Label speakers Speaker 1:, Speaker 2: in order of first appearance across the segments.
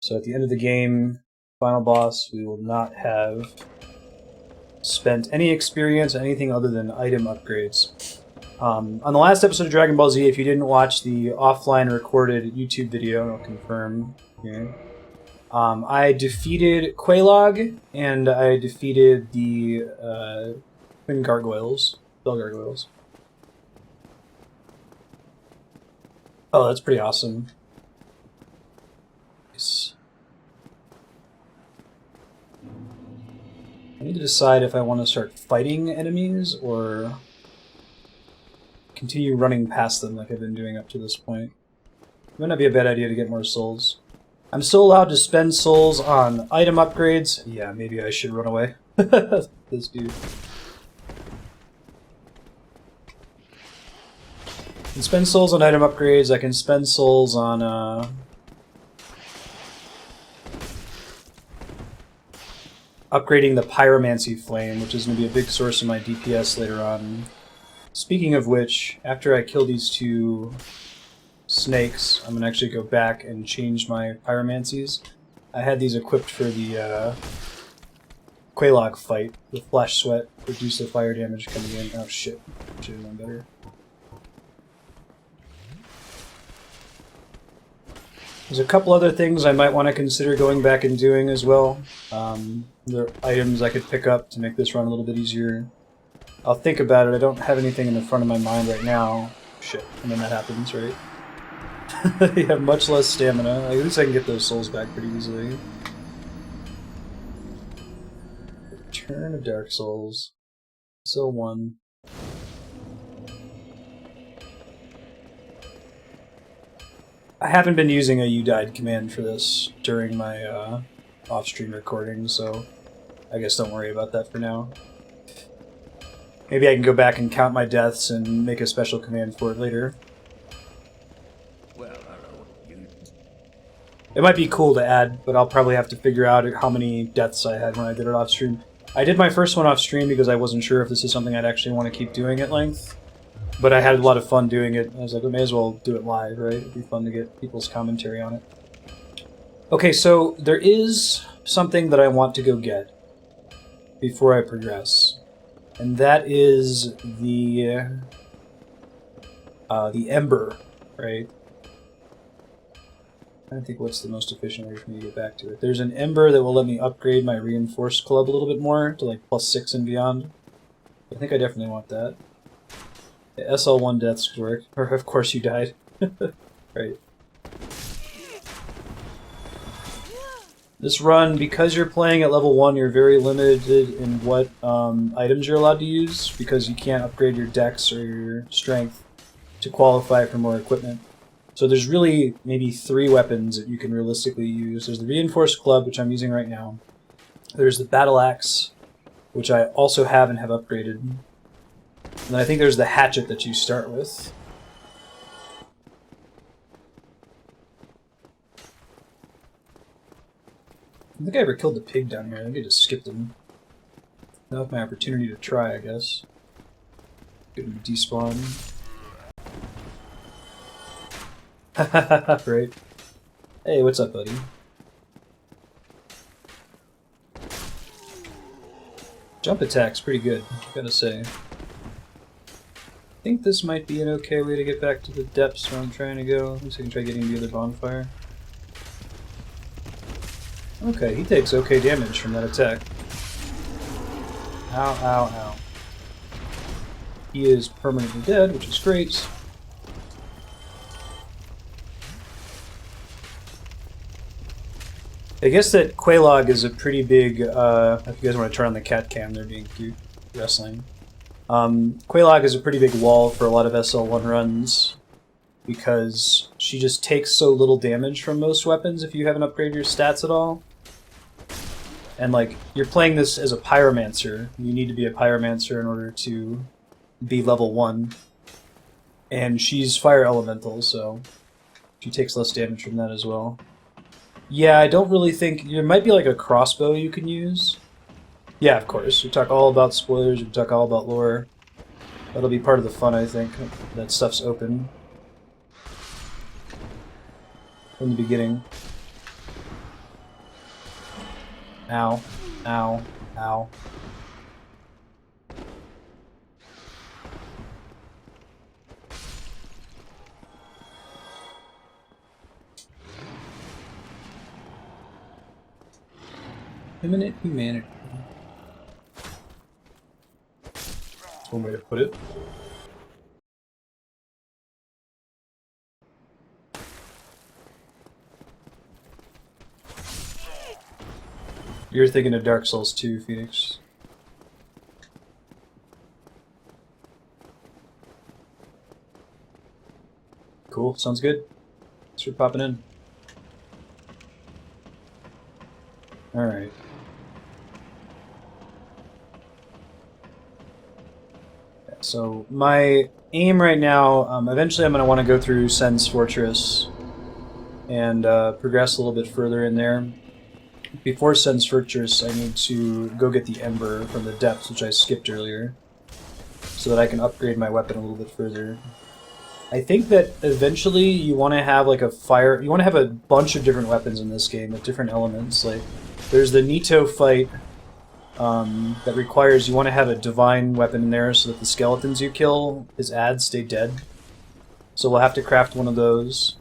Speaker 1: So at the end of the game, final boss, we will not have spent any experience, anything other than item upgrades. On the last episode of Dragon Ball Z, if you didn't watch the offline recorded YouTube video, I'll confirm here, I defeated Quelaag, and I defeated the twin gargoyles, bell gargoyles. Oh, that's pretty awesome. Nice. I need to decide if I want to start fighting enemies or continue running past them like I've been doing up to this point. It might not be a bad idea to get more souls. I'm still allowed to spend souls on item upgrades. Yeah, maybe I should run away. This dude. I can spend souls on item upgrades. I can spend souls on upgrading the Pyromancy Flame, which is going to be a big source of my DPS later on. Speaking of which, after I kill these two snakes, I'm going to actually go back and change my Pyromancies. I had these equipped for the Quelaag fight. The Flash Sweat, reduce the fire damage coming in. Oh shit, should have known better. There's a couple other things I might want to consider going back and doing as well. There are items I could pick up to make this run a little bit easier. I'll think about it. I don't have anything in the front of my mind right now. Shit, and then that happens, right? You have much less stamina. At least I can get those souls back pretty easily. Return of Dark Souls. SL1. I haven't been using a "you died" command for this during my off-stream recording, so I guess don't worry about that for now. Maybe I can go back and count my deaths and make a special command for it later. It might be cool to add, but I'll probably have to figure out how many deaths I had when I did it off-stream. I did my first one off-stream because I wasn't sure if this is something I'd actually want to keep doing at length. But I had a lot of fun doing it. I was like, I may as well do it live, right? It'd be fun to get people's commentary on it. Okay, so there is something that I want to go get before I progress. And that is the Ember, right? I think what's the most efficient way for me to get back to it. There's an Ember that will let me upgrade my Reinforced Club a little bit more to like +6 and beyond. I think I definitely want that. The SL1 deaths work. Or of course you died. Right. This run, because you're playing at level 1, you're very limited in what items you're allowed to use, because you can't upgrade your dex or your strength to qualify for more equipment. So there's really maybe 3 weapons that you can realistically use. There's the Reinforced Club, which I'm using right now. There's the Battle Axe, which I also have and have upgraded. And then I think there's the Hatchet that you start with. I don't think I ever killed the pig down here. I think I just skipped him. That was my opportunity to try, I guess. Get him to despawn. Right. Hey, what's up, buddy? Jump attack's pretty good, gotta say. I think this might be an okay way to get back to the depths where I'm trying to go. At least I can try getting the other bonfire. Okay, he takes okay damage from that attack. Ow, ow, ow. He is permanently dead, which is great. I guess that Quelaag is a pretty big, if you guys want to turn on the cat cam, they're being cute, wrestling. Quelaag is a pretty big wall for a lot of SL1 runs, because she just takes so little damage from most weapons if you haven't upgraded your stats at all. And like, you're playing this as a Pyromancer. You need to be a Pyromancer in order to be level 1. And she's Fire Elemental, so she takes less damage from that as well. Yeah, I don't really think... There might be like a crossbow you can use. Yeah, of course. We talk all about spoilers, we talk all about lore. That'll be part of the fun, I think. That stuff's open from the beginning. Ow. Ow. Ow. Imminent humanity. That's one way to put it. You're thinking of Dark Souls 2, Phoenix. Cool, sounds good. Thanks for popping in. Alright. So, my aim right now, eventually I'm going to want to go through Sen's Fortress and progress a little bit further in there. Before Sen's Fortress, I need to go get the Ember from the depths, which I skipped earlier, so that I can upgrade my weapon a little bit further. I think that eventually you want to have like a fire... You want to have a bunch of different weapons in this game with different elements. Like, there's the Nito fight that requires you want to have a divine weapon in there so that the skeletons you kill, his ads, stay dead. So we'll have to craft one of those.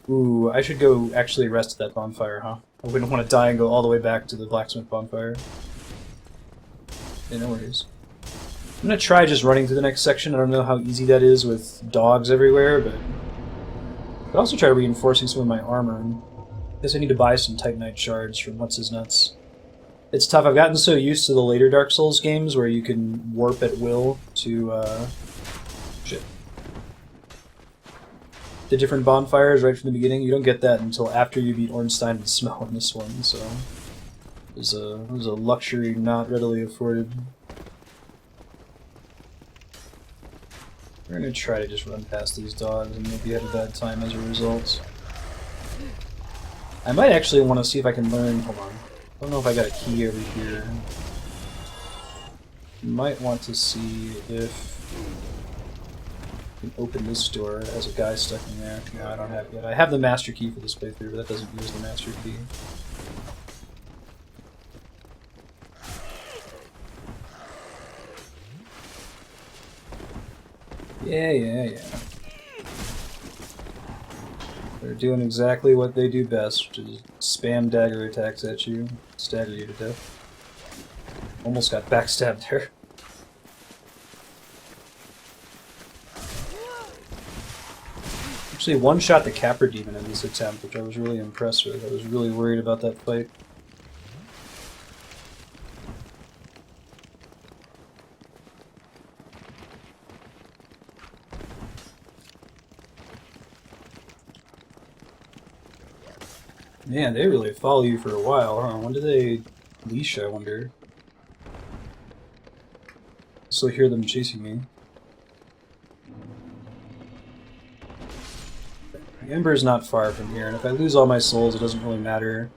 Speaker 1: Ooh, I should go actually rest at that bonfire, huh? I wouldn't want to die and go all the way back to the blacksmith bonfire. Yeah, no worries. I'm gonna try just running to the next section. I don't know how easy that is with dogs everywhere, but I'd also try reinforcing some of my armor. I guess I need to buy some Titanite shards from What's-His-Nuts. It's tough. I've gotten so used to the later Dark Souls games where you can warp at will to, shit. The different bonfires right from the beginning. You don't get that until after you beat Ornstein and Smell in this one, so it was a luxury not readily afforded. We're gonna try to just run past these dogs and maybe have a bad time as a result. I might actually want to see if I can learn... Hold on. I don't know if I got a key over here. Might want to see if I can open this door as a guy stuck in there. No, I don't have it yet. I have the master key for this playthrough, but that doesn't use the master key. Yeah. They're doing exactly what they do best, which is spam dagger attacks at you, stagger you to death. Almost got backstabbed there. Actually one-shot the Capra Demon in this attempt, which I was really impressed with. I was really worried about that fight. Man, they really follow you for a while, huh? When do they leash, I wonder? Still hear them chasing me. The Ember's not far from here, and if I lose all my souls, it doesn't really matter.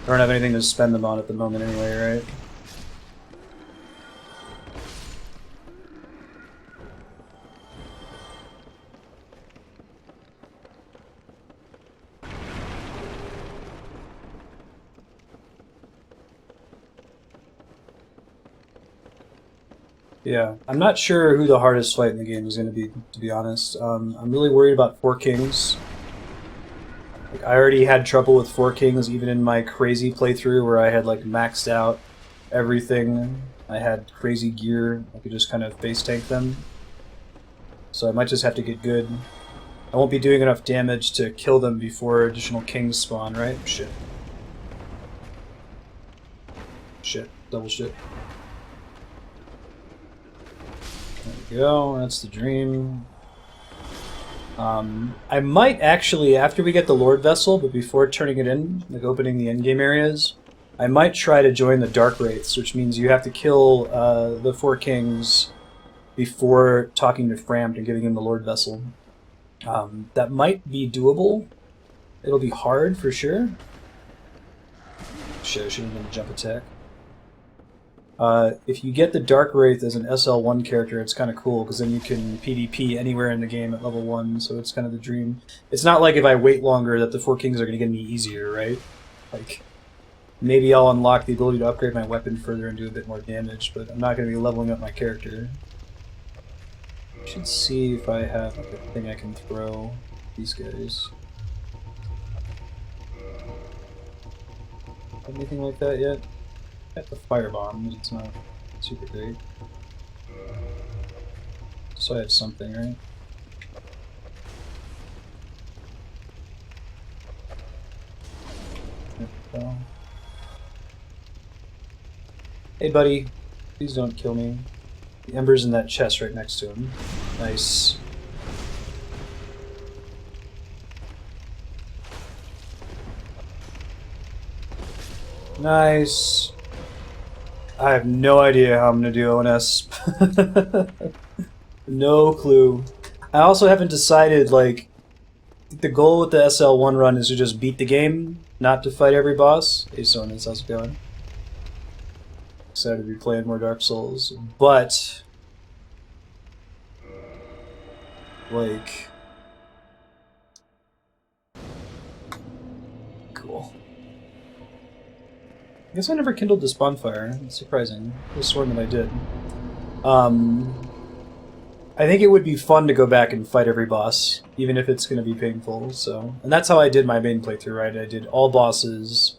Speaker 1: I don't have anything to spend them on at the moment anyway, right? Yeah, I'm not sure who the hardest fight in the game is going to be, to be honest. I'm really worried about Four Kings. Like, I already had trouble with Four Kings even in my crazy playthrough where I had like maxed out everything. I had crazy gear. I could just kind of base tank them. So I might just have to get good. I won't be doing enough damage to kill them before additional kings spawn, right? Shit. Shit. Double shit. There we go, that's the dream. I might actually, after we get the Lord Vessel, but before turning it in, like opening the endgame areas, I might try to join the Dark Wraiths, which means you have to kill the Four Kings before talking to Frampt and giving him the Lord Vessel. That might be doable. It'll be hard for sure. Shit, I should have done a jump attack. If you get the Dark Wraith as an SL1 character, it's kind of cool, because then you can PvP anywhere in the game at level 1, so it's kind of the dream. It's not like if I wait longer that the Four Kings are going to get any easier, right? Like, maybe I'll unlock the ability to upgrade my weapon further and do a bit more damage, but I'm not going to be leveling up my character. I should see if I have like, a thing I can throw these guys. Anything like that yet? Got the firebomb, it's not super great. So I have something, right? Go. Hey buddy, please don't kill me. The ember's in that chest right next to him. Nice. Nice. I have no idea how I'm gonna do ONS. No clue. I also haven't decided, like, the goal with the SL1 run is to just beat the game, not to fight every boss. Hey Sonis, how's it going? Excited to be playing more Dark Souls, but like, cool. I guess I never kindled this bonfire. It's surprising. I was sworn that I did. I think it would be fun to go back and fight every boss, even if it's going to be painful. So, and that's how I did my main playthrough, right? I did all bosses.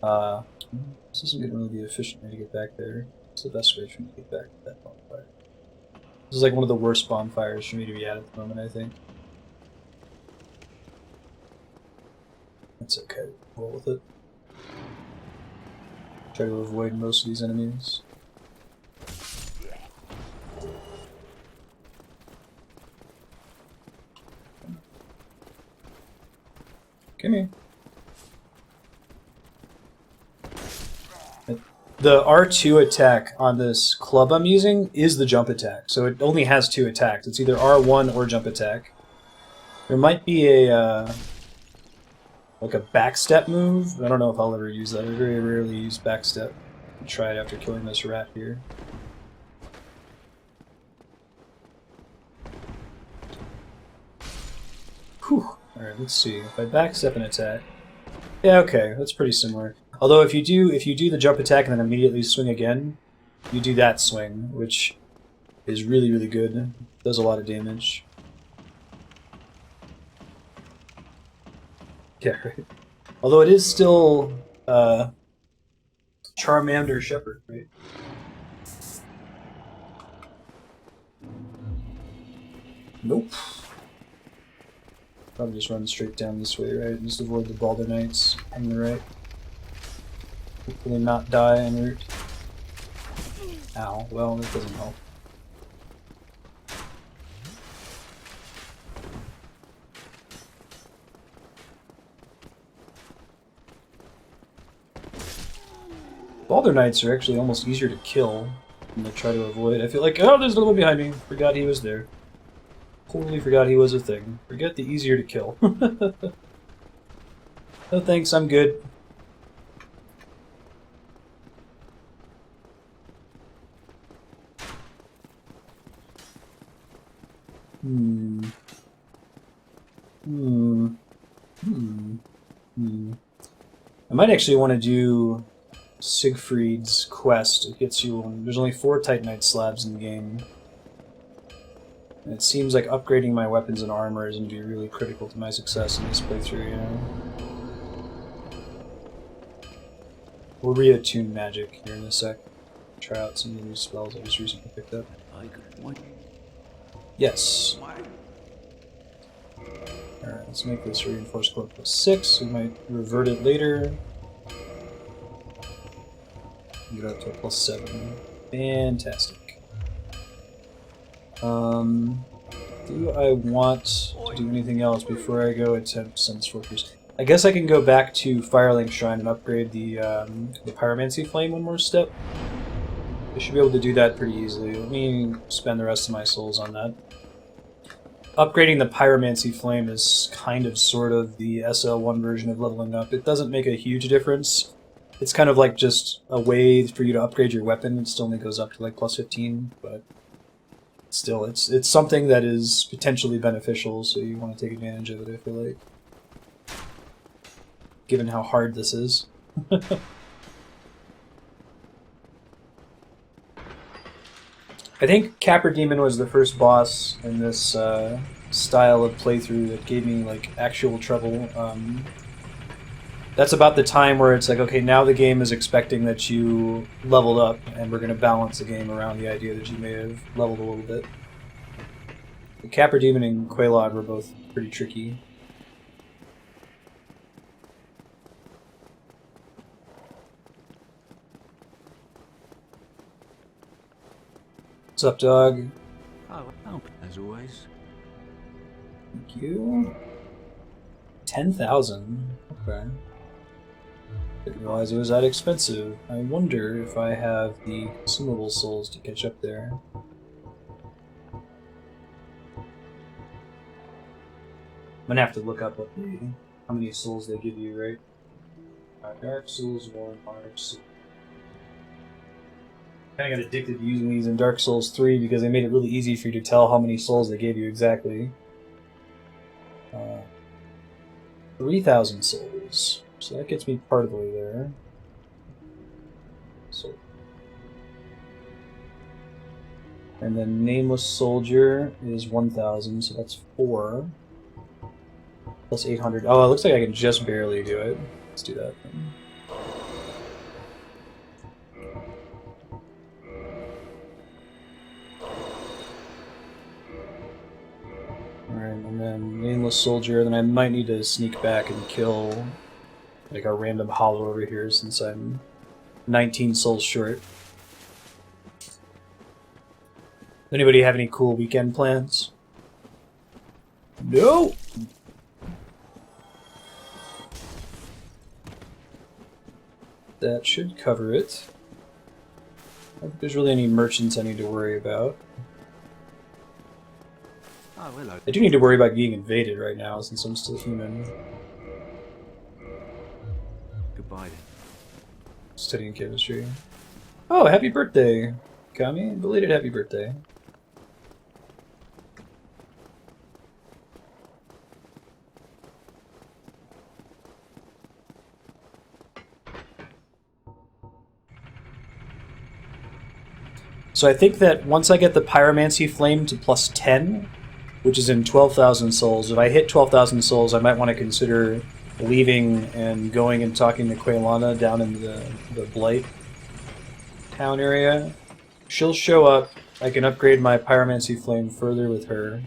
Speaker 1: This isn't going to really be an efficient way to get back there. It's the best way for me to get back to that bonfire. This is like one of the worst bonfires for me to be at the moment, I think. That's okay. Roll with it. Try to avoid most of these enemies. Come here. The R2 attack on this club I'm using is the jump attack, so it only has 2 attacks. It's either R1 or jump attack. There might be a like a backstep move. I don't know if I'll ever use that. I very rarely use backstep. I'll try it after killing this rat here. Whew. Alright, let's see. If I backstep an attack... Yeah, okay, that's pretty similar. Although if you do the jump attack and then immediately swing again, you do that swing, which is really, really good. Does a lot of damage. Yeah, right. Although it is still Charmander Shepherd, right? Nope. Probably just run straight down this way, right? Just avoid the Balder Knights on the right. Hopefully not die en route. Ow, well, that doesn't help. Balder Knights are actually almost easier to kill than to try to avoid. I feel like, oh, there's another one behind me. Forgot he was there. Totally forgot he was a thing. Forget the easier to kill. No thanks, I'm good. I might actually want to do Siegfried's quest. It gets you... There's only 4 Titanite slabs in the game. And it seems like upgrading my weapons and armor is going to be really critical to my success in this playthrough, you know? We'll reattune magic here in a sec. Try out some of the new spells I just recently picked up. Yes. Alright, let's make this reinforced cloak +6. We might revert it later. Get up to a +7. Fantastic. Do I want to do anything else before I go attempt Sun's Fortress? I guess I can go back to Firelink Shrine and upgrade the Pyromancy Flame one more step. I should be able to do that pretty easily. Let me spend the rest of my souls on that. Upgrading the Pyromancy Flame is kind of sort of the SL1 version of leveling up. It doesn't make a huge difference. It's kind of like just a way for you to upgrade your weapon. It still only goes up to like +15, but still, it's something that is potentially beneficial, so you want to take advantage of it, I feel like. Given how hard this is. I think Capra Demon was the first boss in this style of playthrough that gave me like actual trouble. That's about the time where it's like, okay, now the game is expecting that you leveled up, and we're going to balance the game around the idea that you may have leveled a little bit. The Capra Demon and Quelaag were both pretty tricky. What's up, dog?
Speaker 2: Oh, as always.
Speaker 1: Thank you. 10,000. Okay. Didn't realize it was that expensive. I wonder if I have the consumable souls to catch up there. I'm gonna have to look up what how many souls they give you, right? Dark Souls 1, Dark Souls. I got addicted to using these in Dark Souls 3 because they made it really easy for you to tell how many souls they gave you exactly. 3,000 souls. So that gets me part of the way there. So. And then Nameless Soldier is 1,000, so that's 4. Plus 800. Oh, it looks like I can just barely do it. Let's do that then. Alright, and then Nameless Soldier, then I might need to sneak back and kill like a random hollow over here since I'm 19 souls short. Anybody have any cool weekend plans? No! That should cover it. I don't think there's really any merchants I need to worry about.
Speaker 2: Oh, hello.
Speaker 1: I do need to worry about getting invaded right now since I'm still human.
Speaker 2: Goodbye then.
Speaker 1: Studying chemistry. Oh, happy birthday, Kami. Belated happy birthday. So I think that once I get the Pyromancy Flame to plus 10, which is in 12,000 souls, if I hit 12,000 souls, I might want to consider leaving and going and talking to Quaylana down in the Blight town area. She'll show up. I can upgrade my Pyromancy Flame further with her.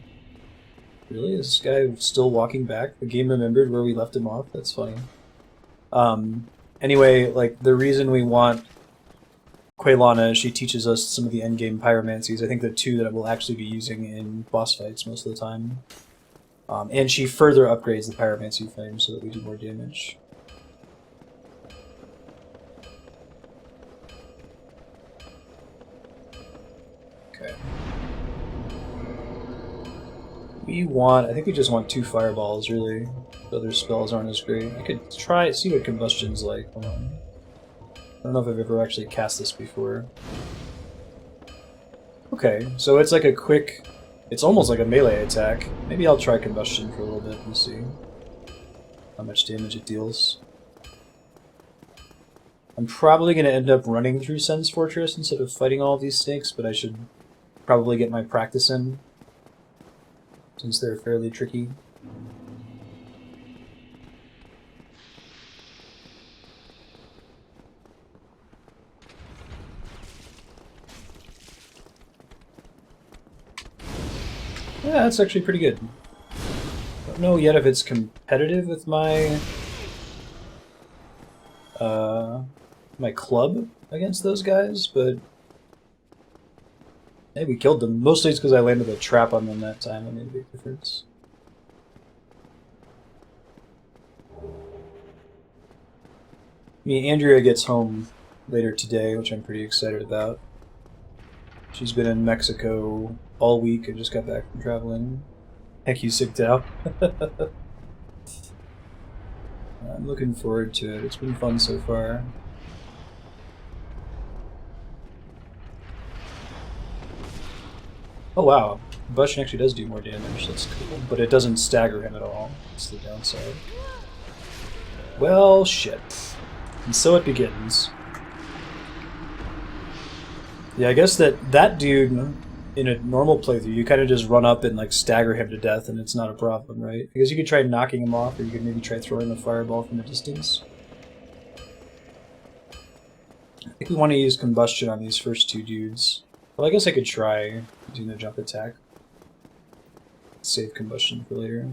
Speaker 1: Really? Is this guy still walking back? The game remembered where we left him off? That's funny. Anyway, like, the reason we want Quaylana, she teaches us some of the endgame pyromancies. I think the two that we'll actually be using in boss fights most of the time. And she further upgrades the pyromancy flame so that we do more damage. Okay. I think we just want 2 fireballs, really. The other spells aren't as great. I could see what combustion's like. Hold on. I don't know if I've ever actually cast this before. Okay, so it's like a quick... It's almost like a melee attack. Maybe I'll try combustion for a little bit and see how much damage it deals. I'm probably going to end up running through Sen's Fortress instead of fighting all of these snakes, but I should probably get my practice in, since they're fairly tricky. Yeah, that's actually pretty good. Don't know yet if it's competitive with my my club against those guys, but hey, we killed them. Mostly it's because I landed a trap on them that time. That made a big difference. Andrea gets home later today, which I'm pretty excited about. She's been in Mexico all week and just got back from traveling. Thank you, Sigtao. I'm looking forward to it. It's been fun so far. Oh wow, combustion actually does do more damage. That's cool, but it doesn't stagger him at all. That's the downside. Well, shit. And so it begins. Yeah, I guess that dude, in a normal playthrough, you kind of just run up and like stagger him to death, and it's not a problem, right? I guess you could try knocking him off, or you could maybe try throwing the fireball from a distance. I think we want to use combustion on these first two dudes. Well, I guess I could try using the jump attack. Save combustion for later.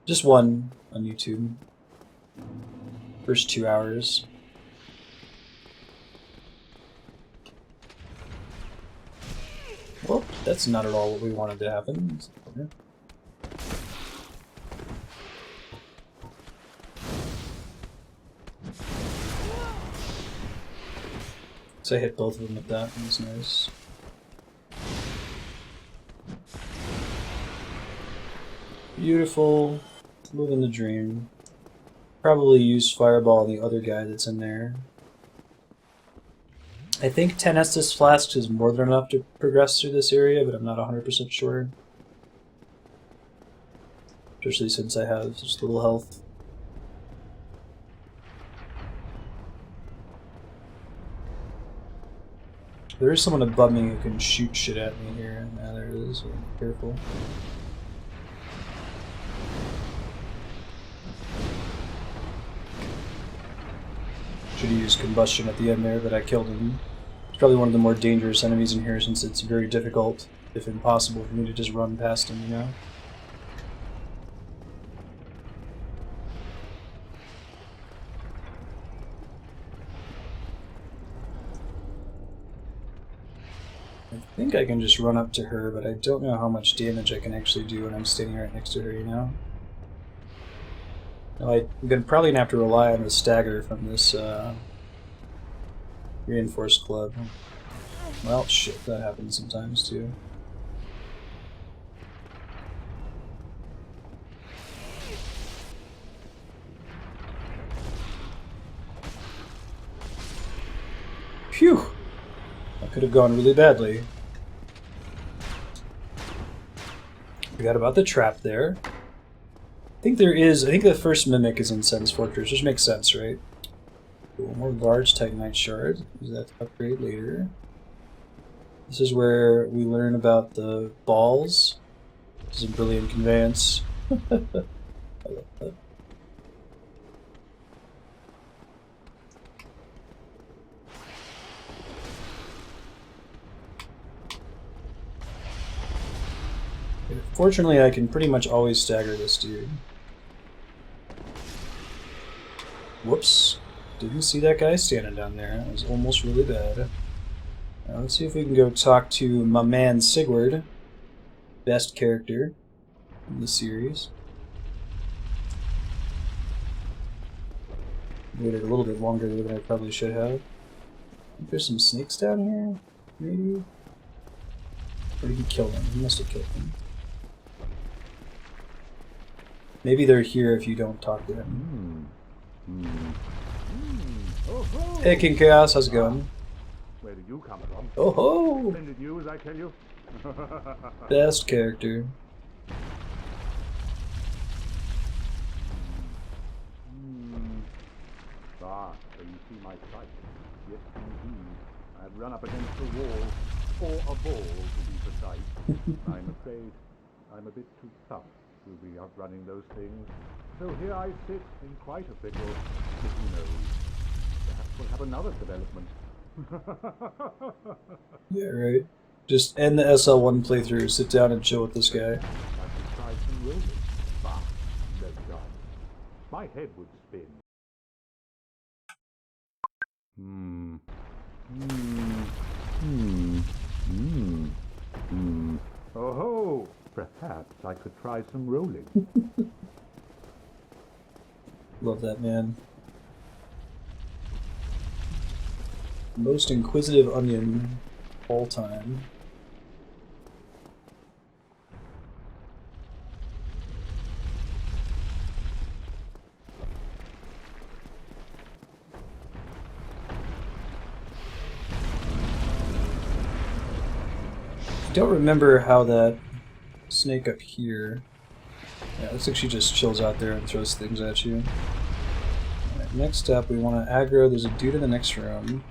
Speaker 1: Just one on YouTube. First 2 hours. Well, that's not at all what we wanted to happen. So I hit both of them with that, that was nice. Beautiful. Living the dream. Probably use fireball on the other guy that's in there. I think 10 Estus flasks is more than enough to progress through this area, but I'm not 100% sure. Especially since I have just little health. There is someone above me who can shoot shit at me here. Yeah, there it is. So be careful. Should have used combustion at the end there, but I killed him. It's probably one of the more dangerous enemies in here since it's very difficult, if impossible, for me to just run past him, you know? I think I can just run up to her, but I don't know how much damage I can actually do when I'm standing right next to her, you know? Now, I'm probably gonna have to rely on the stagger from this reinforced club. Well, shit, that happens sometimes too. Phew! That could have gone really badly. Forgot about the trap there. I think the first Mimic is in Sen's Fortress, which makes sense, right? Cool, more large Titanite shards. Use that to upgrade later. This is where we learn about the balls. This is a brilliant conveyance. I love that. Fortunately, I can pretty much always stagger this dude. Whoops. Didn't see that guy standing down there. That was almost really bad. Now, let's see if we can go talk to my man Sigurd. Best character in the series. Waited a little bit longer than I probably should have. I think there's some snakes down here, maybe? Or did he kill them? He must have killed them. Maybe they're here if you don't talk to them. Hey, King Chaos, how's it going?
Speaker 3: Where did you come from?
Speaker 1: Oh ho!
Speaker 3: Splendid news, I tell you.
Speaker 1: Best character.
Speaker 3: Ah, so you see my sight. Yes, indeed. I've run up against the wall, or a ball to be precise. I'm afraid I'm a bit too tough to be outrunning those things. So here I sit in quite a pickle. But who knows? Perhaps we'll have another development.
Speaker 1: Yeah, right. Just end the SL1 playthrough, sit down and chill with this guy.
Speaker 3: I could try some rolling, but no chance. My head would spin. Oh ho! Perhaps I could try some rolling.
Speaker 1: Love that man. Most inquisitive onion all time. I don't remember how that snake up here. Yeah, it looks like she just chills out there and throws things at you. Alright, next up we want to aggro. There's a dude in the next room.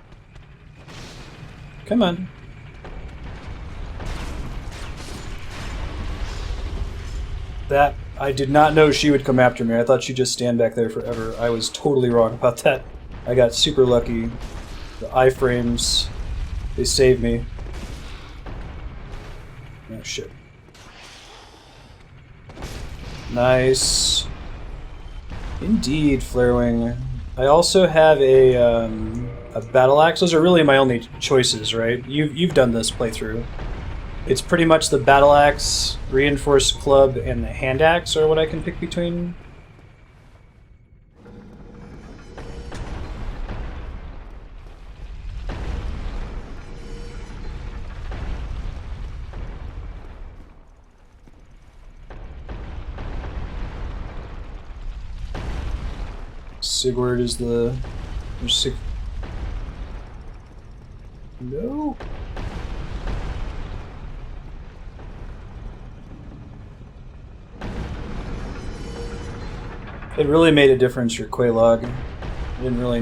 Speaker 1: Come on. That, I did not know she would come after me. I thought she'd just stand back there forever. I was totally wrong about that. I got super lucky. The iframes, they saved me. Oh shit. Nice. Indeed, Flarewing. I also have a battle axe. Those are really my only choices, right? You've done this playthrough. It's pretty much the battle axe, reinforced club, and the hand axe are what I can pick between. Sigurd is the... No? It really made a difference for Quelaag. I didn't really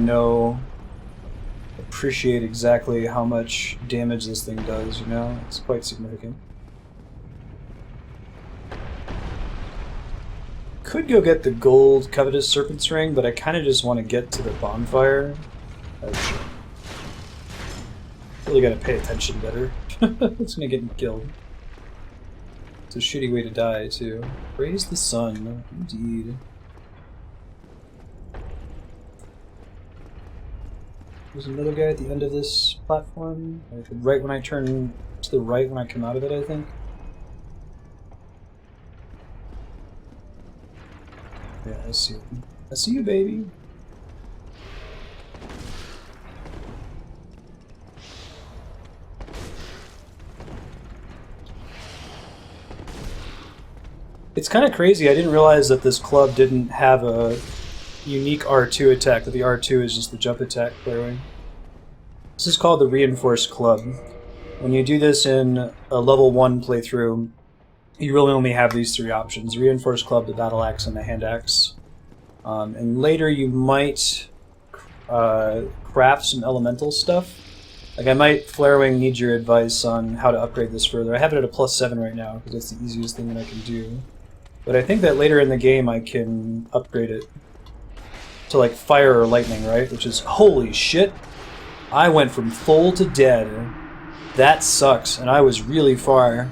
Speaker 1: appreciate exactly how much damage this thing does, you know? It's quite significant. Could go get the gold Covetous Serpent's Ring, but I kind of just want to get to the bonfire. Oh shit. Really gotta pay attention better. It's gonna get me killed. It's a shitty way to die, too. Raise the sun. Indeed. There's another guy at the end of this platform. Right when I turn to the right when I come out of it, I think. Yeah, I see you. I see you, baby. It's kind of crazy. I didn't realize that this club didn't have a unique R2 attack, that the R2 is just the jump attack, clearly. This is called the Reinforced Club. When you do this in a level 1 playthrough, you really only have these three options: Reinforced Club, the Battle Axe, and the Hand Axe. And later you might craft some elemental stuff. Like, I might, Flarewing, need your advice on how to upgrade this further. I have it at a +7 right now, because it's the easiest thing that I can do. But I think that later in the game I can upgrade it to, like, fire or lightning, right? Which is, holy shit! I went from full to dead. That sucks, and I was really far.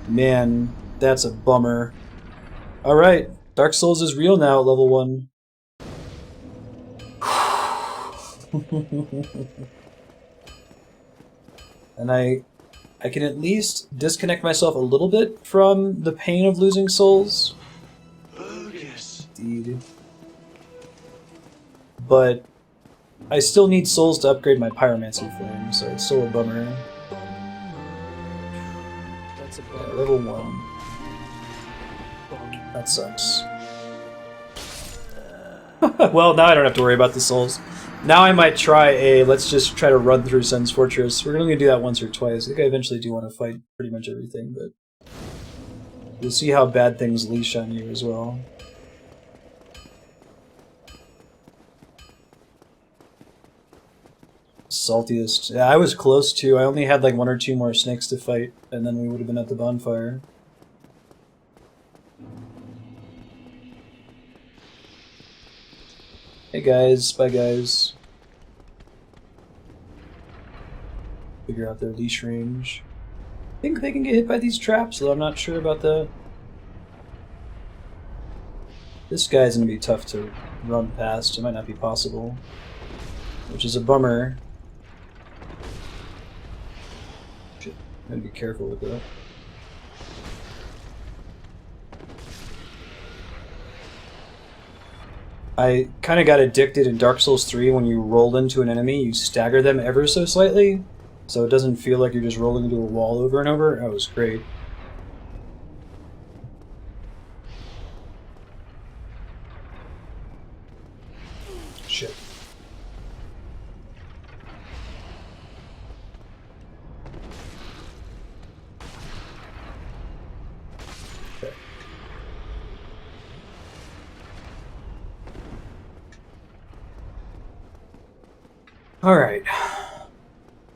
Speaker 1: Man, that's a bummer. Alright, Dark Souls is real now at level 1. And I can at least disconnect myself a little bit from the pain of losing souls. Indeed. But I still need souls to upgrade my Pyromancy flame, so it's still a bummer. That's a bummer. Yeah, level 1. That sucks. Well, now I don't have to worry about the souls. Now I might try let's just try to run through Sun's Fortress. We're only going to do that once or twice. I think I eventually do want to fight pretty much everything, but you'll see how bad things leash on you as well. Saltiest. Yeah, I was close too. I only had like 1 or 2 more snakes to fight, and then we would have been at the bonfire. Hey guys, bye guys. Figure out their leash range. I think they can get hit by these traps, though I'm not sure about that. This guy's gonna be tough to run past. It might not be possible, which is a bummer. Shit, gotta be careful with that. I kind of got addicted in Dark Souls 3 when you roll into an enemy, you stagger them ever so slightly, so it doesn't feel like you're just rolling into a wall over and over. That was great. Shit. Okay. Alright.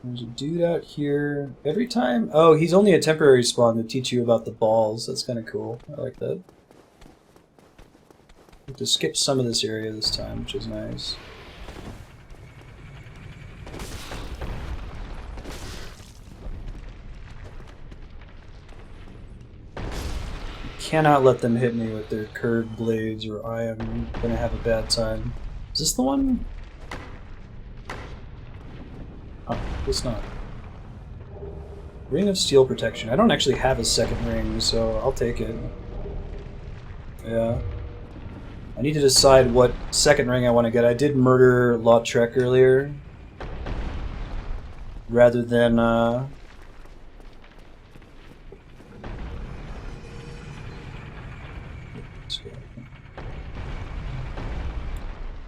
Speaker 1: There's a dude out here. Every time... Oh, he's only a temporary spawn to teach you about the balls. That's kind of cool. I like that. I have to skip some of this area this time, which is nice. Cannot let them hit me with their curved blades or I am gonna have a bad time. Is this the one? Oh, it's not. Ring of Steel Protection. I don't actually have a second ring, so I'll take it. Yeah. I need to decide what second ring I want to get. I did murder Lautrec earlier. Rather than,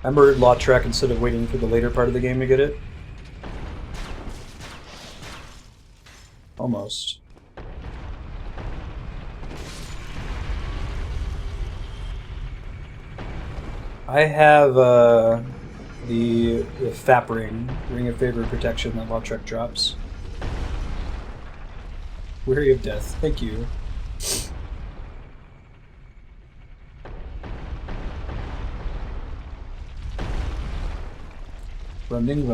Speaker 1: I murdered Lautrec instead of waiting for the later part of the game to get it. Almost. I have the FAP ring, Ring of Favor Protection that Lautrec drops. Weary of Death, thank you. Running.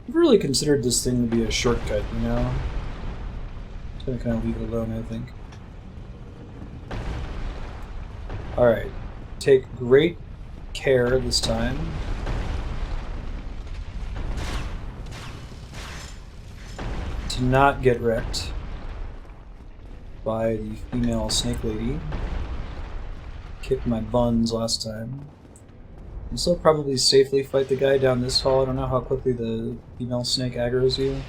Speaker 1: I've really considered this thing to be a shortcut, you know? Just gonna kind of leave it alone, I think. Alright. Take great care this time. To not get wrecked by the female snake lady. Kicked my buns last time. You still probably safely fight the guy down this hall. I don't know how quickly the female snake aggroes you.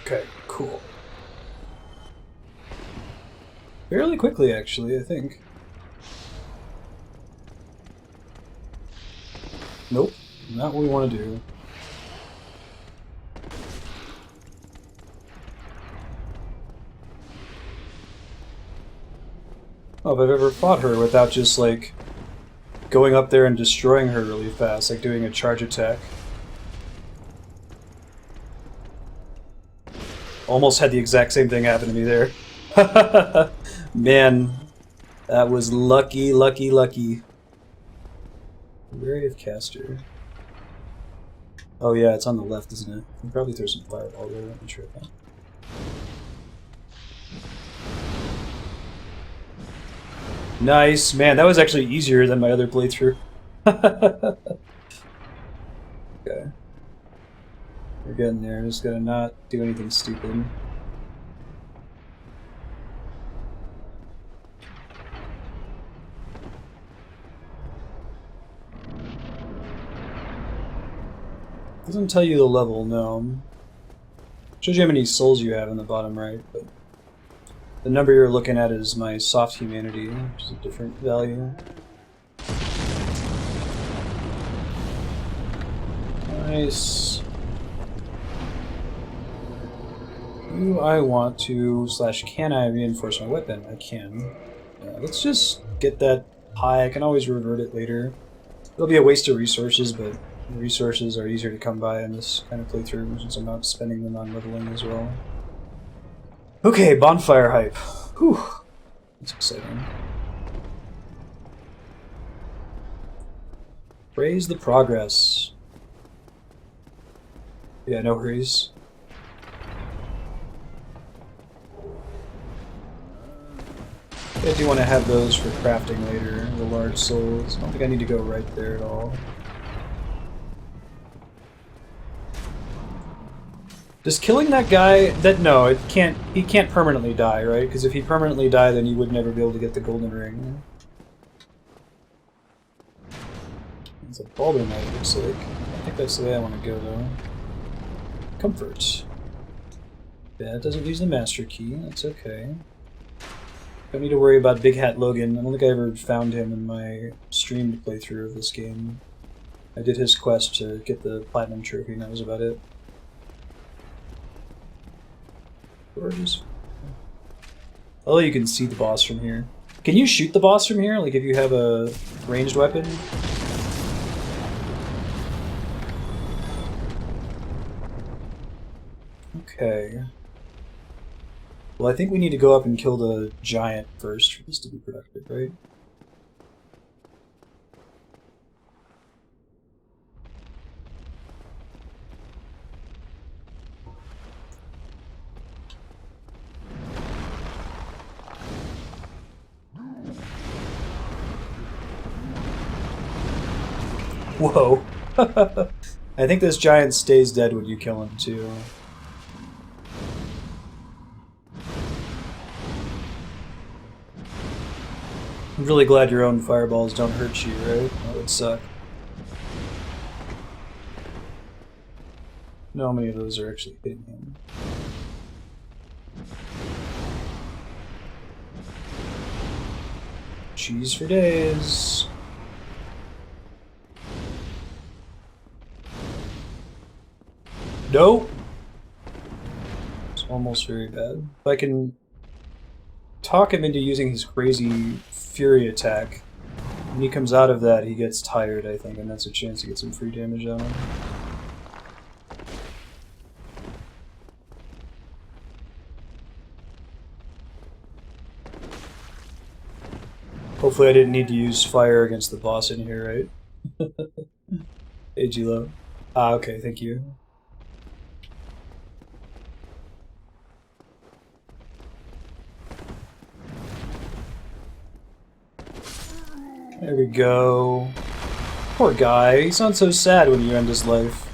Speaker 1: Okay, cool. Fairly quickly, actually, I think. Nope, not what we want to do. Oh, if I've ever fought her without just, like, going up there and destroying her really fast, like doing a charge attack. Almost had the exact same thing happen to me there. Man, that was lucky. Wary of Caster. Oh yeah, it's on the left, isn't it? You can probably throw some fireball there, I'm sure of that. Nice, man, that was actually easier than my other playthrough. Okay. We're getting there, just gotta not do anything stupid. Doesn't tell you the level, no. Shows you how many souls you have in the bottom right, but the number you're looking at is my soft humanity, which is a different value. Nice. Do I want to, / can I reinforce my weapon? I can. Let's just get that high. I can always revert it later. It'll be a waste of resources, but resources are easier to come by in this kind of playthrough since I'm not spending them on leveling as well. Okay, bonfire hype. Whew. That's exciting. Praise the progress. Yeah, no hurries. I do want to have those for crafting later, the large souls. I don't think I need to go right there at all. Does killing that guy... No, it can't. He can't permanently die, right? Because if he permanently died, then you would never be able to get the golden ring. It's a Baldur Knight, it looks like. I think that's the way I want to go, though. Comfort. Yeah, it doesn't use the master key. That's okay. Don't need to worry about Big Hat Logan. I don't think I ever found him in my streamed playthrough of this game. I did his quest to get the Platinum Trophy, and that was about it. Gorgeous Although you can see the boss from here. Can you shoot the boss from here? Like if you have a ranged weapon? Okay. Well, I think we need to go up and kill the giant first for this to be productive, right? Whoa. I think this giant stays dead when you kill him, too. I'm really glad your own fireballs don't hurt you, right? That would suck. No, how many of those are actually hitting him? Cheese for days. No! It's almost very bad. If I can talk him into using his crazy fury attack, when he comes out of that, he gets tired, I think, and that's a chance to get some free damage on him. Hopefully I didn't need to use fire against the boss in here, right? Hey, G-Lo. Ah, okay, thank you. There we go. Poor guy. He sounds so sad when you end his life.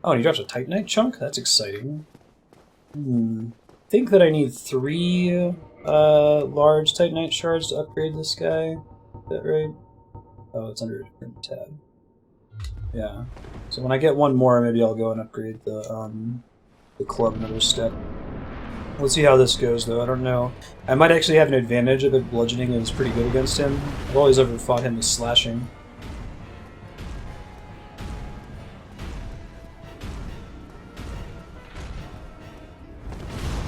Speaker 1: Oh, and he drops a Titanite chunk? That's exciting. I think that I need 3 large Titanite shards to upgrade this guy. Is that right? Oh, it's under a different tab. Yeah. So when I get one more, maybe I'll go and upgrade the club another step. Let's see how this goes, though. I don't know. I might actually have an advantage of it. Bludgeoning is pretty good against him. I've always ever fought him with slashing.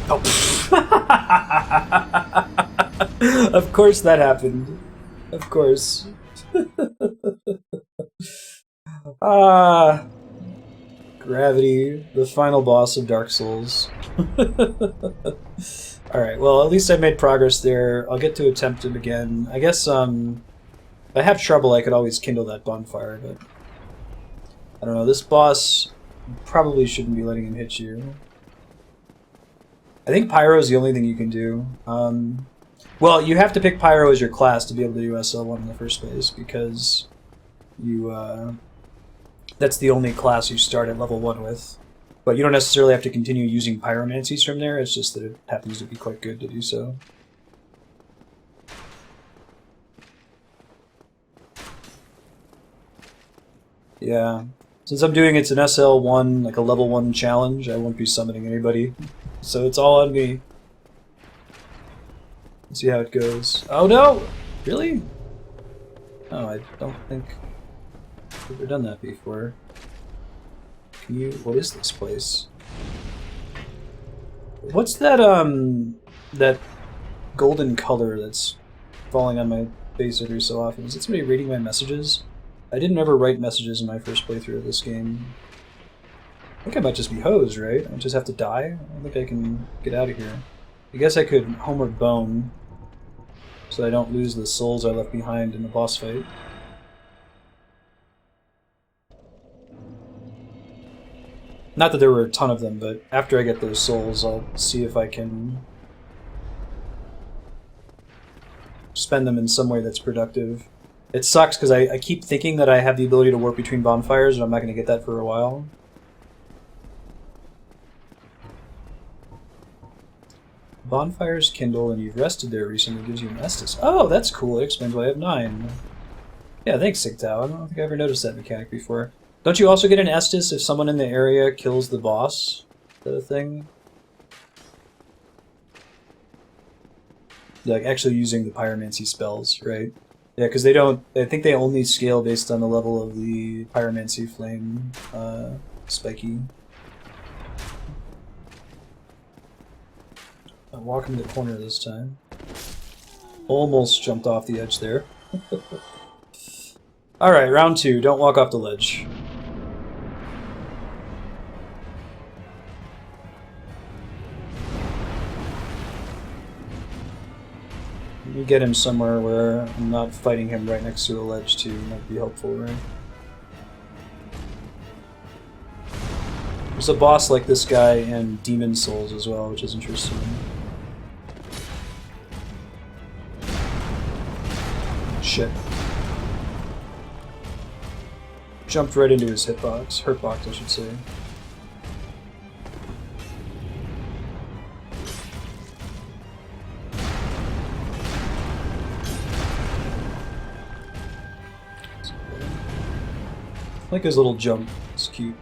Speaker 1: Oh. Of course that happened. Of course. Ah. Gravity, the final boss of Dark Souls. Alright, well, at least I made progress there. I'll get to attempt him again. I guess, if I have trouble, I could always kindle that bonfire, but... I don't know, this boss probably shouldn't be letting him hit you. I think Pyro is the only thing you can do. Well, you have to pick Pyro as your class to be able to do SL1 in the first place, because you, that's the only class you start at level 1 with. But you don't necessarily have to continue using pyromancies from there, it's just that it happens to be quite good to do so. Yeah. Since I'm doing it's an SL1, like a level 1 challenge, I won't be summoning anybody. So it's all on me. Let's see how it goes. Oh no! Really? Oh, I don't think I've ever done that before. Can you... what is this place? What's that, that golden color that's falling on my face every so often? Is it somebody reading my messages? I didn't ever write messages in my first playthrough of this game. I think I might just be hosed, right? I just have to die? I don't think I can get out of here. I guess I could Homer Bone, so I don't lose the souls I left behind in the boss fight. Not that there were a ton of them, but after I get those souls, I'll see if I can spend them in some way that's productive. It sucks because I keep thinking that I have the ability to warp between bonfires, and I'm not going to get that for a while. Bonfires kindle, and you've rested there recently, gives you an Estus. Oh, that's cool. It explains why I have 9. Yeah, thanks, Sigtao. I don't think I ever noticed that mechanic before. Don't you also get an Estus if someone in the area kills the boss? Is that a thing? Like, actually using the pyromancy spells, right? Yeah, because they don't... I think they only scale based on the level of the pyromancy flame, spiky. I'm walking the corner this time. Almost jumped off the edge there. Alright, round 2. Don't walk off the ledge. Let me get him somewhere where I'm not fighting him right next to a ledge too. Might be helpful, right? There's a boss like this guy in Demon Souls as well, which is interesting. Shit. Jumped right into his hitbox. Hurtbox, I should say. I like his little jump. It's cute.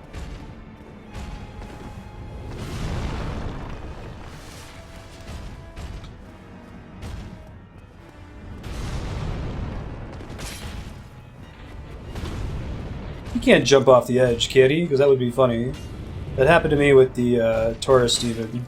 Speaker 1: You can't jump off the edge, can he? Because that would be funny. That happened to me with the Taurus even.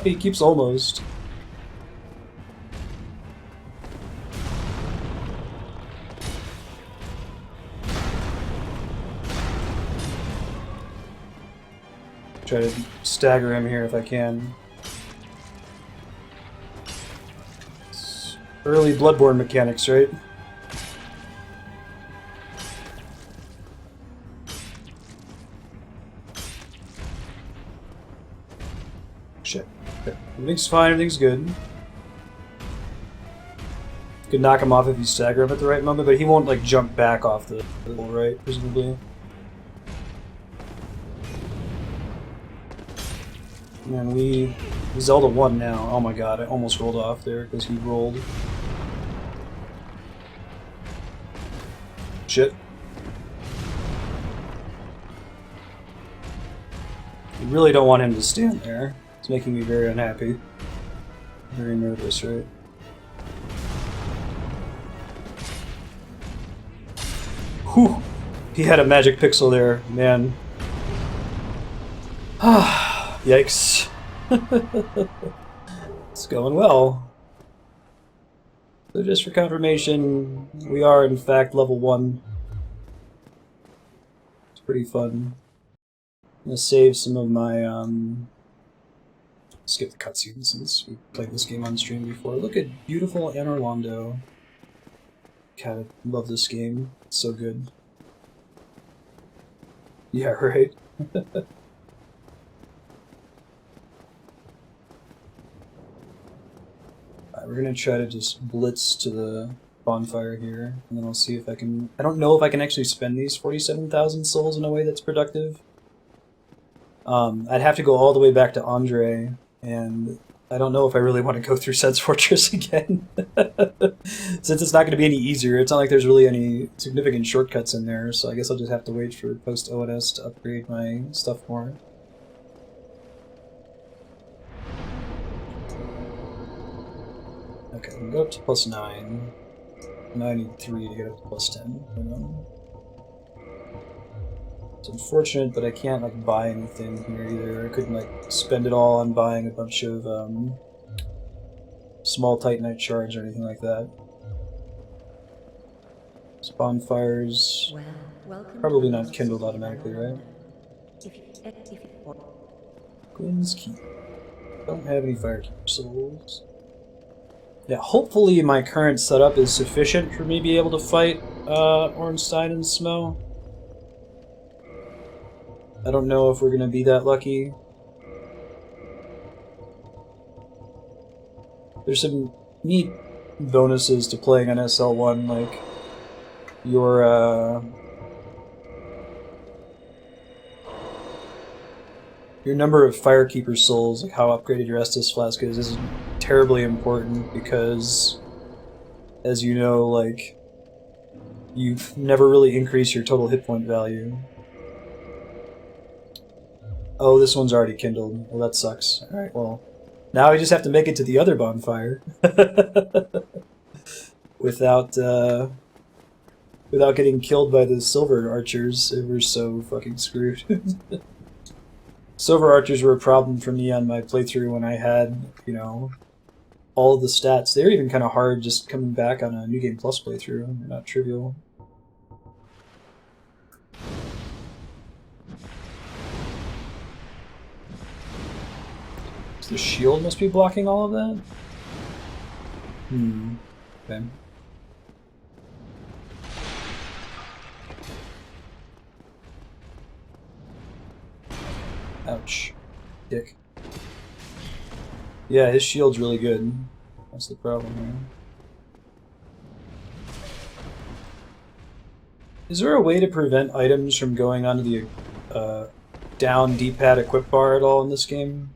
Speaker 1: He keeps almost. Try to stagger him here if I can. It's early Bloodborne mechanics, right? Shit. Okay. Everything's fine, everything's good. Could knock him off if you stagger him at the right moment, but he won't like jump back off the wall, right? Presumably. And we Zelda 1 now. Oh my god, I almost rolled off there because he rolled. Shit. I really don't want him to stand there. It's making me very unhappy. Very nervous, right? Whew! He had a magic pixel there, man. Yikes. It's going well. So just for confirmation, we are in fact level 1. It's pretty fun. I'm gonna save some of my, skip the cutscenes since we played this game on stream before. Look at beautiful Anne Orlando. God, I love this game. It's so good. Yeah, right? We're gonna try to just blitz to the bonfire here, and then I'll see if I can... I don't know if I can actually spend these 47,000 souls in a way that's productive. I'd have to go all the way back to Andre, and I don't know if I really want to go through Sense Fortress again. Since it's not going to be any easier, it's not like there's really any significant shortcuts in there, so I guess I'll just have to wait for post-ONS to upgrade my stuff more. Okay, we can go up to +9. Now I need 3 to get up to +10. It's unfortunate, but I can't like buy anything here either. I couldn't like spend it all on buying a bunch of small Titanite shards or anything like that. These bonfires probably not kindled automatically, right? Gwynn's Keep. Don't have any Firekeeper souls. Yeah, hopefully my current setup is sufficient for me to be able to fight Ornstein and Smough. I don't know if we're gonna be that lucky. There's some neat bonuses to playing on SL1, like your number of Firekeeper souls, like how upgraded your Estus Flask is terribly important because, as you know, like, you never really increase your total hit point value. Oh, this one's already kindled. Well, that sucks. Alright, well. Now we just have to make it to the other bonfire. without, without getting killed by the silver archers. We're so fucking screwed. Silver archers were a problem for me on my playthrough when I had, you know, all of the stats. They were even kind of hard just coming back on a New Game Plus playthrough. They're not trivial. The shield must be blocking all of that? Okay. Ouch. Dick. Yeah, his shield's really good. That's the problem here. Is there a way to prevent items from going onto the down D-pad equip bar at all in this game?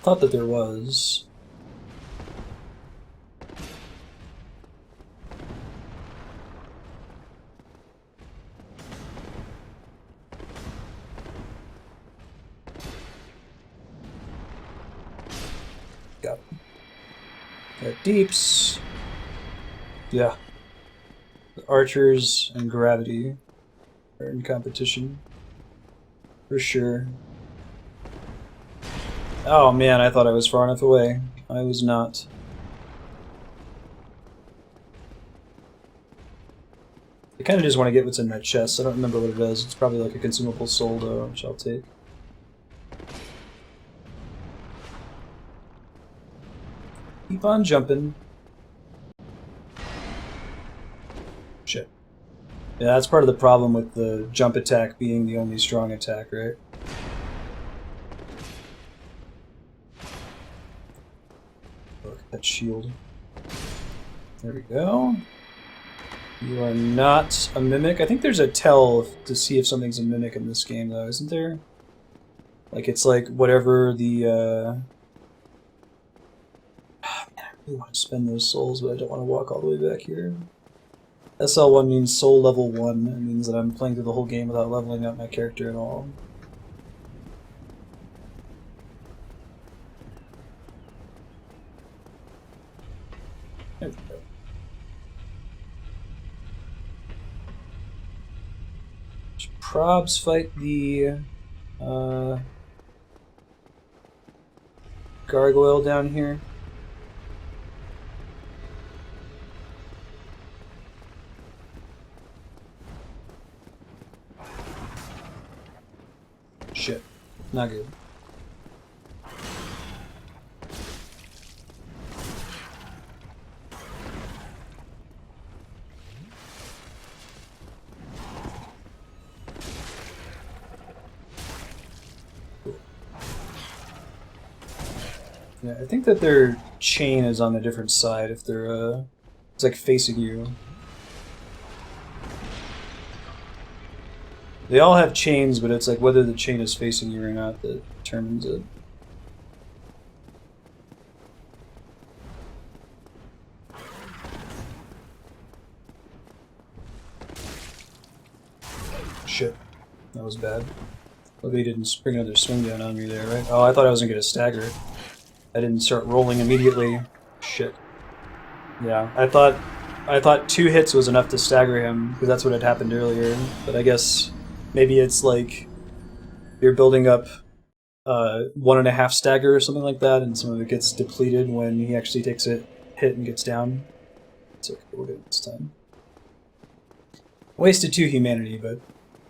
Speaker 1: Thought that there was. Got it. Got deeps. Yeah. The archers and gravity are in competition. For sure. Oh man, I thought I was far enough away. I was not. I kind of just want to get what's in that chest. I don't remember what it is. It's probably like a consumable soul though, which I'll take. Keep on jumping. Shit. Yeah, that's part of the problem with the jump attack being the only strong attack, right? That shield. There we go. You are not a mimic. I think there's a tell to see if something's a mimic in this game, though, isn't there? Like, it's like whatever the, man, I really want to spend those souls, but I don't want to walk all the way back here. SL1 means soul level 1. It means that I'm playing through the whole game without leveling up my character at all. There we go. Should probs fight the gargoyle down here. Shit, not good. Yeah, I think that their chain is on a different side if they're, it's like facing you. They all have chains, but it's like whether the chain is facing you or not that determines it. Shit. That was bad. Well, they didn't spring another swing down on me there, right? Oh, I thought I was gonna get a stagger. I didn't start rolling immediately. Shit. Yeah, I thought 2 hits was enough to stagger him, because that's what had happened earlier. But I guess maybe it's like you're building up 1.5 stagger or something like that, and some of it gets depleted when he actually takes a hit and gets down. It's okay, we'll get it this time. Wasted 2 humanity, but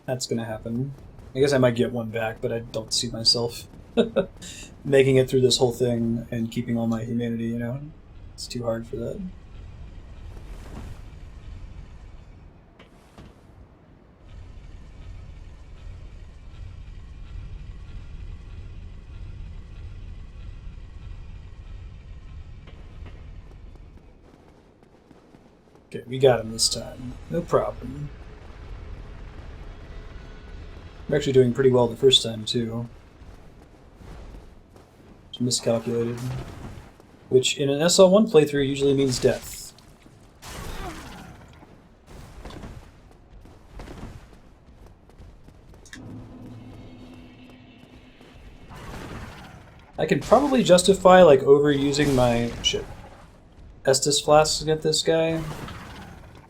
Speaker 1: that's gonna happen. I guess I might get 1 back, but I don't see myself making it through this whole thing and keeping all my humanity, you know? It's too hard for that. Okay, we got him this time. No problem. I'm actually doing pretty well the first time, too. Just miscalculated. Which, in an SL1 playthrough, usually means death. I can probably justify like overusing my Estus flasks against this guy.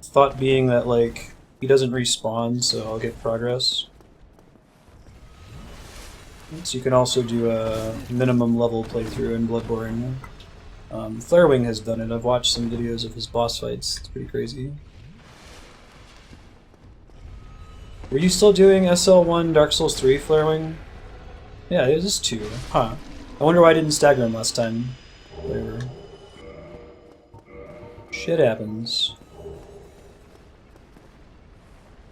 Speaker 1: Thought being that like he doesn't respawn, so I'll get progress. So you can also do a minimum level playthrough in Bloodborne. Flarewing has done it. I've watched some videos of his boss fights. It's pretty crazy. Were you still doing SL1 Dark Souls 3 Flarewing? Yeah, it was 2. Huh. I wonder why I didn't stagger him last time. Whatever. Shit happens.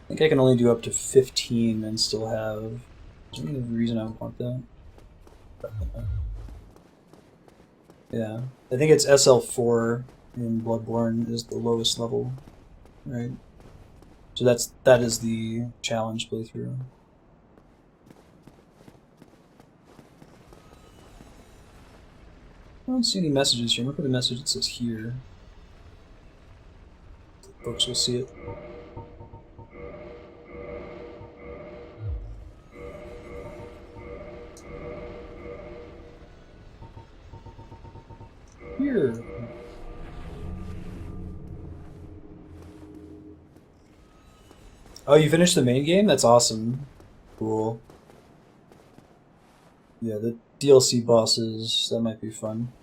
Speaker 1: I think I can only do up to 15 and still have... Is there any reason I would want that? Yeah. I think it's SL4 in Bloodborne is the lowest level. Right? So that is the challenge playthrough. I don't see any messages here. I'm gonna put a message that says here. Folks will see it. Here. Oh, you finished the main game? That's awesome. Cool. Yeah, the DLC bosses, that might be fun.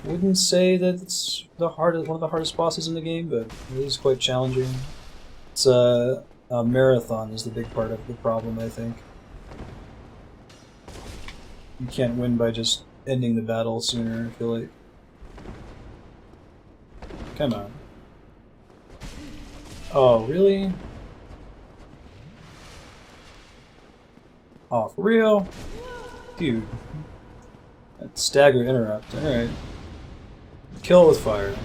Speaker 1: Wouldn't say that it's one of the hardest bosses in the game, but it is quite challenging. It's a marathon is the big part of the problem, I think. You can't win by just ending the battle sooner, I feel like. Come on. Oh, really? Oh, for real? Dude. That stagger interrupt, alright. Kill it with fire.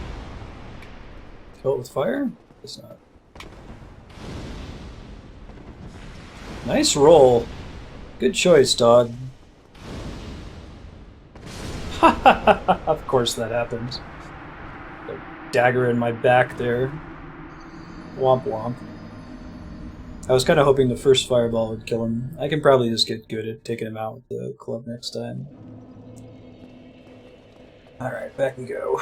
Speaker 1: Kill it with fire? It's not. Nice roll. Good choice, dog. Of course that happens. The dagger in my back there. Womp womp. I was kind of hoping the first fireball would kill him. I can probably just get good at taking him out with the club next time. Alright, back we go.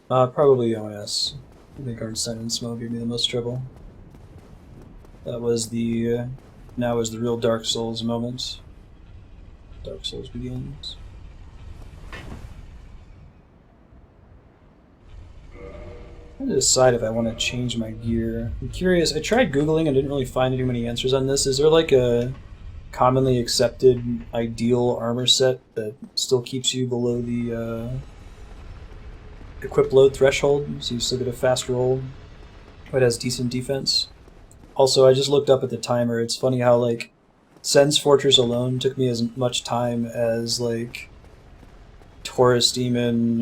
Speaker 1: Probably OS. I think Arnstein and Smoke gave me the most trouble. That was the... now is the real Dark Souls moment. Dark Souls begins. I'm trying to decide if I want to change my gear. I'm curious. I tried Googling and didn't really find too many answers on this. Is there like a commonly accepted ideal armor set that still keeps you below the equip load threshold, so you still get a fast roll, but has decent defense? Also, I just looked up at the timer. It's funny how, like, Sen's Fortress alone took me as much time as, like, Taurus Demon,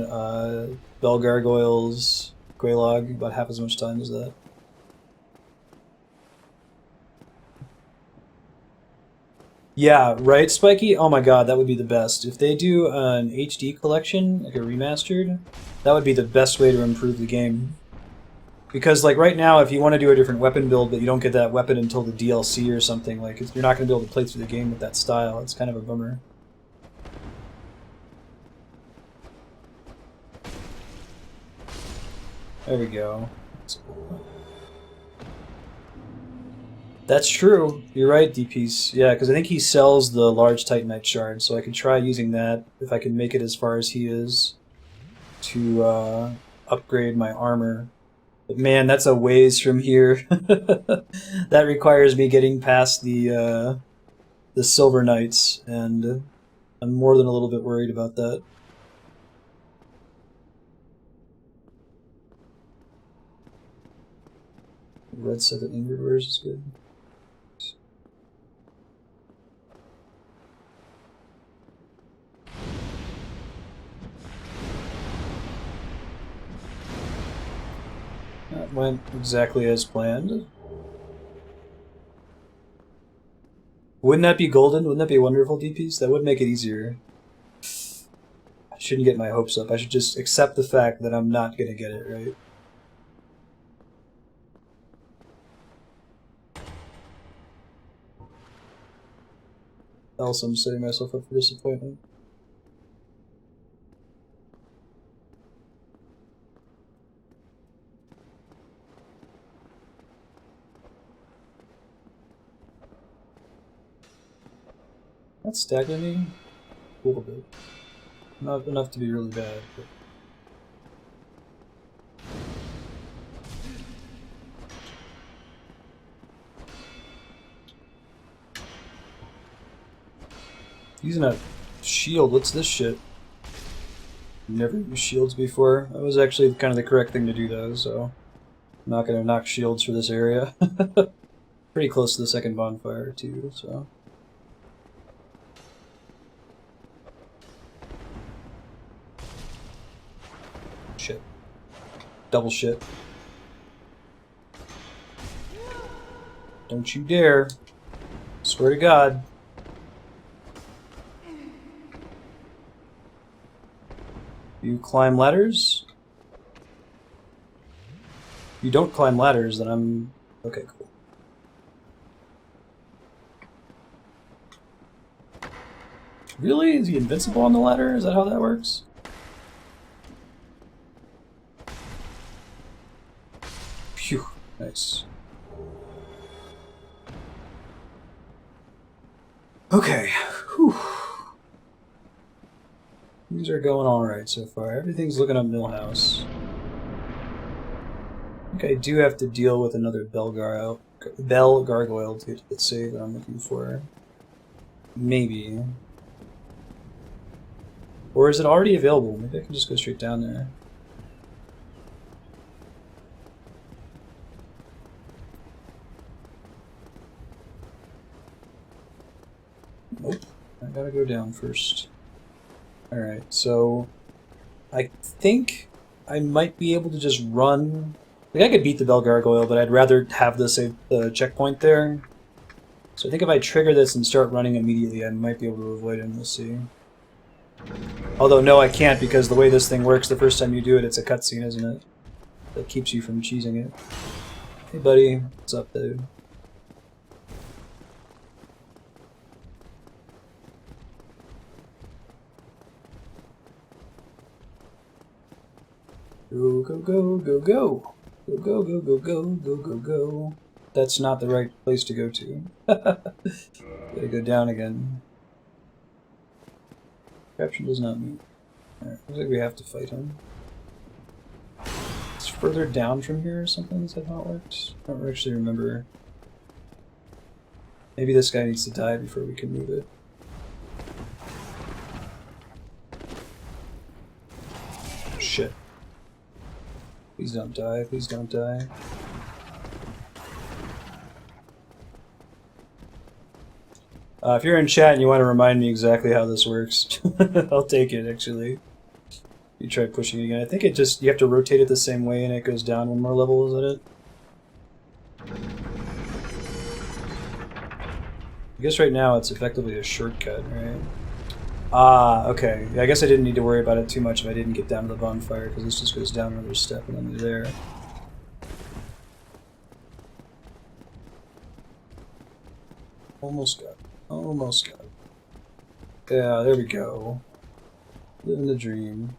Speaker 1: Bell Gargoyles, Quelaag, about half as much time as that. Yeah, right, Spiky? Oh my god, that would be the best. If they do an HD collection, like a remastered, that would be the best way to improve the game. Because, like, right now, if you want to do a different weapon build, but you don't get that weapon until the DLC or something, like, you're not going to be able to play through the game with that style. It's kind of a bummer. There we go. That's true. You're right, D-Piece. Yeah, because I think he sells the large Titanite shard, so I could try using that, if I can make it as far as he is, to upgrade my armor. But man, that's a ways from here. That requires me getting past the Silver Knights, and I'm more than a little bit worried about that. Red said that Ingrid wears is good. That went exactly as planned. Wouldn't that be golden? Wouldn't that be wonderful, DPs? That would make it easier. I shouldn't get my hopes up. I should just accept the fact that I'm not gonna get it right. else I'm setting myself up for disappointment. That's staggering me a little bit. Not enough to be really bad, but... Using a shield, what's this shit? Never used shields before. That was actually kind of the correct thing to do though, so... I'm not gonna knock shields for this area. Pretty close to the second bonfire too, so... Shit. Double shit. Don't you dare. Swear to God. You climb ladders? If you don't climb ladders, then I'm... Okay, cool. Really? Is he invincible on the ladder? Is that how that works? Phew. Nice. Okay. Whew. Things are going alright so far. Everything's looking up Millhouse. I think I do have to deal with another bell gargoyle to get to the save that I'm looking for. Maybe. Or is it already available? Maybe I can just go straight down there. Nope. I gotta go down first. Alright, so... I think I might be able to just run... Like, I could beat the Bell Gargoyle, but I'd rather have the checkpoint there. So I think if I trigger this and start running immediately, I might be able to avoid him, we'll see. Although, no, I can't, because the way this thing works, the first time you do it, it's a cutscene, isn't it? That keeps you from cheesing it. Hey, buddy. What's up, dude? Go, go, go, go, go. Go, go, go, go, go, go, go, go. That's not the right place to go to. Gotta go down again. Caption does not meet. Alright, looks like we have to fight him. It's further down from here or something? Is that how it works? I don't actually remember. Maybe this guy needs to die before we can move it. Shit. Please don't die, please don't die. If you're in chat and you want to remind me exactly how this works, I'll take it, actually. You try pushing it again. I think it just, you have to rotate it the same way and it goes down one more level, is that it? I guess right now it's effectively a shortcut, right? Ah, okay. Yeah, I guess I didn't need to worry about it too much if I didn't get down to the bonfire, because this just goes down another step and then you're there. Almost got it. Almost got it. Yeah, there we go. Living the dream.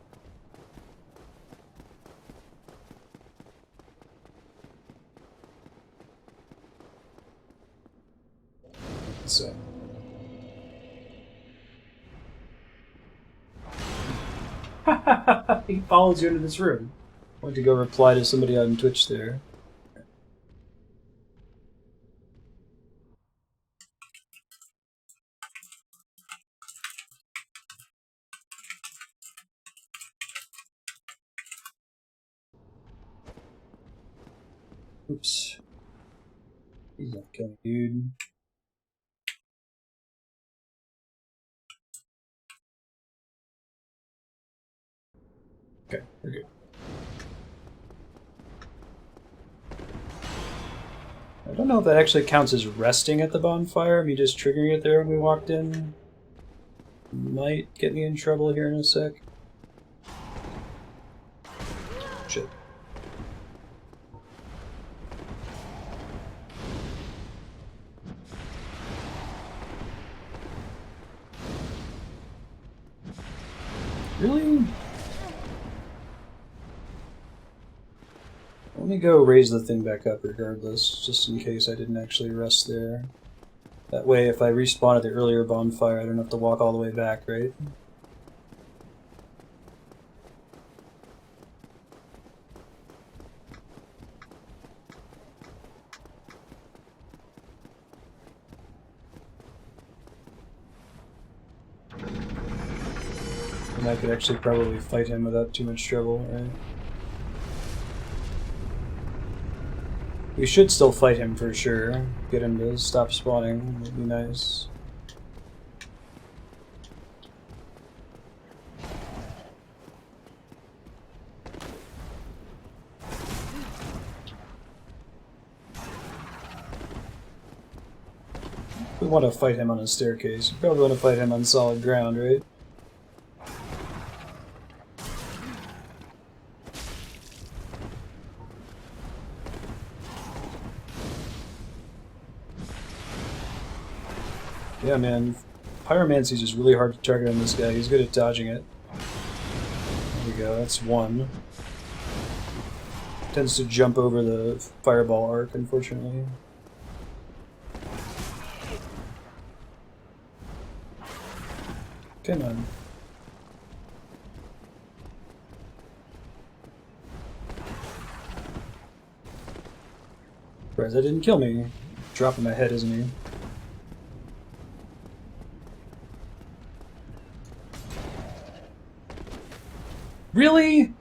Speaker 1: So. He follows you into this room. I went to go reply to somebody on Twitch there. Oops. He's not coming, dude. Okay, we're good. I don't know if that actually counts as resting at the bonfire. Me just triggering it there when we walked in might get me in trouble here in a sec. Shit. Really? Let me go raise the thing back up regardless, just in case I didn't actually rest there. That way, if I respawn at the earlier bonfire, I don't have to walk all the way back, right? And I could actually probably fight him without too much trouble, right? We should still fight him for sure. Get him to stop spawning, would be nice. We want to fight him on a staircase. We probably want to fight him on solid ground, right? Yeah, man. Pyromancy is just really hard to target on this guy. He's good at dodging it. There we go, that's one. Tends to jump over the fireball arc, unfortunately. Come on. Surprised that didn't kill me. Dropping my head, isn't he? Really?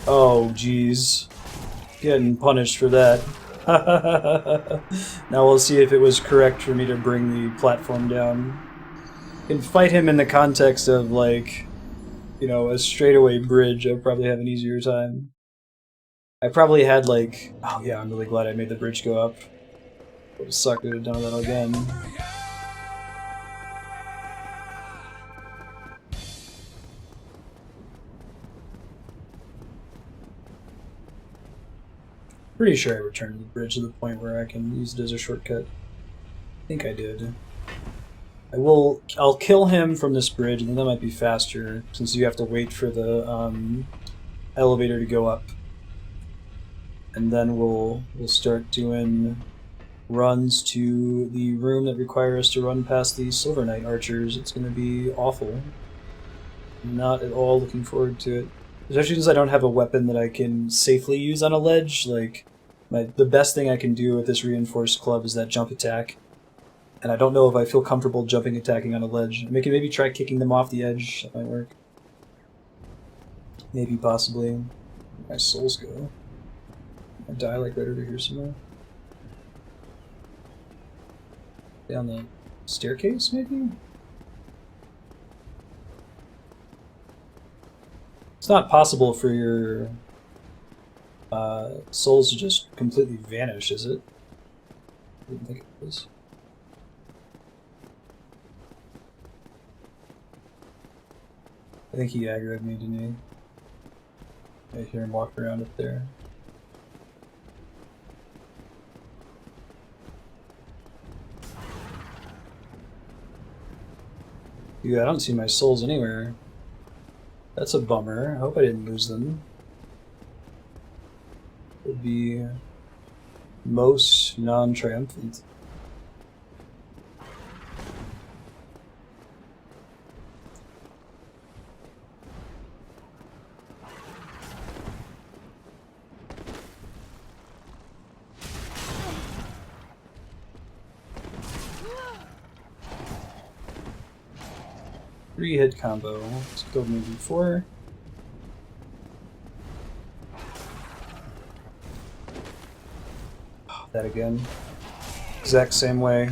Speaker 1: Oh, jeez. Getting punished for that. Now we'll see if it was correct for me to bring the platform down. And fight him in the context of, like, you know, a straightaway bridge. I'd probably have an easier time. I probably had, like... Oh yeah, I'm really glad I made the bridge go up. Would have sucked to have done that again. Pretty sure I returned the bridge to the point where I can use it as a shortcut. I think I did. I'll kill him from this bridge, and then that might be faster, since you have to wait for the elevator to go up. And then we'll start doing runs to the room that require us to run past the Silver Knight archers. It's going to be awful. I'm not at all looking forward to it. Especially since I don't have a weapon that I can safely use on a ledge. Like, the best thing I can do with this reinforced club is that jump attack. And I don't know if I feel comfortable jumping attacking on a ledge. I can maybe try kicking them off the edge. That might work. Maybe, possibly. Where my souls go. I die like right over here somewhere. Down the staircase, maybe? It's not possible for your souls to just completely vanish, is it? I didn't think it was. I think he aggroed me, didn't he? I hear him walk around up there. Dude, I don't see my souls anywhere. That's a bummer. I hope I didn't lose them. Would be most non-triumphant. Three-hit combo. Let's go movie 4. Oh, that again. Exact same way.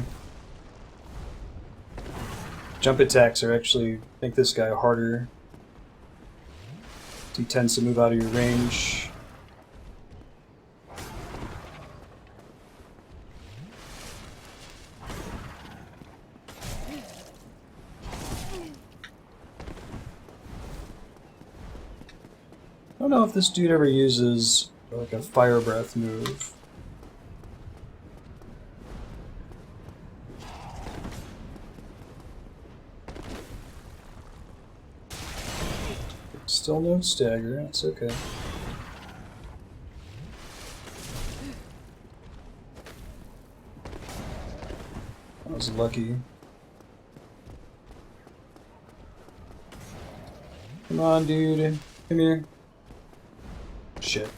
Speaker 1: Jump attacks are actually make this guy harder. He tends to move out of your range. I don't know if this dude ever uses like a fire breath move. Still no stagger, that's okay. I was lucky. Come on, dude. Come here. Shit.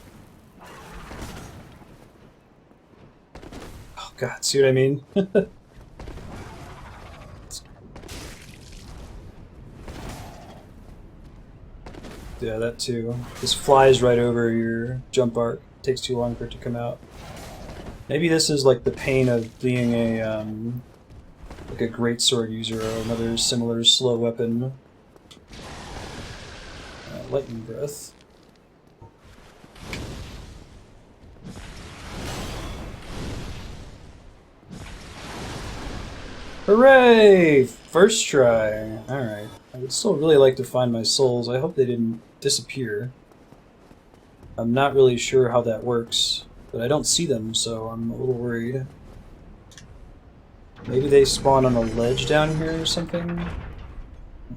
Speaker 1: Oh god, see what I mean? Yeah, that too. This flies right over your jump arc. Takes too long for it to come out. Maybe this is like the pain of being a like a greatsword user or another similar slow weapon. Lightning breath. Hooray! First try. Alright. I would still really like to find my souls. I hope they didn't disappear. I'm not really sure how that works, but I don't see them, so I'm a little worried. Maybe they spawn on a ledge down here or something?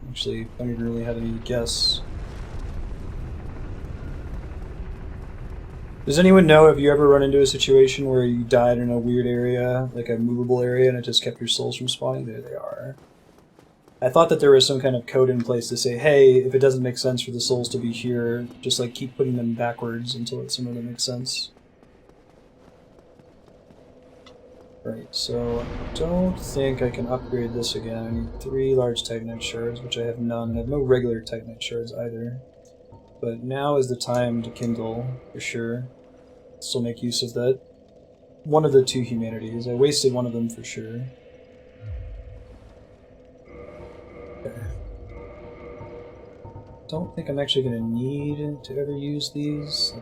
Speaker 1: Actually, I don't even really have any guess. Does anyone know if you ever run into a situation where you died in a weird area, like a movable area, and it just kept your souls from spawning? There they are. I thought that there was some kind of code in place to say, hey, if it doesn't make sense for the souls to be here, just like keep putting them backwards until it's somewhere that makes sense. Right, so I don't think I can upgrade this again. I need 3 large Titanite shards, which I have none. I have no regular Titanite shards either. But now is the time to kindle, for sure. Still make use of that. One of the 2 humanities. I wasted one of them for sure. Okay. Don't think I'm actually going to need to ever use these.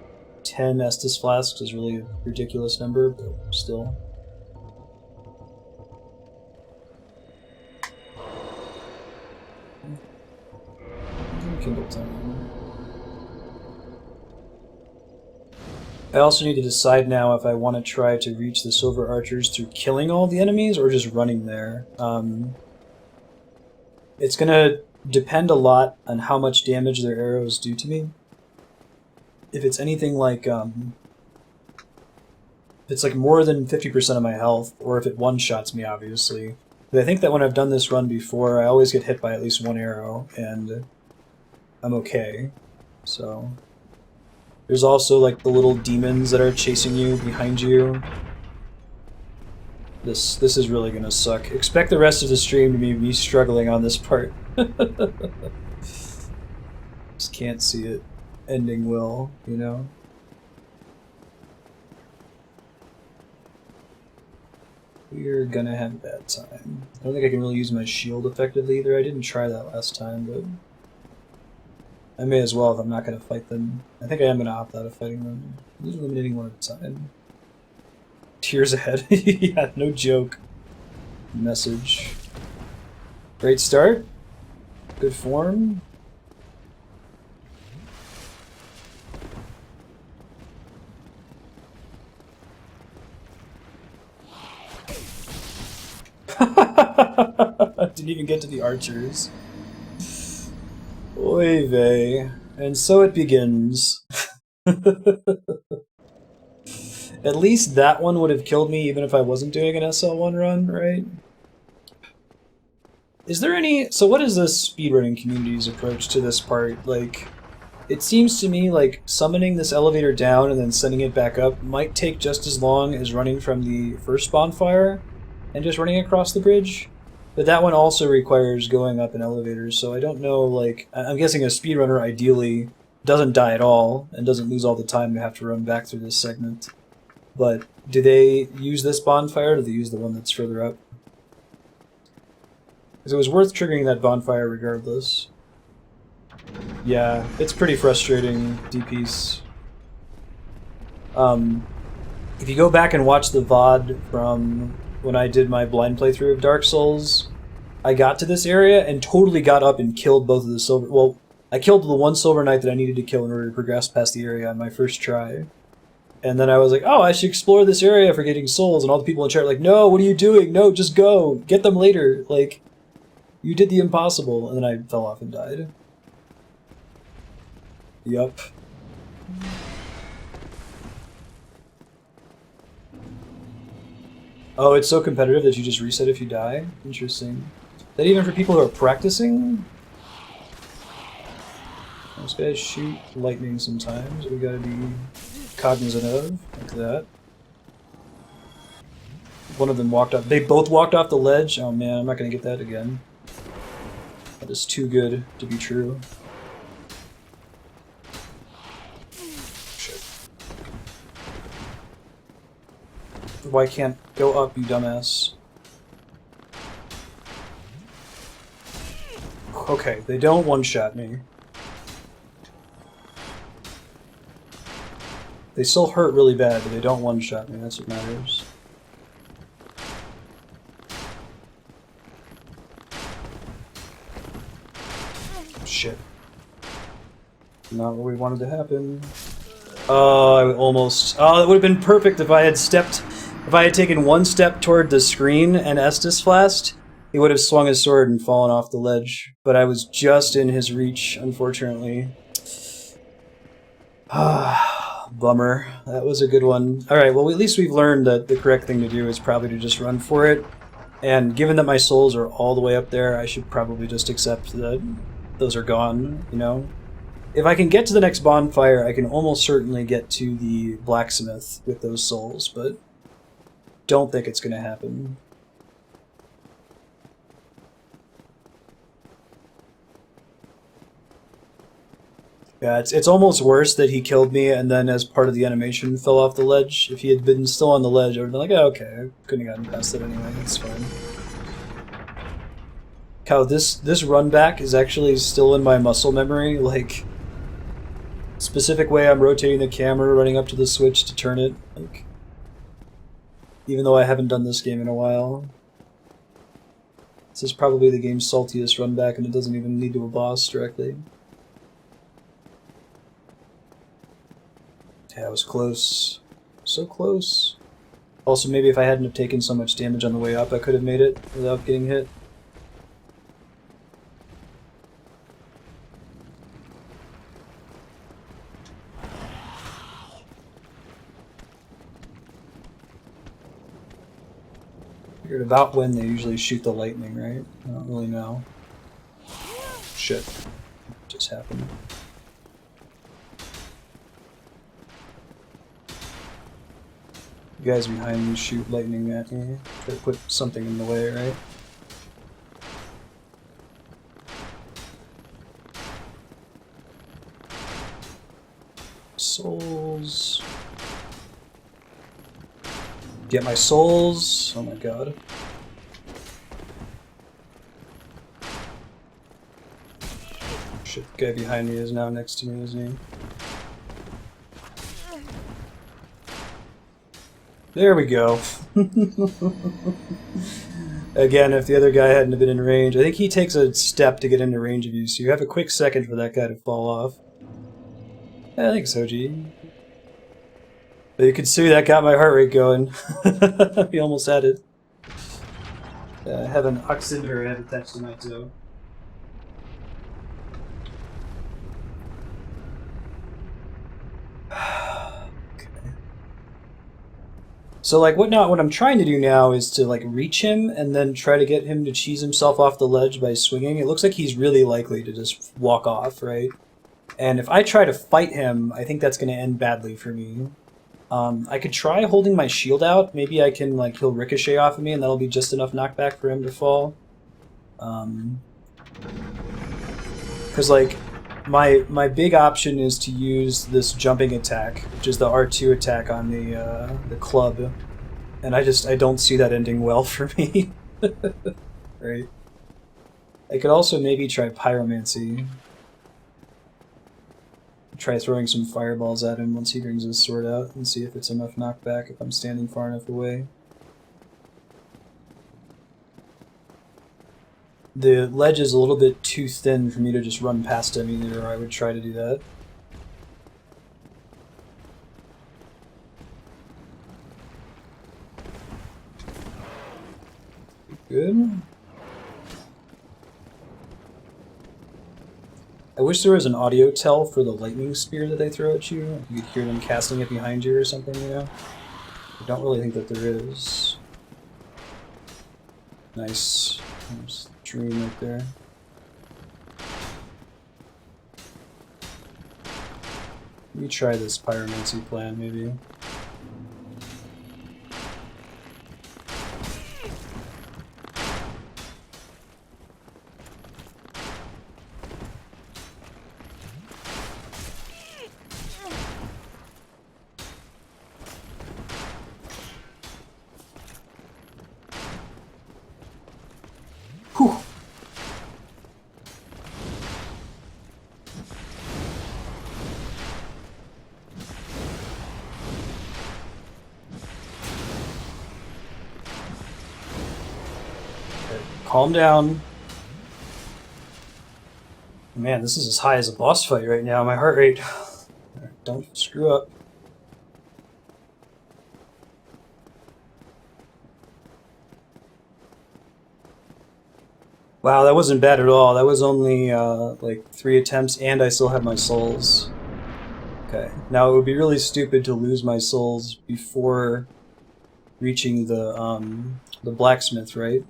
Speaker 1: 10 Estus flasks is really a ridiculous number, but still. Kindle time. I also need to decide now if I want to try to reach the Silver Archers through killing all the enemies or just running there. It's going to depend a lot on how much damage their arrows do to me. If it's anything like, if it's like more than 50% of my health, or if it one-shots me, obviously. But I think that when I've done this run before, I always get hit by at least 1 arrow, and I'm okay. So there's also like the little demons that are chasing you behind you. This is really gonna suck. Expect the rest of the stream to be me struggling on this part. Just can't see it ending well, you know? We're gonna have a bad time. I don't think I can really use my shield effectively either. I didn't try that last time, but I may as well if I'm not going to fight them. I think I am going to opt out of fighting them. I'm just eliminating one at a time. Tears ahead. Yeah, no joke. Message. Great start. Good form. Didn't even get to the archers. Oy vey. And so it begins. At least that one would have killed me even if I wasn't doing an SL1 run, right? Is there any... So what is this speedrunning community's approach to this part? Like, it seems to me like summoning this elevator down and then sending it back up might take just as long as running from the first bonfire and just running across the bridge. But that one also requires going up in elevators, so I don't know, like... I'm guessing a speedrunner ideally doesn't die at all and doesn't lose all the time to have to run back through this segment. But do they use this bonfire, or do they use the one that's further up? Because it was worth triggering that bonfire regardless. Yeah, it's pretty frustrating, D-piece. If you go back and watch the VOD from when I did my blind playthrough of Dark Souls, I got to this area and totally got up and killed both of the silver... Well, I killed the one Silver Knight that I needed to kill in order to progress past the area on my first try. And then I was like, oh, I should explore this area for getting souls. And all the people in chat were like, no, what are you doing? No, just go. Get them later. Like, you did the impossible. And then I fell off and died. Yup. Oh, it's so competitive that you just reset if you die? Interesting. Is that even for people who are practicing? Those guys shoot lightning sometimes. We gotta be cognizant of, like that. One of them walked off. They both walked off the ledge. Oh man, I'm not gonna get that again. That is too good to be true. Shit. Why can't go up, you dumbass? Okay, they don't one-shot me. They still hurt really bad, but they don't one-shot me. That's what matters. Shit. Not what we wanted to happen. Oh, I almost... Oh, it would have been perfect if I had stepped... If I had taken one step toward the screen and Estus Flashed, he would have swung his sword and fallen off the ledge. But I was just in his reach, unfortunately. Bummer. That was a good one. Alright, well at least we've learned that the correct thing to do is probably to just run for it. And given that my souls are all the way up there, I should probably just accept that those are gone, you know? If I can get to the next bonfire, I can almost certainly get to the blacksmith with those souls, but don't think it's gonna happen. Yeah, it's almost worse that he killed me and then as part of the animation fell off the ledge. If he had been still on the ledge, I would have been like, oh, okay, I couldn't have gotten past it anyway, it's fine. Cow, this run back is actually still in my muscle memory, like, specific way I'm rotating the camera, running up to the switch to turn it, like, even though I haven't done this game in a while. This is probably the game's saltiest run back and it doesn't even lead to a boss directly. Yeah, it was close. So close. Also, maybe if I hadn't have taken so much damage on the way up, I could have made it without getting hit. Figured about when they usually shoot the lightning, right? I don't really know. Shit. Just happened. You guys behind me shoot lightning at me. Try to put something in the way, right? Souls. Get my souls. Oh my god. Shit, the guy behind me is now next to me, isn't he? There we go. Again, if the other guy hadn't been in range, I think he takes a step to get into range of you, so you have a quick second for that guy to fall off. Yeah, I think so, G. But you can see that got my heart rate going. He almost had it. I have an oximeter I have attached to my toe. So like what I'm trying to do now is to like reach him and then try to get him to cheese himself off the ledge by swinging. It looks like he's really likely to just walk off, right? And if I try to fight him, I think that's going to end badly for me. I could try holding my shield out. Maybe I can like he'll ricochet off of me and that'll be just enough knockback for him to fall. Because like my big option is to use this jumping attack, which is the R2 attack on the club, and I don't see that ending well for me. Right. I could also maybe try pyromancy. Try throwing some fireballs at him once he brings his sword out and see if it's enough knockback if I'm standing far enough away. The ledge is a little bit too thin for me to just run past him either, or I would try to do that. Good. I wish there was an audio tell for the lightning spear that they throw at you. You could hear them casting it behind you or something, you know? I don't really think that there is. Nice. There's the dream right there. Let me try this pyromancy plan, maybe. Whew. Calm down. Man, this is as high as a boss fight right now, my heart rate. Don't screw up. Wow, that wasn't bad at all. That was only like 3 attempts, and I still have my souls. Okay, now it would be really stupid to lose my souls before reaching the blacksmith, right?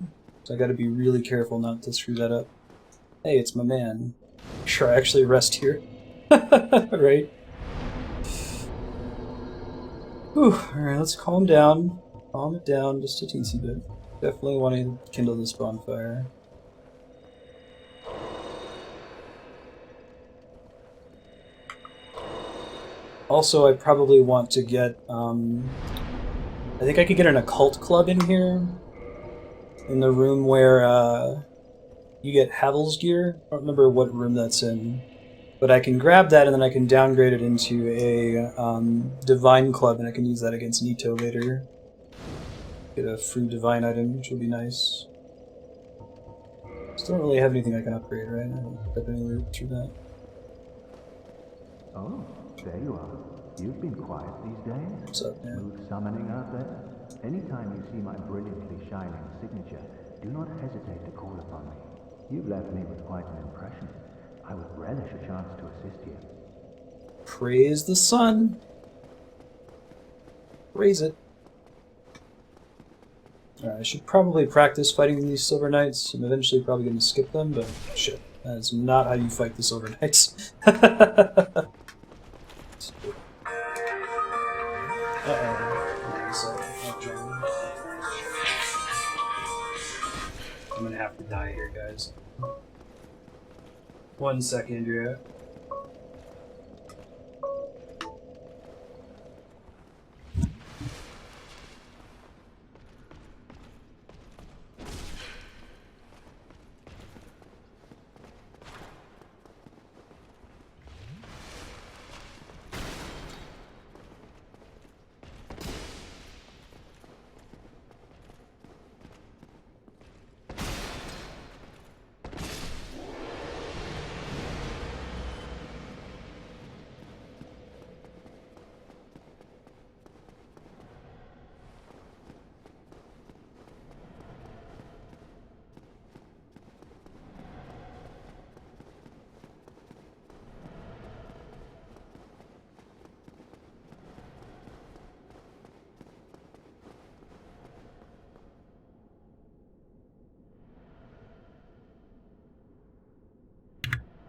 Speaker 1: So I gotta be really careful not to screw that up. Hey, it's my man. Sure, I actually rest here. Right? Whew, alright, let's calm down. Calm it down just a teensy bit. Definitely want to kindle this bonfire. Also, I probably want to get, I think I could get an occult club in here. In the room where, you get Havel's gear. I don't remember what room that's in. But I can grab that and then I can downgrade it into a, divine club and I can use that against Nito later. Get a free divine item, which would be nice. Still don't really have anything I can upgrade, right? I don't have any loot through that.
Speaker 4: Oh, there you are. You've been quiet these days.
Speaker 1: What's up, man?
Speaker 4: Smooth summoning out there. Anytime you see my brilliantly shining signature, do not hesitate to call upon me. You've left me with quite an impression. I would relish a chance to assist you.
Speaker 1: Praise the sun. Praise it. Alright, I should probably practice fighting these Silver Knights. I'm eventually probably going to skip them, but shit. That is not how you fight the Silver Knights. Uh-oh. I'm gonna have to die here, guys. 1 second, Andrea.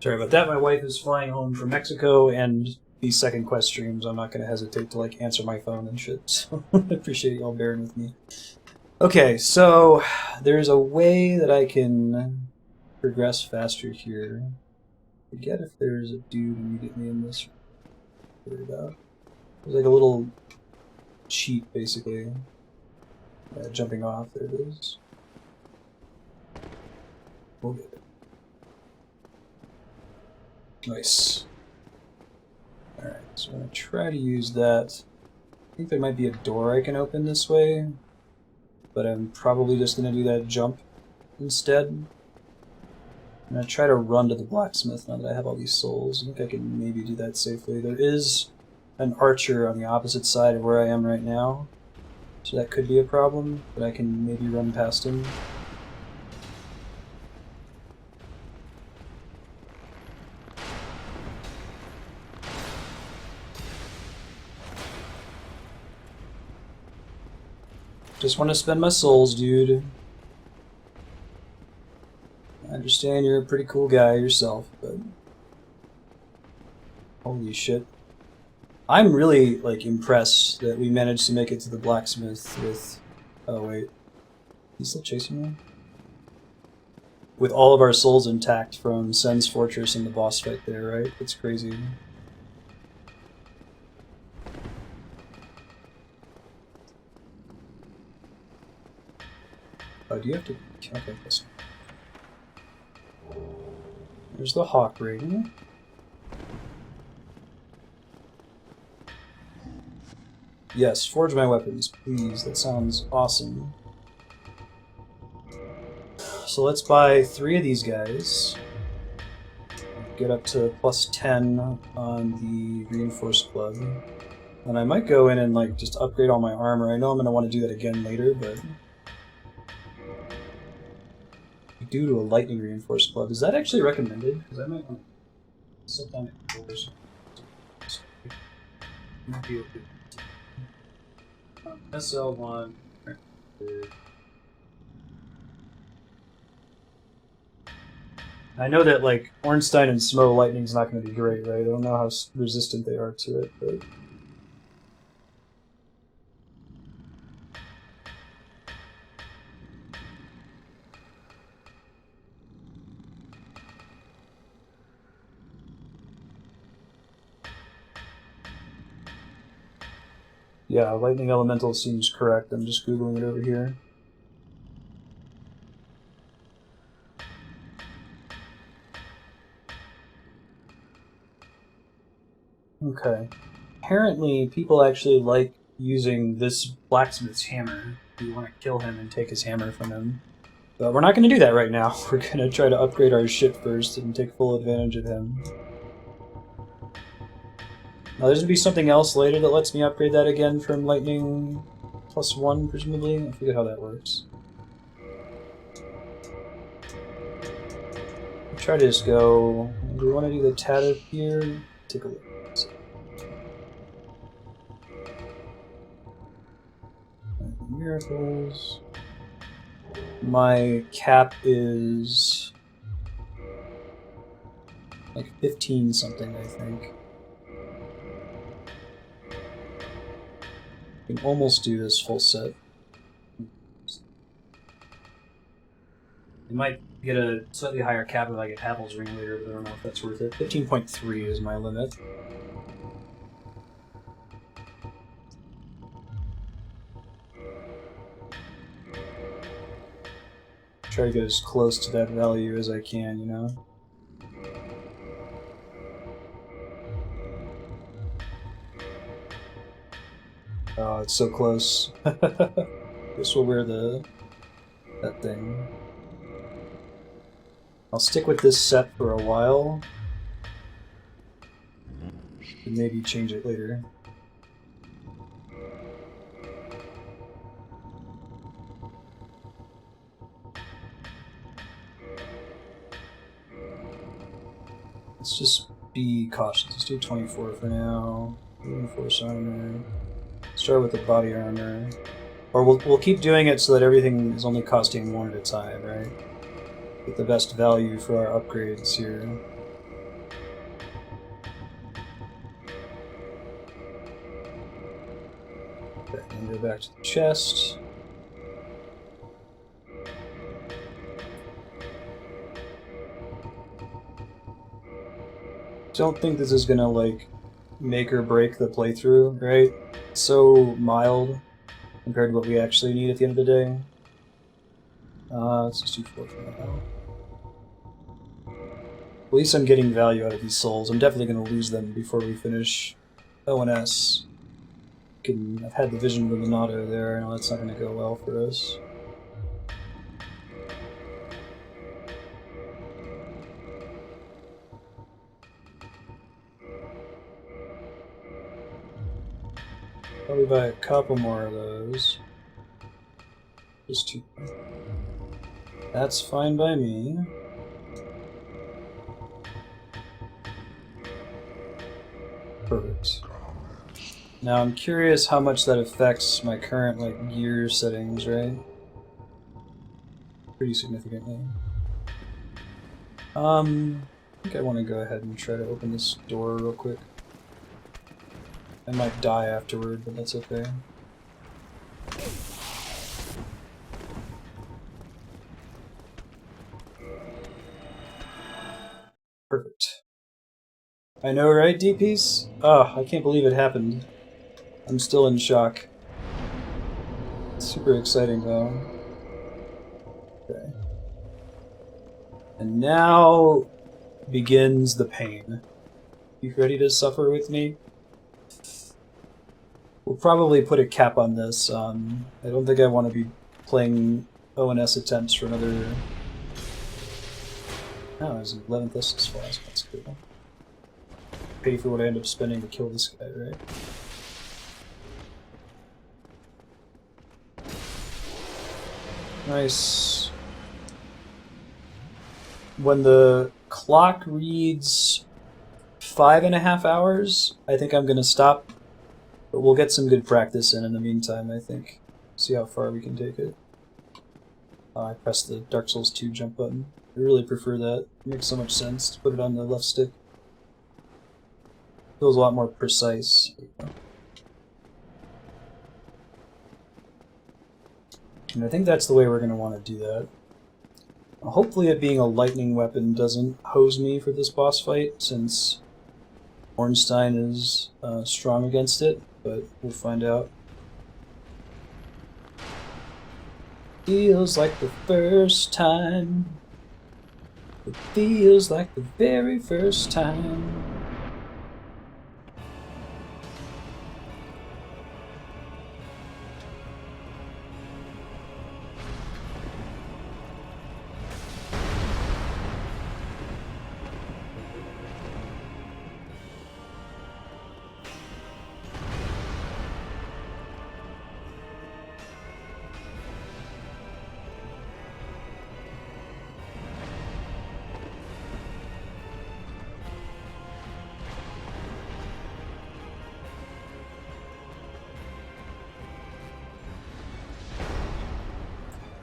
Speaker 1: Sorry about that, my wife is flying home from Mexico, and these second quest streams, I'm not going to hesitate to, like, answer my phone and shit, so I appreciate y'all bearing with me. Okay, so there's a way that I can progress faster here. I forget if there's a dude immediately in this. There's like a little cheat, basically. Jumping off, there it is. We'll get it. Nice. Alright, so I'm going to try to use that. I think there might be a door I can open this way, but I'm probably just going to do that jump instead. I'm going to try to run to the blacksmith now that I have all these souls. I think I can maybe do that safely. There is an archer on the opposite side of where I am right now, so that could be a problem, but I can maybe run past him. Just want to spend my souls, dude. I understand you're a pretty cool guy yourself, but... Holy shit. I'm really, like, impressed that we managed to make it to the blacksmith with... Oh, wait. He's still chasing me? With all of our souls intact from Sen's Fortress and the boss fight there, right? It's crazy. Oh, do you have to... Okay, this. There's the Hawk Ring. Yes, forge my weapons, please. That sounds awesome. So let's buy 3 of these guys. Get up to plus 10 on the reinforced club. And I might go in and like just upgrade all my armor. I know I'm going to want to do that again later, but... Due to a lightning reinforced club. Is that actually recommended? Because I might want to set down at controllers. Might be able to. SL1. I know that like Ornstein and Smo lightning's not going to be great, right? I don't know how resistant they are to it, but. Yeah, lightning elemental seems correct. I'm just googling it over here. Okay. Apparently, people actually like using this blacksmith's hammer. You want to kill him and take his hammer from him. But we're not going to do that right now. We're going to try to upgrade our shit first and take full advantage of him. Now, there's going to be something else later that lets me upgrade that again from lightning +1, presumably. I forget how that works. I'll try to just go... Do we want to do the Tatter here? Take a look. Miracles. My cap is like 15 something, I think. I can almost do this full set. I might get a slightly higher cap if I get Havel's Ring later, but I don't know if that's worth it. 15.3 is my limit. Try to get as close to that value as I can, you know? Oh, it's so close. Guess we'll wear that thing. I'll stick with this set for a while. And maybe change it later. Let's just be cautious. Let's do 24 for now. Reinforce armor. Start with the body armor. Or we'll keep doing it so that everything is only costing 1 at a time, right? Get the best value for our upgrades here. And go back to the chest. Don't think this is gonna like make or break the playthrough, right? It's so mild compared to what we actually need at the end of the day. Let's just do 4 for now. At least I'm getting value out of these souls. I'm definitely gonna lose them before we finish ONS. I've had the vision of the Minato there. I know that's not gonna go well for us. Probably buy a couple more of those. Just 2. That's fine by me. Perfect. Now I'm curious how much that affects my current like gear settings, right? Pretty significantly. I think I want to go ahead and try to open this door real quick. I might die afterward, but that's okay. Perfect. I know, right, DPs? Oh, I can't believe it happened. I'm still in shock. Super exciting, though. Okay. And now begins the pain. You ready to suffer with me? We'll probably put a cap on this. I don't think I want to be playing ONS attempts for another... Oh, there's an 11th Essex Flask. That's cool. Pay for what I end up spending to kill this guy, right? Nice. When the clock reads 5.5 hours, I think I'm gonna stop. But we'll get some good practice in the meantime, I think. See how far we can take it. I pressed the Dark Souls 2 jump button. I really prefer that. It makes so much sense to put it on the left stick. Feels a lot more precise. And I think that's the way we're going to want to do that. Hopefully it being a lightning weapon doesn't hose me for this boss fight, since Ornstein is strong against it, but we'll find out. Feels like the first time. It feels like the very first time.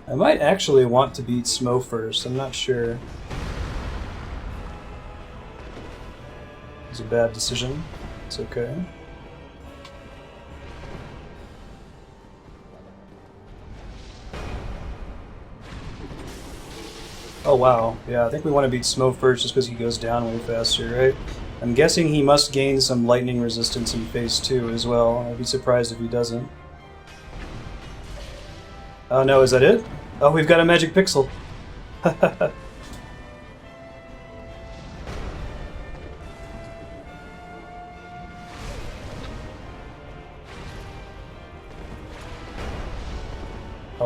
Speaker 1: I might actually want to beat Smo first, I'm not sure. It's a bad decision. It's okay. Oh wow, yeah, I think we want to beat Smo first just because he goes down way faster, right? I'm guessing he must gain some lightning resistance in phase 2 as well. I'd be surprised if he doesn't. Oh no, is that it? Oh, we've got a magic pixel. Oh,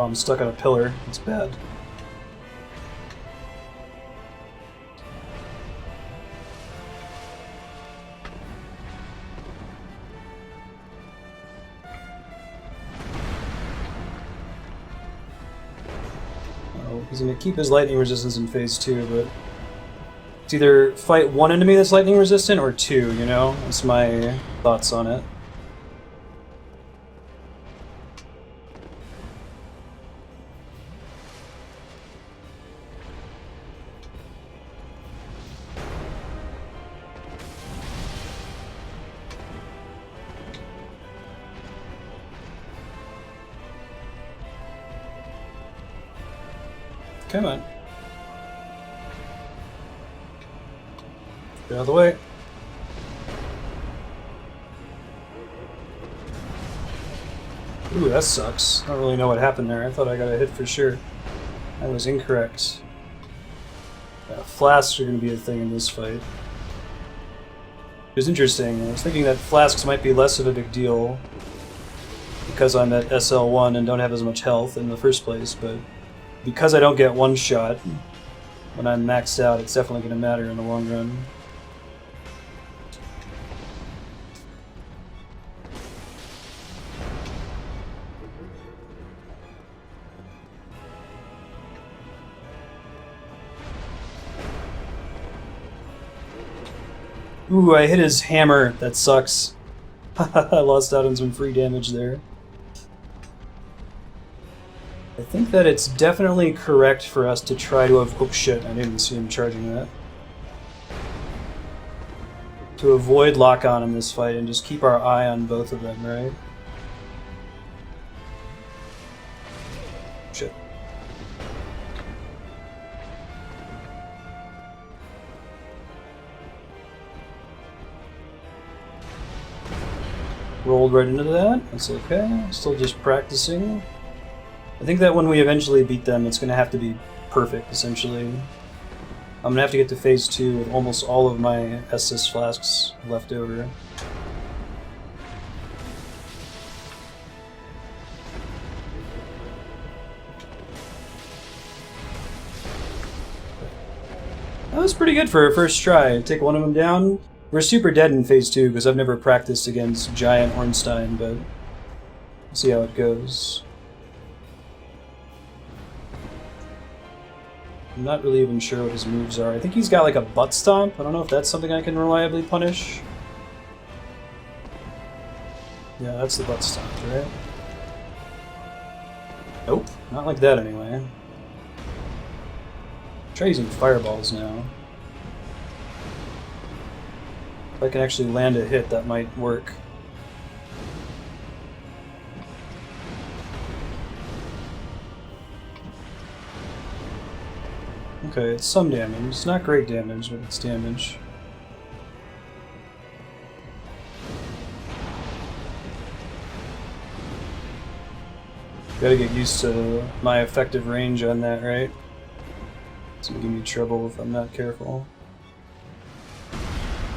Speaker 1: I'm stuck on a pillar. It's bad. He's going to keep his lightning resistance in phase 2, but it's either fight one enemy that's lightning resistant or 2, you know? That's my thoughts on it. Come on. Get out of the way. Ooh, that sucks. I don't really know what happened there. I thought I got a hit for sure. I was incorrect. Flasks are going to be a thing in this fight. It was interesting. I was thinking that flasks might be less of a big deal because I'm at SL1 and don't have as much health in the first place, but because I don't get one shot when I'm maxed out, it's definitely going to matter in the long run. Ooh, I hit his hammer. That sucks. I lost out on some free damage there. I think that it's definitely correct for us to try to oh shit, I didn't see him charging that. To avoid lock-on in this fight and just keep our eye on both of them, right? Shit. Rolled right into that, that's okay. Still just practicing. I think that when we eventually beat them, it's going to have to be perfect, essentially. I'm going to have to get to phase 2 with almost all of my Estus flasks left over. That was pretty good for a first try. Take one of them down. We're super dead in phase 2 because I've never practiced against Giant Ornstein, but we'll see how it goes. I'm not really even sure what his moves are. I think he's got like a butt stomp. I don't know if that's something I can reliably punish. Yeah, that's the butt stomp, right? Nope, not like that anyway. Try using fireballs now. If I can actually land a hit, that might work. Okay, it's some damage. It's not great damage, but it's damage. Gotta get used to my effective range on that, right? It's gonna give me trouble if I'm not careful.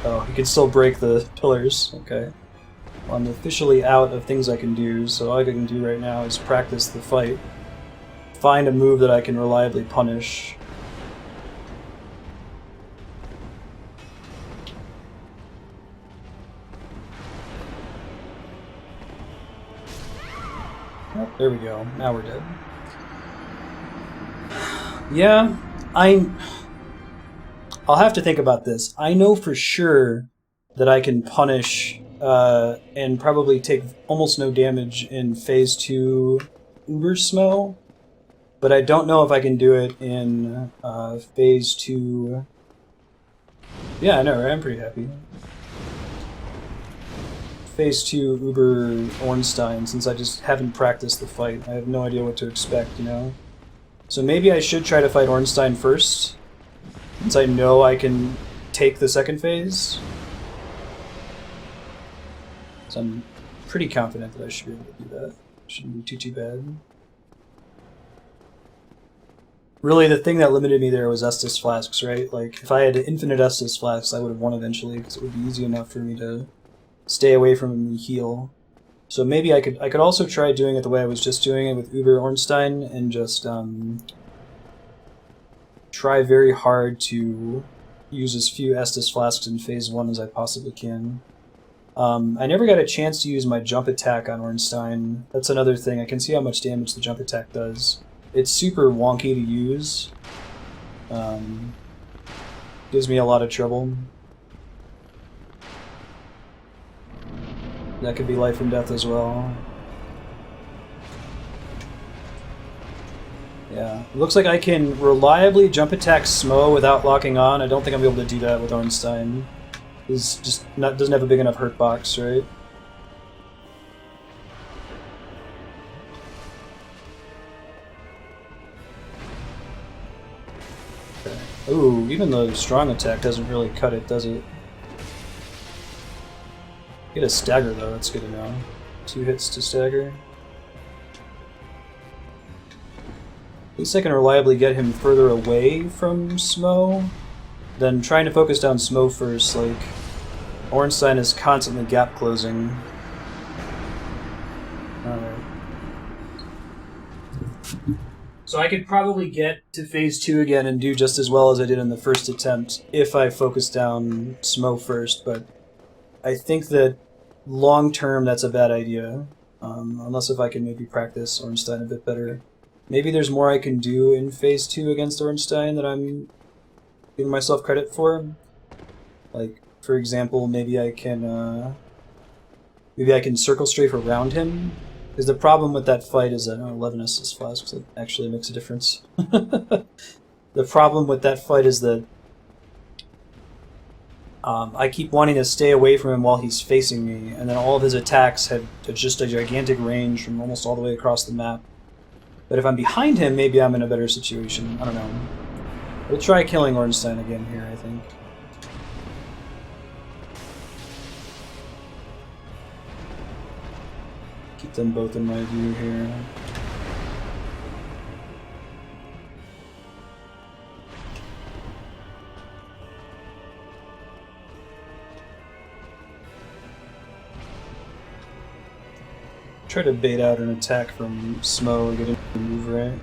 Speaker 1: Oh, he can still break the pillars. Okay. Well, I'm officially out of things I can do, so all I can do right now is practice the fight. Find a move that I can reliably punish. Oh, there we go. Now we're dead. Yeah, I'll have to think about this. I know for sure that I can punish and probably take almost no damage in phase 2 Uber Smo, but I don't know if I can do it in phase 2. Yeah, I know, right? I'm pretty happy. Phase 2 Uber Ornstein, since I just haven't practiced the fight. I have no idea what to expect, you know? So maybe I should try to fight Ornstein first, since I know I can take the second phase. So I'm pretty confident that I should be able to do that. Shouldn't be too bad. Really, the thing that limited me there was Estus Flasks, right? Like, if I had infinite Estus Flasks, I would have won eventually, because it would be easy enough for me to stay away from him and heal. So maybe I could also try doing it the way I was just doing it with Uber Ornstein and just try very hard to use as few Estus Flasks in phase 1 as I possibly can. I never got a chance to use my jump attack on Ornstein. That's another thing. I can see how much damage the jump attack does. It's super wonky to use. Gives me a lot of trouble. That could be life and death as well. Yeah, it looks like I can reliably jump attack Smo without locking on. I don't think I'm able to do that with Ornstein. He's just doesn't have a big enough hurt box, right? Okay. Ooh, even the strong attack doesn't really cut it, does it? Get a stagger though, that's good to know. 2 hits to stagger. At least I can reliably get him further away from Smo than trying to focus down Smo first. Like, Ornstein is constantly gap closing. Alright. So I could probably get to phase 2 again and do just as well as I did in the first attempt if I focus down Smo first, but I think that long term that's a bad idea, unless if I can maybe practice Ornstein a bit better. Maybe there's more I can do in phase 2 against Ornstein that I'm giving myself credit for. Like, for example, maybe I can maybe I can circle strafe around him. Because the problem with that fight is that 11 SS flasks, it actually makes a difference. The problem with that fight is that I keep wanting to stay away from him while he's facing me, and then all of his attacks have just a gigantic range from almost all the way across the map. But if I'm behind him, maybe I'm in a better situation. I don't know. We'll try killing Ornstein again here, I think. Keep them both in my view here. Try to bait out an attack from Smo and get him to move right.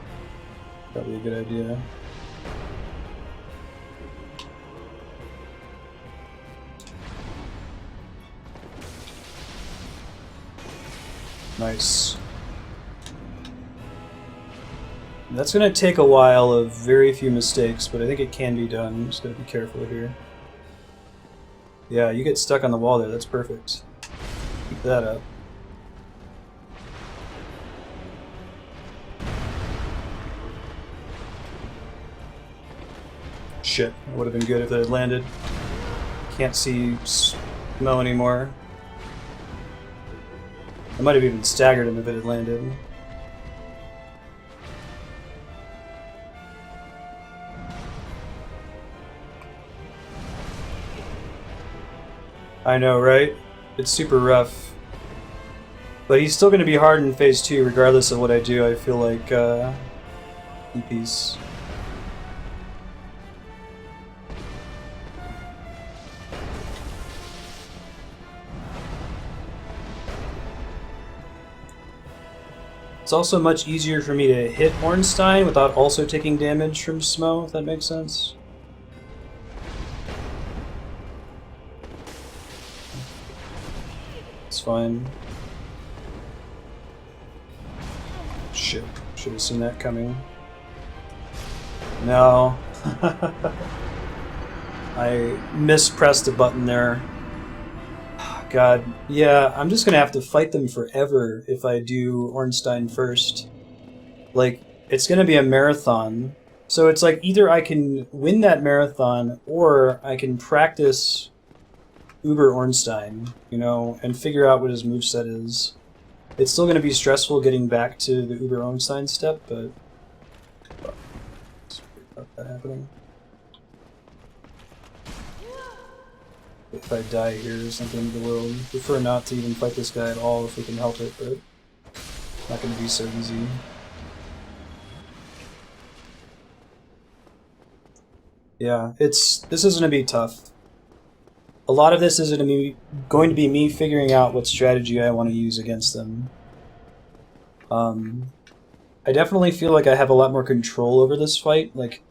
Speaker 1: Probably a good idea. Nice. That's going to take a while of very few mistakes, but I think it can be done. I'm just going to be careful here. Yeah, you get stuck on the wall there. That's perfect. Keep that up. Shit, that would have been good if it had landed. Can't see Smo anymore. I might have even staggered him if it had landed. I know, right? It's super rough. But he's still going to be hard in phase 2 regardless of what I do. I feel like in peace. It's also much easier for me to hit Ornstein without also taking damage from Smo, if that makes sense. It's fine. Shit, should have seen that coming. No. I mispressed a button there. God, yeah, I'm just gonna have to fight them forever if I do Ornstein first. Like, it's gonna be a marathon. So it's like either I can win that marathon or I can practice Uber Ornstein, you know, and figure out what his moveset is. It's still gonna be stressful getting back to the Uber Ornstein step, but it's about that happening. If I die here or something in the world. Prefer not to even fight this guy at all if we can help it, but not going to be so easy. Yeah, this is going to be tough. A lot of this is going to be me figuring out what strategy I want to use against them. I definitely feel like I have a lot more control over this fight. Like,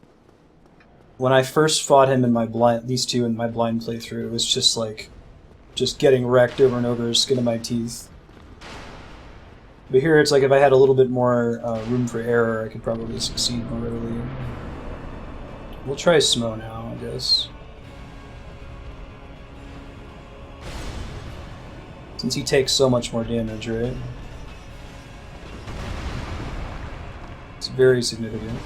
Speaker 1: when I first fought him in my these two in my blind playthrough, it was just like, just getting wrecked over and over, skin of my teeth. But here it's like if I had a little bit more room for error, I could probably succeed more readily. We'll try Smo now, I guess. Since he takes so much more damage, right? It's very significant.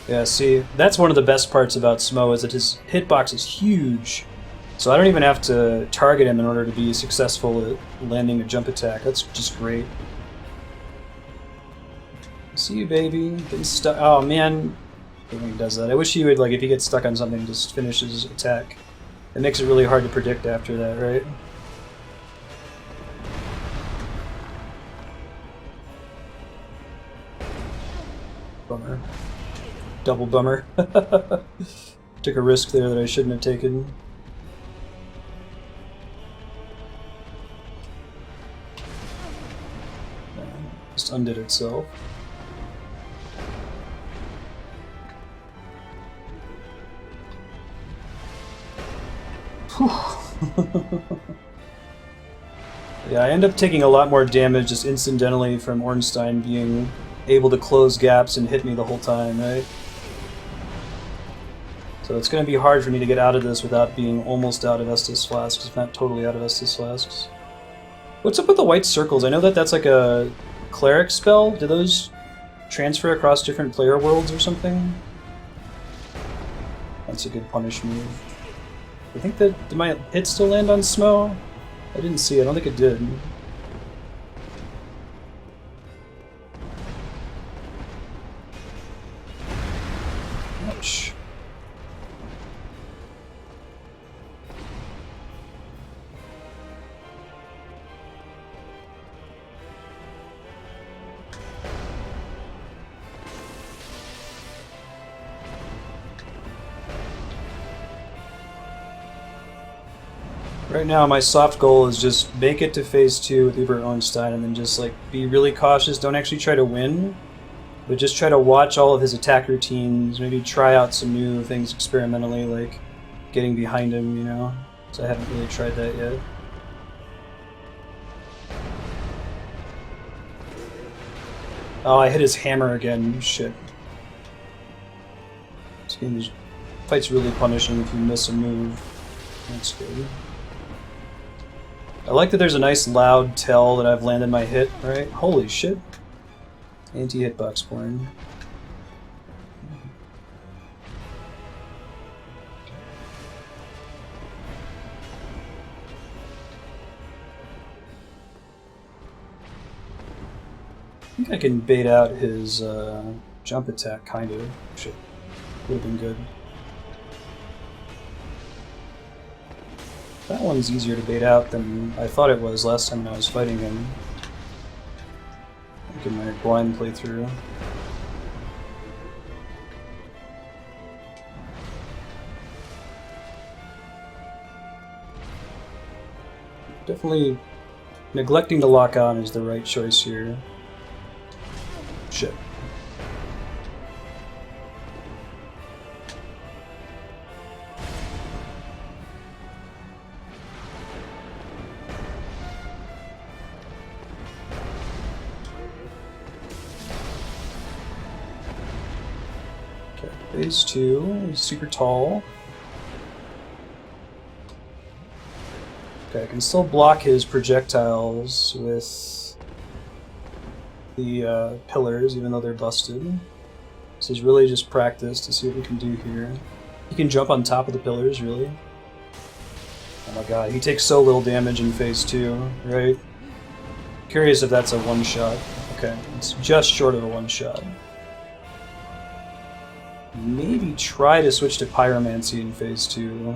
Speaker 1: Yeah, see, that's one of the best parts about Smo, is that his hitbox is huge. So I don't even have to target him in order to be successful at landing a jump attack. That's just great. See you, baby. Getting stuck. Oh, man. I hate when he does that. I wish he would, like, if he gets stuck on something, just finish his attack. It makes it really hard to predict after that, right? Bummer. Double bummer. Took a risk there that I shouldn't have taken. Just undid itself. Yeah, I end up taking a lot more damage just incidentally from Ornstein being able to close gaps and hit me the whole time, right? So So it's going to be hard for me to get out of this without being almost out of Estus Flasks, if not totally out of Estus Flasks. What's up with the white circles? I know that that's like a cleric spell. Do those transfer across different player worlds or something? That's a good punish move. I think that... Did my hit still land on Smo? I didn't see it. I don't think it did. Ouch. Right now, my soft goal is just make it to phase 2 with Uber Ornstein and then just like be really cautious. Don't actually try to win, but just try to watch all of his attack routines. Maybe try out some new things experimentally, like getting behind him, you know? So I haven't really tried that yet. Oh, I hit his hammer again. Shit. This game is... Fight's really punishing if you miss a move. That's good. I like that there's a nice loud tell that I've landed my hit, right? Holy shit. Anti-hitbox porn. I think I can bait out his jump attack, kind of. Shit. Would have been good. That one's easier to bait out than I thought it was last time when I was fighting him. Like in my blind playthrough. Definitely neglecting to lock on is the right choice here. Shit. Phase 2, he's super tall. Okay, I can still block his projectiles with the pillars, even though they're busted. This is really just practice to see what we can do here. He can jump on top of the pillars, really. Oh my god, he takes so little damage in phase 2, right? Curious if that's a one-shot. Okay, it's just short of a one-shot. Maybe try to switch to Pyromancy in phase 2.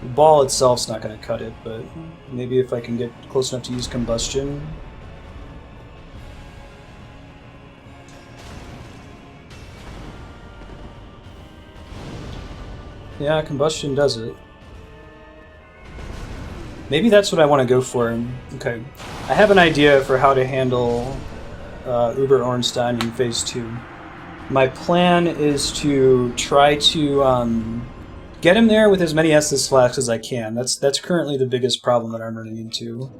Speaker 1: The ball itself's not going to cut it, but maybe if I can get close enough to use Combustion. Yeah, Combustion does it. Maybe that's what I want to go for. Okay. I have an idea for how to handle Uber Ornstein in phase 2. My plan is to try to get him there with as many Estus Flasks as I can. That's currently the biggest problem that I'm running into.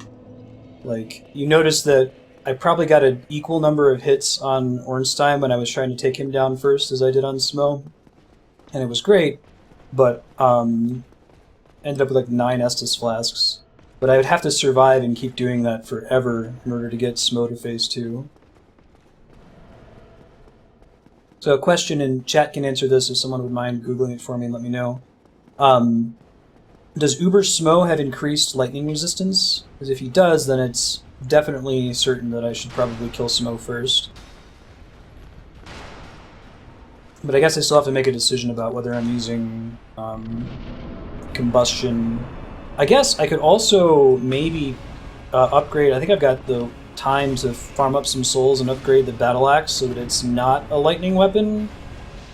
Speaker 1: Like, you notice that I probably got an equal number of hits on Ornstein when I was trying to take him down first as I did on Smo. And it was great, but ended up with like 9 Estus Flasks. But I would have to survive and keep doing that forever in order to get Smo to phase 2. So a question, and chat can answer this if someone would mind Googling it for me and let me know. Does Uber Smo have increased lightning resistance? Because if he does, then it's definitely certain that I should probably kill Smo first. But I guess I still have to make a decision about whether I'm using Combustion. I guess I could also maybe upgrade. I think I've got the time to farm up some souls and upgrade the battle axe so that it's not a lightning weapon.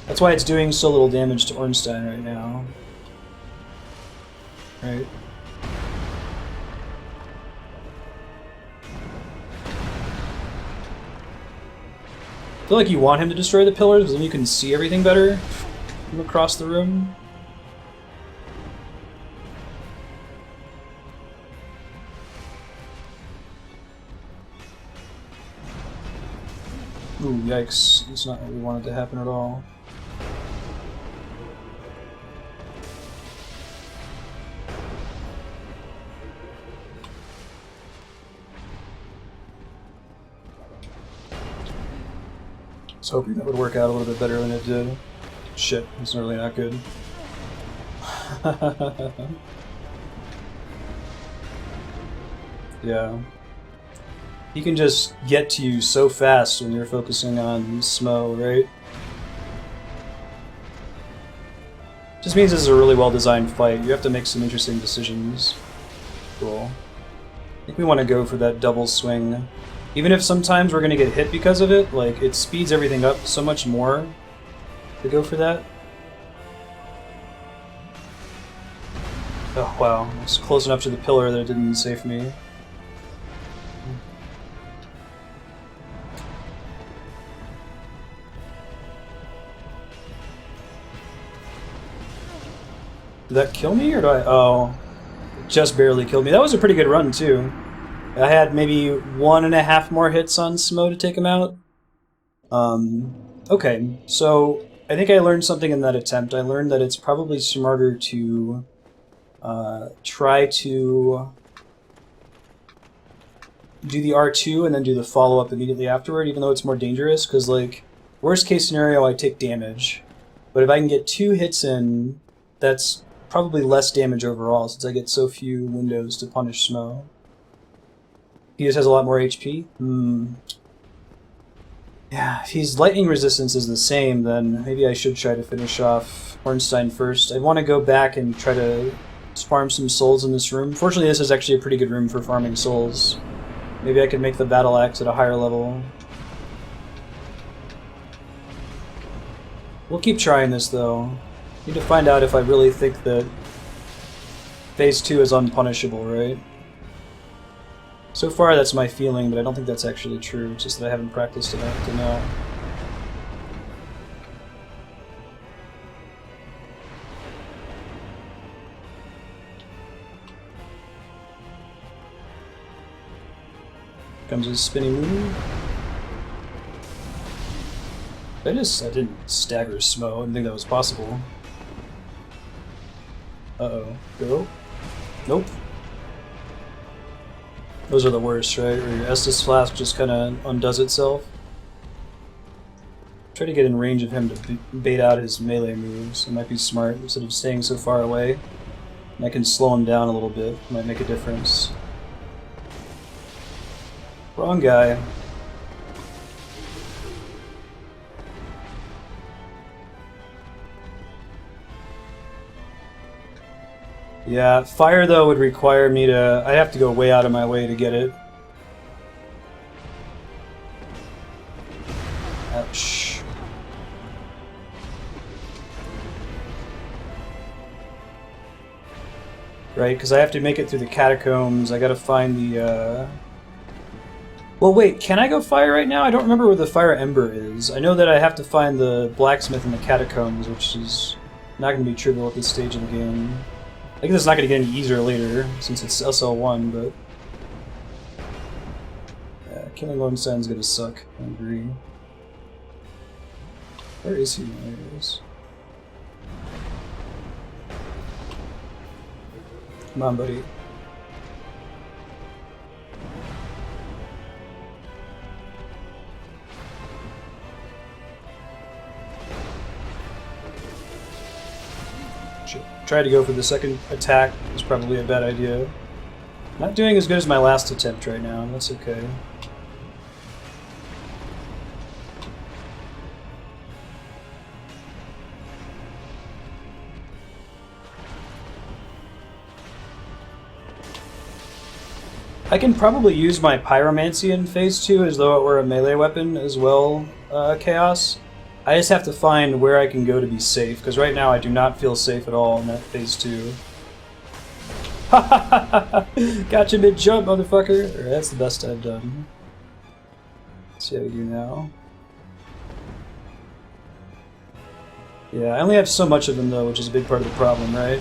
Speaker 1: That's why it's doing so little damage to Ornstein right now. Right. I feel like you want him to destroy the pillars because then you can see everything better from across the room. Ooh, yikes. It's not what we wanted to happen at all. was hoping that would work out a little bit better than it did. Shit, it's really not good. Yeah. He can just get to you so fast when you're focusing on Smo, right? Just means this is a really well-designed fight. You have to make some interesting decisions. Cool. I think we want to go for that double swing. Even if sometimes we're going to get hit because of it, like, it speeds everything up so much more to go for that. Oh, wow. It's close enough to the pillar that it didn't save me. Did that kill me, or do I... Oh. It just barely killed me. That was a pretty good run, too. I had maybe 1.5 more hits on Smo to take him out. Okay, so I think I learned something in that attempt. I learned that it's probably smarter to try to do the R2 and then do the follow-up immediately afterward, even though it's more dangerous, because, like, worst case scenario, I take damage. But if I can get 2 hits in, that's probably less damage overall, since I get so few windows to punish Smo. He just has a lot more HP? Yeah, if his lightning resistance is the same, then maybe I should try to finish off Ornstein first. I want to go back and try to farm some souls in this room. Fortunately, this is actually a pretty good room for farming souls. Maybe I could make the battle axe at a higher level. We'll keep trying this, though. Need to find out if I really think that Phase 2 is unpunishable, right? So far, that's my feeling, but I don't think that's actually true. It's just that I haven't practiced enough to know. Comes his spinning move. I didn't stagger Smo. I didn't think that was possible. Uh-oh. Go. Nope. Those are the worst, right? Where your Estus Flask just kind of undoes itself. Try to get in range of him to bait out his melee moves. It might be smart instead of staying so far away. And I can slow him down a little bit. It might make a difference. Wrong guy. Yeah, fire though would require me to... I'd have to go way out of my way to get it. Ouch. Right, because I have to make it through the catacombs. I gotta find the... Well, wait, can I go fire right now? I don't remember where the fire ember is. I know that I have to find the blacksmith in the catacombs, which is not going to be trivial at this stage of the game. I guess it's not going to get any easier later, since it's SL1, but... Yeah, killing Ornstein's going to suck, I agree. Where is he? There he is. Come on, buddy. Tried to go for the second attack. It's probably a bad idea. Not doing as good as my last attempt right now. That's okay. I can probably use my Pyromancy in Phase 2 as though it were a melee weapon as well, Chaos. I just have to find where I can go to be safe, because right now I do not feel safe at all in that Phase 2. Gotcha mid-jump, motherfucker! That's the best I've done. Let's see how we do now. Yeah, I only have so much of them though, which is a big part of the problem, right?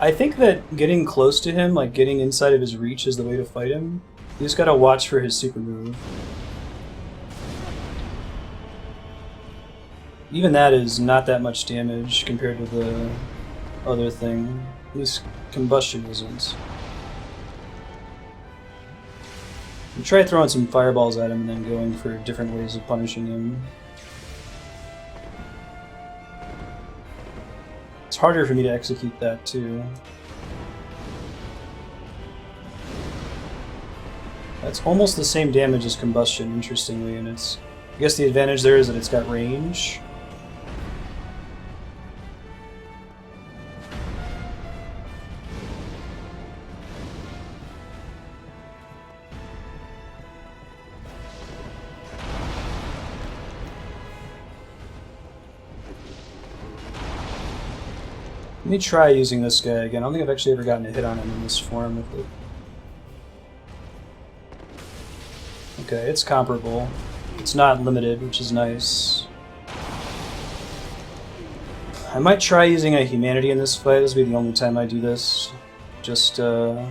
Speaker 1: I think that getting close to him, like getting inside of his reach, is the way to fight him. You just gotta watch for his super move. Even that is not that much damage compared to the other thing. At least combustion isn't. You try throwing some fireballs at him and then going for different ways of punishing him. It's harder for me to execute that too. That's almost the same damage as combustion, interestingly, and it's... I guess the advantage there is that it's got range. Let me try using this guy again. I don't think I've actually ever gotten a hit on him in this form with it. Okay, it's comparable. It's not limited, which is nice. I might try using a humanity in this fight. This will be the only time I do this. Just, I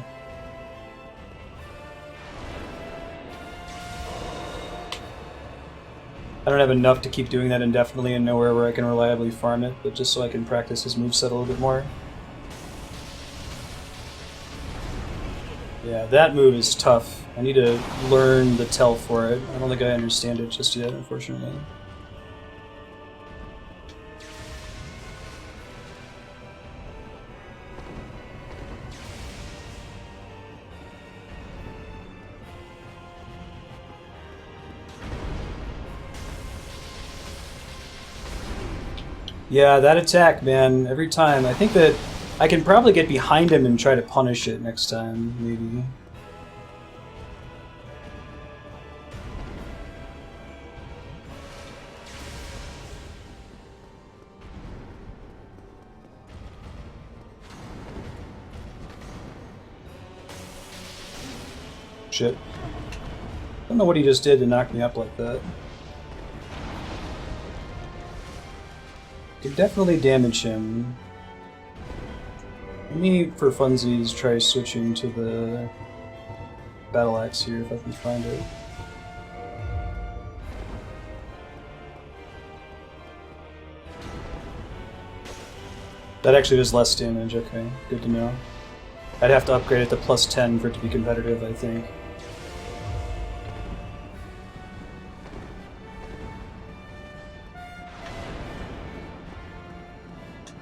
Speaker 1: don't have enough to keep doing that indefinitely and nowhere where I can reliably farm it, but just so I can practice his moveset a little bit more. Yeah, that move is tough. I need to learn the tell for it. I don't think I understand it just yet, unfortunately. Yeah, that attack, man, every time. I think that I can probably get behind him and try to punish it next time, maybe. Shit. I don't know what he just did to knock me up like that. Could definitely damage him. Let me, for funsies, try switching to the battle axe here if I can find it. That actually does less damage, okay, good to know. I'd have to upgrade it to +10 for it to be competitive, I think.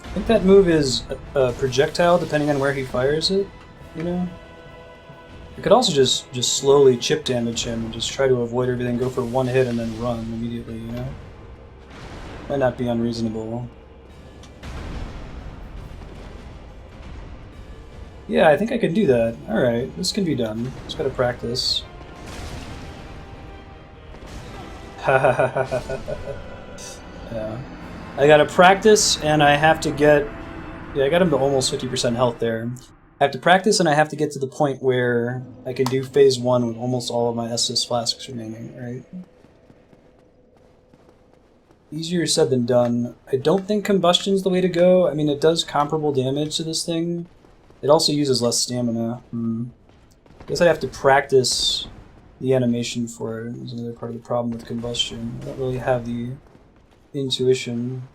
Speaker 1: I think that move is a projectile depending on where he fires it, you know? I could also just slowly chip damage him and just try to avoid everything, go for one hit and then run immediately, you know? Might not be unreasonable. Yeah, I think I can do that. Alright, this can be done. Just gotta practice. Yeah. I gotta practice, and I have to get... Yeah, I got him to almost 50% health there. I have to practice, and I have to get to the point where I can do phase 1 with almost all of my Estus flasks remaining, right? Easier said than done. I don't think combustion's the way to go. I mean, it does comparable damage to this thing. It also uses less stamina. I guess I have to practice the animation for it. Is another part of the problem with combustion. I don't really have the intuition.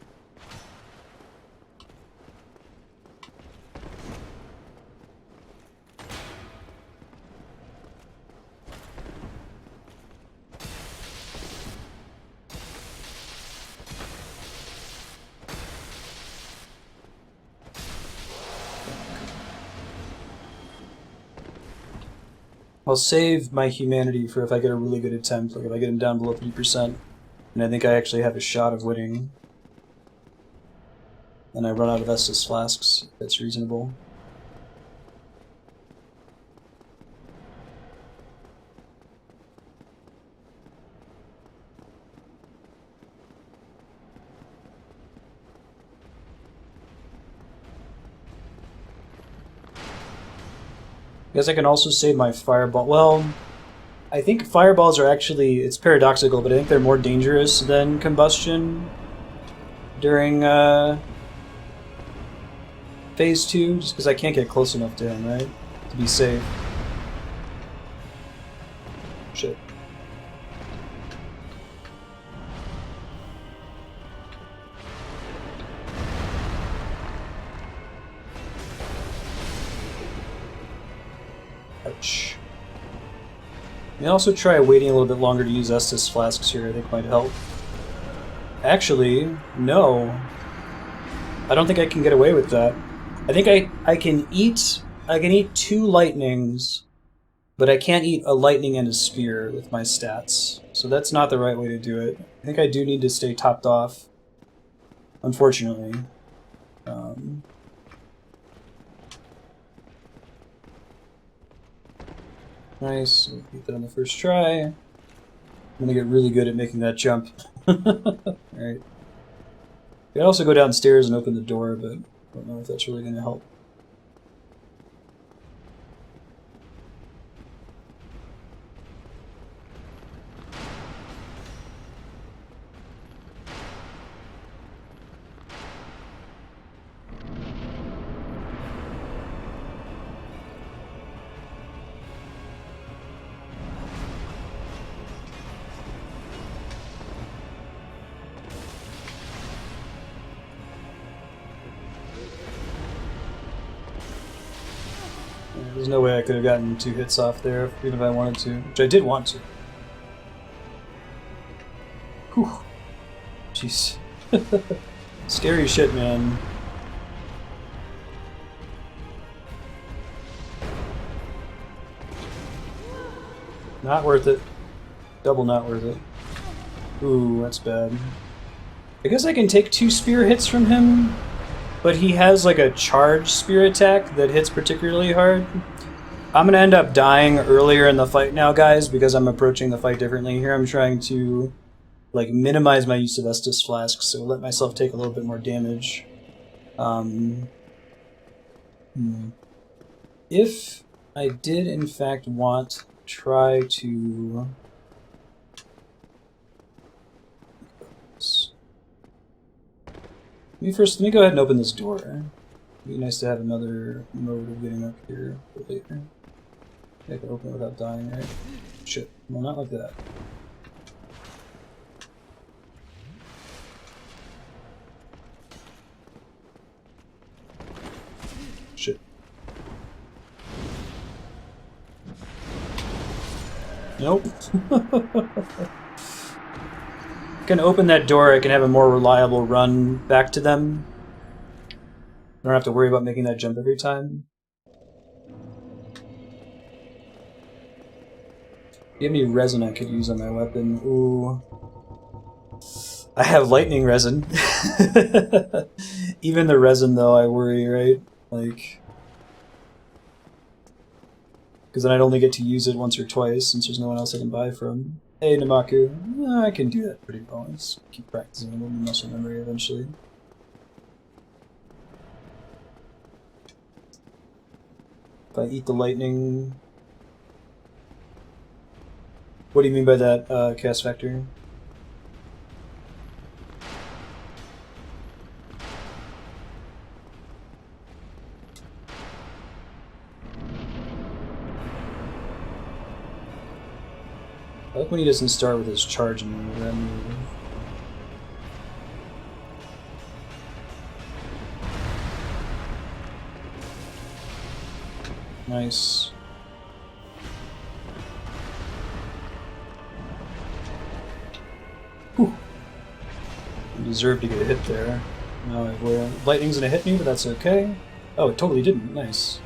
Speaker 1: I'll save my humanity for if I get a really good attempt, like if I get him down below 50%, and I think I actually have a shot of winning. Then I run out of Estus flasks, if that's reasonable. I guess I can also save my fireball. Well, I think fireballs are actually, it's paradoxical, but I think they're more dangerous than combustion during phase 2, just because I can't get close enough to him, right? To be safe. Shit. can also try waiting a little bit longer to use Estus flasks here, I think might help. Actually, no. I don't think I can get away with that. I think I can eat 2 lightnings, but I can't eat a lightning and a spear with my stats. So that's not the right way to do it. I think I do need to stay topped off, unfortunately. Nice, we'll beat that on the first try. I'm gonna get really good at making that jump. Alright. I could also go downstairs and open the door, but I don't know if that's really gonna help. There's no way I could have gotten 2 hits off there, even if I wanted to, which I did want to. Whew. Jeez. Scary shit, man. Not worth it. Double not worth it. Ooh, that's bad. I guess I can take 2 spear hits from him, but he has like a charged spear attack that hits particularly hard. I'm gonna end up dying earlier in the fight now, guys, because I'm approaching the fight differently here. I'm trying to like minimize my use of Estus flasks, so let myself take a little bit more damage. If I did in fact want to try to let me go ahead and open this door. It'd be nice to have another mode of getting up here for later. I can open it without dying, right? Shit. Well, not like that. Shit. Nope. I can open that door, I can have a more reliable run back to them. I don't have to worry about making that jump every time. Do you have any resin I could use on my weapon? Ooh. I have lightning resin. Even the resin, though, I worry, right? Like... because then I'd only get to use it once or twice, since there's no one else I can buy from. Hey, Namaku. I can do that pretty well. Let's keep practicing a little muscle memory eventually. If I eat the lightning... What do you mean by that, cast factor? I like when he doesn't start with his charge and then move. Nice. Whew. I deserve to get a hit there. No, lightning's gonna hit me, but that's okay. Oh, it totally didn't. Nice.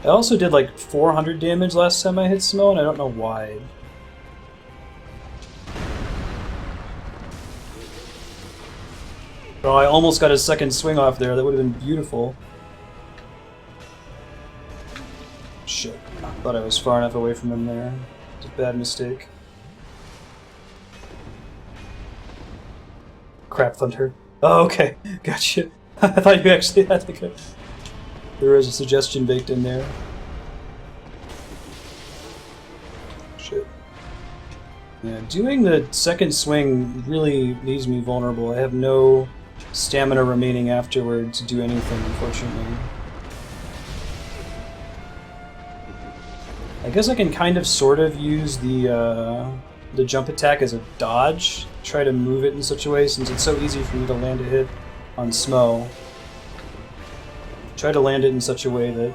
Speaker 1: I also did like 400 damage last time I hit Smo, and I don't know why. Oh, I almost got a second swing off there. That would have been beautiful. Shit. I thought I was far enough away from him there. It's a bad mistake. Crap thunder. Oh, okay. Gotcha. I thought you actually had to go. There was a suggestion baked in there. Shit. Yeah, doing the second swing really leaves me vulnerable. I have no stamina remaining afterward to do anything, unfortunately. I guess I can kind of sort of use the jump attack as a dodge, try to move it in such a way, since it's so easy for me to land a hit on Smo. Try to land it in such a way that...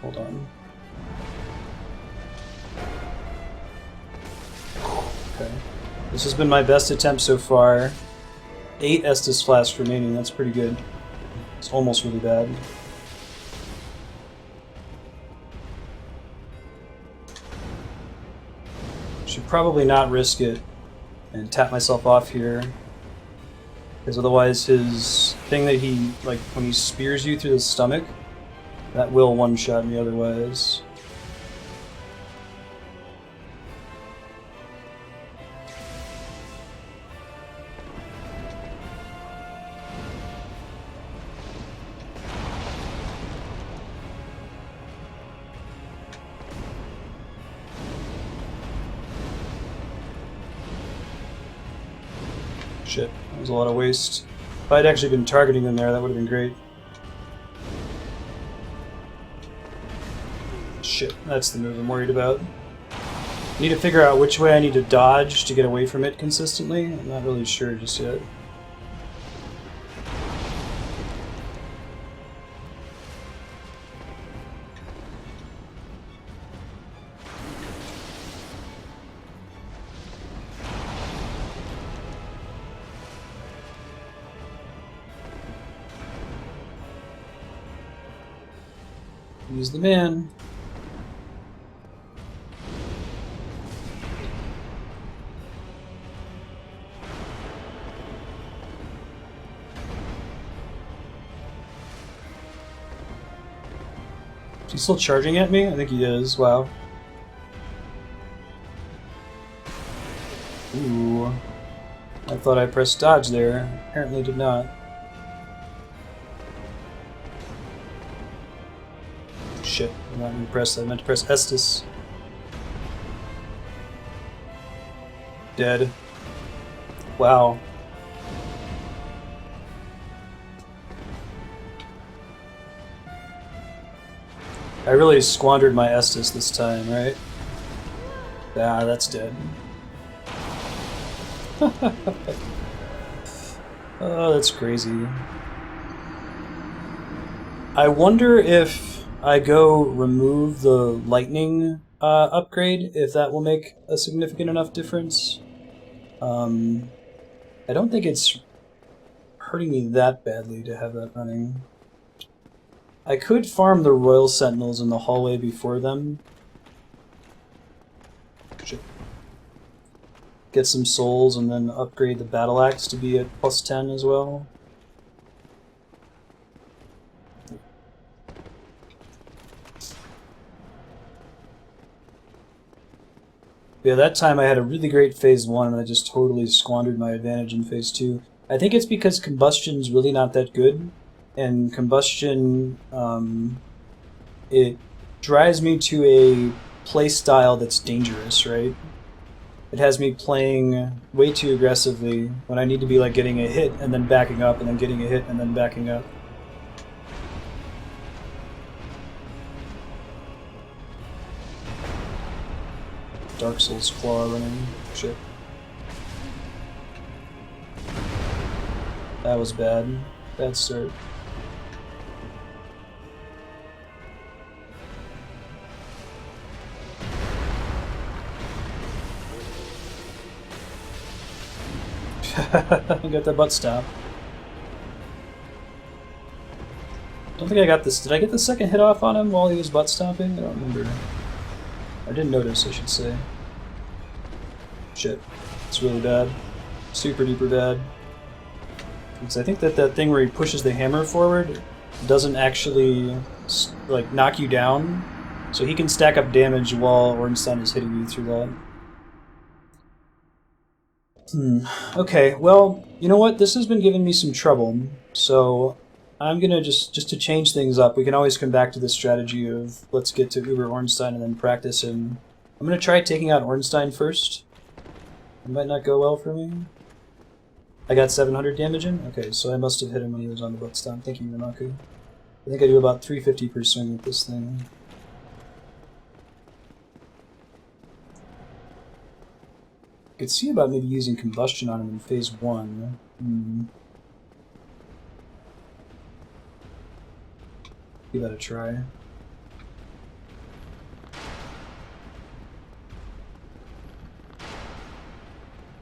Speaker 1: Hold on. Okay. This has been my best attempt so far. 8 Estus flasks remaining, that's pretty good. It's almost really bad. Should probably not risk it and tap myself off here. Because otherwise his thing that he, like, when he spears you through the stomach, that will one-shot me otherwise. Shit, that was a lot of waste. If I'd actually been targeting them there, that would have been great. Shit, that's the move I'm worried about. I need to figure out which way I need to dodge to get away from it consistently. I'm not really sure just yet. He's the man. Is he still charging at me? I think he is. Wow. Ooh. I thought I pressed dodge there. Apparently did not. Shit, I'm not impressed. I meant to press Estus. Dead. Wow. I really squandered my Estus this time, right? Ah, that's dead. Oh, that's crazy. I wonder if I go remove the lightning upgrade, if that will make a significant enough difference. I don't think it's hurting me that badly to have that running. I could farm the Royal Sentinels in the hallway before them. Get some souls and then upgrade the Battle Axe to be at +10 as well. Yeah, that time I had a really great Phase 1 and I just totally squandered my advantage in Phase 2. I think it's because Combustion's really not that good, and Combustion, it drives me to a play style that's dangerous, right? It has me playing way too aggressively when I need to be like getting a hit and then backing up and then getting a hit and then backing up. Dark Souls Claw running. Shit. That was bad. Bad start. I got the butt stop. Don't think I got this. Did I get the second hit off on him while he was butt stomping? I don't remember. I didn't notice, I should say. Shit. It's really bad. Super duper bad. Because I think that that thing where he pushes the hammer forward doesn't actually, like, knock you down. So he can stack up damage while Ornstein is hitting you through that. Okay, well, you know what? This has been giving me some trouble. So I'm gonna just to change things up, we can always come back to this strategy of let's get to Uber Ornstein and then practice him. I'm gonna try taking out Ornstein first. It might not go well for me. I got 700 damage in? Okay, so I must have hit him when he was on the butt stomp. Thank you, Yamaku. I think I do about 350 per swing with this thing. I could see about maybe using Combustion on him in Phase 1. Give that a try.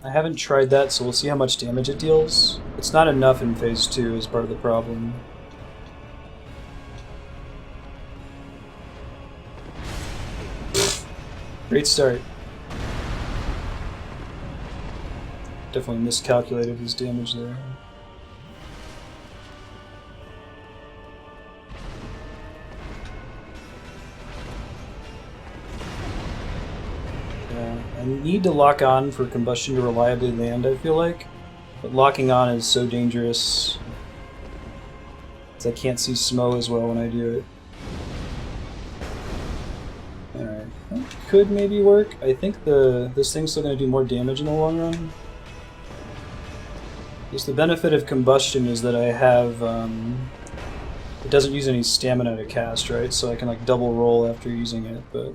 Speaker 1: I haven't tried that, so we'll see how much damage it deals. It's not enough in phase 2 is part of the problem. Great start. Definitely miscalculated his damage there. Yeah, I need to lock on for combustion to reliably land, I feel like. But locking on is so dangerous. Because I can't see Smo as well when I do it. Alright, that could maybe work. I think this thing's still going to do more damage in the long run. Just the benefit of combustion is that I have, it doesn't use any stamina to cast, right? So I can like double roll after using it, but...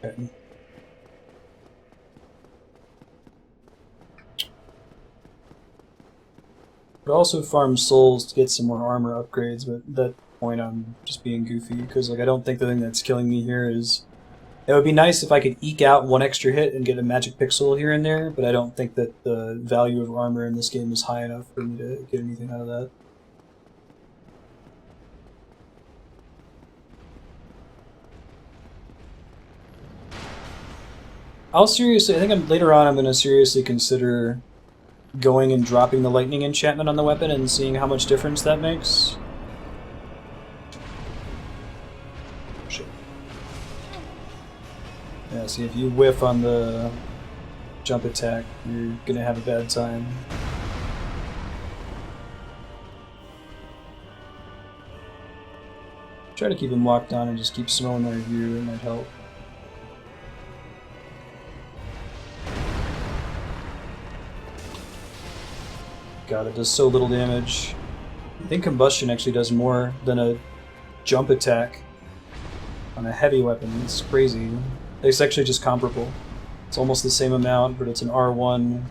Speaker 1: Okay. But also farm souls to get some more armor upgrades, but at that point I'm just being goofy, because like I don't think the thing that's killing me here is... It would be nice if I could eke out one extra hit and get a magic pixel here and there, but I don't think that the value of armor in this game is high enough for me to get anything out of that. I think later on I'm going to seriously consider going and dropping the lightning enchantment on the weapon and seeing how much difference that makes. Shit. Yeah, see, if you whiff on the jump attack, you're going to have a bad time. Try to keep him locked on and just keep Smo in their view, it might help. God, it does so little damage. I think combustion actually does more than a jump attack on a heavy weapon. It's crazy. It's actually just comparable. It's almost the same amount, but it's an R1.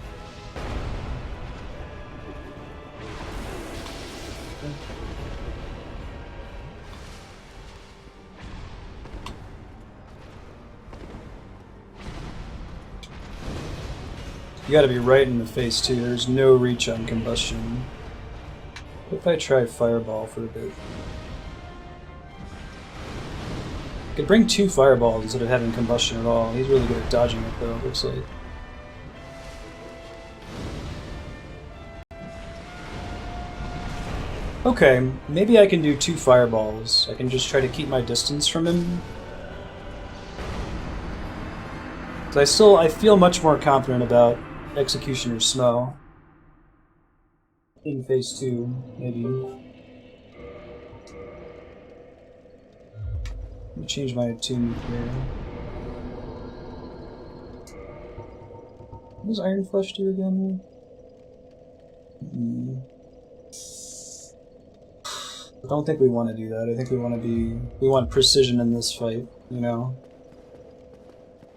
Speaker 1: You gotta be right in the face too. There's no reach on combustion. What if I try fireball for a bit? I could bring 2 fireballs instead of having combustion at all. He's really good at dodging it though, it looks like. Okay, maybe I can do 2 fireballs. I can just try to keep my distance from him. So I feel much more confident about Executioner Smo in phase 2, maybe. Let me change my attunement here. What does Iron Flesh do again? I don't think we want to do that. I think we want precision in this fight, you know?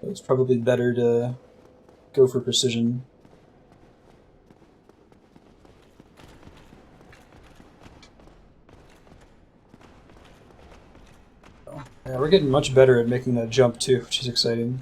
Speaker 1: It's probably better to go for precision. Yeah, we're getting much better at making that jump too, which is exciting.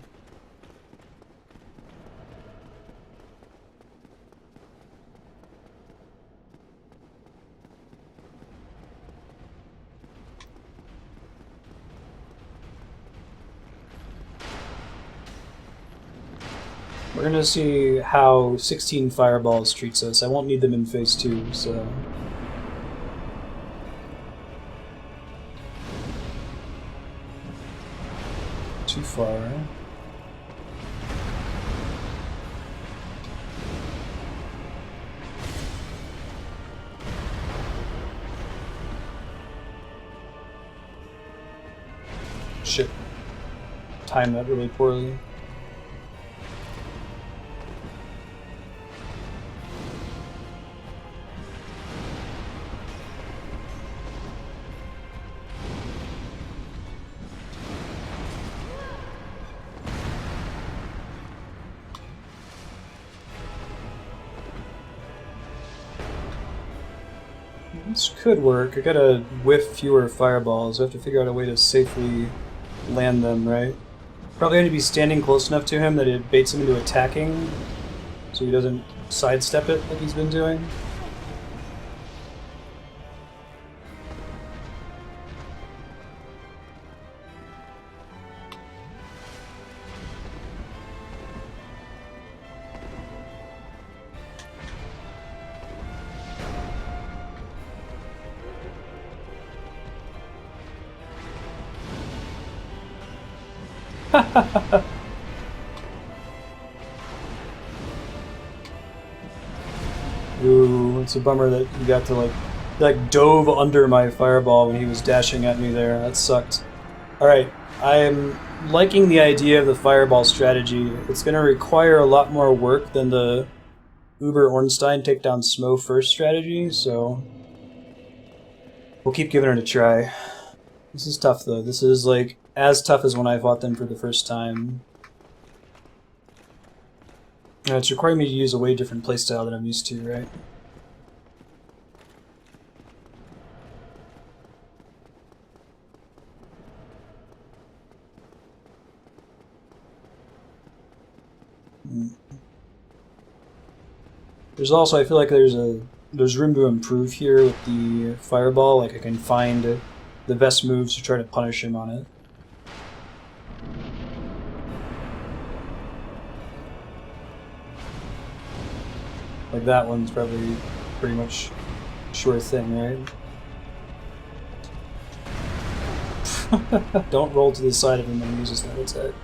Speaker 1: We're gonna see how 16 fireballs treats us. I won't need them in phase 2, so... Too far. Shit. Timed that really poorly. This could work. I gotta whiff fewer fireballs. I have to figure out a way to safely land them, right? Probably have to be standing close enough to him that it baits him into attacking, so he doesn't sidestep it like he's been doing. Ooh, it's a bummer that you got to like dove under my fireball when he was dashing at me there. That sucked. Alright, I'm liking the idea of the fireball strategy. It's going to require a lot more work than the Uber Ornstein take down Smo first strategy, so we'll keep giving it a try. This is tough though. This is like as tough as when I fought them for the first time. It's requiring me to use a way different playstyle than I'm used to, right? There's also, I feel like there's room to improve here with the fireball. Like I can find the best moves to try to punish him on it. Like that one's probably pretty much sure thing, right? Don't roll to the side of him when he uses that attack.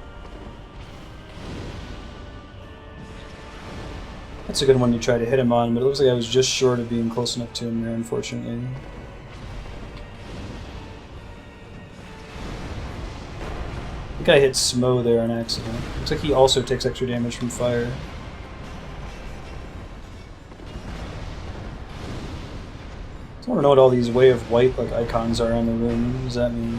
Speaker 1: That's a good one to try to hit him on, but it looks like I was just short of being close enough to him there, unfortunately. I think I hit Smo there on accident. Looks like he also takes extra damage from fire. I want to know what all these Way of White like icons are on the room. What does that mean?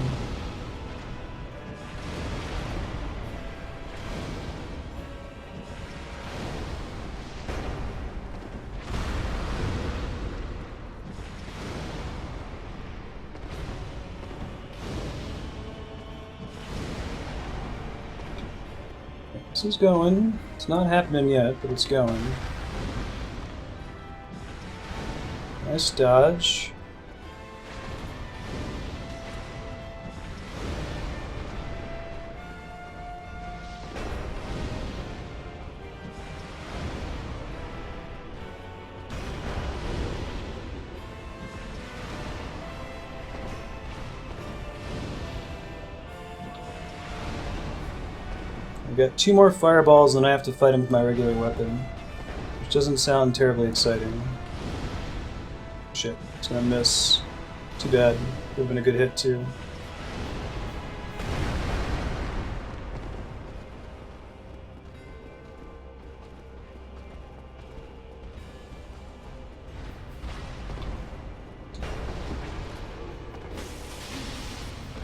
Speaker 1: This is going. It's not happening yet, but it's going. Nice dodge. I've got 2 more fireballs, and then I have to fight him with my regular weapon, which doesn't sound terribly exciting. Shit, it's gonna miss. Too bad. Would have been a good hit too.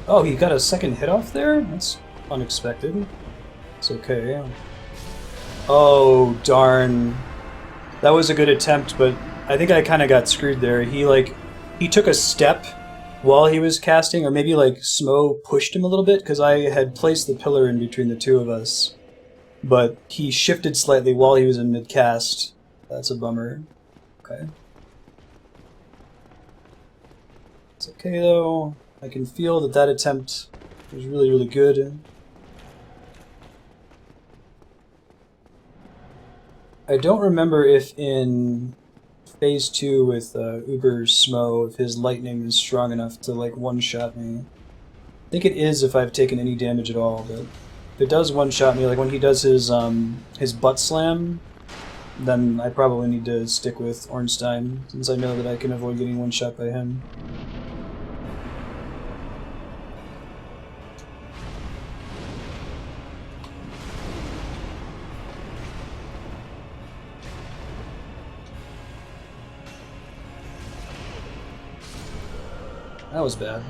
Speaker 1: Oh, he got a second hit off there? That's unexpected. It's okay. Oh, darn. That was a good attempt, but I think I kind of got screwed there. He took a step while he was casting, or maybe like Smo pushed him a little bit, because I had placed the pillar in between the two of us. But he shifted slightly while he was in mid-cast. That's a bummer. Okay. It's okay though. I can feel that attempt was really, really good. I don't remember if in Phase 2 with Uber Smo, if his lightning is strong enough to like one-shot me. I think it is if I've taken any damage at all, but if it does one-shot me, like when he does his butt slam, then I probably need to stick with Ornstein, since I know that I can avoid getting one-shot by him. That was bad.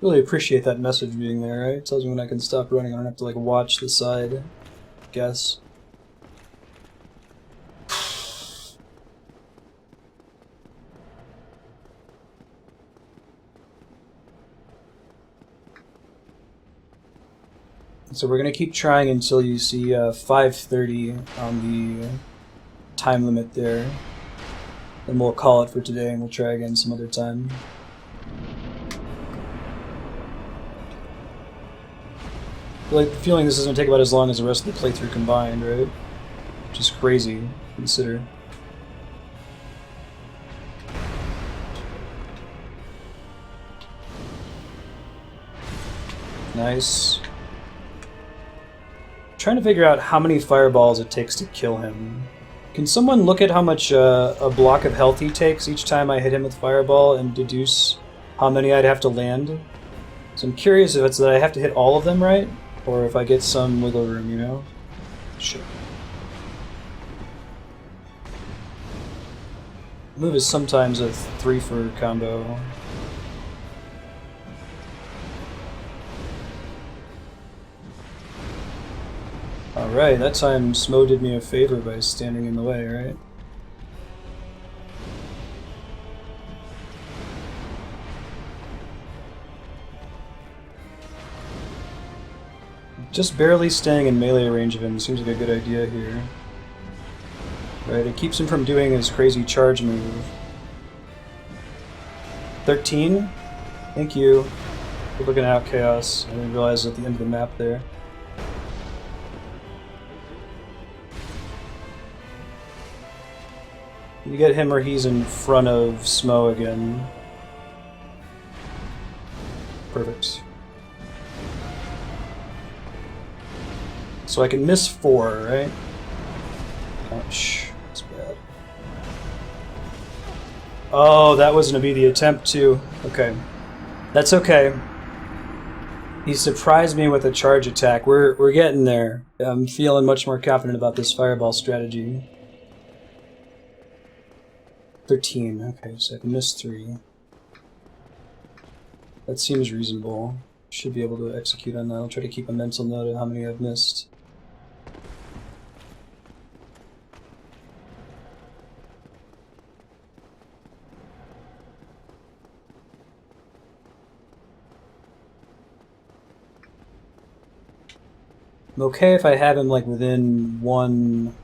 Speaker 1: Really appreciate that message being there, right? It tells me when I can stop running. I don't have to like watch the side. Guess. So we're gonna keep trying until you see 5:30 on the time limit there. Then we'll call it for today and we'll try again some other time. I like the feeling this is gonna take about as long as the rest of the playthrough combined, right? Which is crazy to consider. Nice. Trying to figure out how many fireballs it takes to kill him. Can someone look at how much a block of health he takes each time I hit him with fireball and deduce how many I'd have to land? So I'm curious if it's that I have to hit all of them right, or if I get some wiggle room, you know? Shit. Move is sometimes a 3-for combo. Alright, that time Smo did me a favor by standing in the way, right? Just barely staying in melee range of him seems like a good idea here. Right, it keeps him from doing his crazy charge move. 13? Thank you. Good looking out, Chaos. I didn't realize at the end of the map there. You get him or he's in front of Smo again. Perfect. So I can miss 4, right? Ouch. That's bad. Oh, that was going to be the attempt too. Okay. That's okay. He surprised me with a charge attack. We're getting there. I'm feeling much more confident about this fireball strategy. 13. Okay, so I can miss 3. That seems reasonable. Should be able to execute on that. I'll try to keep a mental note of how many I've missed. I'm okay if I have him like within 1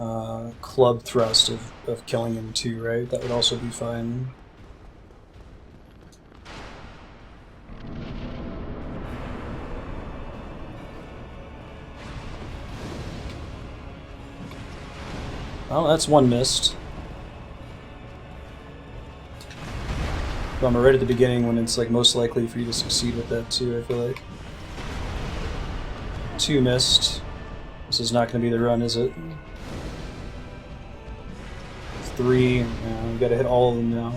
Speaker 1: club thrust of killing him too, right? That would also be fine. Well, that's 1 missed. Bummer, right at the beginning when it's like most likely for you to succeed with that too, I feel like. 2 missed. This is not going to be the run, is it? 3. Yeah, we got to hit all of them now.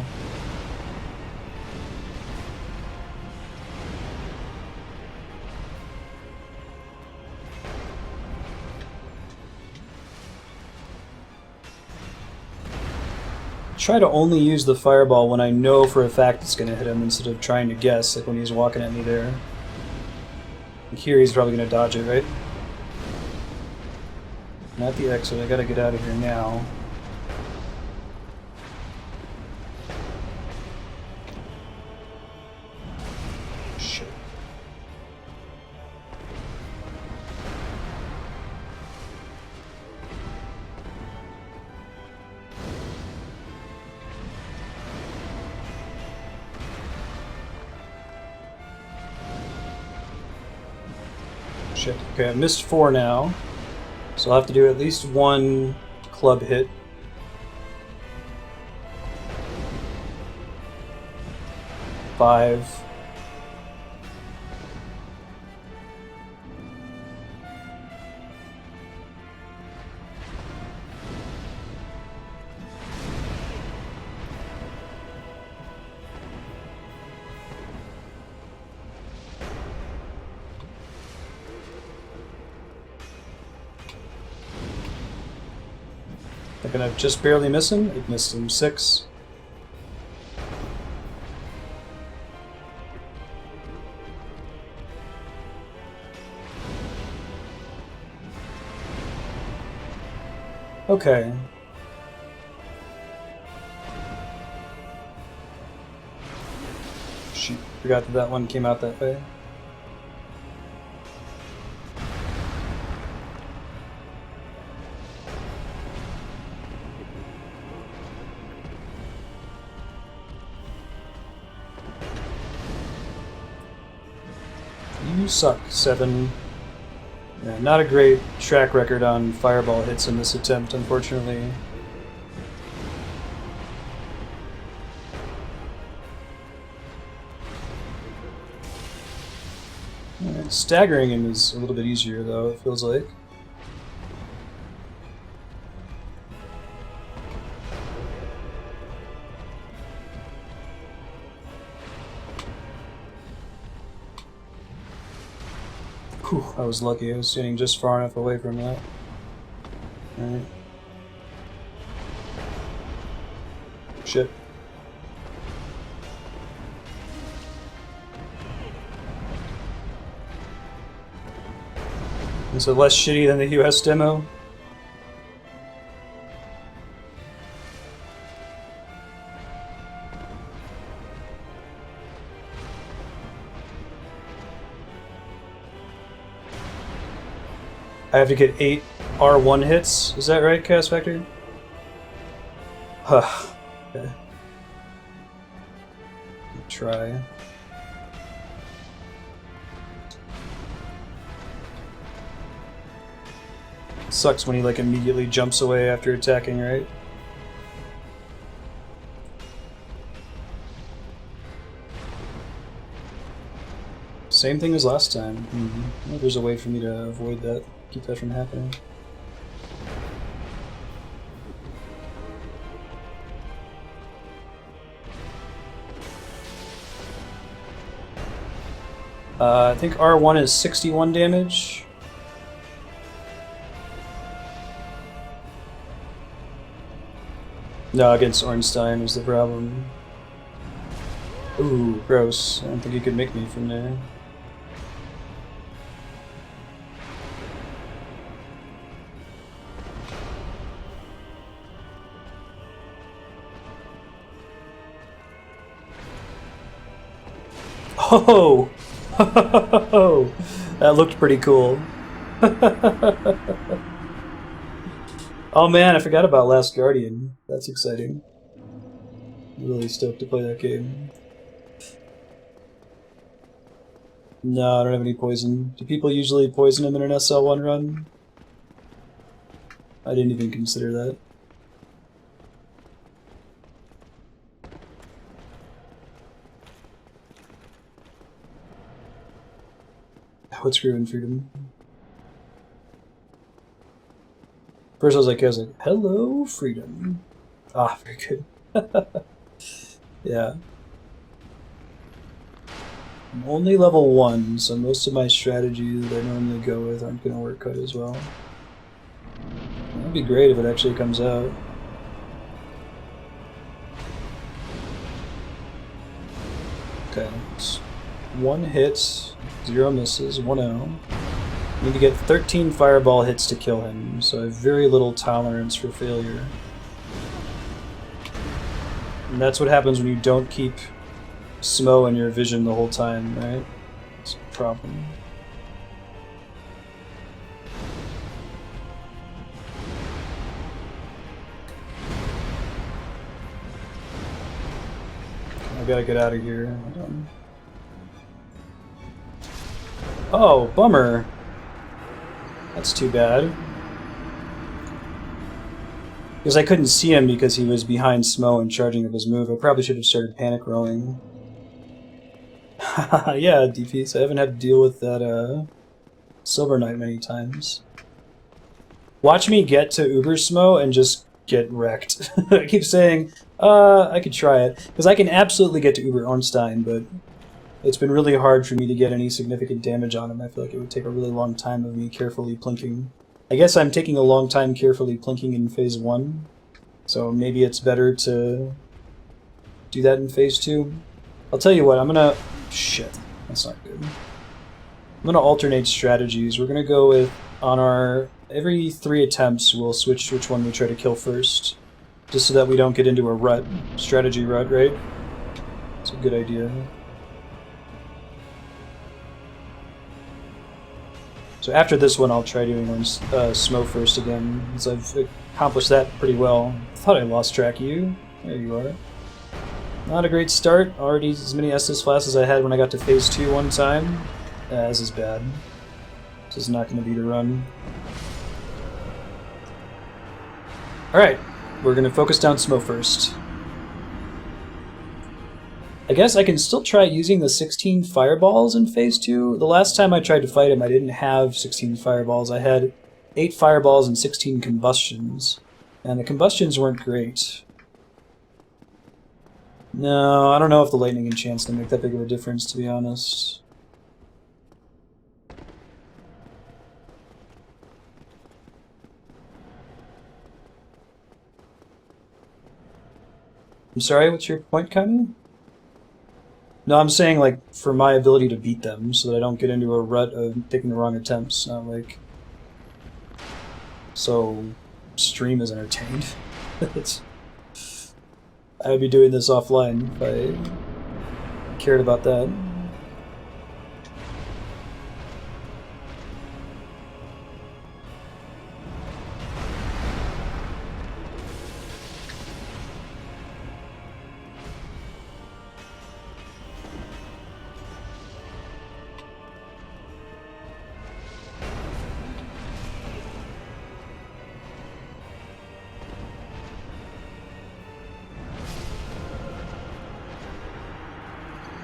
Speaker 1: Try to only use the fireball when I know for a fact it's going to hit him instead of trying to guess, like when he's walking at me there. Here he's probably going to dodge it, right? Not the exit, I gotta get out of here now. Shit. Shit. Okay, I missed 4 now. So I'll have to do at least 1 club hit. Five. I'm gonna just barely miss him. It missed him. 6. . Okay. Shoot, forgot that that one came out that way. You suck, 7. Yeah, not a great track record on fireball hits in this attempt, unfortunately. Staggering him is a little bit easier, though, it feels like. Whew, I was lucky. I was standing just far enough away from that. Alright. Shit. Is it less shitty than the US demo? I have to get 8 R1 hits, is that right, Chaos Factor? Huh. Okay. Try. Sucks when he like immediately jumps away after attacking, right? Same thing as last time. Mm-hmm. Well, there's a way for me to avoid that, keep that from happening. I think R1 is 61 damage. No, against Ornstein was the problem. Ooh, gross. I don't think he could make me from there. Oh! That looked pretty cool. Oh man, I forgot about Last Guardian. That's exciting. I'm really stoked to play that game. No, I don't have any poison. Do people usually poison him in an SL1 run? I didn't even consider that. What's screwing freedom? First I was like, hello, freedom. Ah, very good. Yeah. I'm only level 1, so most of my strategies that I normally go with aren't going to work out as well. That'd be great if it actually comes out. Okay, it's 1 hit, 0 misses, 1-0. I need to get 13 fireball hits to kill him, so I have very little tolerance for failure. And that's what happens when you don't keep Smo in your vision the whole time, right? It's a problem. I gotta get out of here. Oh, bummer. That's too bad. Because I couldn't see him because he was behind Smo and charging up his move. I probably should have started panic rolling. Yeah, DPs. I haven't had to deal with that Silver Knight many times. Watch me get to Uber Smo and just get wrecked. I keep saying, I could try it. Because I can absolutely get to Uber Ornstein, but it's been really hard for me to get any significant damage on him. I feel like it would take a really long time of me carefully plinking. I guess I'm taking a long time carefully plinking in Phase 1, so maybe it's better to do that in Phase 2. I'll tell you what, I'm gonna... Shit, that's not good. I'm gonna alternate strategies. We're gonna go with, on our every 3 attempts we'll switch which one we try to kill first. Just so that we don't get into a rut. Strategy rut, right? It's a good idea. So after this one I'll try doing Smo first again, since I've accomplished that pretty well. I thought I lost track of you. There you are. Not a great start. Already as many Estus flasks as I had when I got to Phase 2 one time. This is bad. This is not going to be the run. Alright, we're going to focus down Smo first. I guess I can still try using the 16 fireballs in Phase 2. The last time I tried to fight him, I didn't have 16 fireballs. I had 8 fireballs and 16 combustions. And the combustions weren't great. No, I don't know if the lightning enchant's gonna make that big of a difference, to be honest. I'm sorry, what's your point, Kami? No, I'm saying, like, for my ability to beat them, so that I don't get into a rut of taking the wrong attempts, not like... So... stream is entertained. I would be doing this offline if I cared about that.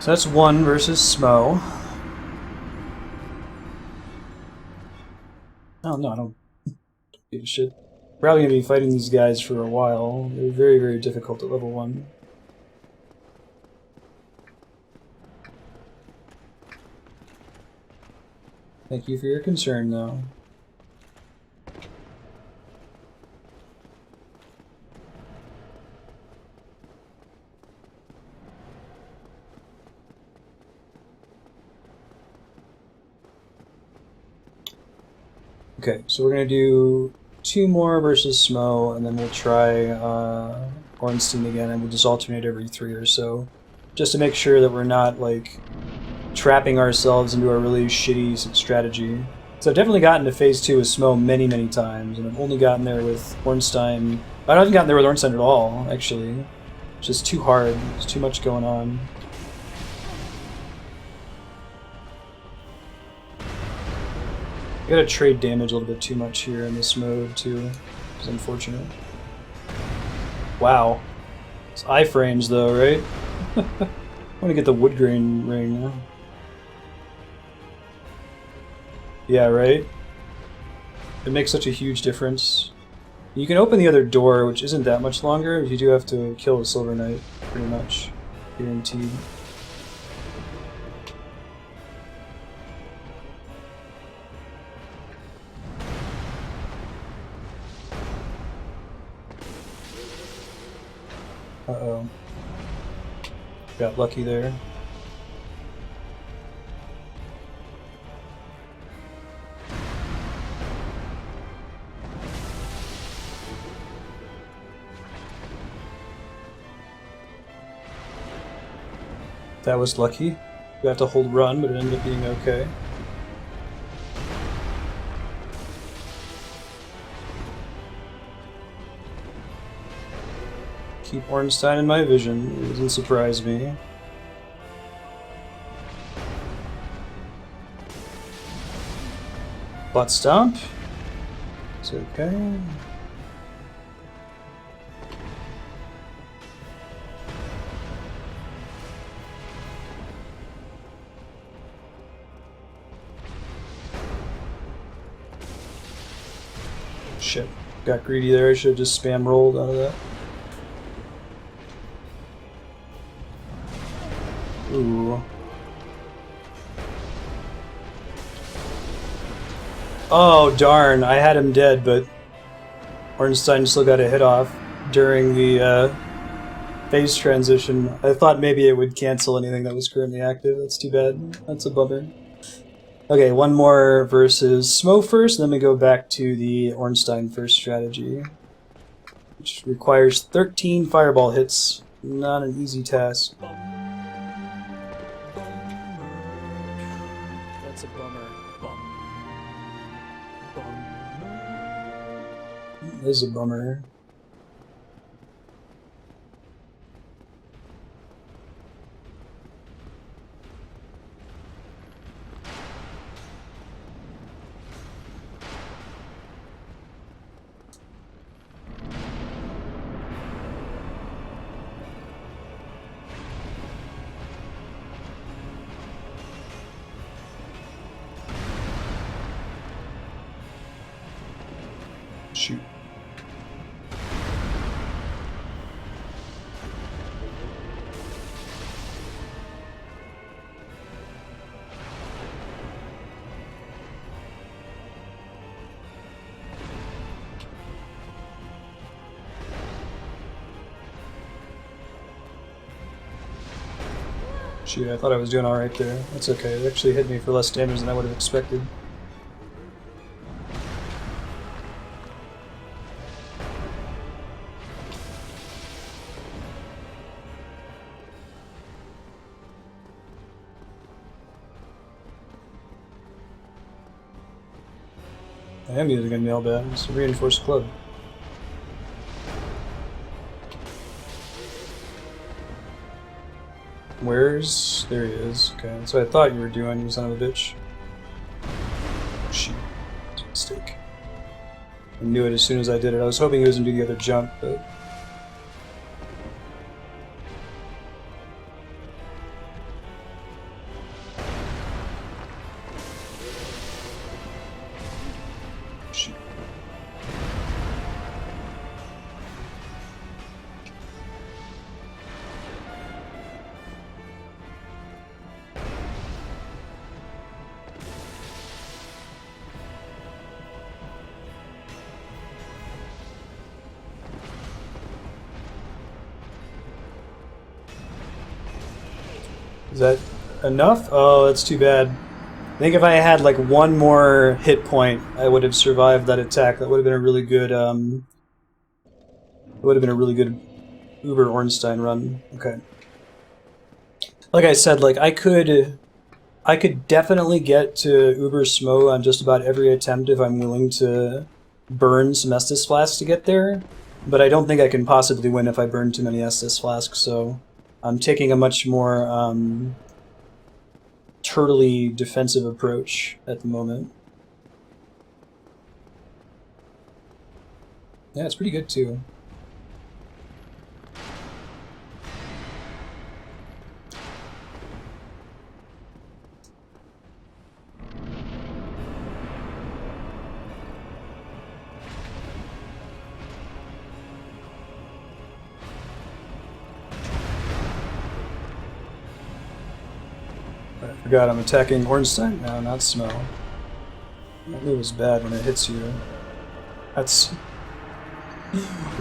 Speaker 1: So that's 1 versus Smo. Oh no, I don't give a shit. Probably gonna be fighting these guys for a while. They're very, very difficult at level 1. Thank you for your concern, though. Okay, so we're gonna do 2 more versus Smo, and then we'll try Ornstein again, and we'll just alternate every 3 or so, just to make sure that we're not like trapping ourselves into a really shitty strategy. So I've definitely gotten to Phase 2 with Smo many, many times, and I've only gotten there with Ornstein. I haven't gotten there with Ornstein at all, actually. It's just too hard. There's too much going on. I gotta trade damage a little bit too much here in this mode, too. It's unfortunate. Wow. It's iframes, though, right? I want to get the wood grain ring. Yeah, right? It makes such a huge difference. You can open the other door, which isn't that much longer, but you do have to kill the Silver Knight, pretty much. Guaranteed. Uh-oh. Got lucky there. That was lucky. We have to hold run, but it ended up being okay. Keep Ornstein in my vision. It doesn't surprise me. Butt stomp. It's okay. Shit. Got greedy there. I should have just spam rolled out of that. Ooh. Oh, darn. I had him dead, but Ornstein still got a hit off during the phase transition. I thought maybe it would cancel anything that was currently active. That's too bad. That's a bummer. Okay, one more versus Smo first, and then we go back to the Ornstein first strategy, which requires 13 fireball hits. Not an easy task. That's a bummer. This is a bummer. Shoot. Shoot, I thought I was doing alright there. That's okay. It actually hit me for less damage than I would have expected. I am using a nail bat. It's a reinforced club. Where's... there he is. Okay, that's what I thought you were doing, you son of a bitch. Shoot. It's a mistake. I knew it as soon as I did it. I was hoping he was going to do the other jump, but... shoot. Is that enough? Oh, that's too bad. I think if I had like one more hit point, I would have survived that attack. That would have been a really good, it would have been a really good Uber Ornstein run. Okay. Like I said, like I could definitely get to Uber Smo on just about every attempt if I'm willing to burn some Estus Flasks to get there, but I don't think I can possibly win if I burn too many Estus Flasks, so I'm taking a much more turtley defensive approach at the moment. Yeah, it's pretty good too. I forgot I'm attacking Ornstein? No, not Smell. That move is bad when it hits you. That's...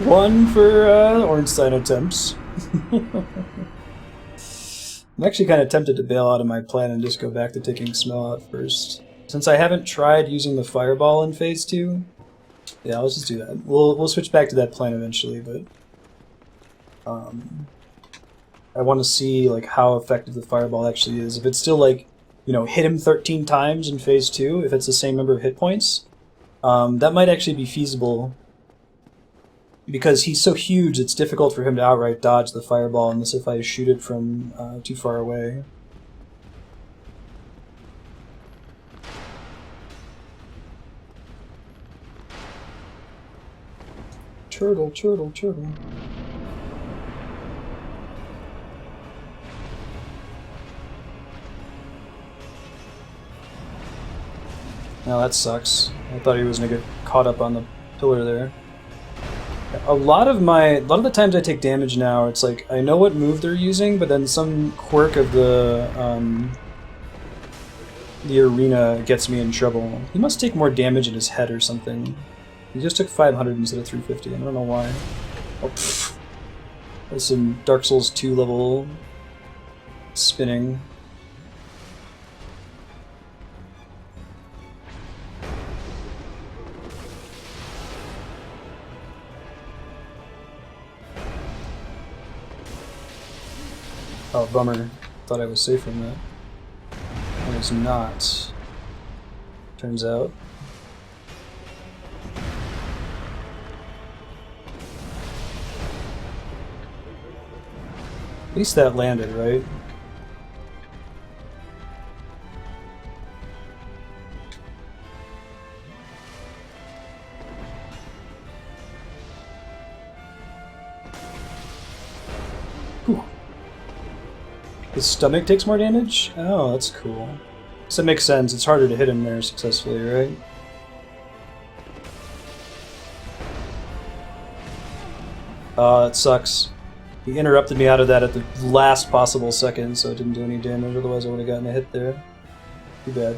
Speaker 1: one for Ornstein attempts. I'm actually kind of tempted to bail out of my plan and just go back to taking Smell out first. Since I haven't tried using the Fireball in Phase 2, yeah, let's just do that. We'll switch back to that plan eventually, but... I want to see like how effective the Fireball actually is. If it's still like, you know, hit him 13 times in Phase 2, if it's the same number of hit points, that might actually be feasible. Because he's so huge, it's difficult for him to outright dodge the Fireball unless if I shoot it from too far away. Turtle, turtle, turtle. Now that sucks. I thought he was gonna get caught up on the pillar there. A lot of the times I take damage now, it's like I know what move they're using, but then some quirk of the arena gets me in trouble. He must take more damage in his head or something. He just took 500 instead of 350. I don't know why. Oh, pfft. That's some Dark Souls 2 level spinning. Oh, bummer. Thought I was safe from that. I was not. Turns out. At least that landed, right? Whew. His stomach takes more damage? Oh, that's cool. So that makes sense. It's harder to hit him there successfully, right? It sucks. He interrupted me out of that at the last possible second, so it didn't do any damage. Otherwise I would have gotten a hit there. Too bad.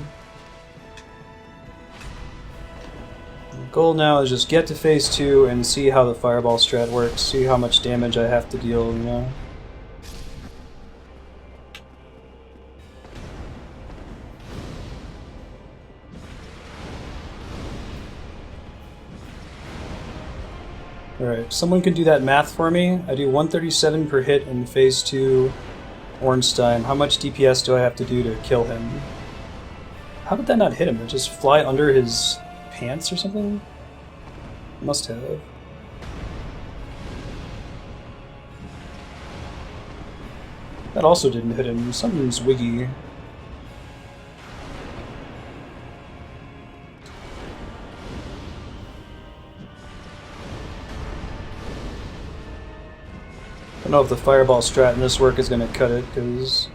Speaker 1: The goal now is just get to phase 2 and see how the fireball strat works. See how much damage I have to deal, you know? Alright, someone can do that math for me. I do 137 per hit in phase 2 Ornstein. How much DPS do I have to do to kill him? How did that not hit him? Did it just fly under his pants or something? Must have. That also didn't hit him. Something's wiggy. I don't know if the fireball strat in this work is going to cut it, because...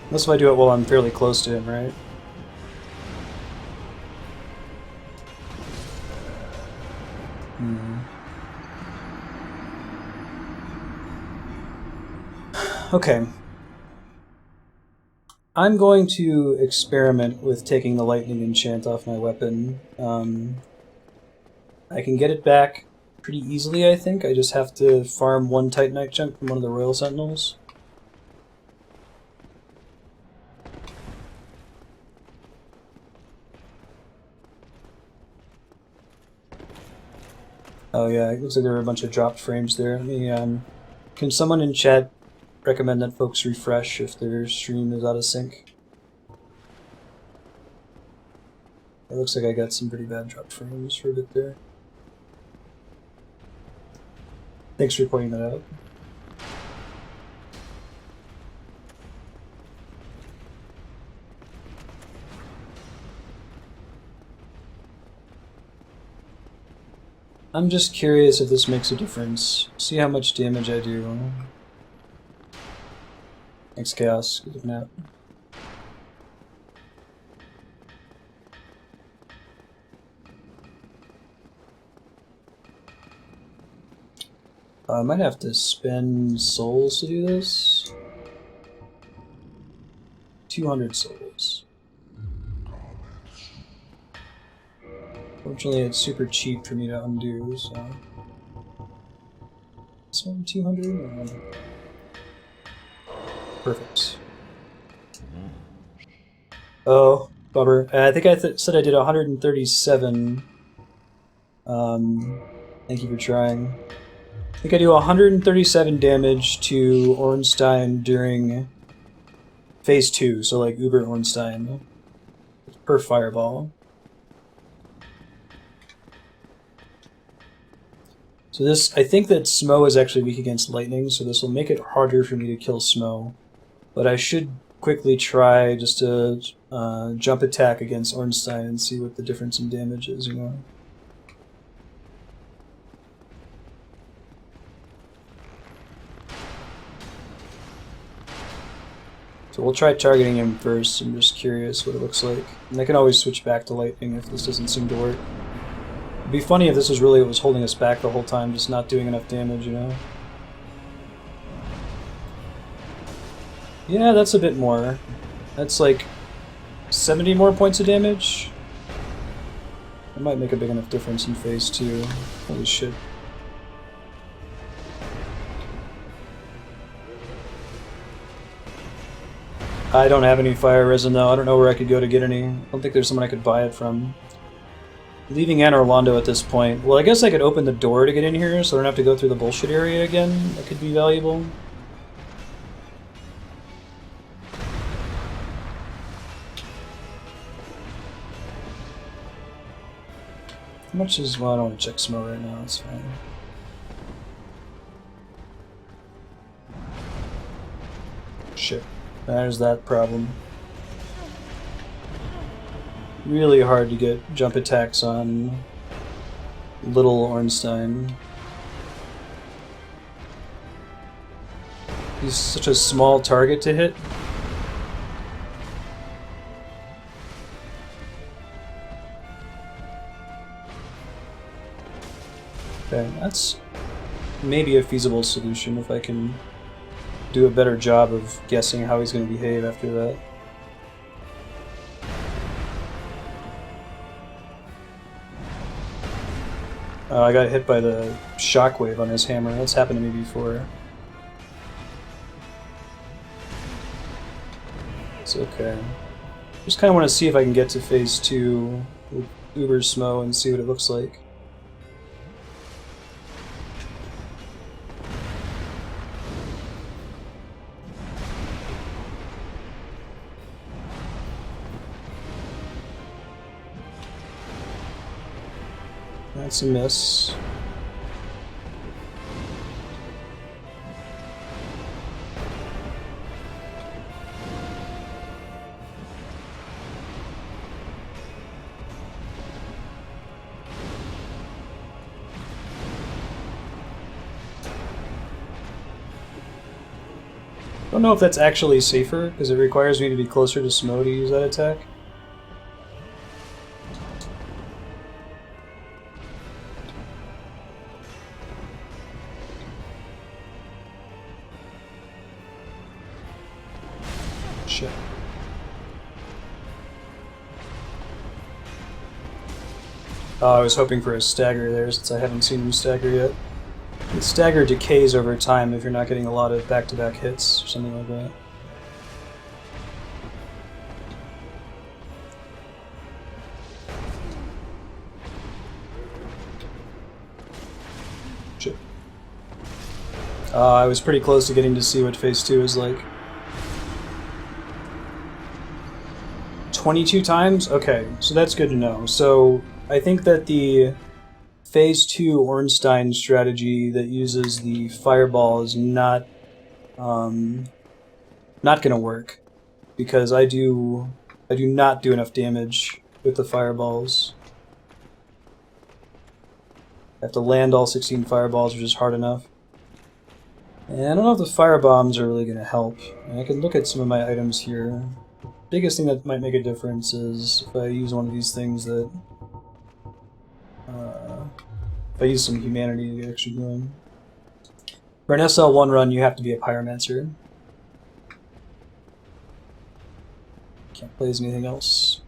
Speaker 1: Unless if I do it while I'm fairly close to him, right? Okay. I'm going to experiment with taking the lightning enchant off my weapon. I can get it back pretty easily, I think. I just have to farm one Titanite chunk from one of the Royal Sentinels. Oh yeah, it looks like there were a bunch of dropped frames there. Let me, can someone in chat recommend that folks refresh if their stream is out of sync? It looks like I got some pretty bad dropped frames for a bit there. Thanks for pointing that out. I'm just curious if this makes a difference. See how much damage I do. Thanks, Chaos. Good nap. I might have to spend souls to do this. 200 souls. Fortunately, it's super cheap for me to undo, so... This one, 200? Perfect. Oh, bummer. I think I said I did 137. Thank you for trying. I think I do 137 damage to Ornstein during phase 2, so like Uber Ornstein, per fireball. So this, I think that Smo is actually weak against lightning, so this will make it harder for me to kill Smo. But I should quickly try just to jump attack against Ornstein and see what the difference in damage is, you know? So we'll try targeting him first. I'm just curious what it looks like. And I can always switch back to lightning if this doesn't seem to work. It'd be funny if this was really what was holding us back the whole time, just not doing enough damage, you know? Yeah, that's a bit more. That's like 70 more points of damage. That might make a big enough difference in phase 2. Holy shit. I don't have any fire resin though. I don't know where I could go to get any. I don't think there's someone I could buy it from. Leaving Anne Orlando at this point. Well, I guess I could open the door to get in here, so I don't have to go through the bullshit area again. That could be valuable. How much is... well, I don't want to check Smo right now, that's fine. Shit. There's that problem. Really hard to get jump attacks on Little Ornstein. He's such a small target to hit. Okay, that's maybe a feasible solution if I can do a better job of guessing how he's going to behave after that. I got hit by the shockwave on his hammer. That's happened to me before. It's okay. Just kind of want to see if I can get to phase 2 with Uber Smo and see what it looks like. That's a miss. I don't know if that's actually safer, because it requires me to be closer to Smo to use that attack. Shit. Oh, I was hoping for a stagger there, since I haven't seen him stagger yet. The stagger decays over time if you're not getting a lot of back-to-back hits, or something like that. Shit. I was pretty close to getting to see what phase 2 is like. 22 times? Okay, so that's good to know. So I think that the phase 2 Ornstein strategy that uses the fireball is not going to work, because I do not do enough damage with the fireballs. I have to land all 16 fireballs, which is hard enough. And I don't know if the fire bombs are really going to help. And I can look at some of my items here. Biggest thing that might make a difference is if I use one of these things that if I use some humanity to get extra healing. For an SL1 run, you have to be a pyromancer. Can't play as anything else.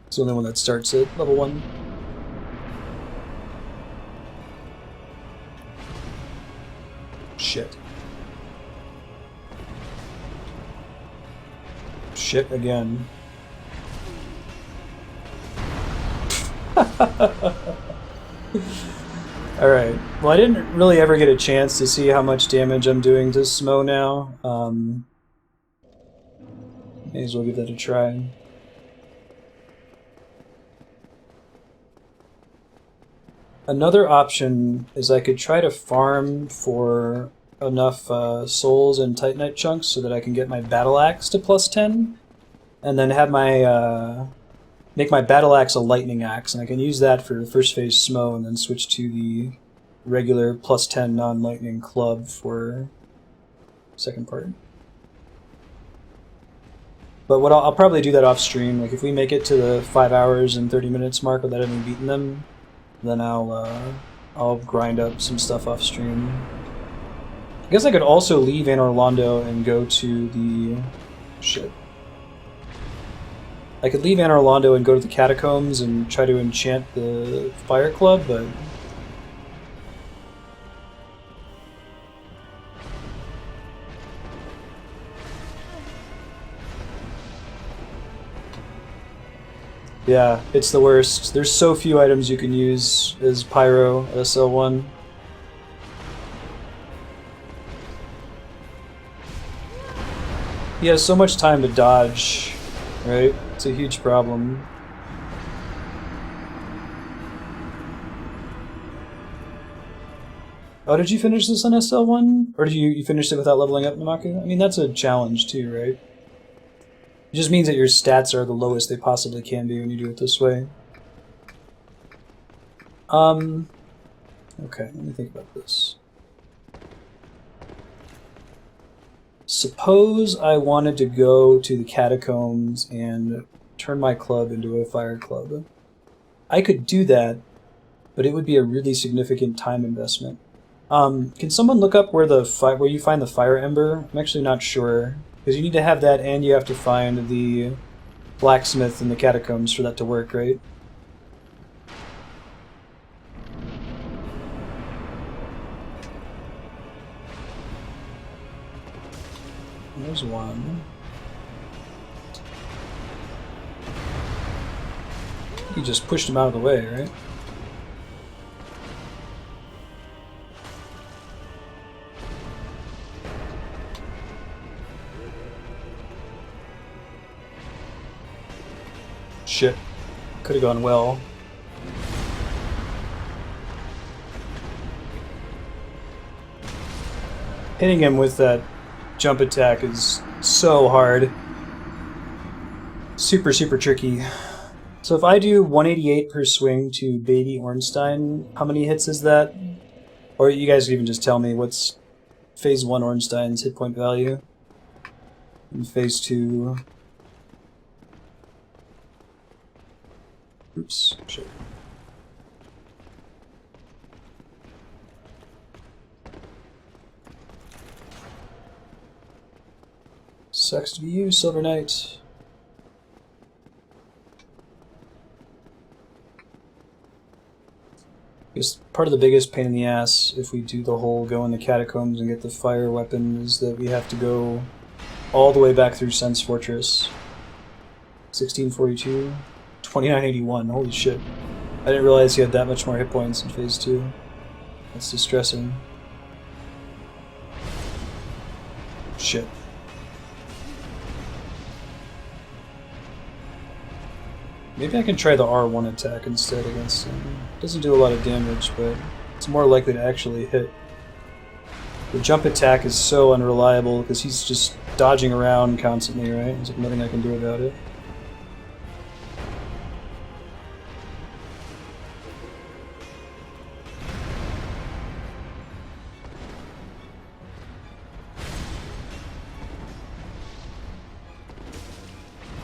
Speaker 1: It's the only one that starts at level 1. Shit. Shit again. Alright. Well, I didn't really ever get a chance to see how much damage I'm doing to Smo now. May as well give that a try. Another option is I could try to farm for enough souls and Titanite chunks so that I can get my battle axe to +10, and then have my make my battle axe a lightning axe, and I can use that for the first phase Smo, and then switch to the regular +10 non-lightning club for second part. But what I'll probably do that off stream. Like if we make it to the 5 hours and 30 minutes mark without having beaten them, then I'll grind up some stuff off stream. I guess I could also leave Anne Orlando and go to the... shit. I could leave Anne Orlando and go to the catacombs and try to enchant the fire club, but... Yeah, it's the worst. There's so few items you can use as Pyro at SL1. He has so much time to dodge, right? It's a huge problem. Oh, did you finish this on SL1? Or did you finish it without leveling up, Namaku? I mean, that's a challenge too, right? It just means that your stats are the lowest they possibly can be when you do it this way. Okay, let me think about this. Suppose I wanted to go to the catacombs and turn my club into a fire club. I could do that, but it would be a really significant time investment. Can someone look up where where you find the fire ember? I'm actually not sure, because you need to have that, and you have to find the blacksmith in the catacombs for that to work, right? There's one. You just pushed him out of the way, right? Shit. Could have gone well. Hitting him with that jump attack is so hard. Super, super tricky. So if I do 188 per swing to Baby Ornstein, how many hits is that? Or you guys can even just tell me what's Phase 1 Ornstein's hit point value. And Phase 2... Oops, shit. Sucks to be you, Silver Knight. I guess part of the biggest pain in the ass if we do the whole go in the catacombs and get the fire weapon is that we have to go all the way back through Sense Fortress. 1642, 2981, holy shit. I didn't realize he had that much more hit points in Phase 2. That's distressing. Shit. Maybe I can try the R1 attack instead against him. Doesn't do a lot of damage, but it's more likely to actually hit. The jump attack is so unreliable because he's just dodging around constantly, right? There's like nothing I can do about it.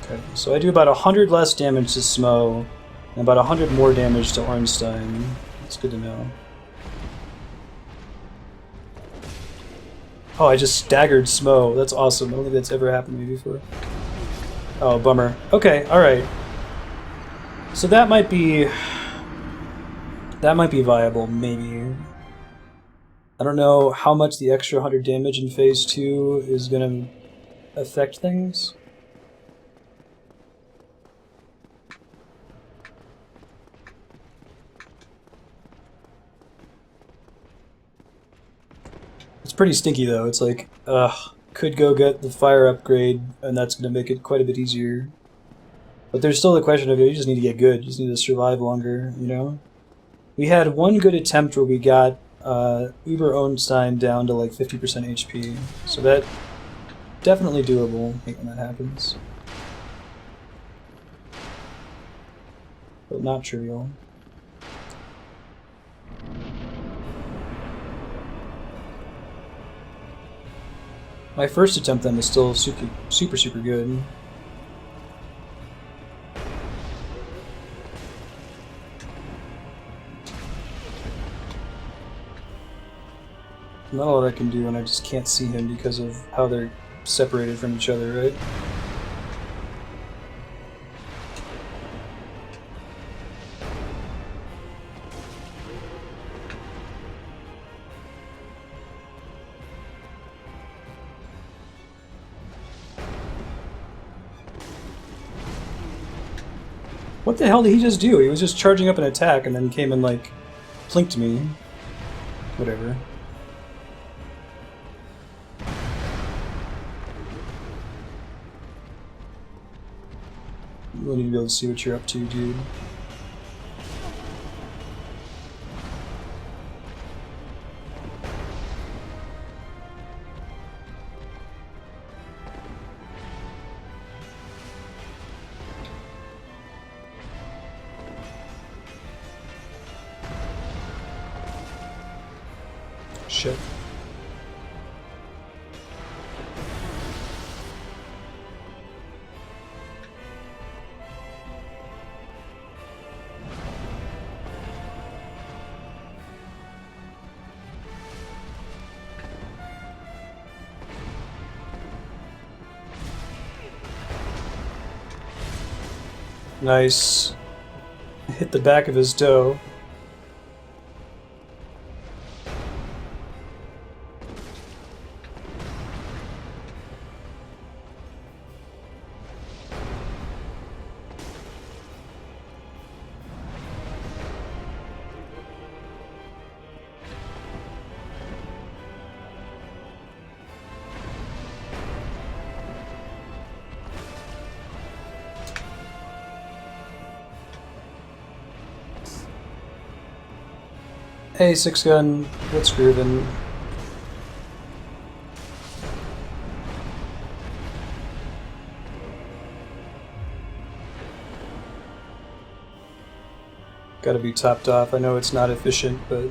Speaker 1: Okay, so I do about 100 less damage to Smo, and about 100 more damage to Ornstein. That's good to know. Oh, I just staggered Smo. That's awesome. I don't think that's ever happened to me before. Oh, bummer. Okay, alright. So that might be viable, maybe. I don't know how much the extra 100 damage in Phase 2 is going to affect things. It's pretty stinky though. It's like, could go get the fire upgrade, and that's going to make it quite a bit easier. But there's still the question of, you just need to get good. You just need to survive longer, you know? We had one good attempt where we got Uber Ornstein down to like 50% HP. So that definitely doable, I think, when that happens. But not trivial. My first attempt then was still super good. Not a lot I can do when I just can't see him because of how they're separated from each other, right? What the hell did he just do? He was just charging up an attack and then came and, like, plinked me. Whatever. We'll need to be able to see what you're up to, dude. Shit. Nice. Hit the back of his toe. Hey, Six Gun, what's groovin'? Gotta be topped off. I know it's not efficient, but...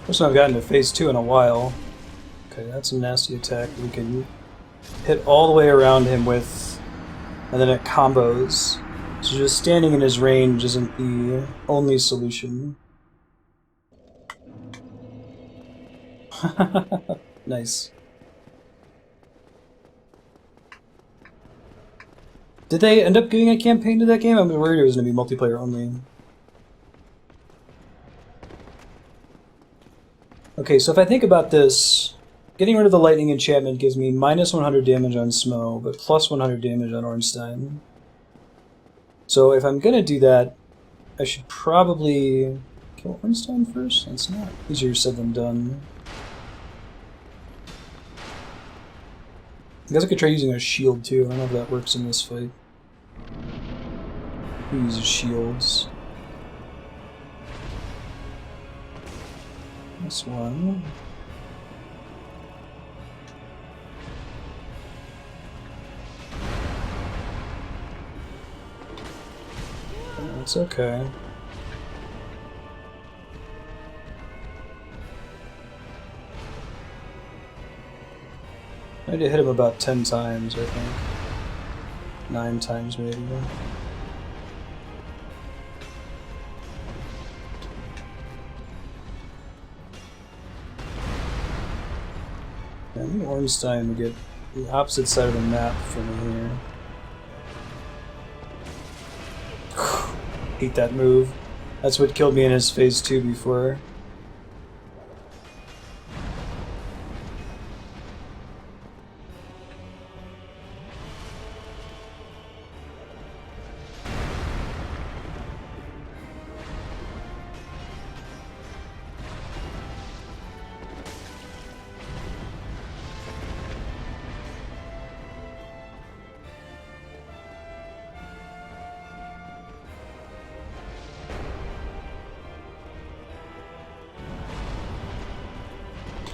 Speaker 1: First time I've gotten to phase 2 in a while. Okay, that's a nasty attack we can hit all the way around him with, and then it combos. So just standing in his range isn't the only solution. Nice. Did they end up giving a campaign to that game? I'm worried it was going to be multiplayer only. Okay, so if I think about this, getting rid of the lightning enchantment gives me minus 100 damage on Smo, but plus 100 damage on Ornstein. So if I'm gonna do that, I should probably kill Ornstein first? That's not easier said than done. I guess I could try using a shield too. I don't know if that works in this fight. Who uses shields? This one. That's okay. I need to hit him about 10 times, I think. 9 times maybe. I think Ornstein would get the opposite side of the map from here. Hate that move. That's what killed me in his phase 2 before.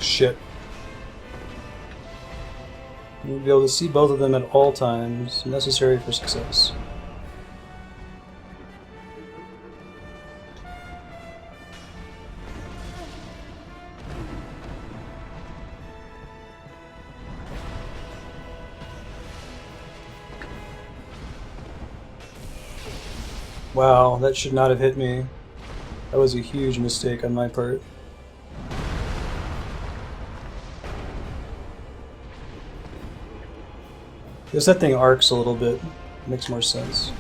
Speaker 1: Shit. You'll be able to see both of them at all times, necessary for success. Wow, that should not have hit me. That was a huge mistake on my part. Because that thing arcs a little bit. Makes more sense.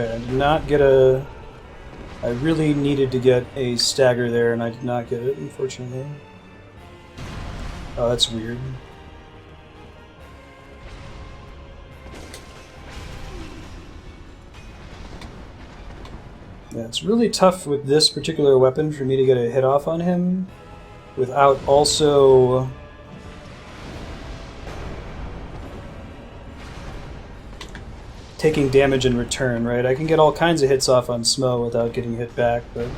Speaker 1: Okay, I did not get a... I really needed to get a stagger there, and I did not get it, unfortunately. Oh, that's weird. Yeah, it's really tough with this particular weapon for me to get a hit off on him without also... taking damage in return, right? I can get all kinds of hits off on Smo without getting hit back, but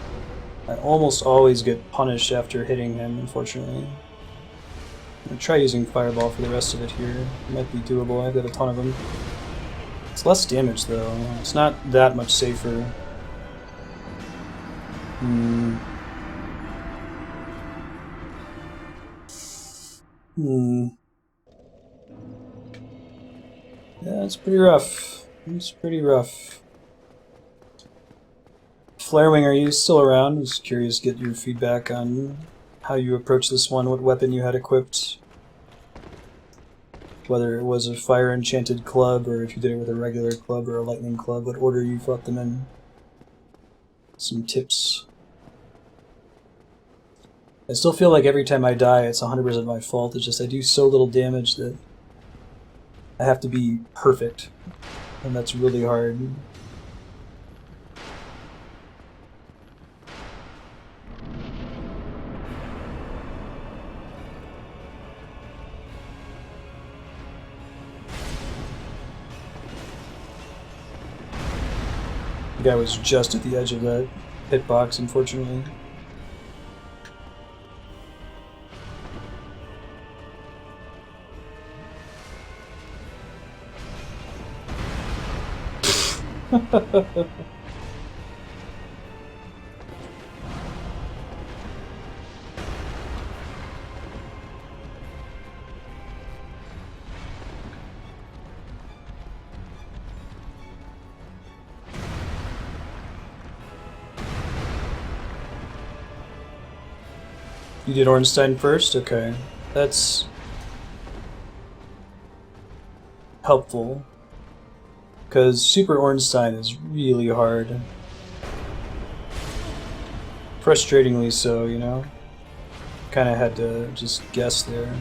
Speaker 1: I almost always get punished after hitting him, unfortunately. I'm gonna try using Fireball for the rest of it here. It might be doable, I've got a ton of them. It's less damage though, it's not that much safer. Yeah, it's pretty rough. It's pretty rough. Flarewing, are you still around? I was curious to get your feedback on how you approached this one, what weapon you had equipped. Whether it was a fire enchanted club, or if you did it with a regular club or a lightning club, what order you fought them in. Some tips. I still feel like every time I die it's 100% my fault, it's just I do so little damage that I have to be perfect. And that's really hard. The guy was just at the edge of that hitbox, unfortunately. You did Ornstein first? Okay. That's helpful. Because Super Ornstein is really hard. Frustratingly so, you know? Kinda had to just guess there.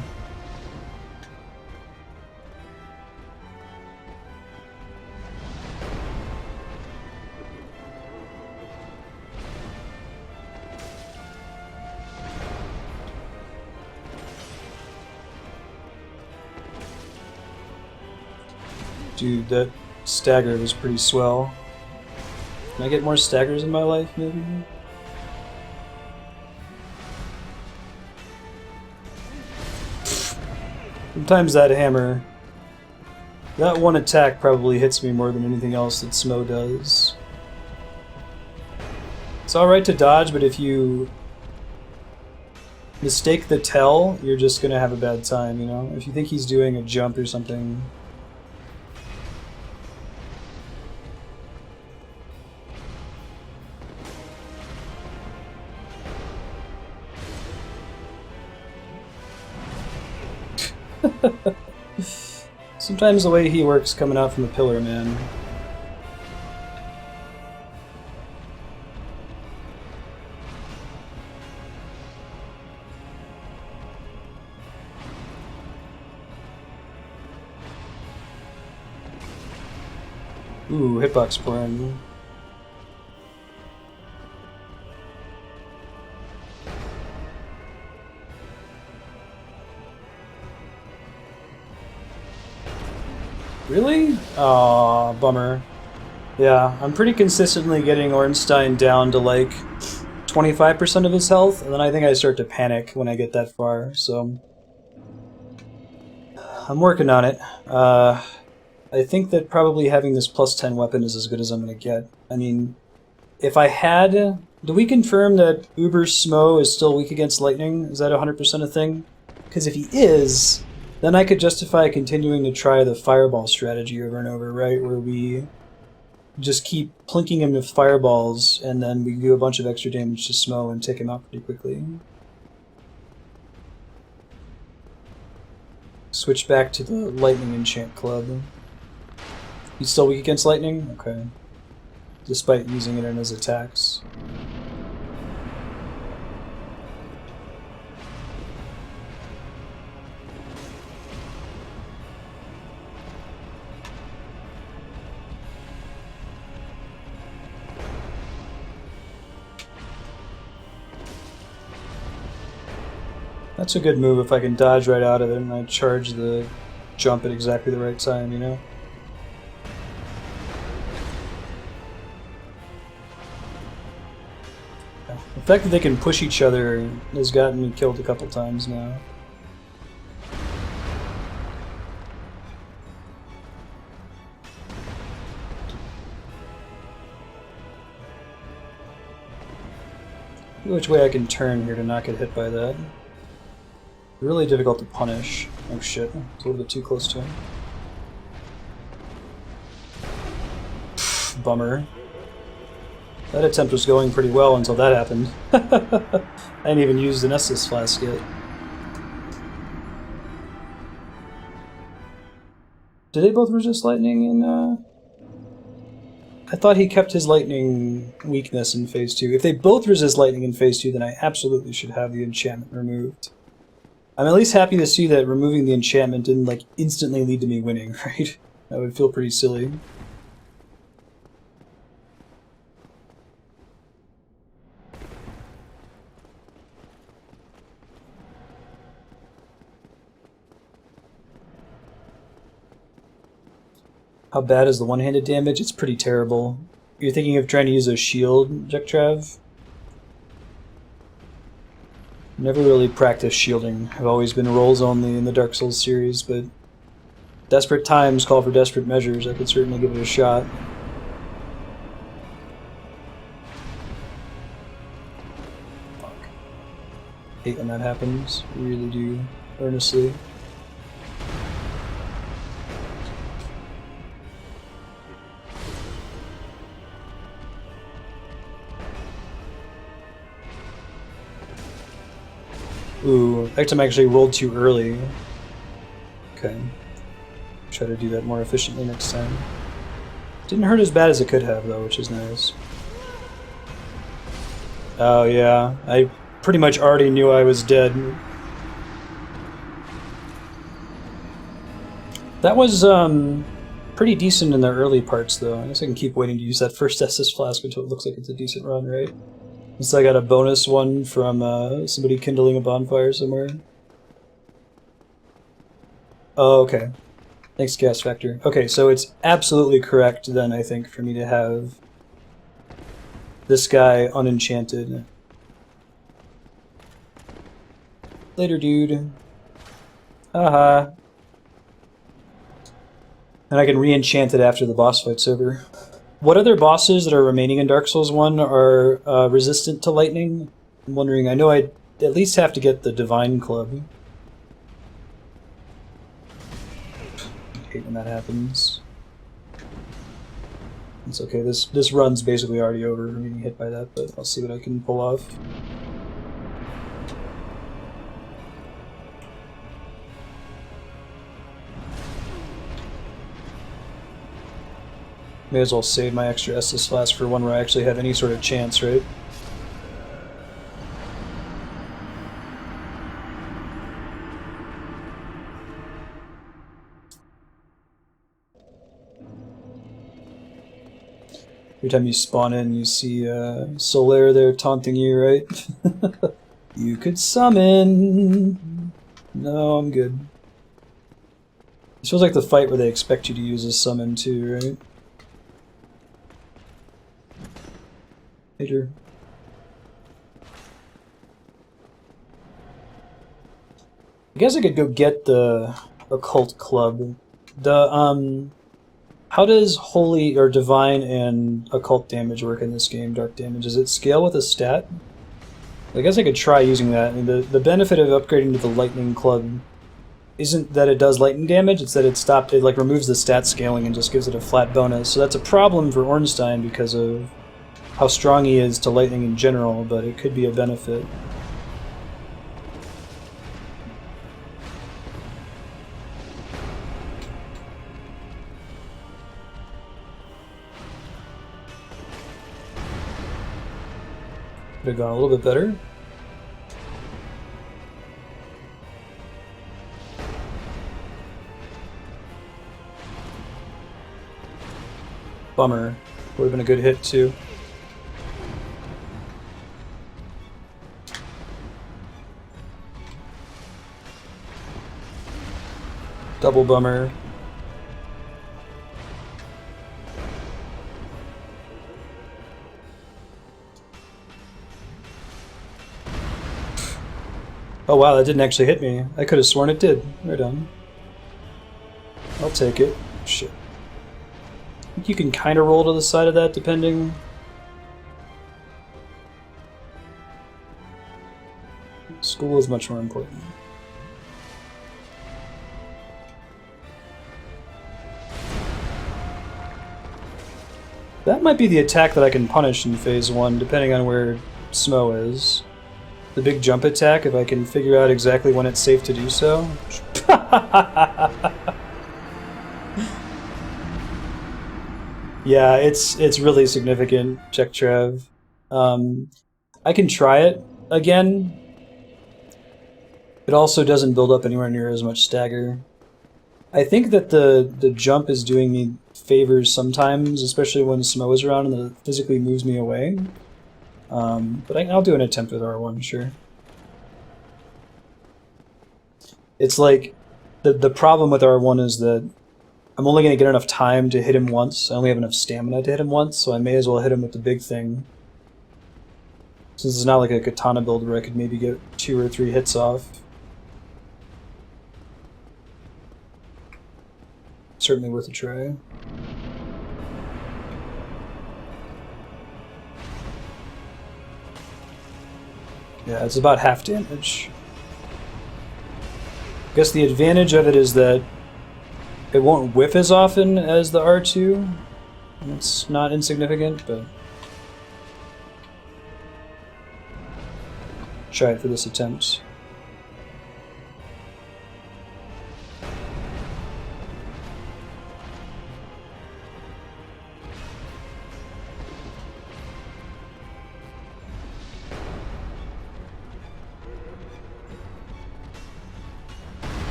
Speaker 1: Dude, that stagger was pretty swell. Can I get more staggers in my life, maybe? Sometimes that hammer... That one attack probably hits me more than anything else that Smo does. It's alright to dodge, but if you mistake the tell, you're just gonna have a bad time, you know? If you think he's doing a jump or something... Sometimes the way he works coming out from the pillar, man. Ooh, hitbox porn. Really? Aw, bummer. Yeah, I'm pretty consistently getting Ornstein down to like 25% of his health, and then I think I start to panic when I get that far, so... I'm working on it. I think that probably having this plus 10 weapon is as good as I'm gonna get. I mean, if I had... Do we confirm that Uber Smo is still weak against lightning? Is that 100% a thing? Because if he is... Then I could justify continuing to try the fireball strategy over and over, right? Where we just keep plinking him with fireballs, and then we do a bunch of extra damage to Smo and take him out pretty quickly. Switch back to the lightning enchant club. He's still weak against lightning? Okay. despite using it in his attacks. That's a good move if I can dodge right out of it and I charge the jump at exactly the right time, you know? The fact that they can push each other has gotten me killed a couple times now. Which way I can turn here to not get hit by that. Really difficult to punish. Oh shit, it's a little bit too close to him. Bummer. That attempt was going pretty well until that happened. I hadn't even used an Estus flask yet. Did they both resist lightning in, I thought he kept his lightning weakness in Phase 2. If they both resist lightning in Phase 2, then I absolutely should have the enchantment removed. I'm at least happy to see that removing the enchantment didn't, like, instantly lead to me winning, right? That would feel pretty silly. How bad is the one-handed damage? It's pretty terrible. You're thinking of trying to use a shield, Jektrav? Never really practiced shielding. I've always been rolls only in the Dark Souls series, but desperate times call for desperate measures. I could certainly give it a shot. Fuck. Hate when that happens. Really do. Earnestly. Ooh, that time I actually rolled too early. Okay. Try to do that more efficiently next time. Didn't hurt as bad as it could have, though, which is nice. Oh, yeah. I pretty much already knew I was dead. That was, pretty decent in the early parts, though. I guess I can keep waiting to use that first Estus flask until it looks like it's a decent run, right? Since I got a bonus one from somebody kindling a bonfire somewhere. Oh, okay. Thanks, Gas Factor. Okay, so it's absolutely correct then, I think, for me to have this guy unenchanted. Later, dude. Haha. And I can re-enchant it after the boss fight's over. What other bosses that are remaining in Dark Souls 1 are resistant to lightning? I'm wondering, I know I'd at least have to get the Divine Club. I hate when that happens. It's okay, this run's basically already over from getting hit by that, but I'll see what I can pull off. May as well save my extra Estus flask for one where I actually have any sort of chance, right? Every time you spawn in, you see Solaire there taunting you, right? You could summon! No, I'm good. This feels like the fight where they expect you to use a summon too, right? Major. I guess I could go get the Occult Club. The, how does Holy or Divine and Occult damage work in this game, Dark damage? Does it scale with a stat? I guess I could try using that. I mean, the benefit of upgrading to the Lightning Club isn't that it does lightning damage, it's that it like removes the stat scaling and just gives it a flat bonus. So that's a problem for Ornstein because of how strong he is to lightning in general, but it could be a benefit. Could have gone a little bit better. Bummer. Would have been a good hit too. Double bummer. Oh wow, that didn't actually hit me. I could have sworn it did. Right on. I'll take it. Shit. I think you can kind of roll to the side of that depending. School is much more important. That might be the attack that I can punish in phase 1, depending on where Smo is. The big jump attack, if I can figure out exactly when it's safe to do so. Yeah, it's really significant, Check Trev. I can try it again. It also doesn't build up anywhere near as much stagger. I think that the jump is doing me favors sometimes, especially when Smo is around and it physically moves me away. But I'll do an attempt with R1, sure. It's like, the problem with R1 is that I'm only going to get enough time to hit him once. I only have enough stamina to hit him once, so I may as well hit him with the big thing. Since it's not like a katana build where I could maybe get 2 or 3 hits off. Certainly worth a try. Yeah, it's about half damage. I guess the advantage of it is that it won't whiff as often as the R2. It's not insignificant, but try it for this attempt.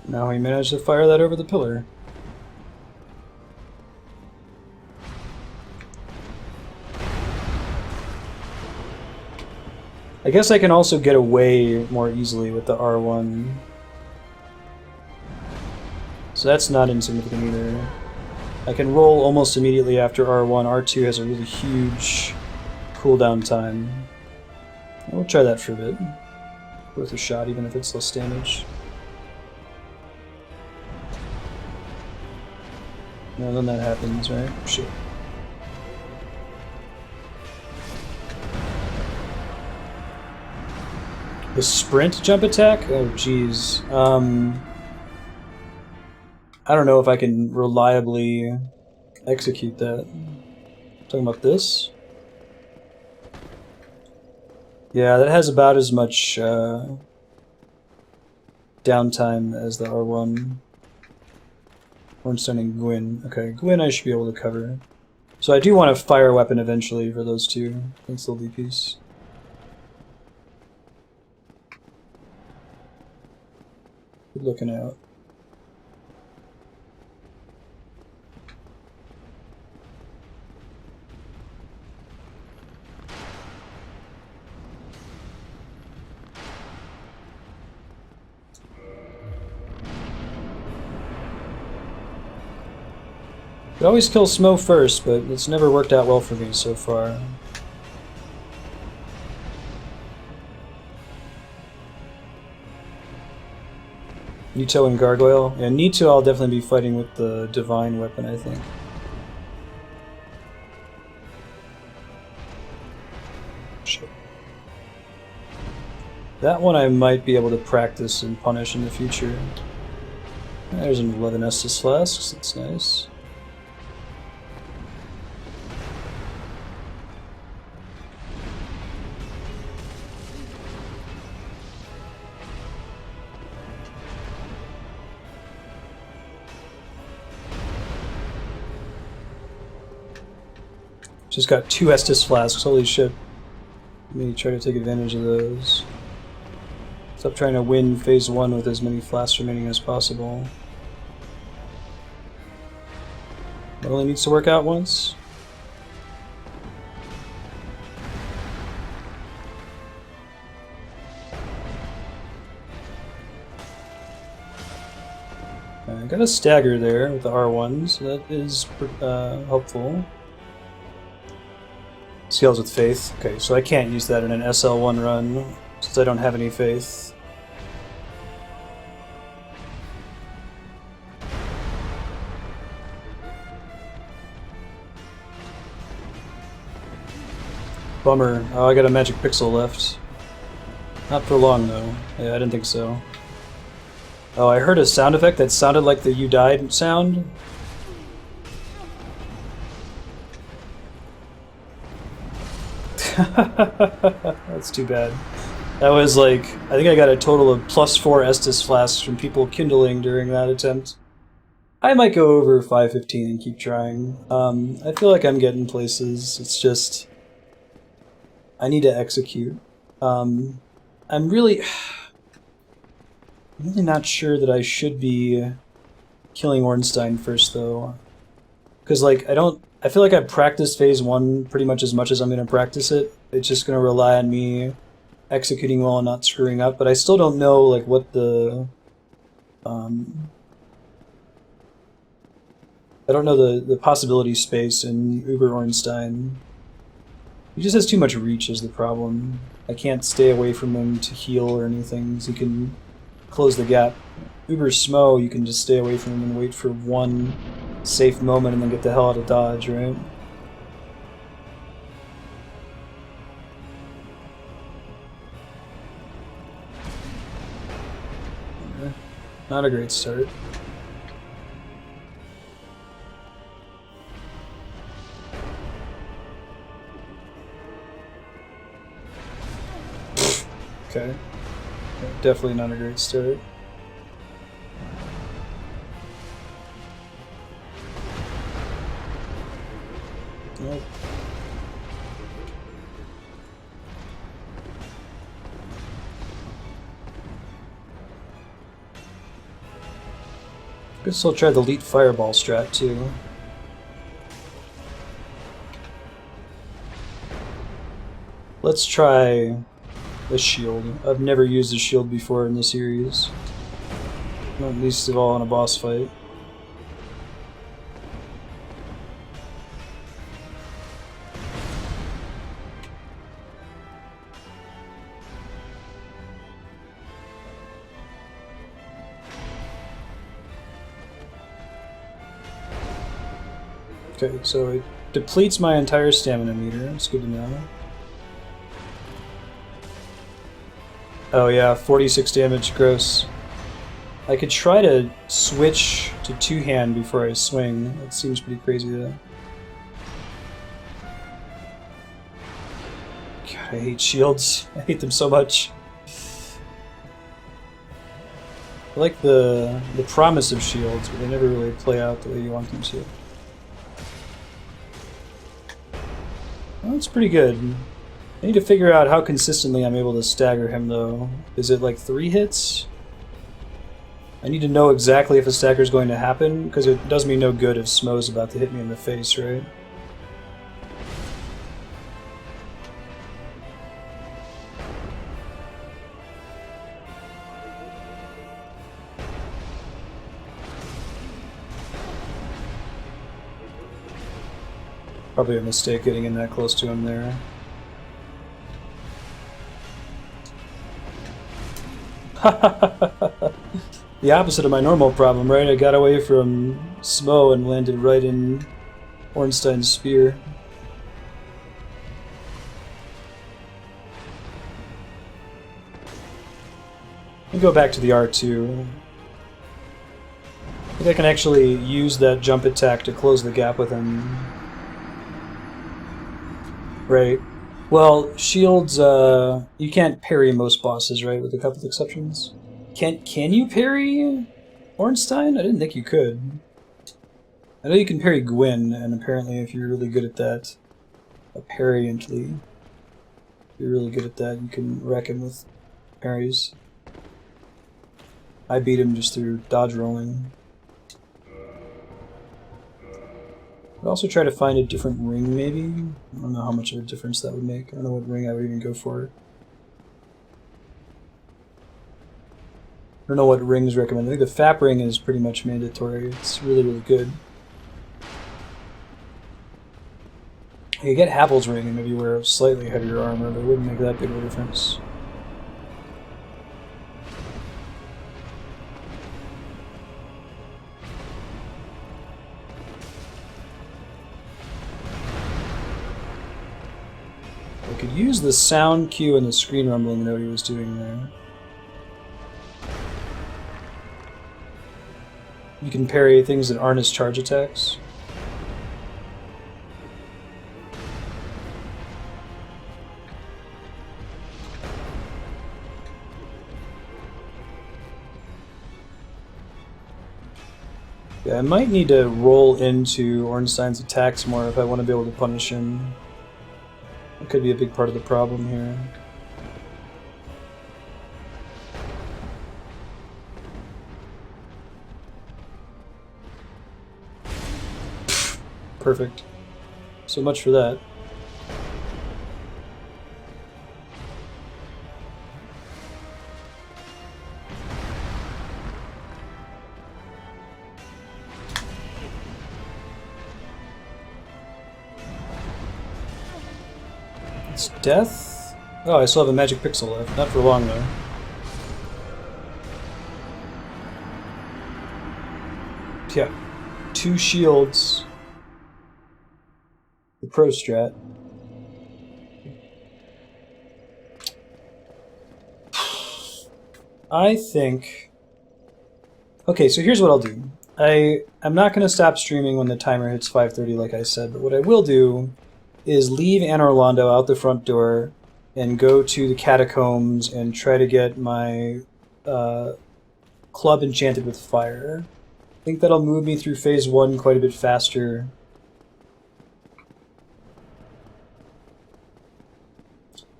Speaker 1: Now he managed to fire that over the pillar. I guess I can also get away more easily with the R1. So that's not insignificant either. I can roll almost immediately after R1. R2 has a really huge cooldown time. We'll try that for a bit. Worth a shot even if it's less damage. No, then that happens, right? Shit. The sprint jump attack? Oh, jeez. I don't know if I can reliably execute that. Talking about this? Yeah, that has about as much downtime as the R1. Hornstone and Gwyn. Okay, Gwyn I should be able to cover. So I do want a fire weapon eventually for those two. Thanks, little DPs. Good looking out. I always kill Smo first, but it's never worked out well for me so far. Nito and Gargoyle? Yeah, Nito I'll definitely be fighting with the Divine Weapon, I think. Shit. That one I might be able to practice and punish in the future. There's an 11 Estus Flasks, that's nice. Just got 2 Estus flasks, holy shit. Let me try to take advantage of those. Stop trying to win phase 1 with as many flasks remaining as possible. It only needs to work out once. I got a stagger there with the R1, so that is helpful. Scales with Faith. Okay, so I can't use that in an SL1 run, since I don't have any Faith. Bummer. Oh, I got a magic pixel left. Not for long, though. Yeah, I didn't think so. Oh, I heard a sound effect that sounded like the "you died" sound. That's too bad. That was like, I think I got a total of +4 Estus flasks from people kindling during that attempt. I might go over 515 and keep trying. I feel like I'm getting places. It's just, I need to execute. I'm really not sure that I should be killing Ornstein first, though. Because, like, I feel like I've practiced phase 1 pretty much as I'm going to practice it. It's just going to rely on me executing well and not screwing up, but I still don't know, like, what the... I don't know the possibility space in Uber Ornstein. He just has too much reach is the problem. I can't stay away from him to heal or anything, so he can close the gap. Uber Smo, you can just stay away from him and wait for one safe moment and then get the hell out of dodge, right? Not a great start. Okay. Definitely not a great start. Nope. Guess I'll try the Elite Fireball strat too. Let's try the shield. I've never used a shield before in the series. Not least of all in a boss fight. Okay, so it depletes my entire stamina meter. It's good to know. Oh yeah, 46 damage, gross. I could try to switch to two-hand before I swing. That seems pretty crazy though. God, I hate shields. I hate them so much. I like the promise of shields, but they never really play out the way you want them to. Well, that's pretty good. I need to figure out how consistently I'm able to stagger him, though. Is it like 3 hits? I need to know exactly if a stagger is going to happen, because it does me no good if Smo's about to hit me in the face, right? Probably a mistake getting in that close to him there. The opposite of my normal problem, right? I got away from Smo and landed right in Ornstein's spear. Let me go back to the R2. I think I can actually use that jump attack to close the gap with him. Right. Well, shields, you can't parry most bosses, right? With a couple of exceptions. Can you parry Ornstein? I didn't think you could. I know you can parry Gwyn, and apparently if you're really good at that, apparently. You're really good at that. You can wreck him with parries. I beat him just through dodge rolling. I'd also try to find a different ring, maybe? I don't know how much of a difference that would make. I don't know what ring I would even go for. I don't know what rings recommend. I think the FAP ring is pretty much mandatory. It's really, really good. You get Havel's ring and maybe wear slightly heavier armor, but it wouldn't make that big of a difference. I could use the sound cue and the screen rumbling note he was doing there. You can parry things that aren't his charge attacks. Yeah, I might need to roll into Ornstein's attacks more if I want to be able to punish him. That could be a big part of the problem here. Perfect. So much for that. It's death? Oh, I still have a magic pixel left. Not for long, though. Yeah. 2 shields. The pro strat. I think... Okay, so here's what I'll do. I'm not going to stop streaming when the timer hits 5:30 like I said, but what I will do is leave Anor Londo out the front door and go to the catacombs and try to get my club enchanted with fire. I think that'll move me through phase 1 quite a bit faster.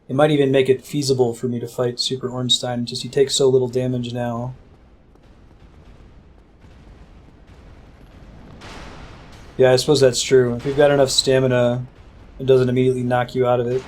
Speaker 1: It might even make it feasible for me to fight Super Ornstein, just he takes so little damage now. Yeah, I suppose that's true. If you've got enough stamina, it doesn't immediately knock you out of it.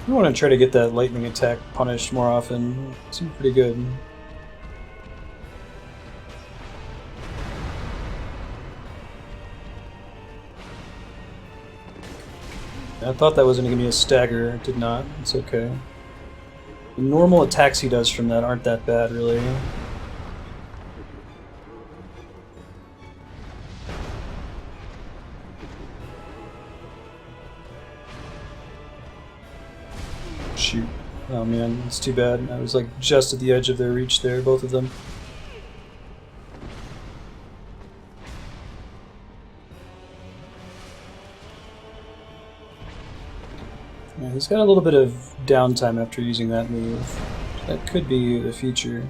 Speaker 1: I want to try to get that lightning attack punished more often. It seems pretty good. I thought that was going to give me a stagger. It did not. It's okay. The normal attacks he does from that aren't that bad, really. Shoot. Oh man, it's too bad. I was like just at the edge of their reach there, both of them. Yeah, he's got a little bit of downtime after using that move. That could be the future.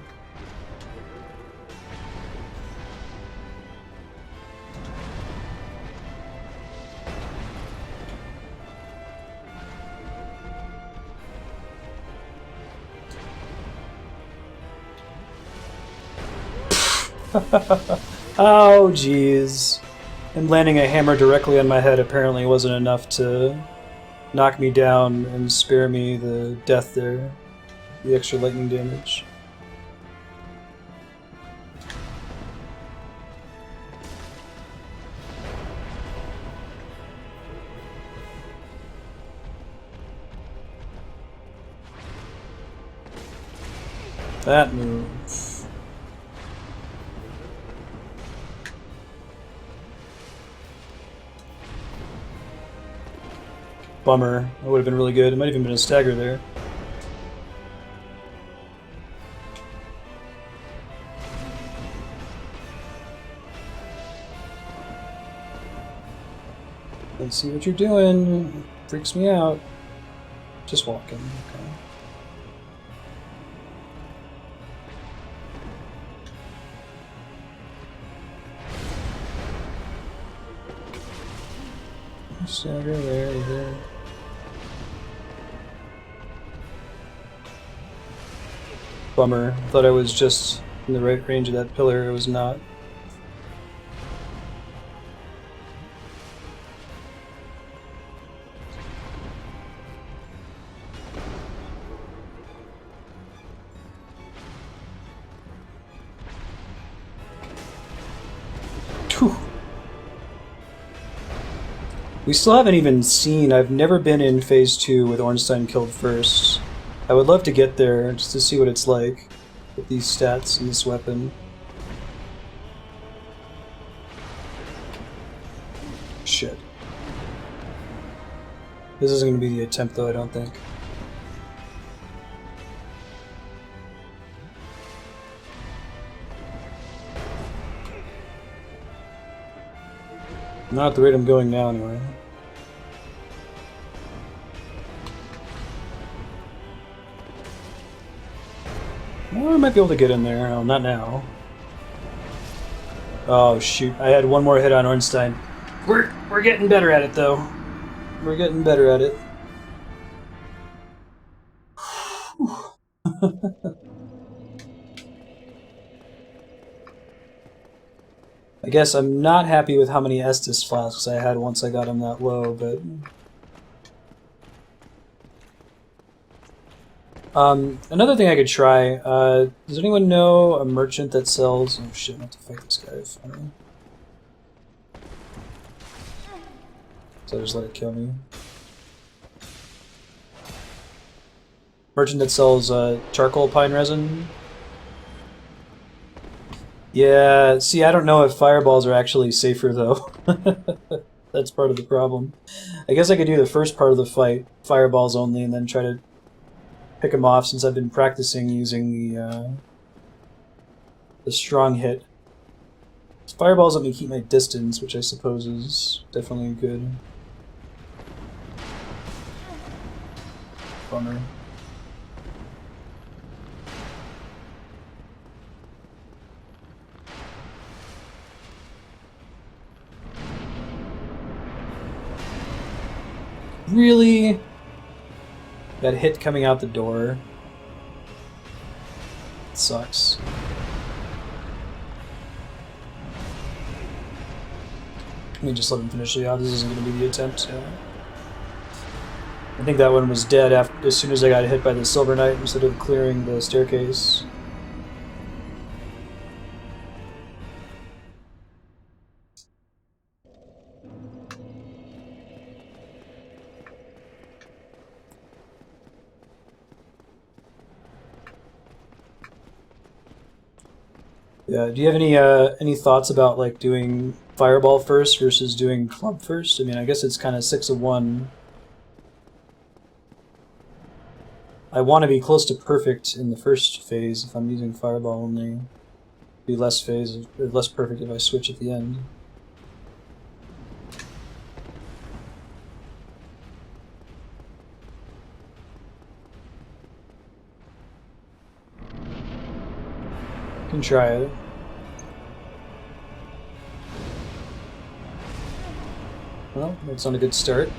Speaker 1: Oh, jeez. And landing a hammer directly on my head apparently wasn't enough to knock me down and spare me the death there. The extra lightning damage. That move. Bummer. That would have been really good. It might have even been a stagger there. Let's see what you're doing. Freaks me out. Just walking. Okay. There. Bummer. Thought I was just in the right range of that pillar. I was not. Whew. We still haven't even seen. I've never been in Phase 2 with Ornstein killed first. I would love to get there just to see what it's like with these stats and this weapon. Shit. This isn't going to be the attempt though, I don't think. Not at the rate I'm going now, anyway. Well, I might be able to get in there. Oh, not now. Oh, shoot. I had one more hit on Ornstein. We're getting better at it, though. We're getting better at it. I guess I'm not happy with how many Estus flasks I had once I got him that low, but... another thing I could try, does anyone know a merchant that sells... Oh shit, I have to fight this guy finally. So I just let it kill me. Merchant that sells charcoal pine resin. Yeah, see, I don't know if fireballs are actually safer, though. That's part of the problem. I guess I could do the first part of the fight, fireballs only, and then try to pick them off since I've been practicing using the strong hit. Fireballs let me keep my distance, which I suppose is definitely good. Bummer. Really? That hit coming out the door. It sucks. Let me just let him finish it out. This isn't going to be the attempt. I think that one was dead as soon as I got hit by the Silver Knight instead of clearing the staircase. Yeah, do you have any thoughts about like doing fireball first versus doing club first? I mean, I guess it's kind of 6 of 1. I want to be close to perfect in the first phase if I'm using fireball only. Be less perfect if I switch at the end. Can try it. Well, that's not a good start.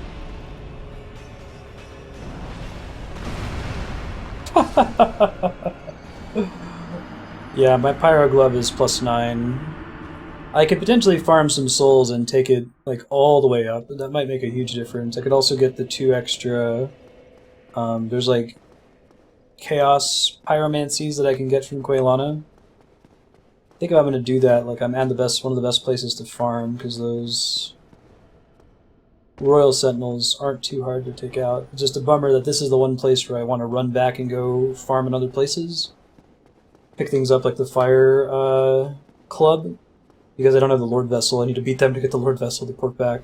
Speaker 1: Yeah, my Pyro Glove is +9. I could potentially farm some souls and take it like all the way up. That might make a huge difference. I could also get the 2 extra... there's like Chaos Pyromancies that I can get from Quaylana. I think if I'm going to do that, like I'm at one of the best places to farm, because those Royal Sentinels aren't too hard to take out. It's just a bummer that this is the one place where I want to run back and go farm in other places. Pick things up like the Fire Club, because I don't have the Lord Vessel. I need to beat them to get the Lord Vessel to port back.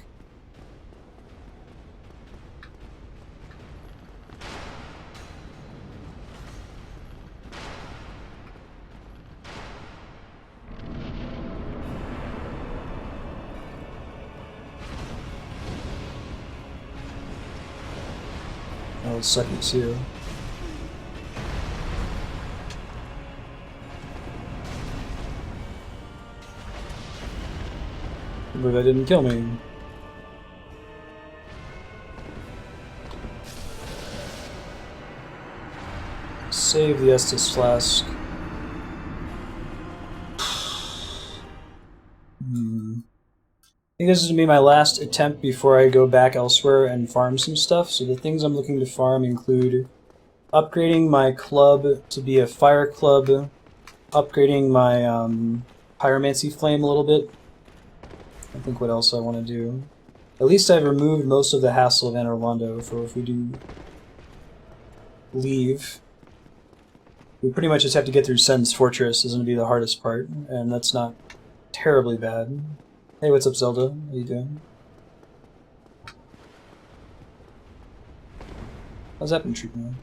Speaker 1: hold second too. But that didn't kill me. Save the Estus Flask. I think this is going to be my last attempt before I go back elsewhere and farm some stuff. So the things I'm looking to farm include upgrading my club to be a fire club, upgrading my pyromancy flame a little bit. I think what else I want to do. At least I've removed most of the hassle of Anor Londo for if we do leave. We pretty much just have to get through Sen's Fortress is going to be the hardest part, and that's not terribly bad. Hey, what's up, Zelda? How you doing? How's that been treating you?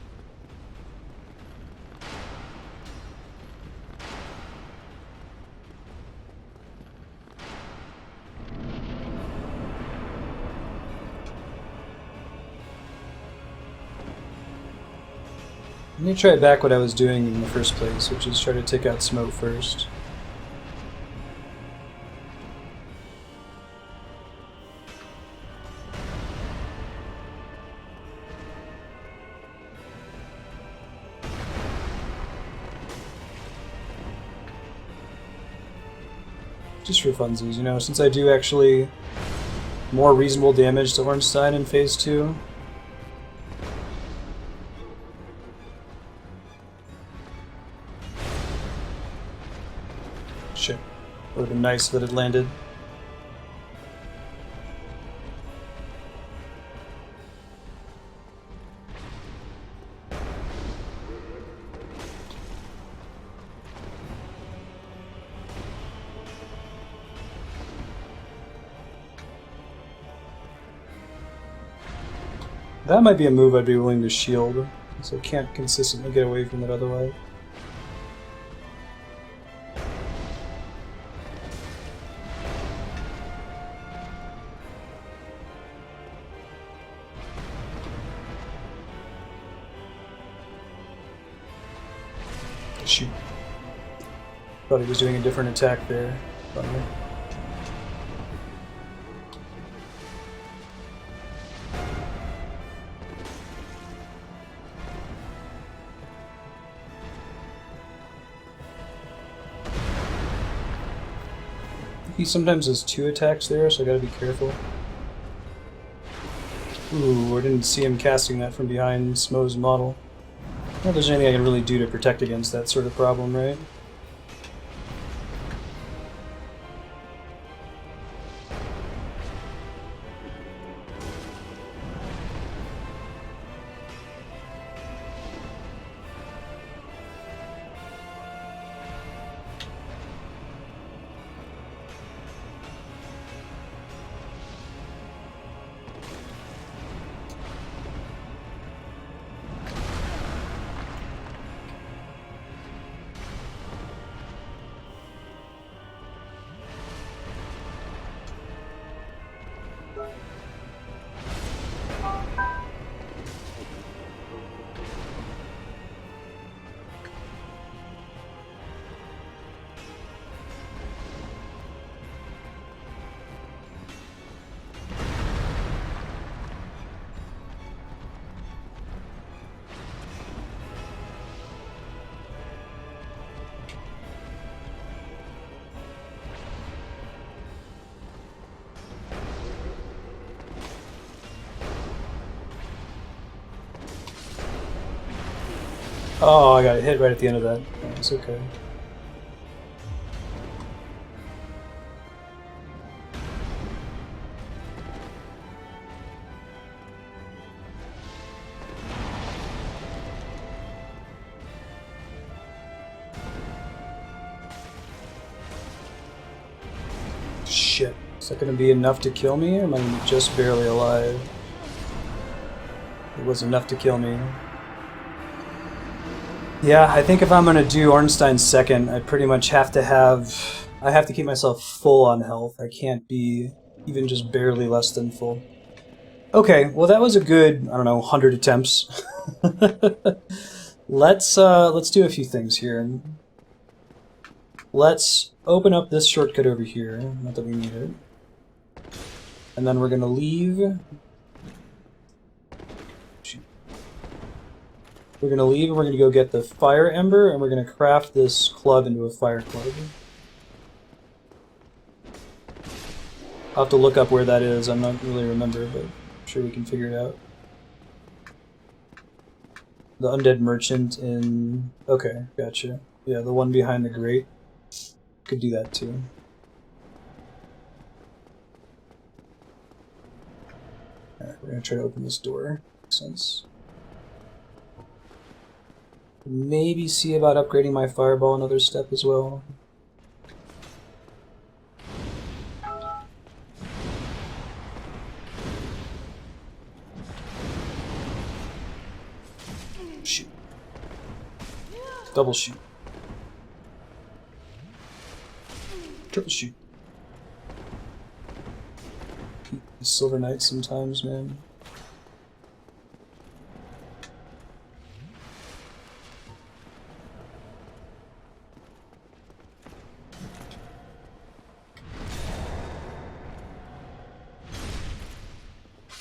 Speaker 1: Let me try back what I was doing in the first place, which is try to take out smoke first. Just for funsies, you know, since I do actually more reasonable damage to Ornstein in Phase 2. Shit. Would have been nice if it had landed. That might be a move I'd be willing to shield, so I can't consistently get away from it otherwise. Shoot. Thought he was doing a different attack there. Bummer. He sometimes has 2 attacks there, so I gotta be careful. Ooh, I didn't see him casting that from behind Smo's model. I don't know if there's anything I can really do to protect against that sort of problem, right? Oh, I got hit right at the end of that. It's okay. Shit. Is that going to be enough to kill me, or am I just barely alive? It was enough to kill me. Yeah, I think if I'm gonna do Ornstein second, I pretty much have to have... I have to keep myself full on health. I can't be even just barely less than full. Okay, well that was a good, I don't know, 100 attempts. Let's do a few things here. Let's open up this shortcut over here, not that we need it. And then we're gonna leave. Shoot. We're gonna leave and we're gonna go get the fire ember and we're gonna craft this club into a fire club. I'll have to look up where that is, I'm not really remember, but I'm sure we can figure it out. The undead merchant in... Okay, gotcha. Yeah, the one behind the grate. Could do that too. Alright, we're gonna try to open this door. Makes sense. Maybe see about upgrading my fireball another step as well. Shoot. Double shoot. Triple shoot. The Silver Knight sometimes, man.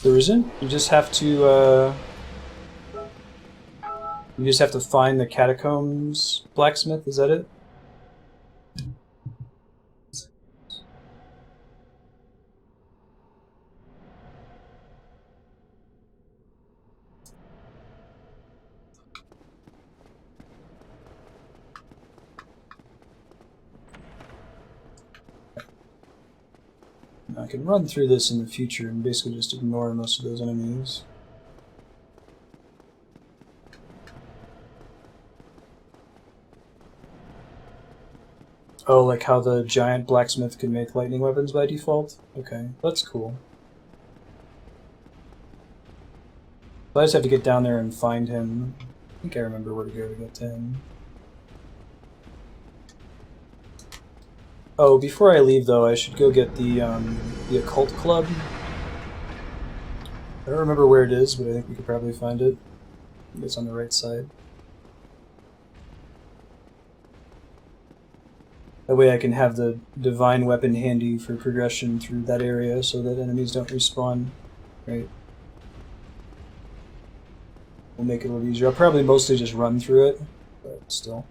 Speaker 1: There isn't? You just have to, you just have to find the catacombs blacksmith, is that it? I can run through this in the future and basically just ignore most of those enemies. Oh, like how the giant blacksmith can make lightning weapons by default? Okay, that's cool. But I just have to get down there and find him. I think I remember where to go to get to him. Oh, before I leave though, I should go get the occult club. I don't remember where it is, but I think we could probably find it. I think it's on the right side. That way I can have the divine weapon handy for progression through that area so that enemies don't respawn. Right. We'll make it a little easier. I'll probably mostly just run through it, but still.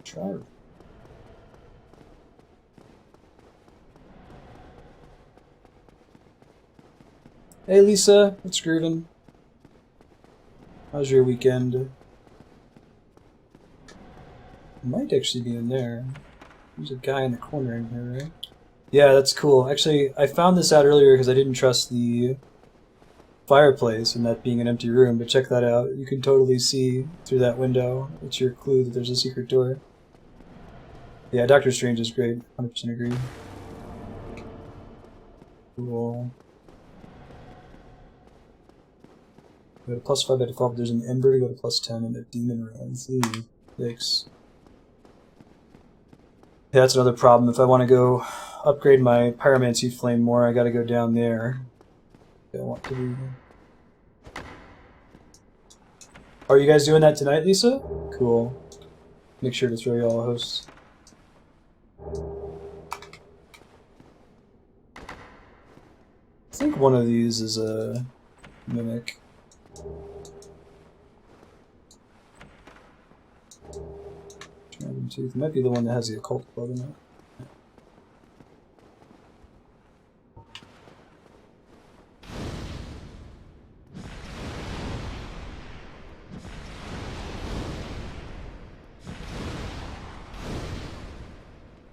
Speaker 1: Try. Hey Lisa, what's groovin'? How's your weekend? Might actually be in there. There's a guy in the corner in here, right? Yeah, that's cool. Actually, I found this out earlier because I didn't trust the fireplace and that being an empty room, but check that out. You can totally see through that window. It's your clue that there's a secret door. Yeah, Doctor Strange is great. 100% agree. Cool. Go to +5 by default, but there's an Ember to go to +10 and a Demon Ruins. Ooh, yikes. Yeah, that's another problem. If I want to go upgrade my Pyromancy Flame more, I gotta go down there. I want to do... Are you guys doing that tonight, Lisa? Cool. Make sure to throw y'all a host. I think one of these is a mimic. Dragon Tooth. It might be the one that has the occult blood in it.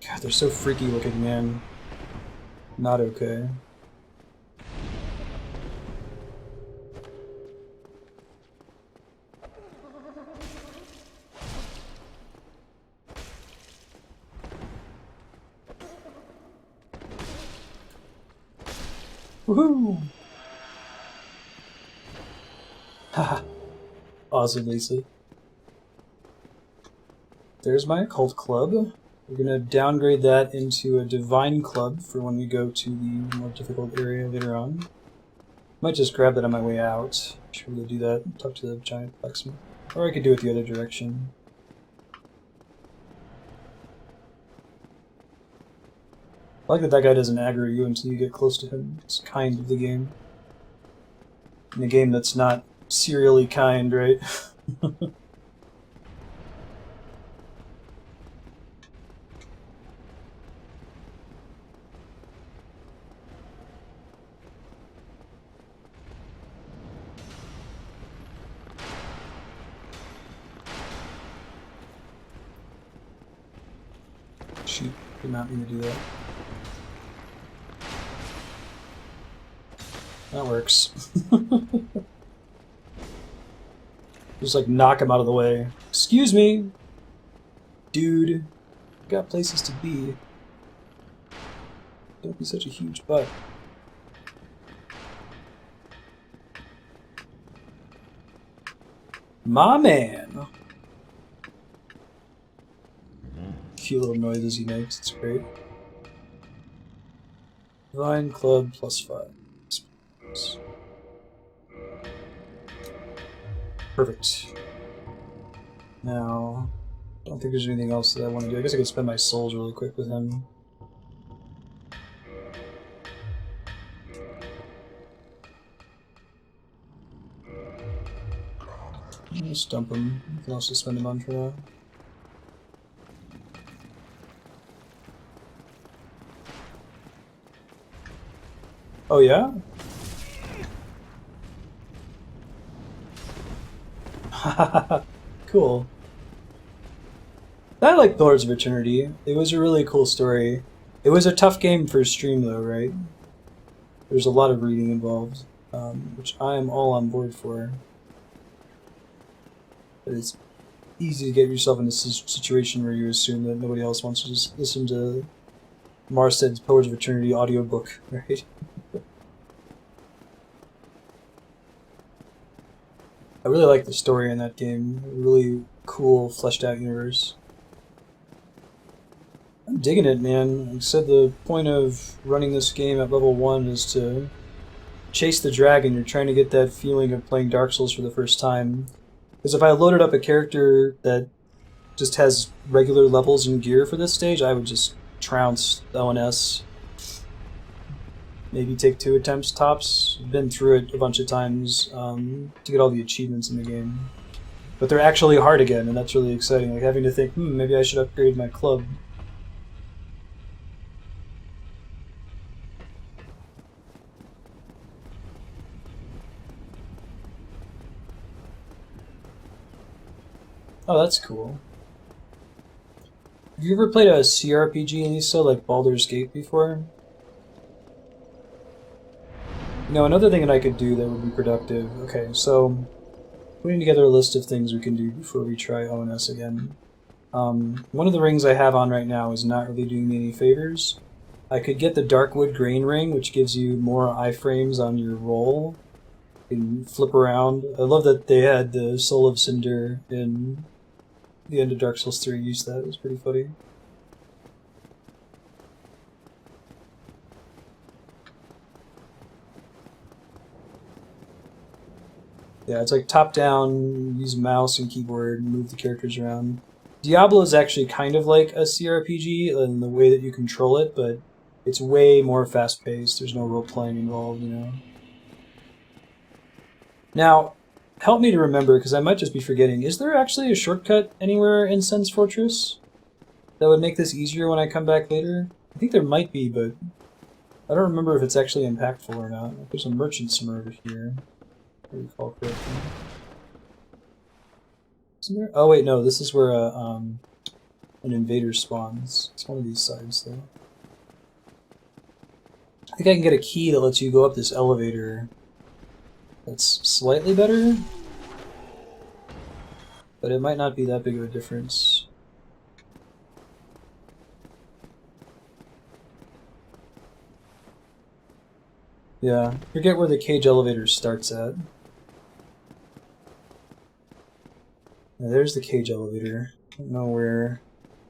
Speaker 1: God, they're so freaky looking, man. Not okay. Woohoo! Haha. Awesome, Lisa. there's my occult club. We're gonna downgrade that into a divine club for when we go to the more difficult area later on. Might just grab that on my way out. Should really do that. Talk to the giant blacksmith. Or I could do it the other direction. I like that that guy doesn't aggro you until you get close to him. It's kind of the game. In a game that's not serially kind, right? Shoot, did not mean to do that. That works. Just like knock him out of the way. Excuse me, dude. Got places to be. Don't be such a huge butt. My man. Cute little noises he makes. It's great. Divine Club +5. Perfect. Now, don't think there's anything else that I want to do. I guess I could spend my souls really quick with him. Just dump him. Nothing else to spend him on for that. Oh yeah? Cool. I like Lords of Eternity. It was a really cool story. It was a tough game for stream though, right? There's a lot of reading involved, which I am all on board for. But it's easy to get yourself in this situation where you assume that nobody else wants to just listen to Marstead's Pillars of Eternity audiobook, right? I really like the story in that game. A really cool, fleshed out universe. I'm digging it, man. Like I said, the point of running this game at level 1 is to chase the dragon. You're trying to get that feeling of playing Dark Souls for the first time. Because if I loaded up a character that just has regular levels and gear for this stage, I would just trounce LNS. Maybe take 2 attempts tops. I've been through it a bunch of times to get all the achievements in the game. But they're actually hard again, and that's really exciting. Like having to think, maybe I should upgrade my club. Oh, that's cool. Have you ever played a CRPG, Lisa, like Baldur's Gate before? Now, another thing that I could do that would be productive. Okay, so putting together a list of things we can do before we try ONS again. One of the rings I have on right now is not really doing me any favors. I could get the Darkwood Grain ring, which gives you more iframes on your roll. You can flip around. I love that they had the Soul of Cinder in the end of Dark Souls 3 used that. It was pretty funny. Yeah, it's like top-down, use mouse and keyboard, and move the characters around. Diablo is actually kind of like a CRPG in the way that you control it, but it's way more fast-paced. There's no role-playing involved, you know. Now, help me to remember, because I might just be forgetting, is there actually a shortcut anywhere in Sen's Fortress that would make this easier when I come back later? I think there might be, but I don't remember if it's actually impactful or not. There's a merchant somewhere over here. If I recall correctly. Isn't there? Oh wait, no, this is where an invader spawns. It's one of these sides, though. I think I can get a key that lets you go up this elevator. That's slightly better, but it might not be that big of a difference. Yeah, forget where the cage elevator starts at. Now, there's the cage elevator. don't know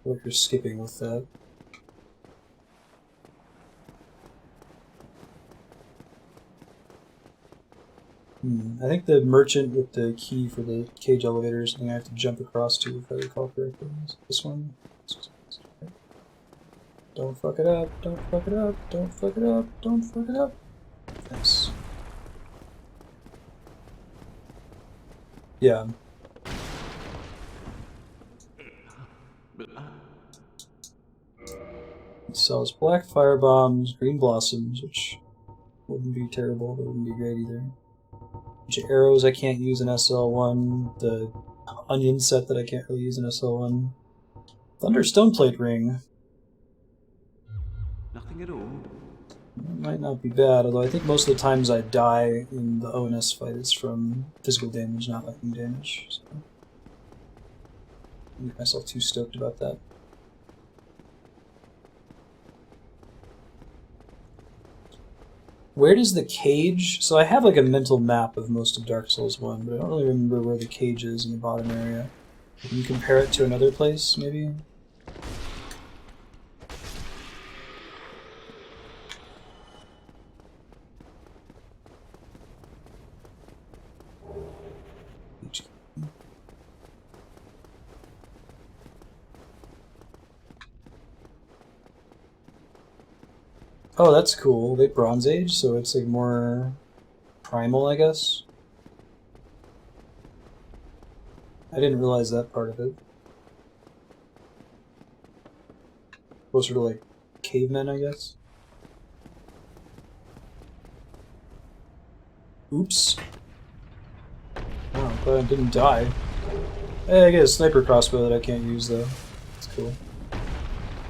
Speaker 1: what you're skipping with that. I think the merchant with the key for the cage elevator is something I have to jump across to, if I recall correctly. Is this one? Don't fuck it up, don't fuck it up, don't fuck it up, don't fuck it up. Thanks. Yeah. He sells black fire bombs, green blossoms, which wouldn't be terrible, but wouldn't be great either. Bunch of arrows I can't use in SL1. The onion set that I can't really use in SL1. Thunder Stoneplate Ring.
Speaker 2: Nothing at all.
Speaker 1: That might not be bad, although I think most of the times I die in the ONS fight is from physical damage, not lightning damage. So I don't get myself too stoked about that. Where does the cage... So I have like a mental map of most of Dark Souls 1, but I don't really remember where the cage is in the bottom area. Can you compare it to another place, maybe? Oh, that's cool. They Bronze Age, so it's like more primal, I guess. I didn't realize that part of it. Closer to like cavemen, I guess. Oops. Oh, I'm glad I didn't die. Hey, I get a sniper crossbow that I can't use though. That's cool.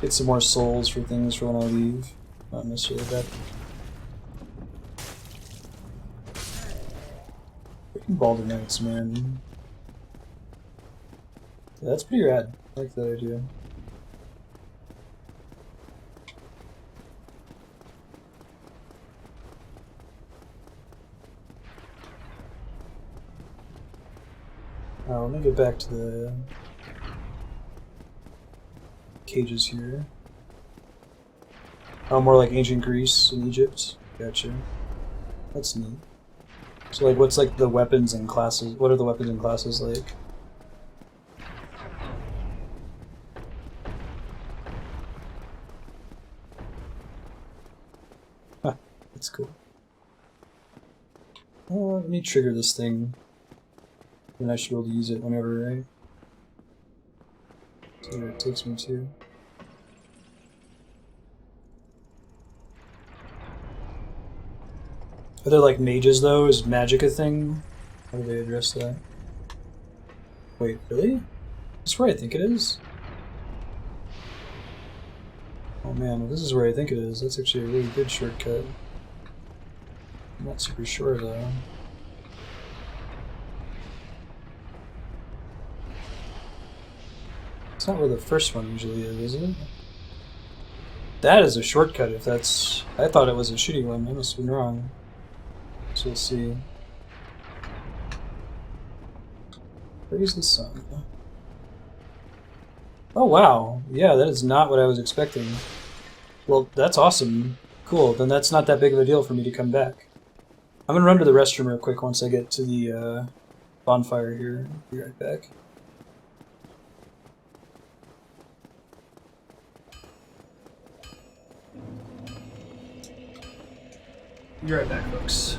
Speaker 1: Get some more souls for things for when I leave. Not necessarily that. Freaking Baldur Knights, man. Yeah, that's pretty rad. I like that idea. Let me get back to the cages here. Oh, more like ancient Greece and Egypt. Gotcha. That's neat. So, like, what's like the weapons and classes? What are the weapons and classes like? Huh, that's cool. Oh, let me trigger this thing. Then I should be able to use it whenever, right? See where it takes me to. Are there like mages though? Is magic a thing? How do they address that? Wait, really? That's where I think it is? Oh man, well, this is where I think it is. That's actually a really good shortcut. I'm not super sure though. It's not where the first one usually is it? That is a shortcut if that's... I thought it was a shitty one. I must have been wrong. So we'll see. Praise the sun. Oh wow. Yeah, that is not what I was expecting. Well, that's awesome. Cool, then that's not that big of a deal for me to come back. I'm gonna run to the restroom real quick once I get to the bonfire here. Be right back. Be right back, folks.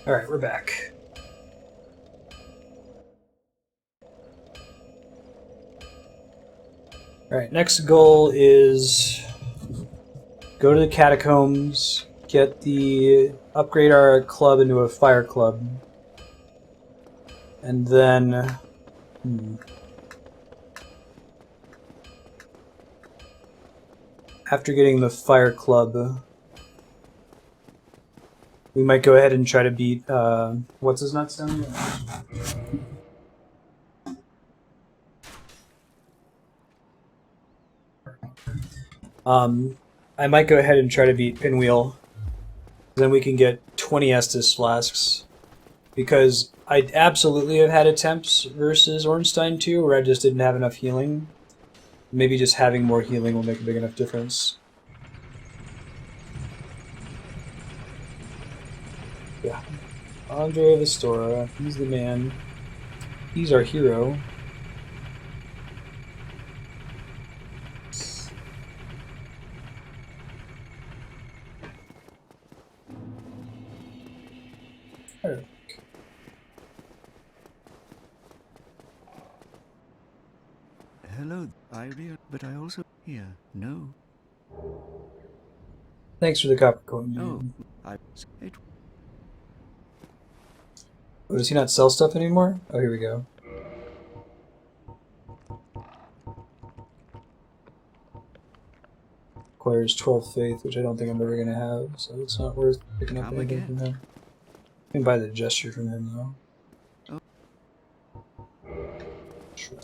Speaker 1: Alright, we're back. Alright, next goal is go to the catacombs, upgrade our club into a fire club, and then after getting the fire club, we might go ahead and try to beat what's his nuts down here? I might go ahead and try to beat Pinwheel. Then we can get 20 Estus flasks. Because I absolutely have had attempts versus Ornstein 2 where I just didn't have enough healing. Maybe just having more healing will make a big enough difference. Yeah. Andre Vistora, he's the man. He's our hero.
Speaker 2: Hello, but I also here. No.
Speaker 1: Thanks for the copper coin.
Speaker 2: Oh, it.
Speaker 1: Oh, does he not sell stuff anymore? Oh, here we go. Requires 12 faith, which I don't think I'm ever going to have, so it's not worth picking up anything from him. I can buy the gesture from him, though.
Speaker 2: Oh.
Speaker 1: Sure.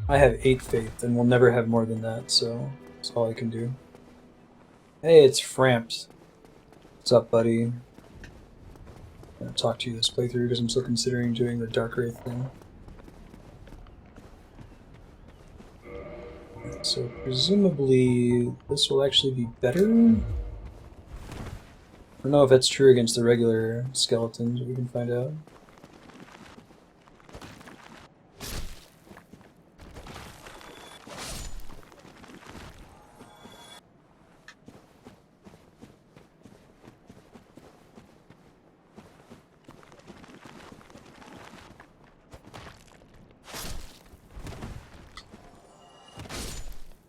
Speaker 1: I have 8 faith, and we'll never have more than that, so that's all I can do. Hey, it's Framps. What's up, buddy? I'm gonna talk to you this playthrough because I'm still considering doing the Dark Wraith thing. So presumably this will actually be better? I don't know if that's true against the regular skeletons, but we can find out.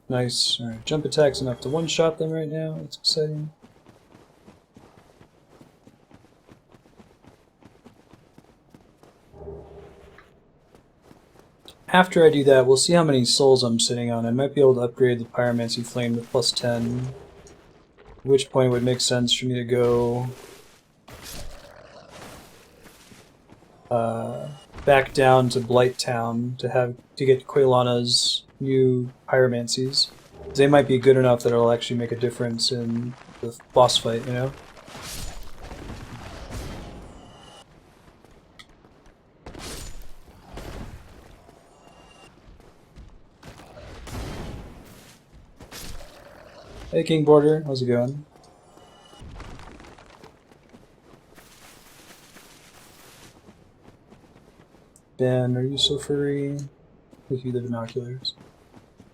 Speaker 1: Nice. Alright, jump attack's enough to one-shot them right now. That's exciting. After I do that, we'll see how many souls I'm sitting on. I might be able to upgrade the Pyromancy Flame to +10. At which point it would make sense for me to go back down to Blight Town to get Quaylana's new pyromancies. They might be good enough that it'll actually make a difference in the boss fight, you know? Hey King Border, how's it going? Ben, are you so furry? With you the binoculars.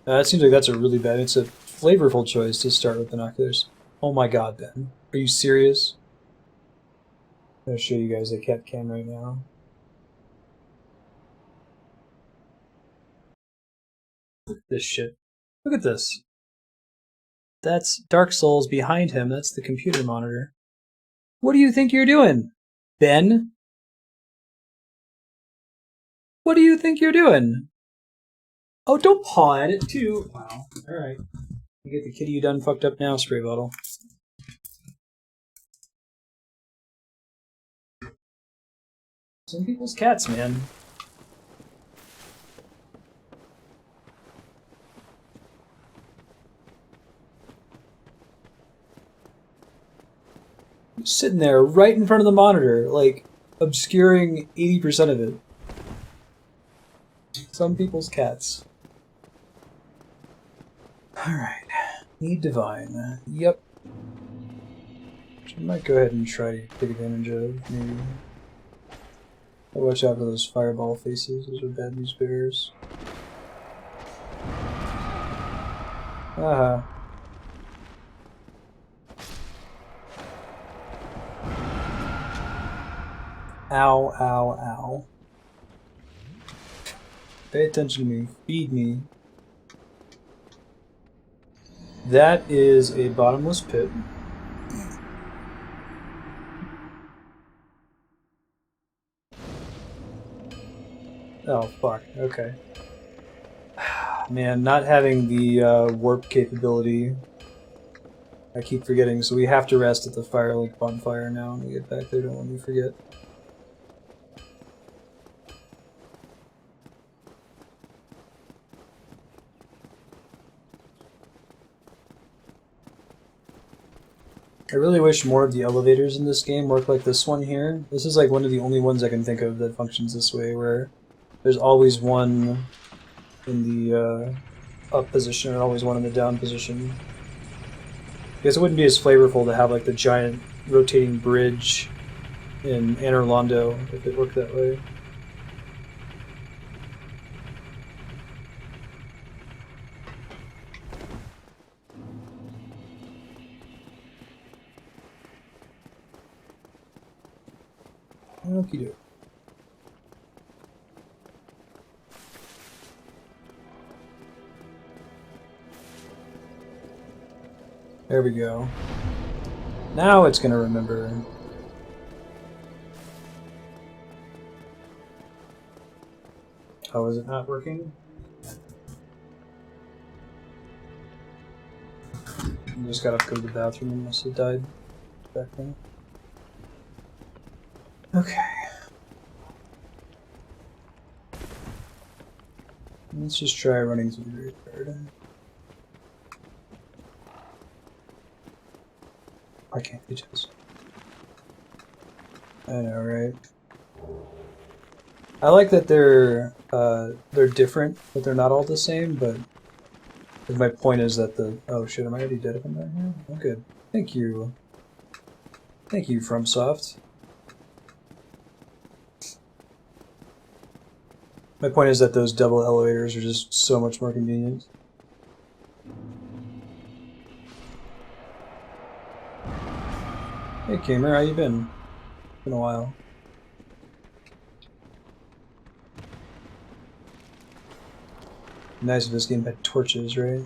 Speaker 1: It seems like that's a really bad, it's a flavorful choice to start with binoculars. Oh my god, Ben. Are you serious? I'm gonna show you guys a cat cam right now. Look at this shit. Look at this. That's Dark Souls behind him. That's the computer monitor. What do you think you're doing, Ben? What do you think you're doing? Oh, don't paw at it, too. Wow. Alright. You get the kitty you done fucked up now spray bottle. Some people's cats, man. Sitting there right in front of the monitor, like, obscuring 80% of it. Some people's cats. Alright. Need Divine. Yep. Which I might go ahead and try to take advantage of, maybe. I'll watch out for those fireball faces. Those are bad news bears. Aha. Ow, ow, ow. Pay attention to me. Feed me. That is a bottomless pit. Oh, fuck. Okay. Man, not having the warp capability, I keep forgetting, so we have to rest at the Firelink bonfire now when we get back there, don't let me forget. I really wish more of the elevators in this game work like this one here. This is like one of the only ones I can think of that functions this way, where there's always one in the up position and always one in the down position. I guess it wouldn't be as flavorful to have like the giant rotating bridge in Anor Londo if it worked that way. Okie doke. There we go. Now it's gonna remember. How is it not working? I just got to go to the bathroom and must have died back then. Okay. Let's just try running through the graveyard. I can't do this. I know, right? I like that they're different, but they're not all the same. But my point is that the oh shit, am I already dead if I'm down here? Oh, good. Thank you, FromSoft. My point is that those double elevators are just so much more convenient. Hey Kamer, how you been? Been a while. Nice if this game had torches, right?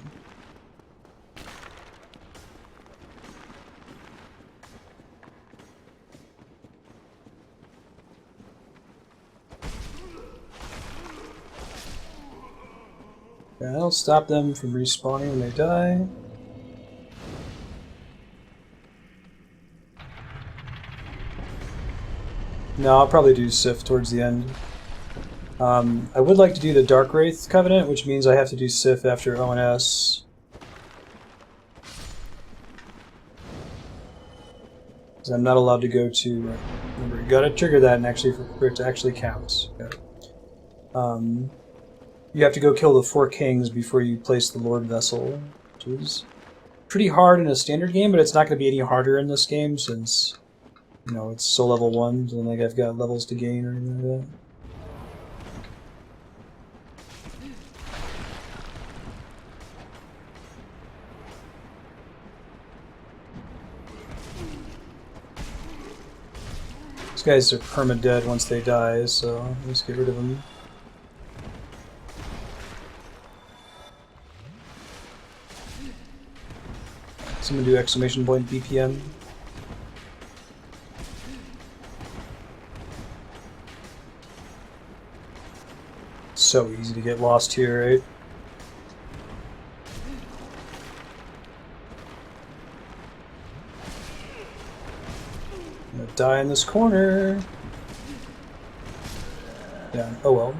Speaker 1: Yeah, that'll stop them from respawning when they die. No, I'll probably do Sif towards the end. I would like to do the Dark Wraith Covenant, which means I have to do Sif after ONS. Because I'm not allowed to go to... remember, you gotta trigger that and actually for it to actually count. You have to go kill the 4 kings before you place the Lord Vessel, which is pretty hard in a standard game, but it's not going to be any harder in this game since, you know, it's so level 1, and like I've got levels to gain or anything like that. These guys are perma-dead once they die, so let's get rid of them. Someone do exclamation point BPM. So easy to get lost here, right? I'm gonna die in this corner. Yeah, oh well.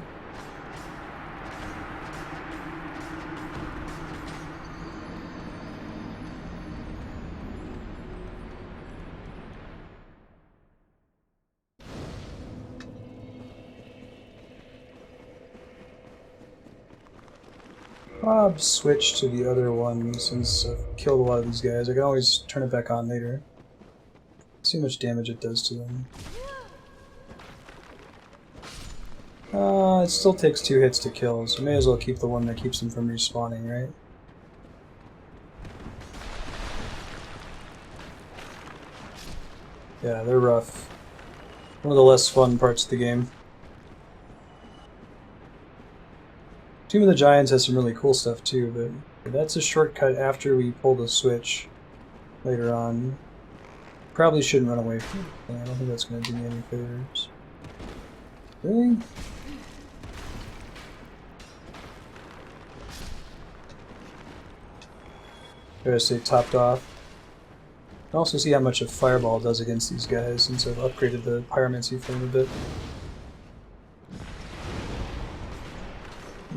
Speaker 1: I'll switch to the other one since I've killed a lot of these guys. I can always turn it back on later. See how much damage it does to them. It still takes 2 hits to kill, so may as well keep the one that keeps them from respawning, right? Yeah, they're rough. One of the less fun parts of the game. Tomb of the Giants has some really cool stuff too, but that's a shortcut after we pull the switch later on. Probably shouldn't run away from it. I don't think that's going to do me any favors. Really? Gotta stay topped off. I can also see how much a fireball does against these guys since I've upgraded the pyromancy flame a bit.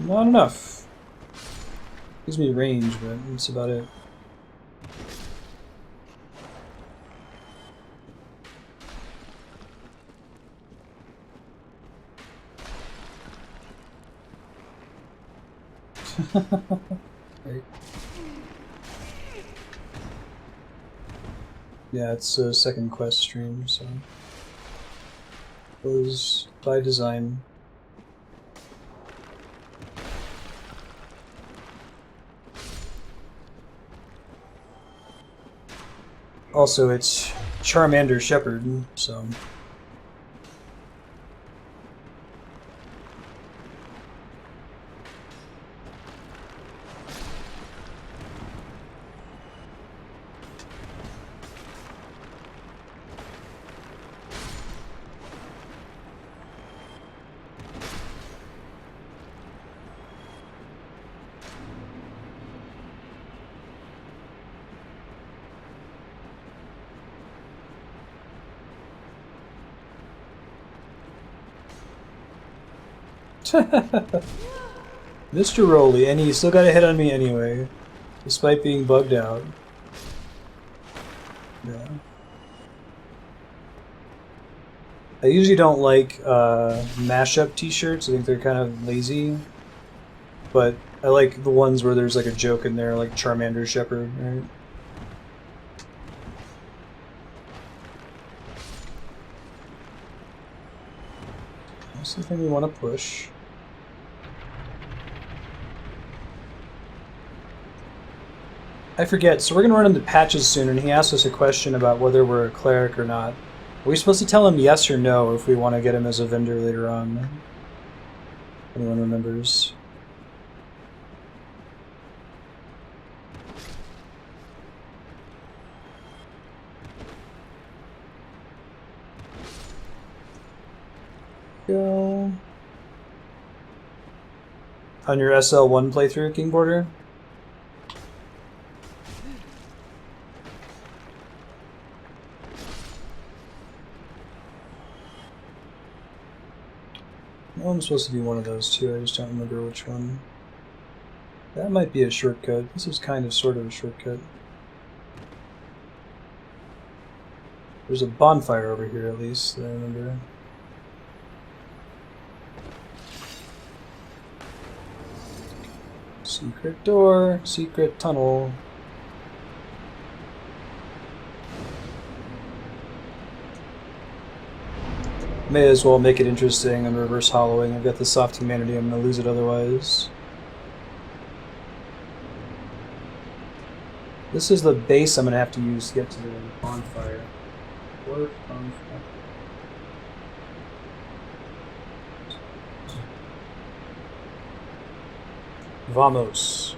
Speaker 1: Not enough. Gives me range, but that's about it. Right. Yeah, it's a second quest stream, so it was by design. Also, it's Charmander Shepherd, so... Mr. Rowley, and he still got a hit on me anyway, despite being bugged out. Yeah. I usually don't like mashup t-shirts. I think they're kind of lazy. But I like the ones where there's like a joke in there, like Charmander Shepherd, right? That's the thing we want to push. I forget, so we're going to run into patches soon, and he asked us a question about whether we're a cleric or not. Are we supposed to tell him yes or no if we want to get him as a vendor later on? Anyone remembers? Go. On your SL1 playthrough, King Border? Oh, I'm supposed to do one of those too, I just don't remember which one. That might be a shortcut. This is kind of sort of a shortcut. There's a bonfire over here at least, that I remember. Secret door, secret tunnel. May as well make it interesting and reverse hollowing. I've got the soft humanity, I'm going to lose it otherwise. This is the base I'm going to have to use to get to the bonfire. Or bonfire. Vamos.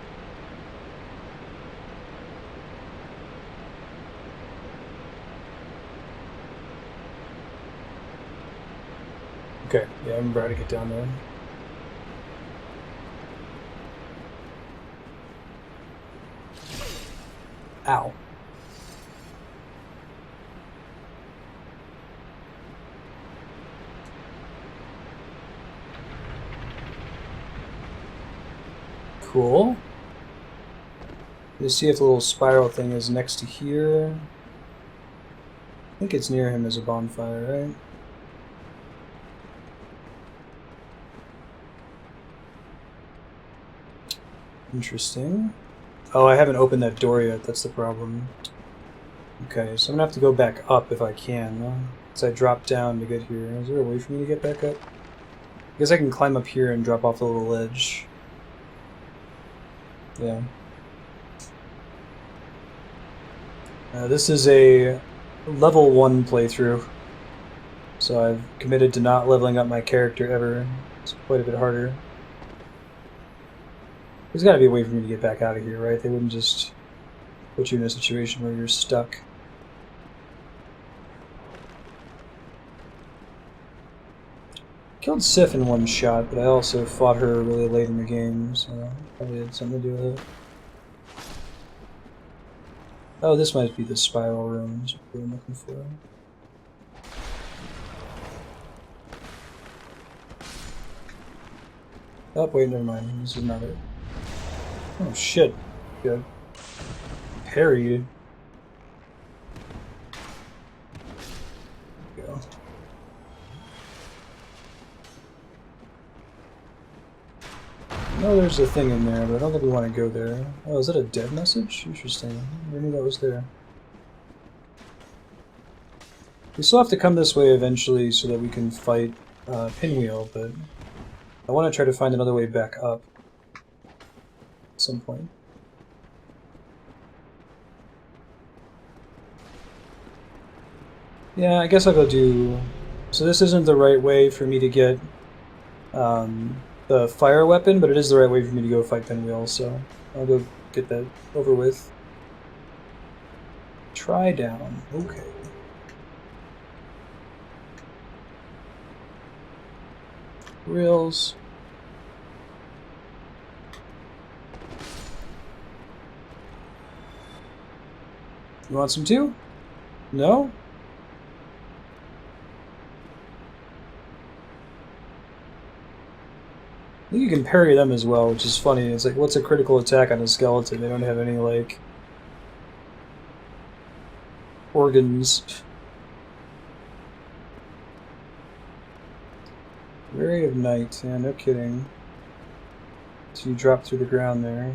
Speaker 1: Okay, yeah, I remember how to get down there. Ow. Cool. Let's see if the little spiral thing is next to here. I think it's near him as a bonfire, right? Interesting. Oh, I haven't opened that door yet, that's the problem. Okay, so I'm gonna have to go back up if I can. So I dropped down to get here. Is there a way for me to get back up? I guess I can climb up here and drop off the little ledge. Yeah. This is a level 1 playthrough. So I've committed to not leveling up my character ever. It's quite a bit harder. There's got to be a way for me to get back out of here, right? They wouldn't just put you in a situation where you're stuck. Killed Sif in one shot, but I also fought her really late in the game, so probably had something to do with it. Oh, this might be the spiral room. That's what I'm looking for. Oh, wait, never mind. This is not it. Oh, shit. Good. Parried. Go. No, there's a thing in there, but I don't think we want to go there. Oh, is that a dead message? Interesting. I knew that was there. We still have to come this way eventually so that we can fight Pinwheel, but I want to try to find another way back up at some point. Yeah, I guess I'll go do... So this isn't the right way for me to get the fire weapon, but it is the right way for me to go fight Pinwheel, so I'll go get that over with. Try down. Okay. Rails. You want some too? No? I think you can parry them as well, which is funny. It's like, what's a critical attack on a skeleton? They don't have any, like, organs. Weary of Night, yeah, no kidding. So you drop through the ground there.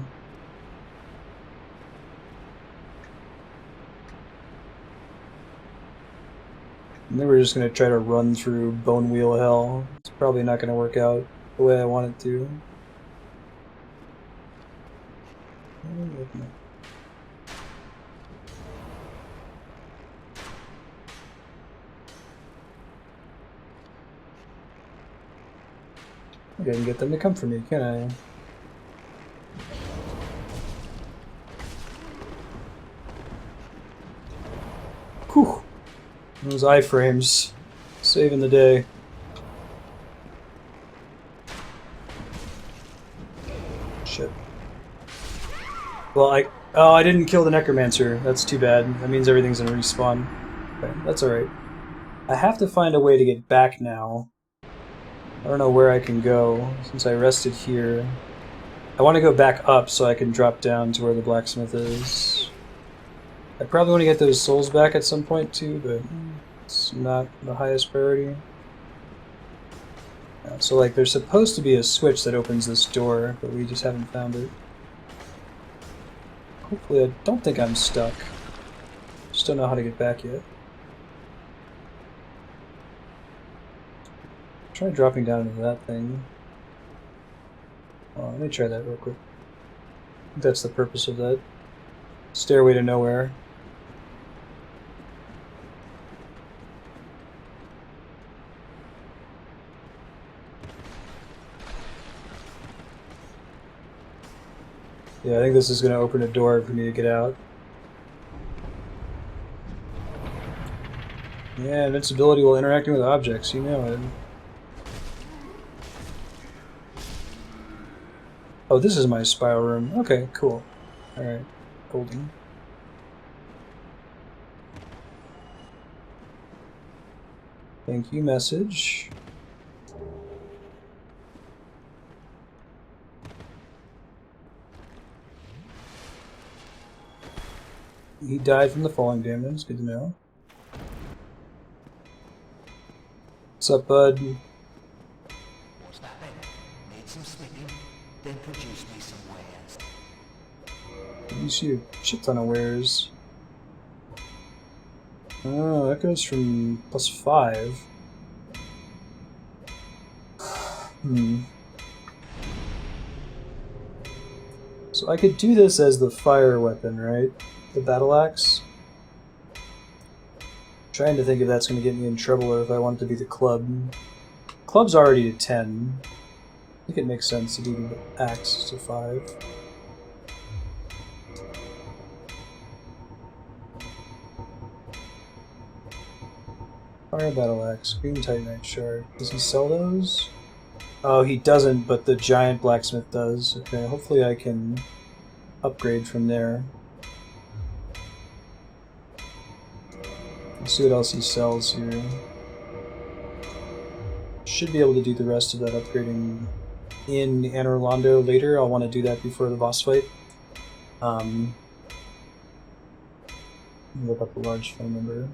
Speaker 1: And then we're just going to try to run through Bone Wheel Hell. It's probably not going to work out the way I want it to. I can get them to come for me, can I? Whew! Those iframes. Saving the day. Shit. Well, I didn't kill the Necromancer. That's too bad. That means everything's in respawn. Okay, that's alright. I have to find a way to get back now. I don't know where I can go, since I rested here. I want to go back up so I can drop down to where the blacksmith is. I probably want to get those souls back at some point too, but it's not the highest priority. So like, there's supposed to be a switch that opens this door, but we just haven't found it. Hopefully I don't think I'm stuck. Just don't know how to get back yet. Try dropping down into that thing. Oh, let me try that real quick. I think that's the purpose of that. Stairway to nowhere. Yeah, I think this is going to open a door for me to get out. Yeah, invincibility while interacting with objects, you know it. Oh, this is my spiral room. Okay, cool. Alright, holding. Thank you, message. He died from the falling damage. Good to know. What's up, bud?
Speaker 5: What's that then? Need some smithing? Then produce me some wares.
Speaker 1: You see a shit ton of wares. Oh, that goes from +5. So I could do this as the fire weapon, right? The battle axe. Trying to think if that's going to get me in trouble or if I want it to be the club. Club's already to 10. I think it makes sense to do the axe to 5. Fire battle axe, green titanite shard. Does he sell those? Oh, he doesn't, but the giant blacksmith does. Okay, hopefully I can upgrade from there. Let's see what else he sells here. Should be able to do the rest of that upgrading in Anor Londo later. I'll want to do that before the boss fight. Look up the large phone number.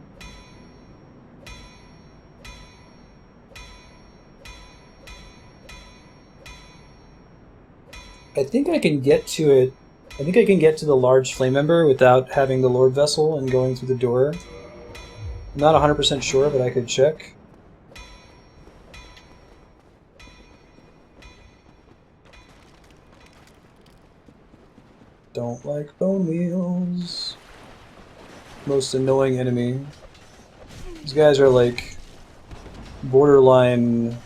Speaker 1: I think I can get to it. I think I can get to the large flame ember without having the Lord Vessel and going through the door. I'm not 100% sure, but I could check. Don't like bone wheels. Most annoying enemy. These guys are like borderline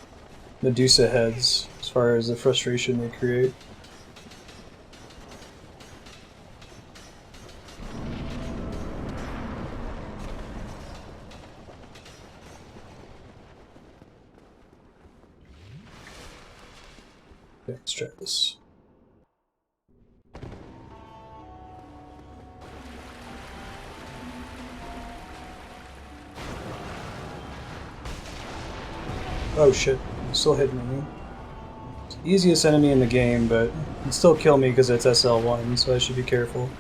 Speaker 1: Medusa heads as far as the frustration they create. Okay, let's try this. Oh shit, it's still hitting me. It's the easiest enemy in the game, but it can still kill me because it's SL1, so I should be careful.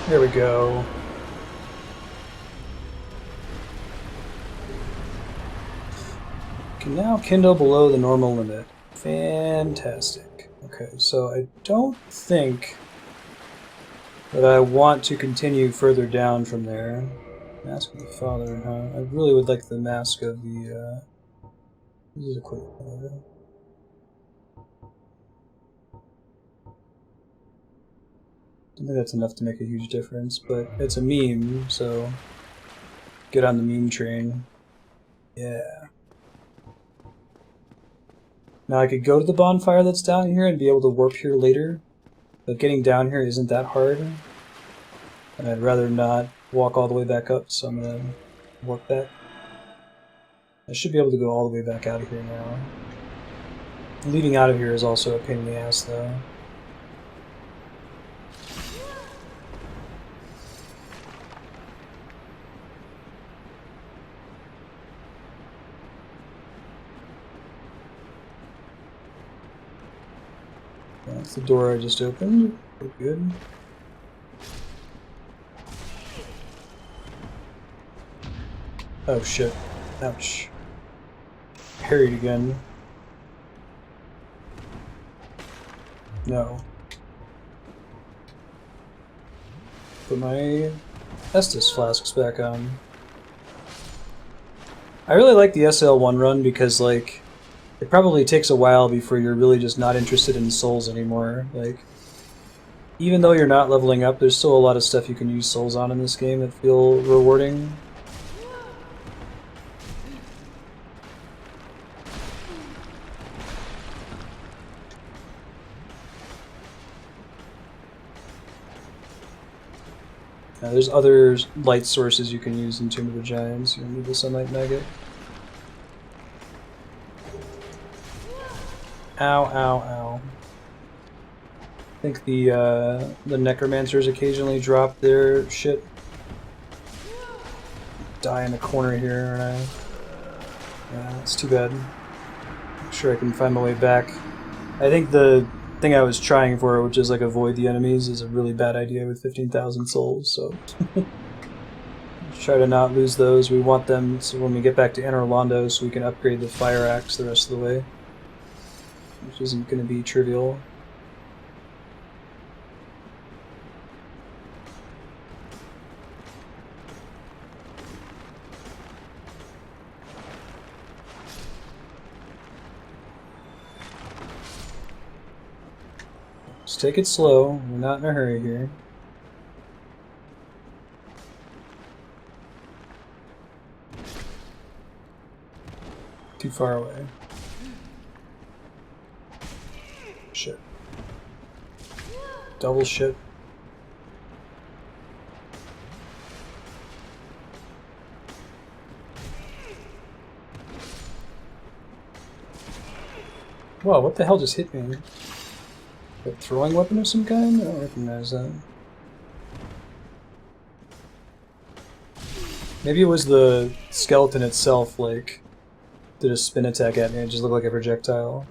Speaker 1: There we go. Can now kindle below the normal limit. Fantastic. Okay, so I don't think that I want to continue further down from there. Mask of the Father, huh? I really would like the mask of the, This is a quick one. I think that's enough to make a huge difference, but it's a meme, so get on the meme train. Yeah. Now I could go to the bonfire that's down here and be able to warp here later, but getting down here isn't that hard, and I'd rather not walk all the way back up, so I'm gonna warp back. I should be able to go all the way back out of here now. Leaving out of here is also a pain in the ass, though. That's the door I just opened. We're good. Oh shit. Ouch. Parried again. No. Put my Estus flasks back on. I really like the SL1 run because, like, it probably takes a while before you're really just not interested in souls anymore. Like, even though you're not leveling up, there's still a lot of stuff you can use souls on in this game that feel rewarding. There's other light sources you can use in Tomb of the Giants. You need the Sunlight Maggot. Ow, ow, ow. I think the Necromancers occasionally drop their shit. Die in the corner here, aren't I? Yeah, it's too bad. I'm sure I can find my way back. I think the thing I was trying for, which is like avoid the enemies, is a really bad idea with 15,000 souls, so... Try to not lose those. We want them so when we get back to Anne Orlando so we can upgrade the fire axe the rest of the way. Which isn't going to be trivial. Just take it slow. We're not in a hurry here. Too far away. Shit. Double shit. Whoa, what the hell just hit me? A throwing weapon of some kind? I don't recognize that. Maybe it was the skeleton itself, like, did a spin attack at me and it just looked like a projectile.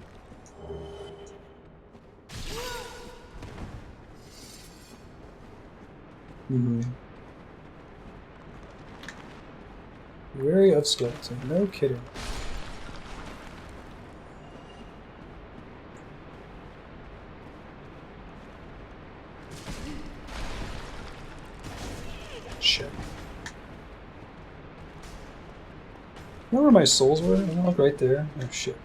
Speaker 1: Wary of skeleton, no kidding. Shit. You know where my souls were? Oh, right there. Oh shit.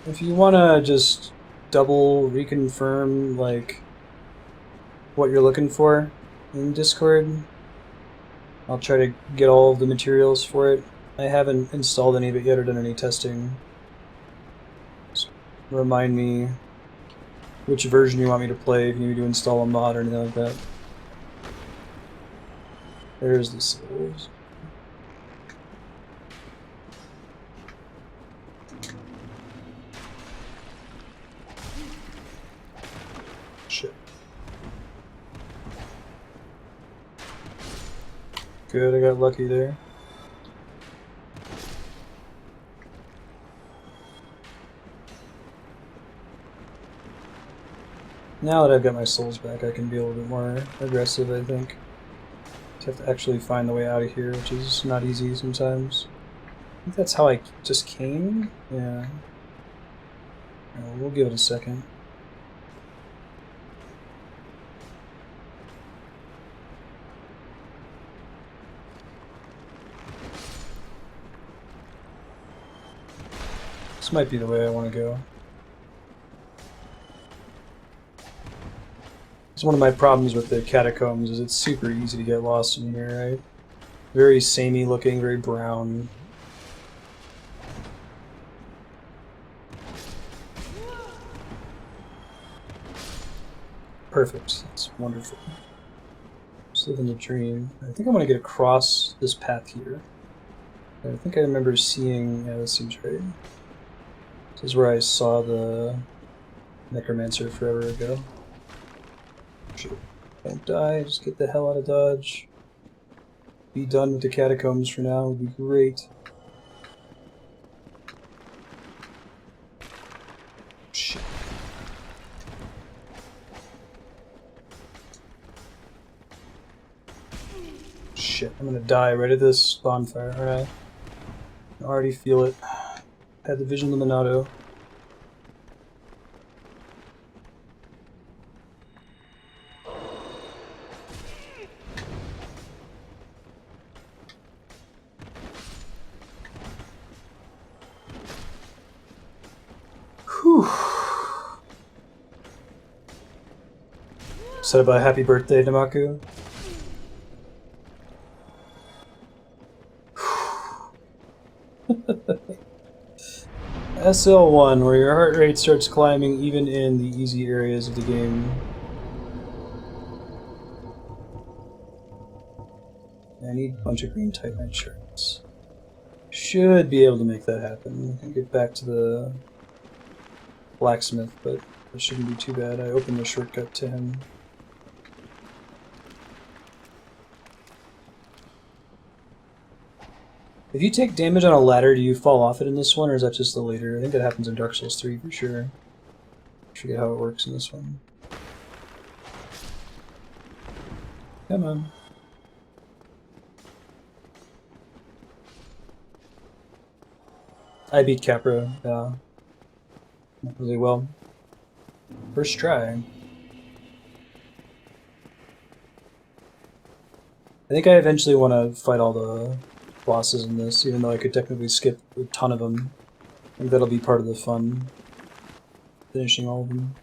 Speaker 1: If you want to just double reconfirm, like, what you're looking for in Discord, I'll try to get all of the materials for it. I haven't installed any of it yet or done any testing. Just remind me which version you want me to play, if you need to install a mod or anything like that. There's the souls. Shit. Good, I got lucky there. Now that I've got my souls back, I can be a little bit more aggressive, I think. Just have to actually find the way out of here, which is not easy sometimes. I think that's how I just came? Yeah. We'll give it a second. This might be the way I want to go. It's one of my problems with the catacombs is it's super easy to get lost in here, right? Very samey looking, very brown. Perfect. That's wonderful. Just living the dream. I think I want to get across this path here. I think I remember seeing... Yeah, that seems right. This is where I saw the necromancer forever ago. Shit. Don't die, just get the hell out of Dodge. Be done with the catacombs for now, would be great. Shit. Shit, I'm gonna die right at this bonfire, alright. I already feel it. Had the vision Luminato. Whew. Said about happy birthday, Namaku. SL1, where your heart rate starts climbing even in the easy areas of the game. I need a bunch of green Titanite shards. Should be able to make that happen. And get back to the blacksmith, but it shouldn't be too bad. I opened the shortcut to him. If you take damage on a ladder, do you fall off it in this one, or is that just the later? I think that happens in Dark Souls 3 for sure. I forget how it works in this one. Come on. I beat Capra, not really well. First try. I think I eventually want to fight all the bosses in this, even though I could technically skip a ton of them. I think that'll be part of the fun, finishing all of them.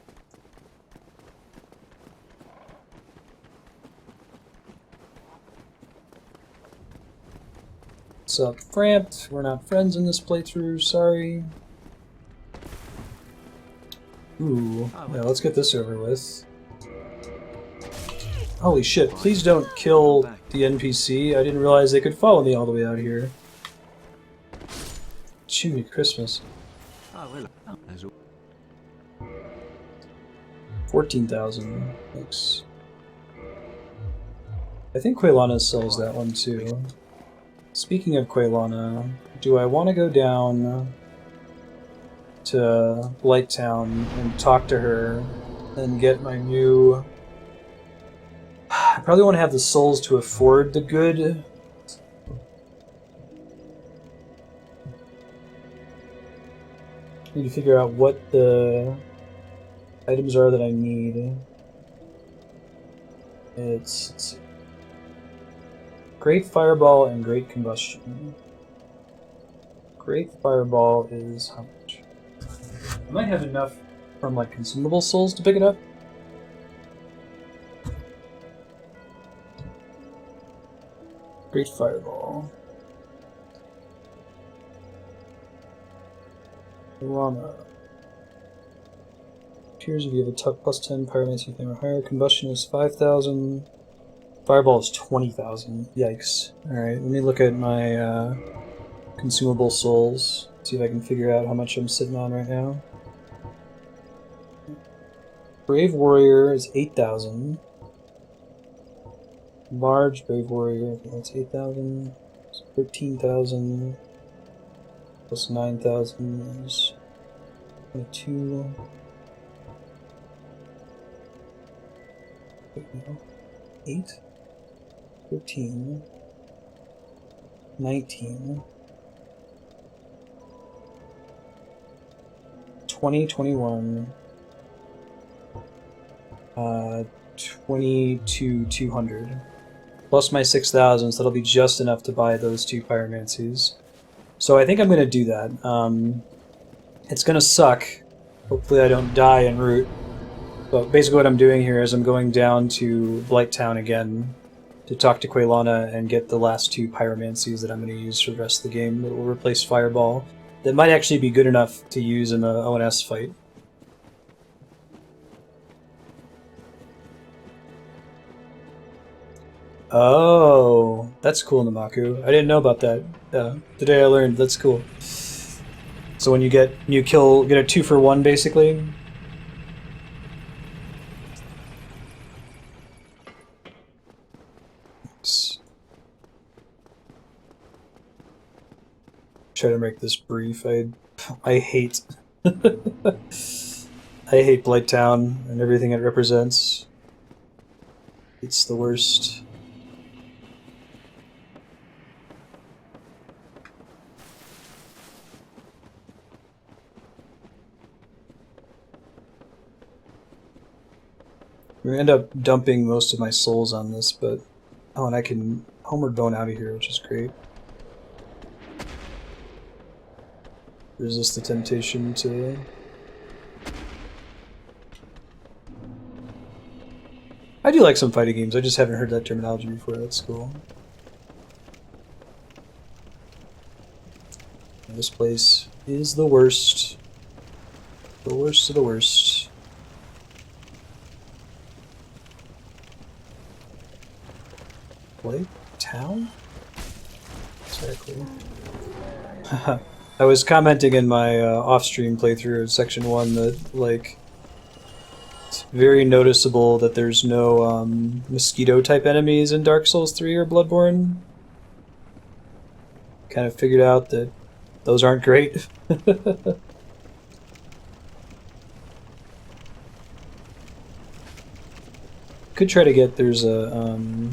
Speaker 1: What's up, Frampt? We're not friends in this playthrough, sorry. Ooh, yeah, let's get this over with. Holy shit, please don't kill the NPC. I didn't realize they could follow me all the way out here. Jiminy Christmas. 14,000. Thanks. I think Quaylana sells that one too. Speaking of Quaylana, do I want to go down to Blighttown and talk to her and get my new... I probably want to have the souls to afford the good. Need to figure out what the items are that I need. It's... let's see. Great Fireball and Great Combustion. Great Fireball is how much? I might have enough from like consumable souls to pick it up. Great Fireball. Rana. Appears if you have a tuck plus 10, Pyromancy flame or higher. Combustion is 5,000. Fireball is 20,000. Yikes. Alright, let me look at my consumable souls. See if I can figure out how much I'm sitting on right now. Brave Warrior is 8,000. Large Brave Warrior, I think that's 8,000. 13,000. Plus 9,000 is 22. Wait, no. 8? 13. 19. 20, 21. 22,200. Plus my 6,000, so that'll be just enough to buy those two pyromancies. So I think I'm going to do that. It's going to suck. Hopefully I don't die en route. But basically what I'm doing here is I'm going down to Blighttown again to talk to Quaylana and get the last two pyromancies that I'm going to use for the rest of the game that will replace Fireball. That might actually be good enough to use in the ONS fight. Oh, that's cool, Namaku. I didn't know about that. Today I learned. That's cool. So when you get a 2-for-1 basically. Try to make this brief. I hate I hate Blighttown and everything it represents. It's the worst. I'm gonna end up dumping most of my souls on this, but oh, and I can homeward bone out of here, which is great. Resist the temptation to... I do like some fighting games, I just haven't heard that terminology before, that's cool. This place is the worst. The worst of the worst. Town? Exactly. I was commenting in my off-stream playthrough of Section 1 that, like, it's very noticeable that there's no mosquito-type enemies in Dark Souls 3 or Bloodborne. kind of figured out that those aren't great. Could try to get there's a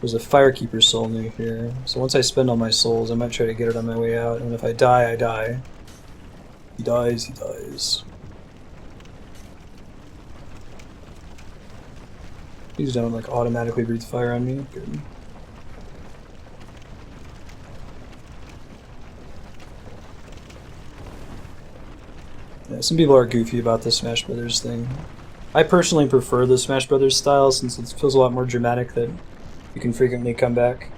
Speaker 1: firekeeper soul near here. So once I spend all my souls, I might try to get it on my way out. And if I die, I die. He dies. He dies. Please don't like automatically breathe fire on me. Good. Yeah, some people are goofy about the Smash Brothers thing. I personally prefer the Smash Brothers style since it feels a lot more dramatic that you can frequently come back.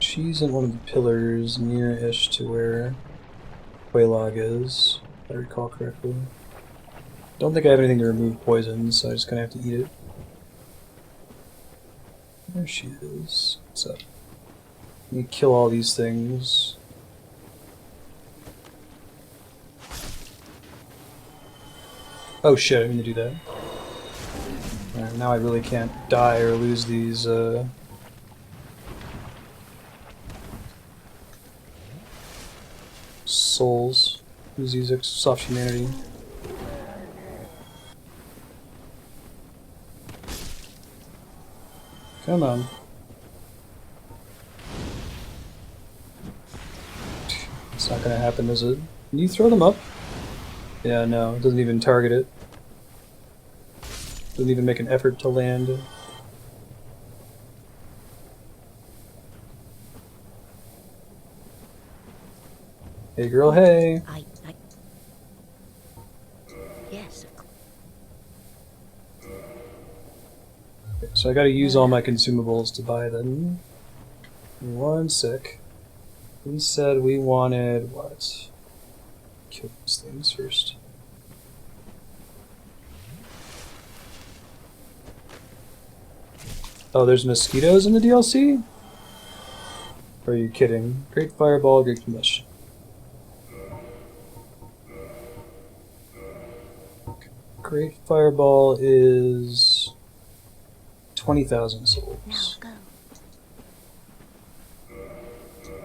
Speaker 1: She's in one of the pillars near-ish to where Quelaag is, if I recall correctly. Don't think I have anything to remove poison, so I just kind of have to eat it. There she is. What's up? Let me kill all these things. Oh shit, I didn't mean to do that. Alright, now I really can't die or lose these, souls. Lose these soft humanity. Come on. It's not gonna happen, is it? Can you throw them up? Yeah, no, it doesn't even target it. Doesn't even make an effort to land. Hey girl, hey!
Speaker 6: Yes, of course.
Speaker 1: Okay, so I gotta use all my consumables to buy them. One sec. We said we wanted what? Kill these things first. Oh, there's mosquitoes in the DLC? Or are you kidding? Great fireball, great combustion. Great fireball is 20,000 souls.
Speaker 6: Now go.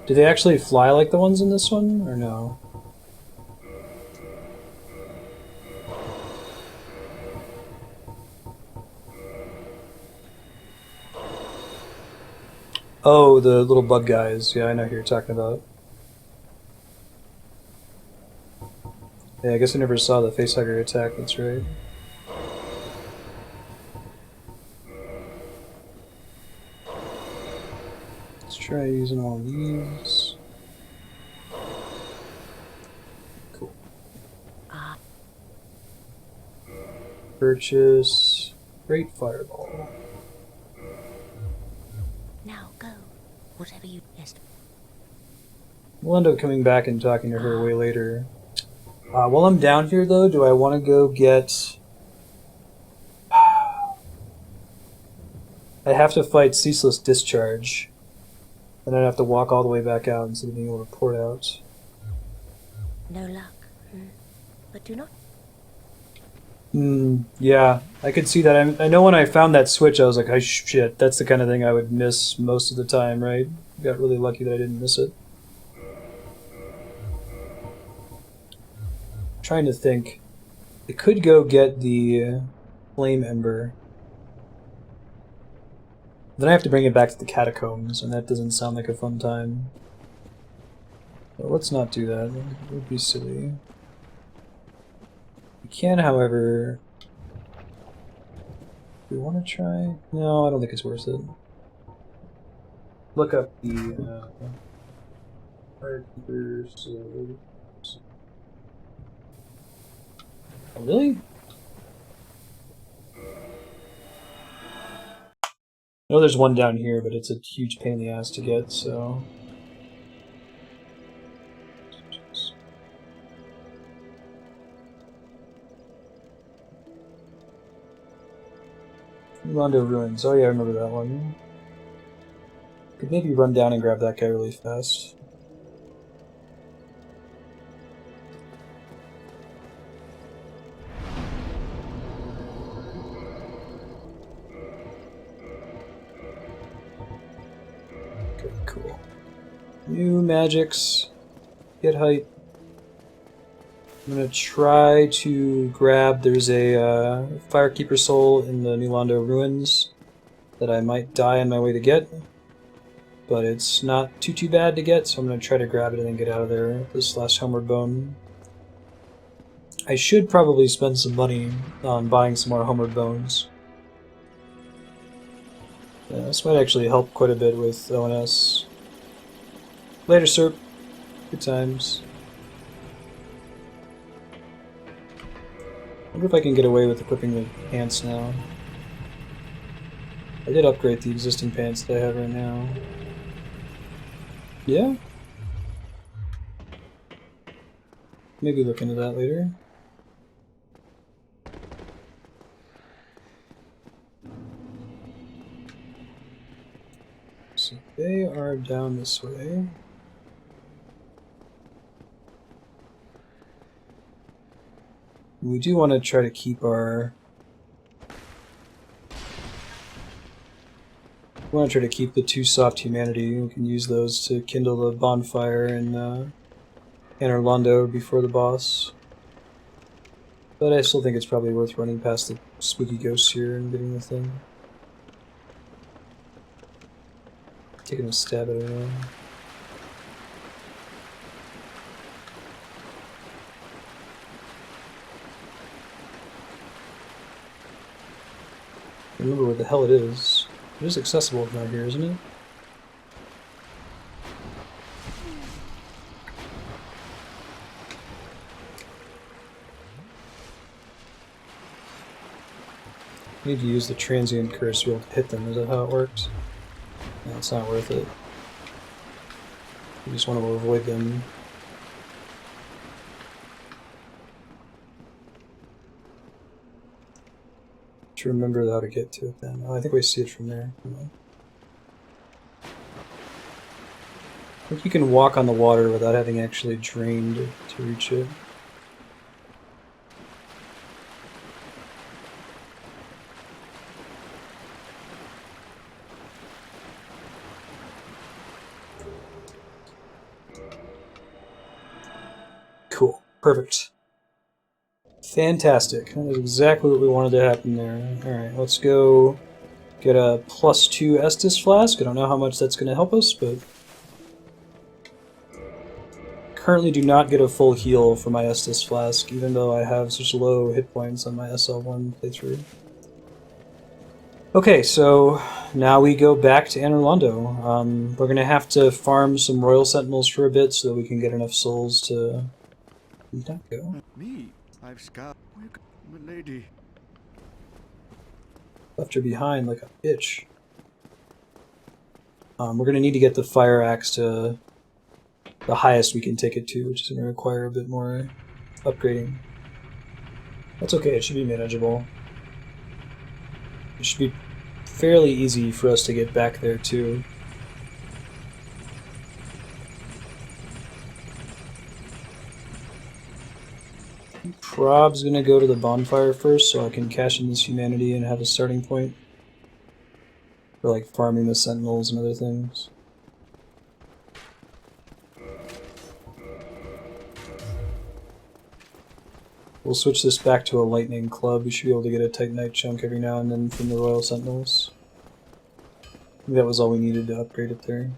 Speaker 1: Do they actually fly like the ones in this one, or no? Oh, the little bug guys. Yeah, I know who you're talking about. Yeah, I guess I never saw the facehugger attack, that's right. Let's try using all these. Cool. Purchase Great Fireball.
Speaker 6: Now go. Whatever you best.
Speaker 1: We'll end up coming back and talking to her way later. While I'm down here, though, do I want to go get... I have to fight Ceaseless Discharge. And I'd have to walk all the way back out instead of being able to port out.
Speaker 6: No luck. But do not.
Speaker 1: Yeah, I could see that. I know when I found that switch, I was like, oh shit, that's the kind of thing I would miss most of the time, right? Got really lucky that I didn't miss it. Trying to think. I could go get the Flame Ember. Then I have to bring it back to the catacombs, and that doesn't sound like a fun time. But let's not do that. It would be silly. We can, however... Do we want to try? No, I don't think it's worth it. Look up the Firekeeper Souls. Oh, really? I know there's one down here, but it's a huge pain in the ass to get, so... Rondo Ruins. Oh yeah, I remember that one. Could maybe run down and grab that guy really fast. Okay, cool. New magics. Get height. I'm gonna try to grab. There's a Firekeeper soul in the New Londo ruins that I might die on my way to get, but it's not too bad to get, so I'm gonna try to grab it and then get out of there. This last homeward bone. I should probably spend some money on buying some more homeward bones. Yeah, this might actually help quite a bit with ONS. Later, Serp. Good times. I wonder if I can get away with equipping the pants now. I did upgrade the existing pants that I have right now. Yeah? Maybe look into that later. So they are down this way. We do want to try to keep our... We want to try to keep the 2 soft humanity. We can use those to kindle the bonfire in Anor Londo before the boss. But I still think it's probably worth running past the spooky ghosts here and getting the thing. Taking a stab at it anyway. Remember where the hell it is. It is accessible from out here, isn't it? I need to use the transient curse to be able to hit them. Is that how it works? No, it's not worth it. You just want to avoid them. To remember how to get to it then. Oh, I think we see it from there. I think you can walk on the water without having actually drained to reach it. Cool. Perfect. Fantastic. That is exactly what we wanted to happen there. Alright, let's go get a +2 Estus flask. I don't know how much that's going to help us, but... Currently do not get a full heal for my Estus flask, even though I have such low hit points on my SL1 playthrough. Okay, so now we go back to Anor Londo. We're going to have to farm some Royal Sentinels for a bit so that we can get enough souls to... Not go.
Speaker 2: Me? I've scoured. My lady.
Speaker 1: Left her behind like a bitch. We're going to need to get the fire axe to the highest we can take it to, which is going to require a bit more upgrading. That's okay, it should be manageable. It should be fairly easy for us to get back there too. Prob's gonna go to the bonfire first so I can cash in this humanity and have a starting point for like farming the sentinels and other things. We'll switch this back to a lightning club. We should be able to get a Titanite chunk every now and then from the Royal Sentinels. I think that was all we needed to upgrade it there.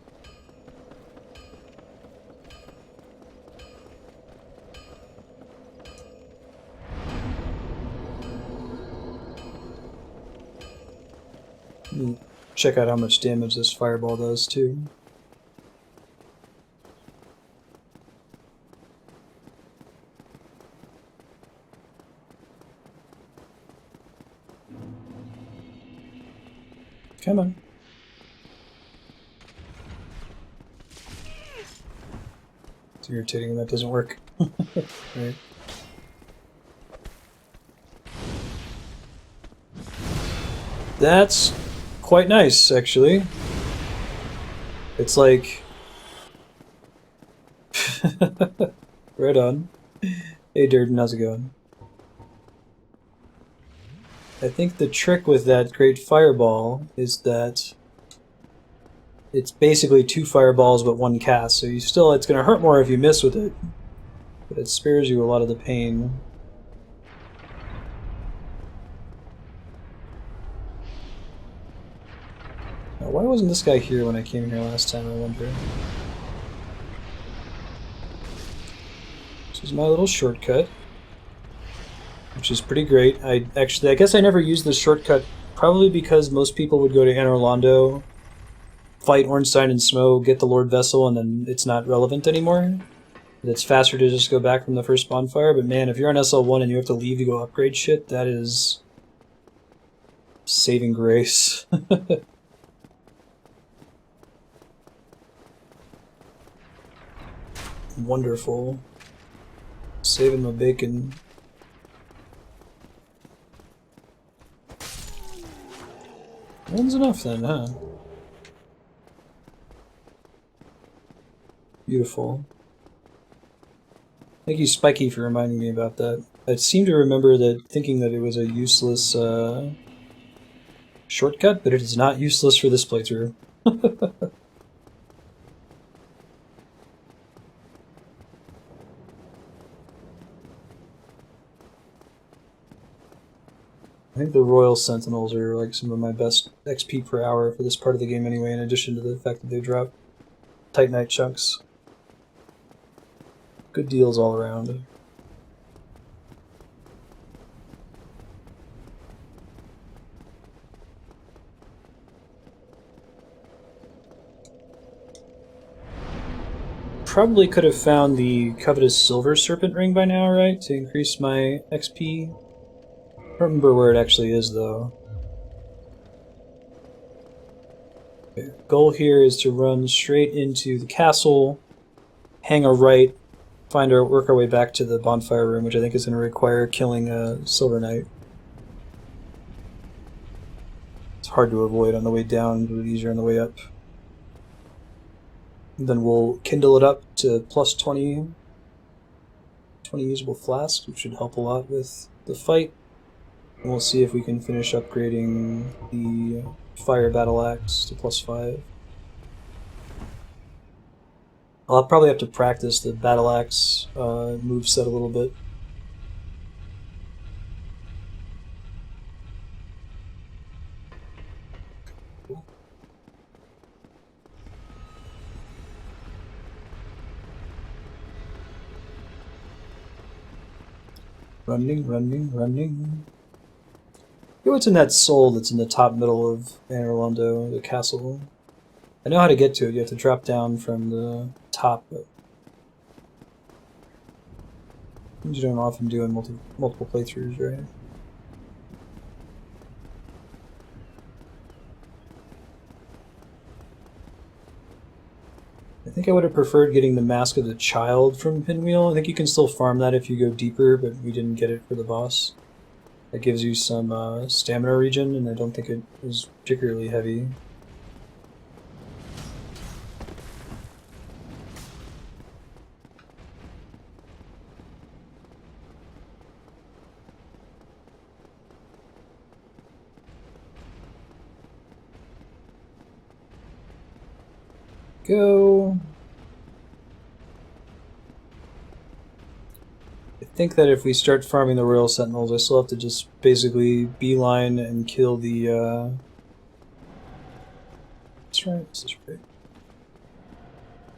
Speaker 1: Check out how much damage this fireball does too. Come on. It's irritating when that doesn't work. Right. That's quite nice, actually. It's like... right on. Hey Durden, how's it going? I think the trick with that great fireball is that it's basically 2 fireballs but 1 cast, so it's going to hurt more if you miss with it, but it spares you a lot of the pain. Now, why wasn't this guy here when I came here last time, I wonder? This is my little shortcut, which is pretty great. I guess I never used this shortcut, probably because most people would go to Anor Londo, fight Ornstein and Smough, get the Lord Vessel, and then it's not relevant anymore. It's faster to just go back from the first bonfire, but man, if you're on SL1 and you have to leave to go upgrade shit, that is saving grace. Wonderful. Saving my bacon. One's enough then, huh? Beautiful. Thank you, Spiky, for reminding me about that. I seem to remember thinking that it was a useless shortcut, but it is not useless for this playthrough. I think the Royal Sentinels are like some of my best XP per hour for this part of the game anyway, in addition to the fact that they drop Titanite chunks. Good deals all around. Probably could have found the covetous Silver Serpent Ring by now, right? To increase my XP. I don't remember where it actually is, though. Okay. Goal here is to run straight into the castle, hang a right, work our way back to the bonfire room, which I think is going to require killing a Silver Knight. It's hard to avoid on the way down, but easier on the way up. And then we'll kindle it up to plus 20 usable flasks, which should help a lot with the fight. And we'll see if we can finish upgrading the Fire Battle Axe to plus 5. I'll probably have to practice the Battle Axe moveset a little bit. Running. What's in that soul that's in the top middle of Anor Londo, the castle? I know how to get to it. You have to drop down from the top, but you don't often do in multiple playthroughs, right? I think I would have preferred getting the Mask of the Child from Pinwheel. I think you can still farm that if you go deeper, but we didn't get it for the boss. That gives you some stamina regen, and I don't think it is particularly heavy. Go. I think that if we start farming the Royal Sentinels, I still have to just basically beeline and kill the that's right, this is right.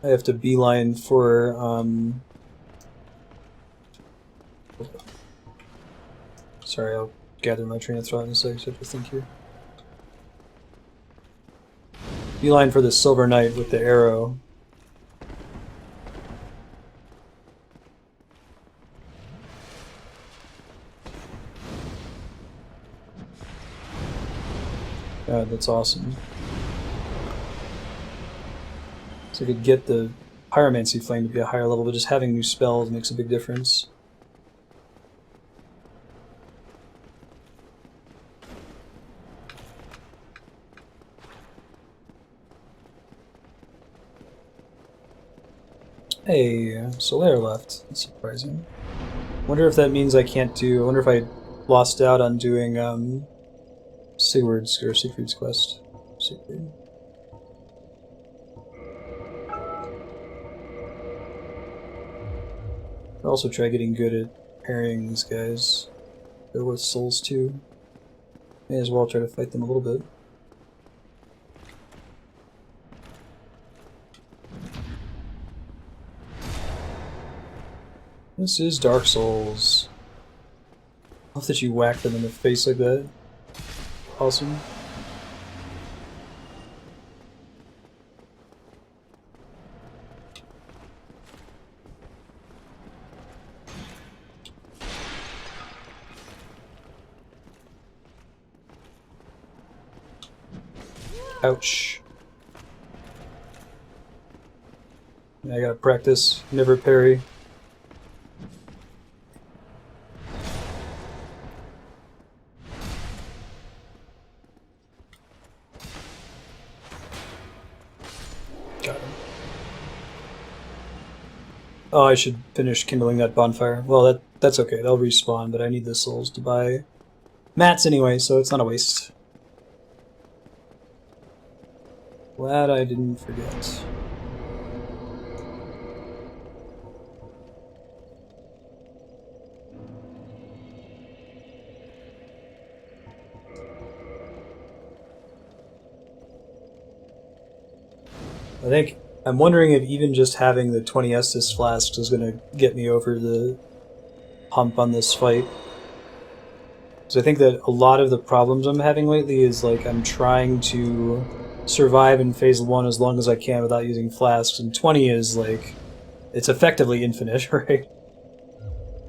Speaker 1: I have to beeline for sorry, I'll gather my train of thought in a sec, so I have to think here. Beeline for the Silver Knight with the arrow. God, that's awesome. So I could get the Pyromancy Flame to be a higher level, but just having new spells makes a big difference. Hey, Solaire left. That's surprising. Wonder if that means I can't do... I wonder if I lost out on doing Siegfried's quest. Siegfried. I'll also try getting good at parrying these guys. They're worth souls too. May as well try to fight them a little bit. This is Dark Souls. I love that you whack them in the face like that. Awesome. Ouch. I gotta practice. Never parry. Got him. Oh, I should finish kindling that bonfire. Well, that's okay. They'll respawn, but I need the souls to buy mats anyway, so it's not a waste. Glad I didn't forget. I'm wondering if even just having the 20 Estus flasks is going to get me over the hump on this fight. So I think that a lot of the problems I'm having lately is like I'm trying to survive in phase 1 as long as I can without using flasks, and 20 is like, it's effectively infinite, right?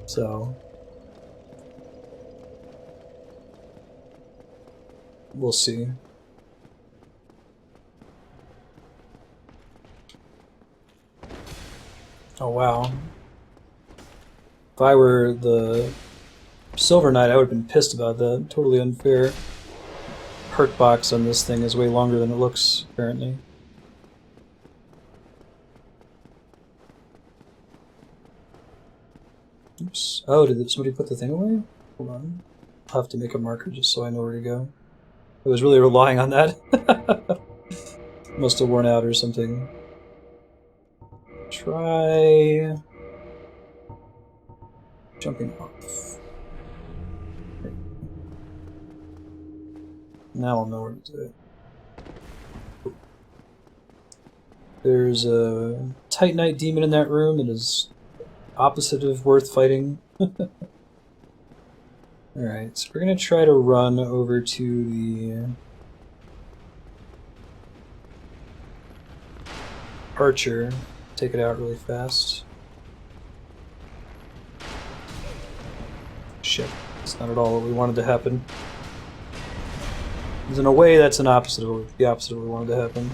Speaker 1: So we'll see. Oh wow. If I were the Silver Knight, I would have been pissed about that. Totally unfair. Hurt box on this thing is way longer than it looks, apparently. Oops. Oh, did somebody put the thing away? Hold on. I'll have to make a marker just so I know where to go. I was really relying on that. Must have worn out or something. Try jumping off. Now I'll know where to do it. There's a Titanite demon in that room. It is opposite of worth fighting. Alright, so we're gonna try to run over to the archer. Take it out really fast. Shit, that's not at all what we wanted to happen. Because in a way, that's the opposite of what we wanted to happen.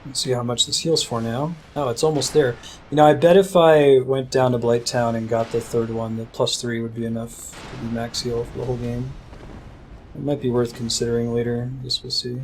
Speaker 1: Let's see how much this heals for now. Oh, it's almost there. You know, I bet if I went down to Blight Town and got the third one, the +3 would be enough to be max heal for the whole game. It might be worth considering later. I guess we'll see.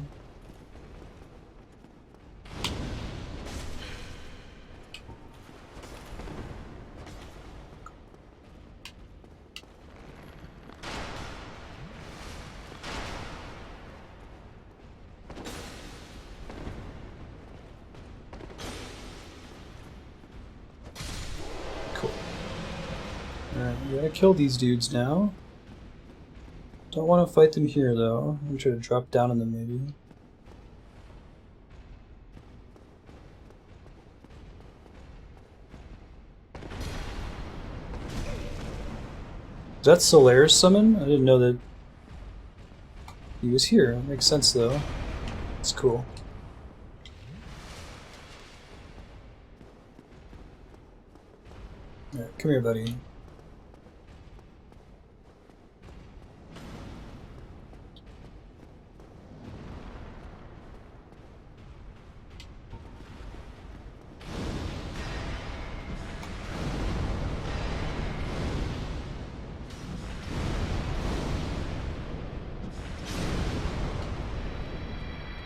Speaker 1: Alright, we gotta kill these dudes now. Don't want to fight them here though. I'm gonna try to drop down on them maybe. Is that Solaire's summon? I didn't know that he was here. It makes sense though. It's cool. Alright, come here, buddy.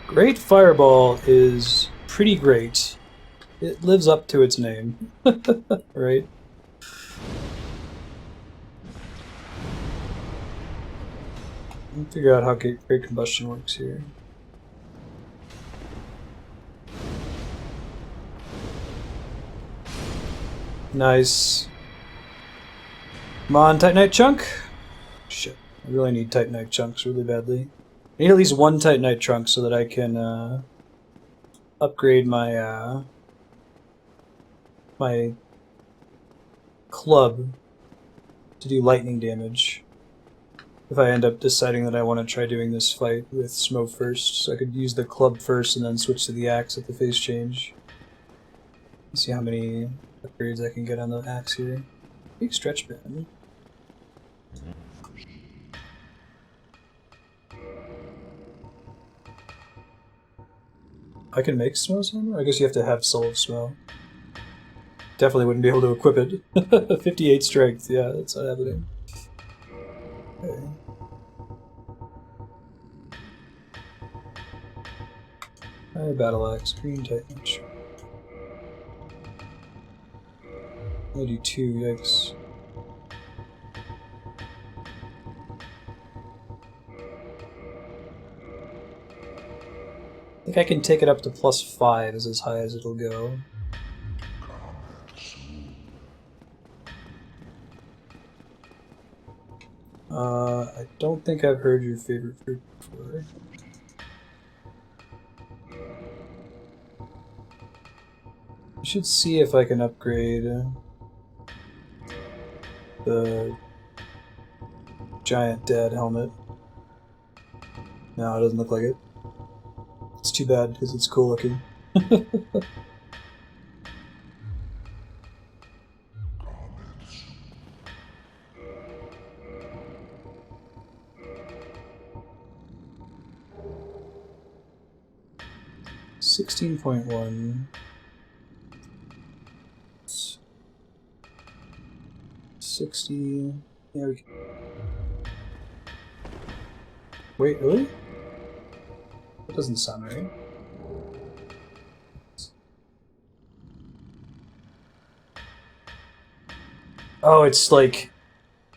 Speaker 1: Great Fireball is pretty great. It lives up to its name, right? Let me figure out how Great Combustion works here. Nice. Come on, Titanite chunk. Shit, I really need Titanite chunks really badly. I need at least one Titanite chunk so that I can upgrade my my club to do lightning damage. If I end up deciding that I want to try doing this fight with Smoke first, so I could use the club first and then switch to the axe at the phase change. Let's see how many upgrades I can get on the axe here. Big stretch band. I can make Smoke Hammer? I guess you have to have Soul of Smoke. Definitely wouldn't be able to equip it. 58 strength, yeah, that's not happening. Okay. Fire Battle Axe, Green Titan. I do 2, yikes. I think I can take it up to +5 is as high as it'll go. I don't think I've heard your favorite fruit before. I should see if I can upgrade the giant dad helmet. No, it doesn't look like it. It's too bad because it's cool looking. $16.1. 60. Yeah, we can. Wait, really? That doesn't sound right. Oh, it's like,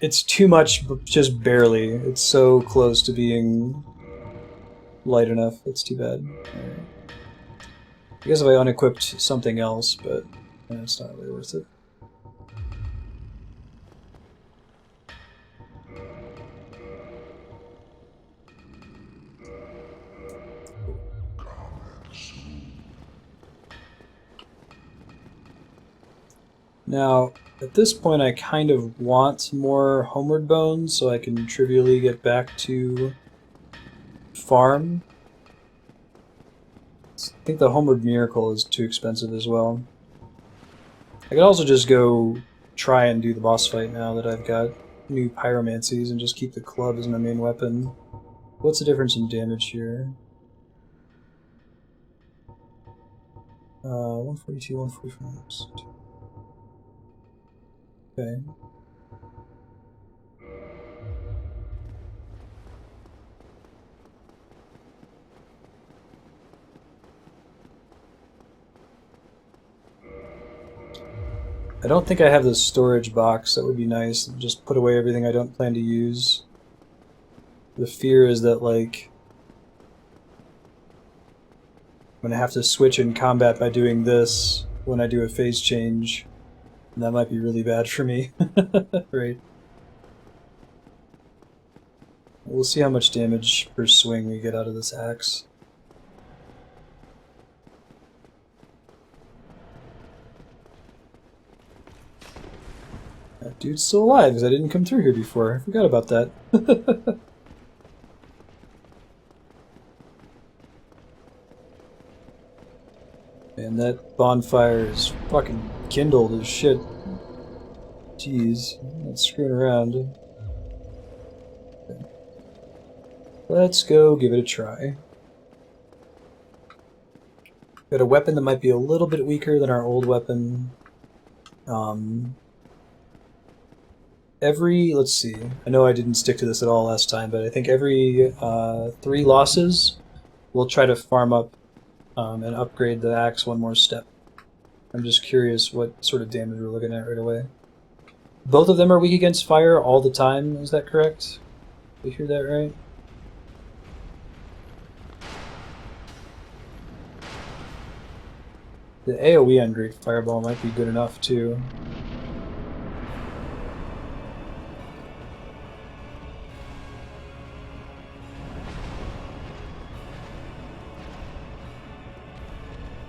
Speaker 1: it's too much, but just barely. It's so close to being light enough. It's too bad. Alright. I guess if I unequipped something else, but it's not really worth it. Now, at this point I kind of want more homeward bones so I can trivially get back to farm. I think the homeward miracle is too expensive as well. I could also just go try and do the boss fight now that I've got new pyromancies and just keep the club as my main weapon. What's the difference in damage here? 142, 145. Okay. I don't think I have the storage box. That would be nice. Just put away everything I don't plan to use. The fear is that, like, I'm gonna have to switch in combat by doing this when I do a phase change. And that might be really bad for me. Right. We'll see how much damage per swing we get out of this axe. That dude's still alive because I didn't come through here before. I forgot about that. And that bonfire is fucking kindled as shit. Jeez, I'm not screwing around. Okay. Let's go give it a try. Got a weapon that might be a little bit weaker than our old weapon. Let's see, I know I didn't stick to this at all last time, but I think every 3 losses, we'll try to farm up and upgrade the axe one more step. I'm just curious what sort of damage we're looking at right away. Both of them are weak against fire all the time, is that correct? Did you hear that right? The AoE on Great Fireball might be good enough too.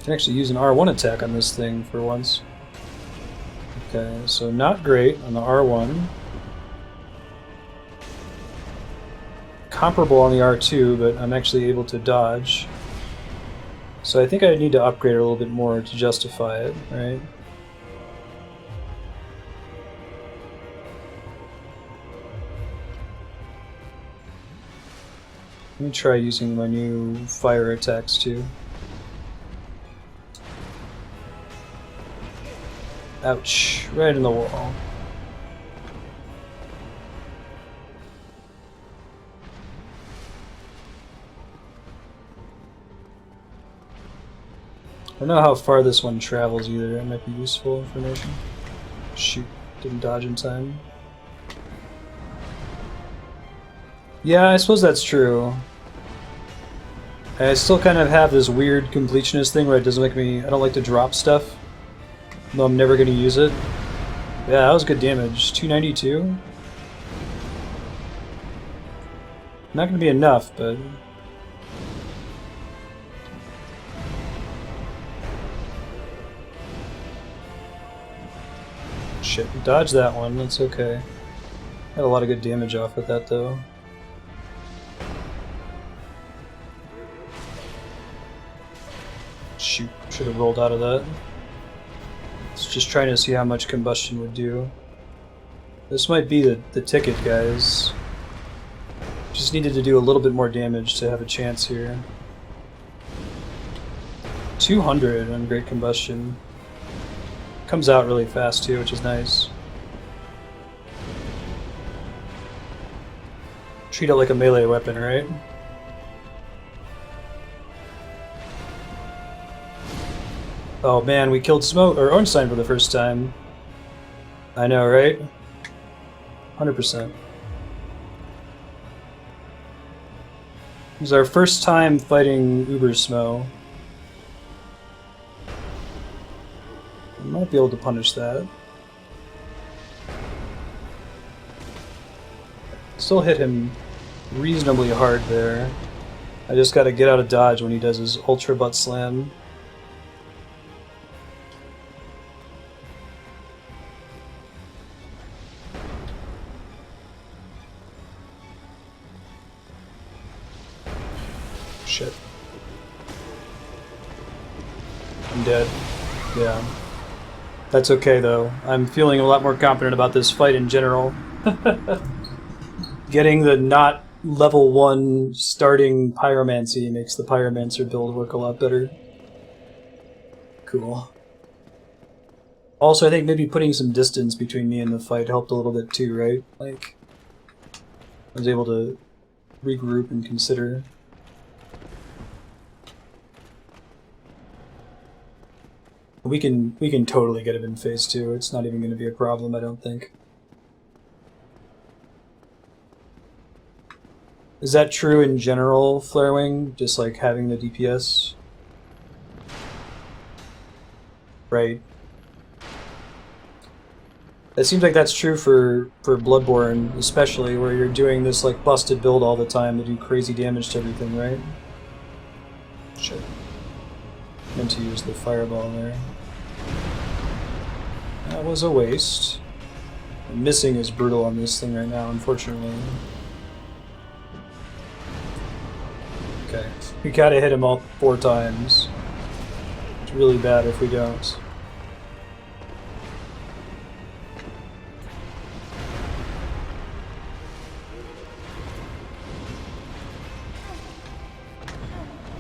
Speaker 1: Can actually use an R1 attack on this thing for once. Okay, so not great on the R1. Comparable on the R2, but I'm actually able to dodge. So I think I need to upgrade it a little bit more to justify it, right? Let me try using my new fire attacks too. Ouch, right in the wall. I don't know how far this one travels either. That might be useful information. Shoot, didn't dodge in time. Yeah, I suppose that's true. I still kind of have this weird completionist thing where it doesn't make me... I don't like to drop stuff, though I'm never going to use it. Yeah, that was good damage. 292? Not going to be enough, but... Shit, dodge that one, that's okay. Had a lot of good damage off with that though. Shoot, should have rolled out of that. It's just trying to see how much combustion would do. This might be the ticket, guys. Just needed to do a little bit more damage to have a chance here. 200 on Great Combustion. Comes out really fast too, which is nice. Treat it like a melee weapon, right? Oh man, we killed Smoke or Ornstein for the first time. I know, right? 100%. It was our first time fighting Uber Smo. I might be able to punish that. Still hit him reasonably hard there. I just gotta get out of dodge when he does his Ultra Butt Slam. Shit. I'm dead. Yeah. That's okay though. I'm feeling a lot more confident about this fight in general. Getting the not level 1 starting Pyromancy makes the Pyromancer build work a lot better. Cool. Also, I think maybe putting some distance between me and the fight helped a little bit too, right? Like, I was able to regroup and consider. We can totally get him in phase 2. It's not even going to be a problem, I don't think. Is that true in general, Flarewing? Just like having the DPS? Right. It seems like that's true for Bloodborne, especially, where you're doing this like busted build all the time to do crazy damage to everything, right? Shit. Meant to use the fireball there. That was a waste. Missing is brutal on this thing right now, unfortunately. Okay, we gotta hit him all 4 times. It's really bad if we don't.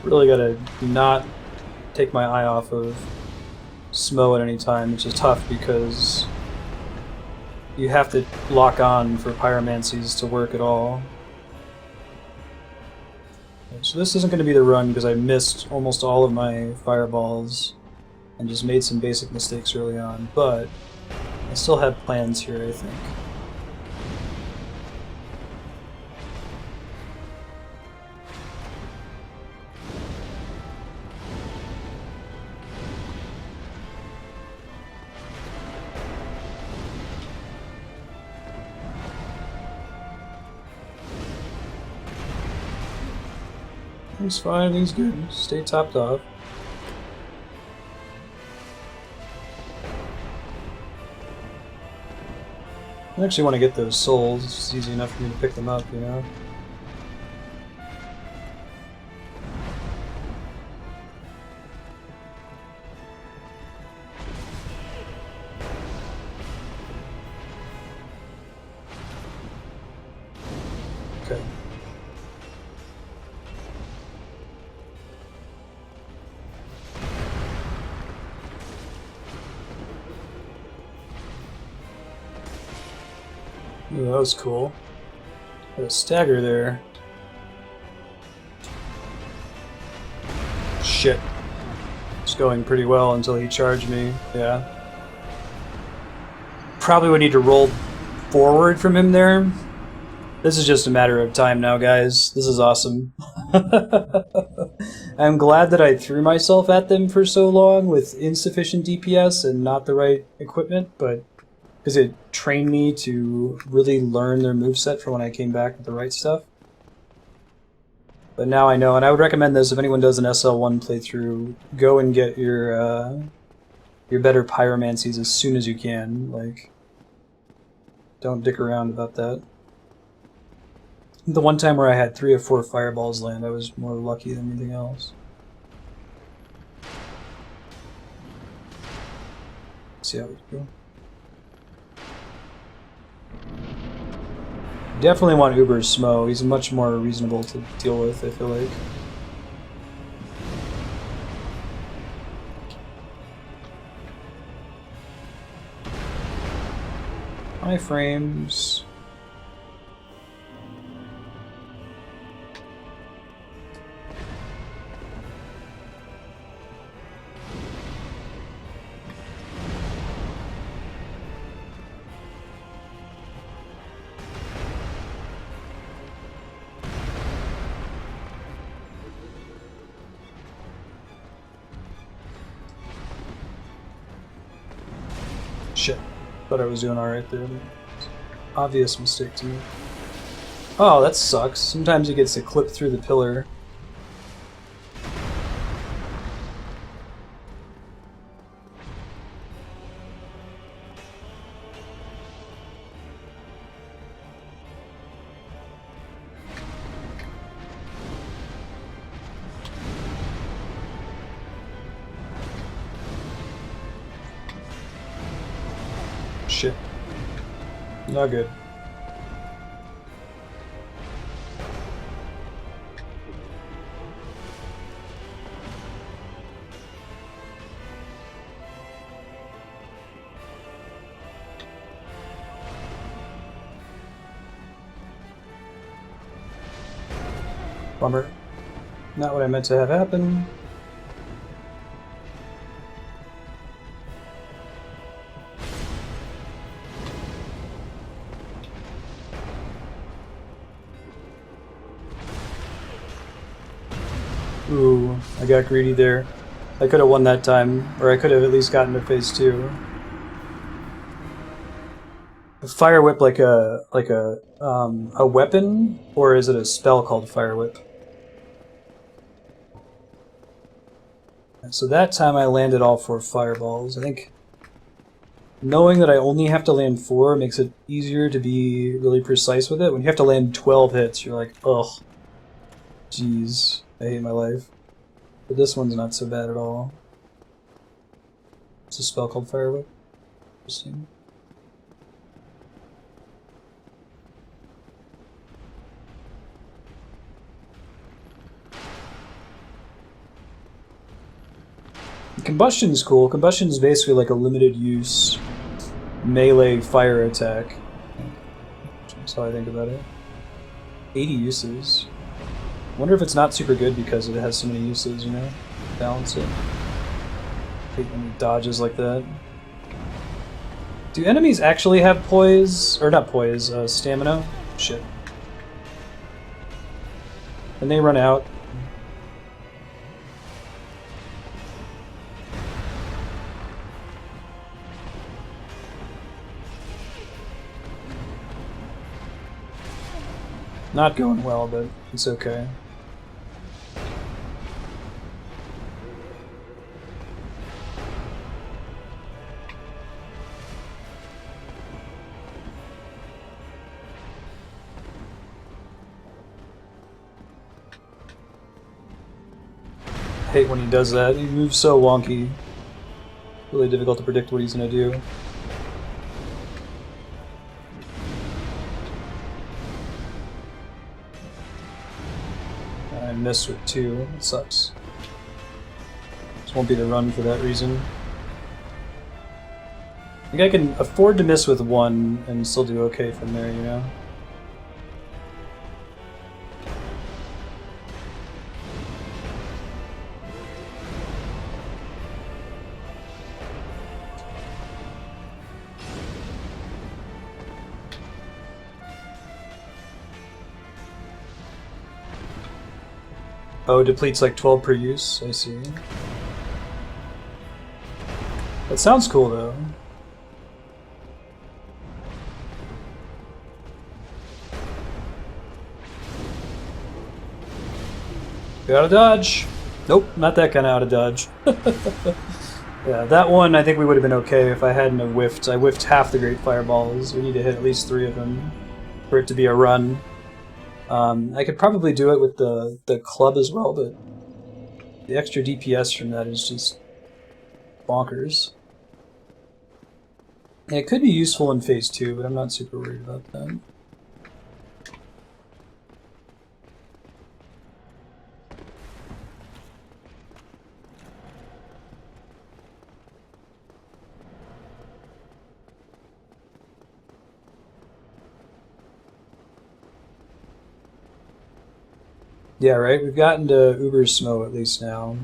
Speaker 1: Really gotta not take my eye off of Smo at any time, which is tough because you have to lock on for Pyromancies to work at all. So this isn't going to be the run because I missed almost all of my fireballs and just made some basic mistakes early on, but I still have plans here, I think. He's fine, he's good. Stay topped off. I actually want to get those souls. It's easy enough for me to pick them up, you know? Okay. Ooh, that was cool. Got a stagger there. Shit. It's going pretty well until he charged me. Yeah. Probably would need to roll forward from him there. This is just a matter of time now, guys. This is awesome. I'm glad that I threw myself at them for so long with insufficient DPS and not the right equipment, but because it trained me to really learn their moveset for when I came back with the right stuff. But now I know, and I would recommend this if anyone does an SL1 playthrough, go and get your better pyromancies as soon as you can. Like, don't dick around about that. The one time where I had 3 or 4 fireballs land, I was more lucky than anything else. See how we go. Definitely want Uber's Smo. He's much more reasonable to deal with, I feel like. High frames. Shit. Thought I was doing alright there. Obvious mistake to me. Oh, that sucks. Sometimes he gets to clip through the pillar. Shit. Not good. Bummer. Not what I meant to have happen. Ooh, I got greedy there. I could have won that time, or I could have at least gotten to phase 2. A fire whip like a weapon, or is it a spell called fire whip? So that time I landed all 4 fireballs. I think knowing that I only have to land 4 makes it easier to be really precise with it. When you have to land 12 hits, you're like, ugh, jeez, I hate my life. But this one's not so bad at all. It's a spell called Fire Whip. Interesting. Combustion's cool. Combustion's basically like a limited use melee fire attack. That's how I think about it. 80 uses. Wonder if it's not super good because it has so many uses, you know? Balance it. Take any dodges like that. Do enemies actually have poise? Or not poise, stamina? Shit. And they run out. Not going well, but it's okay. hate when he does that. He moves so wonky. Really difficult to predict what he's gonna do. I missed with 2. It sucks. This won't be the run for that reason. I think I can afford to miss with 1 and still do okay from there, you know? Oh, it depletes like 12 per use, I see. That sounds cool though. Get out of dodge! Nope, not that kind of out of dodge. Yeah, that one I think we would have been okay if I hadn't have whiffed. I whiffed half the Great Fireballs. We need to hit at least 3 of them for it to be a run. I could probably do it with the club as well, but the extra DPS from that is just bonkers. Yeah, it could be useful in phase 2, but I'm not super worried about that. Yeah, right? We've gotten to Uber's Smo at least now.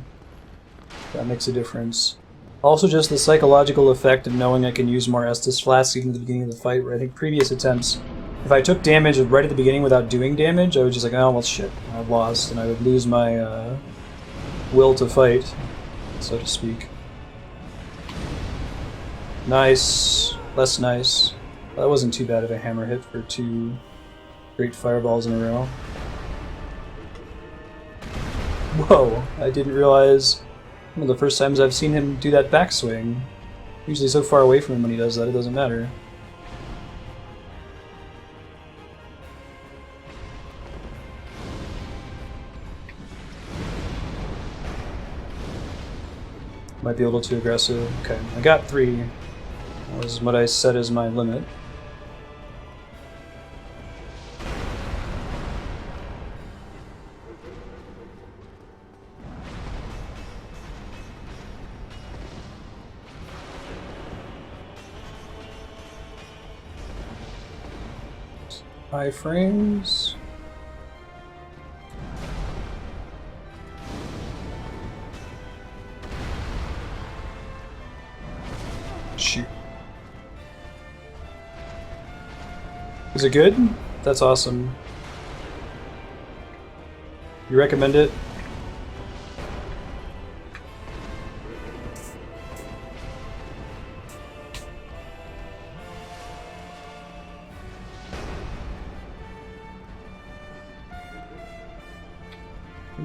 Speaker 1: That makes a difference. Also just the psychological effect of knowing I can use more Estus Flasks even at the beginning of the fight, where I think previous attempts, if I took damage right at the beginning without doing damage, I was just like, oh, well, shit, I've lost, and I would lose my will to fight, so to speak. Nice. Less nice. That wasn't too bad of a hammer hit for 2 Great Fireballs in a row. Whoa, I didn't realize one of the first times I've seen him do that backswing. Usually so far away from him when he does that, it doesn't matter. Might be a little too aggressive. Okay, I got 3. That was what I set as my limit. High frames. Shoot. Is it good? That's awesome. You recommend it?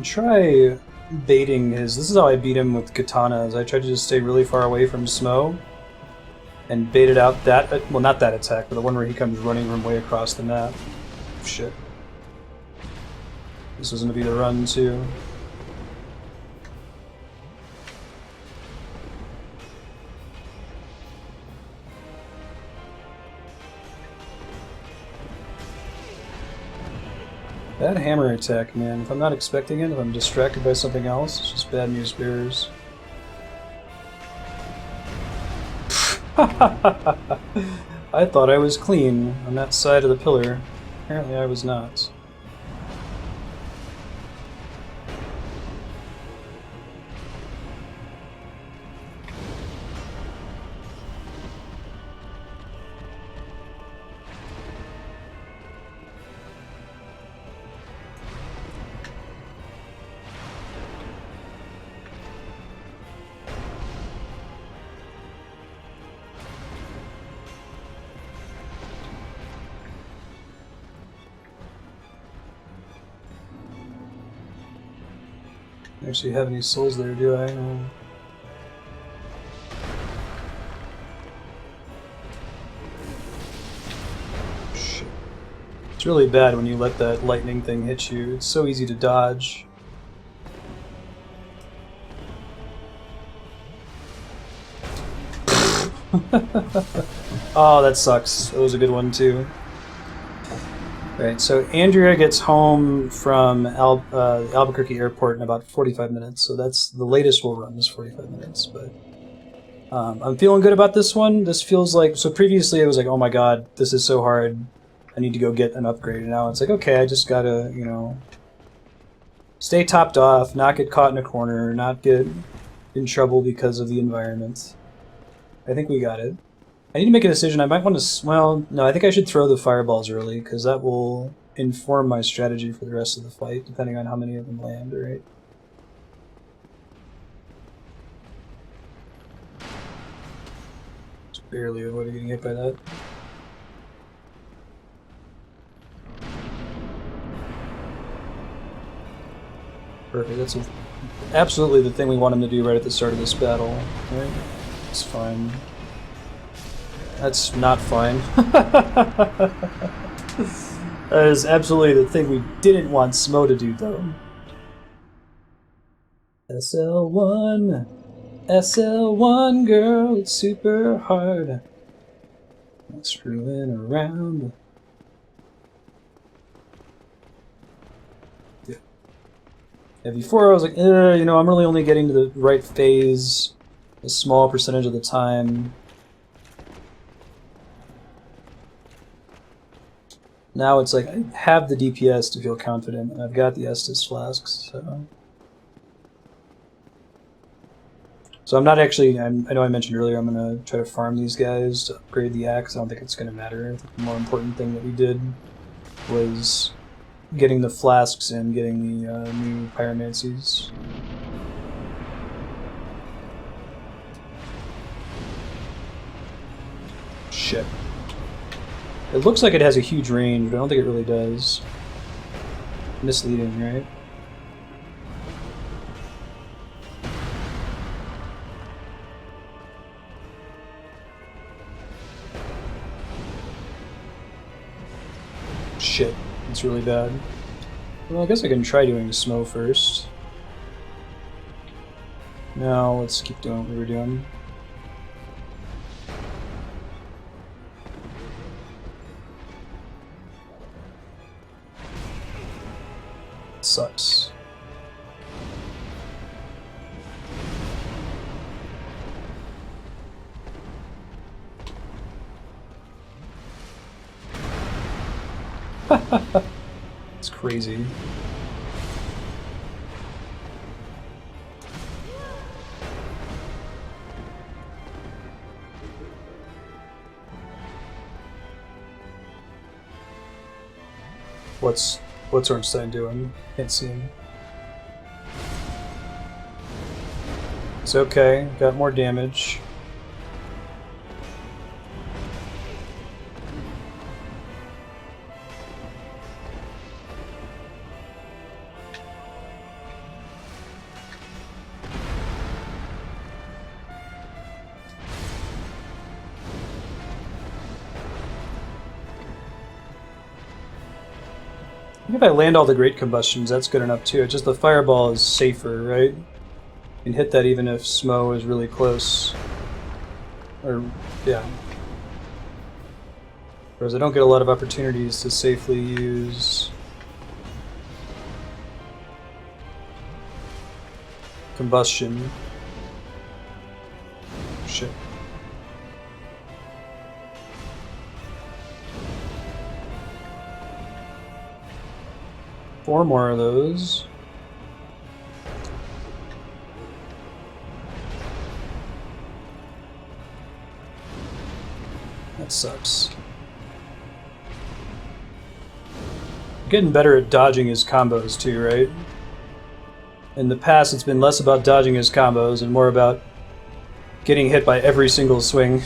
Speaker 1: Try baiting his. This is how I beat him with katanas. I tried to just stay really far away from Smo and baited out that. Well, not that attack, but the one where he comes running from way across the map. Shit. This was gonna be the run too. That hammer attack, man, if I'm not expecting it, if I'm distracted by something else, it's just bad news bearers. I thought I was clean on that side of the pillar. Apparently I was not. Actually have any souls there, do I? No. Shit. It's really bad when you let that lightning thing hit you. It's so easy to dodge. Oh, that sucks. That was a good one too. Right, so Andrea gets home from Albuquerque Airport in about 45 minutes, so that's the latest we'll run is 45 minutes. But I'm feeling good about this one. This feels like, so previously it was like, oh my god, this is so hard. I need to go get an upgrade. And now it's like, okay, I just gotta, you know, stay topped off, not get caught in a corner, not get in trouble because of the environment. I think we got it. I need to make a decision. I might want to... Well, no, I think I should throw the fireballs early, because that will inform my strategy for the rest of the fight, depending on how many of them land, right? Just barely avoided getting hit by that. Perfect, that's absolutely the thing we want him to do right at the start of this battle, right? It's fine. That's not fine. That is absolutely the thing we didn't want Smo to do, though. SL1, SL1 girl, it's super hard. Not screwing around. Yeah, before I was like, you know, I'm really only getting to the right phase a small percentage of the time. Now it's like, I have the DPS to feel confident, and I've got the Estus flasks, so... So I'm not actually, I know I mentioned earlier I'm going to try to farm these guys to upgrade the axe. I don't think it's going to matter. I think the more important thing that we did was getting the flasks and getting the new pyromancies. Shit. It looks like it has a huge range, but I don't think it really does. Misleading, right? Shit, it's really bad. Well, I guess I can try doing Smo first. Now, let's keep doing what we were doing. Sucks. It's crazy. What's Ornstein doing? Can't see him. It's okay, got more damage. If I land all the great combustions, that's good enough too. It's just the fireball is safer, right? You can hit that even if Smo is really close. Or, yeah. Whereas I don't get a lot of opportunities to safely use combustion. Shit. Four more of those. That sucks. Getting better at dodging his combos too, right? In the past it's been less about dodging his combos and more about getting hit by every single swing.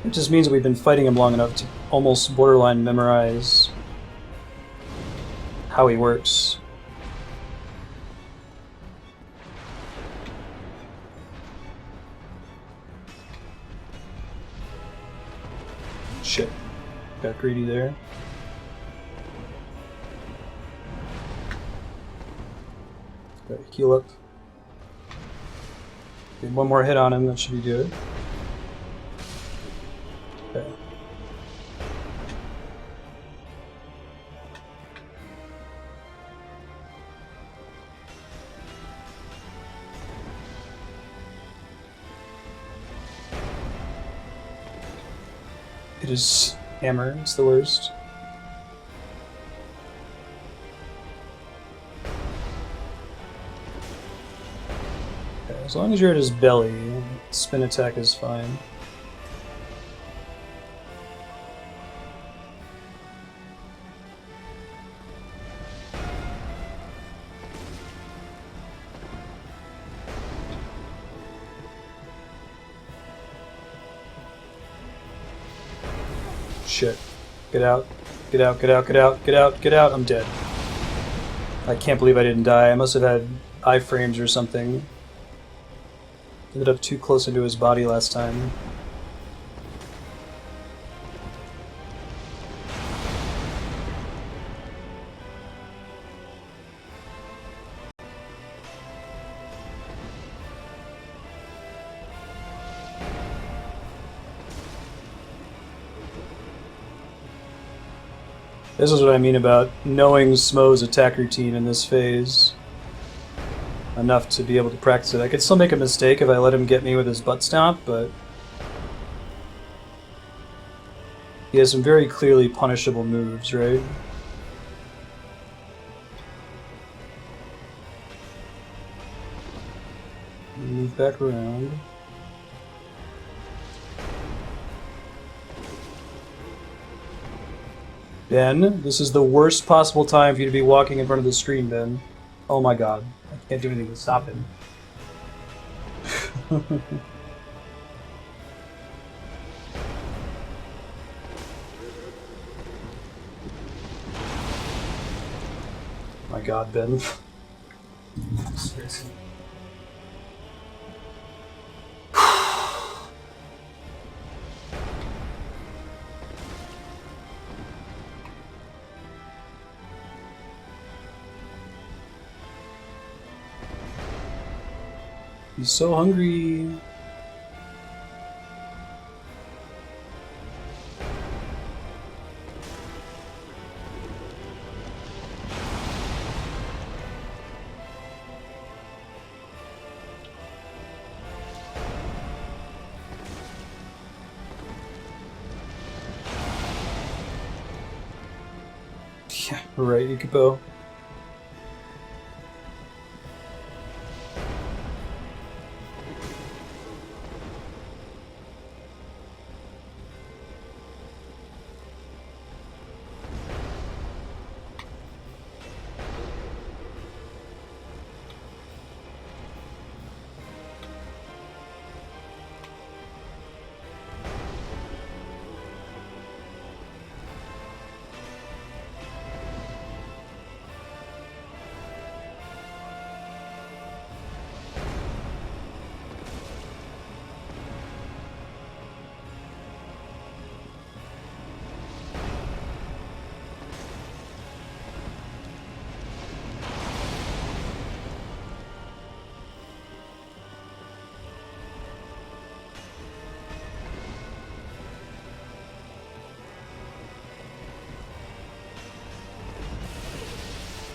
Speaker 1: It just means that we've been fighting him long enough to almost borderline memorize how he works. Shit. Got greedy there. Gotta heal up. Get one more hit on him, that should be good. Okay. It is hammer, it's the worst. Okay, as long as you're at his belly, spin attack is fine. Shit. Get out. Get out, get out, get out, get out, get out. I'm dead. I can't believe I didn't die. I must have had iframes or something. Ended up too close into his body last time. This is what I mean about knowing Smo's attack routine in this phase. Enough to be able to practice it. I could still make a mistake if I let him get me with his butt stomp, but he has some very clearly punishable moves, right? Move back around. Ben, this is the worst possible time for you to be walking in front of the screen, Ben. Oh my god. I can't do anything to stop him. My god, Ben. Seriously. He's so hungry. Yeah, right, Ikubo.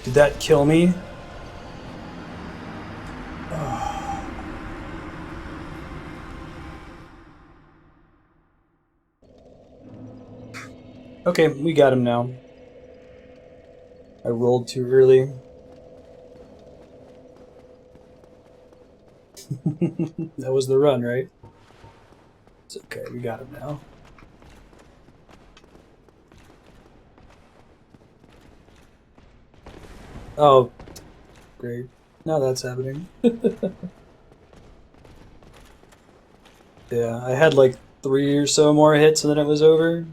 Speaker 1: Did that kill me? Okay, we got him now. I rolled too early. That was the run, right? It's okay, we got him now. Oh, great. Now that's happening. Yeah, I had like 3 or so more hits and then it was over.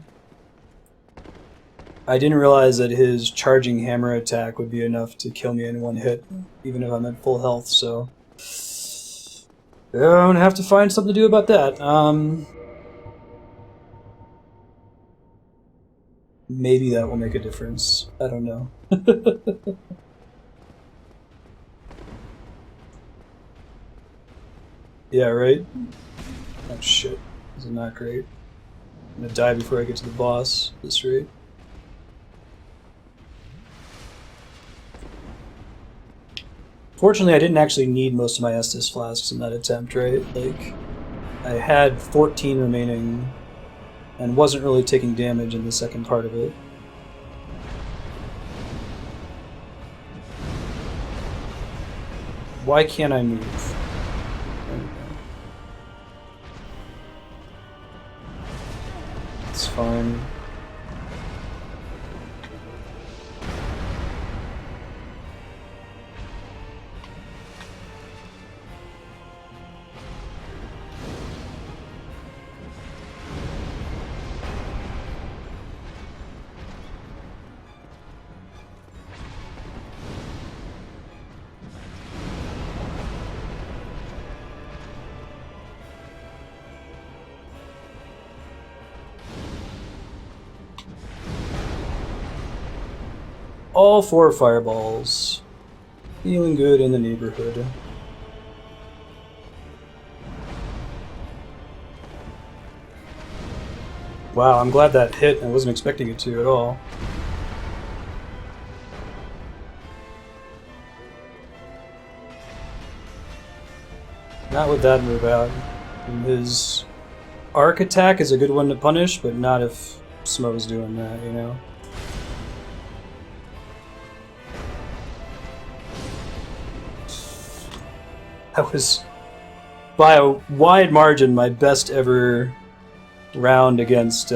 Speaker 1: I didn't realize that his charging hammer attack would be enough to kill me in one hit, even if I'm at full health, so... Yeah, I'm gonna have to find something to do about that. Maybe that will make a difference. I don't know. Yeah, right? Oh shit. This is not great. I'm gonna die before I get to the boss at this rate. Fortunately, I didn't actually need most of my Estus flasks in that attempt, right? Like, I had 14 remaining and wasn't really taking damage in the second part of it. Why can't I move? It's fine. All 4 fireballs. Feeling good in the neighborhood. Wow, I'm glad that hit. I wasn't expecting it to at all. Not with that move out. And his arc attack is a good one to punish, but not if Smo's doing that, you know? That was, by a wide margin, my best ever round against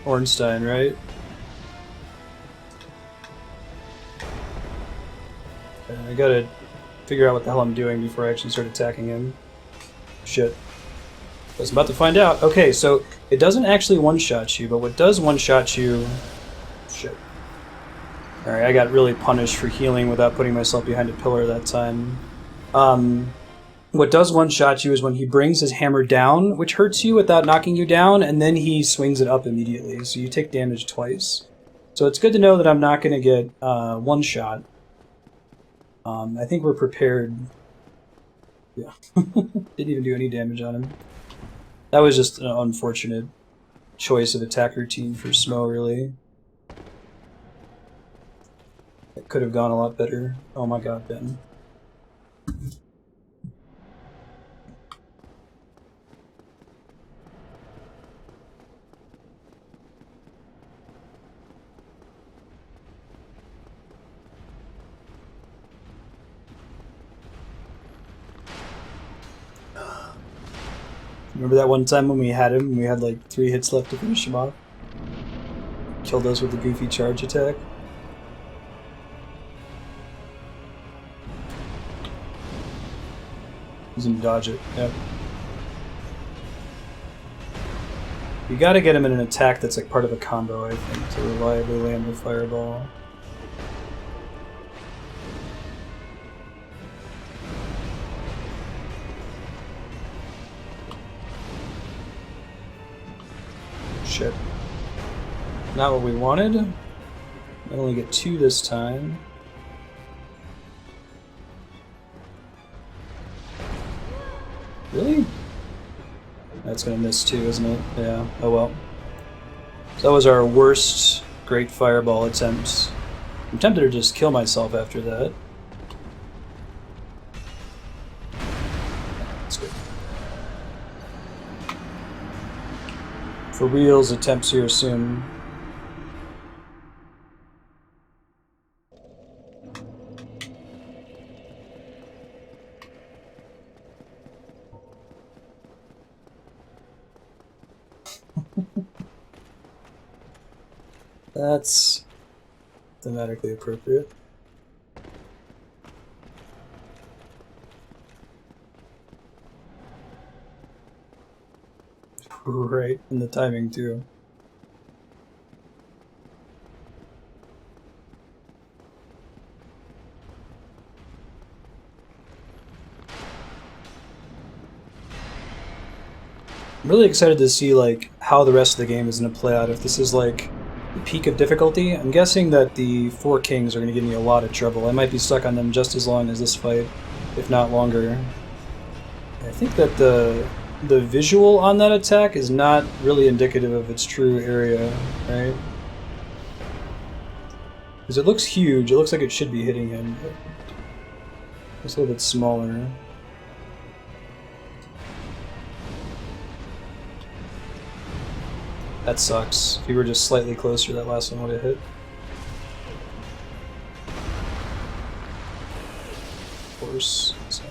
Speaker 1: Ornstein, right? Okay, I gotta figure out what the hell I'm doing before I actually start attacking him. Shit. I was about to find out. Okay, so it doesn't actually one-shot you, but what does one-shot you... Shit. Alright, I got really punished for healing without putting myself behind a pillar that time. What does one-shot you is when he brings his hammer down, which hurts you without knocking you down, and then he swings it up immediately, so you take damage twice. So it's good to know that I'm not going to get one-shot. I think we're prepared. Yeah. Didn't even do any damage on him. That was just an unfortunate choice of attack routine for Smo, really. It could have gone a lot better. Oh my god, Ben. Remember that one time when we had him and we had like 3 hits left to finish him off? Killed us with the goofy charge attack? He's gonna dodge it, yep. You gotta get him in an attack that's like part of a combo, I think, to reliably land the fireball. Shit. Not what we wanted. I only get 2 this time. Really? That's gonna miss too, isn't it? Yeah, oh well. So that was our worst great fireball attempt. I'm tempted to just kill myself after that. That's good. For reals, attempts here soon. That's thematically appropriate. Right, and the timing too. I'm really excited to see like how the rest of the game is going to play out. If this is like the peak of difficulty, I'm guessing that the 4 kings are going to give me a lot of trouble. I might be stuck on them just as long as this fight, if not longer. I think that the visual on that attack is not really indicative of its true area, right? Because it looks huge. It looks like it should be hitting him, but it's a little bit smaller. That sucks. If you were just slightly closer, that last one would have hit. Of course. So.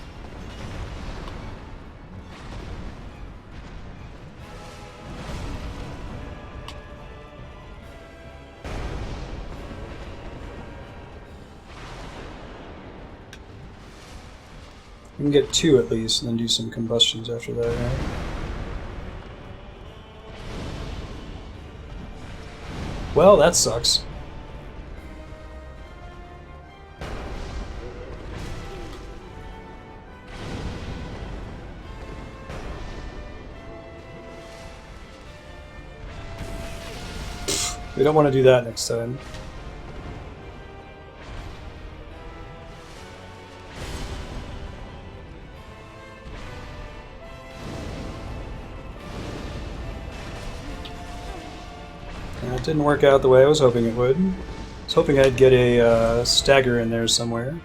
Speaker 1: We can get 2 at least, and then do some combustions after that, right? Well, that sucks. We don't want to do that next time. It didn't work out the way I was hoping it would. I was hoping I'd get a stagger in there somewhere.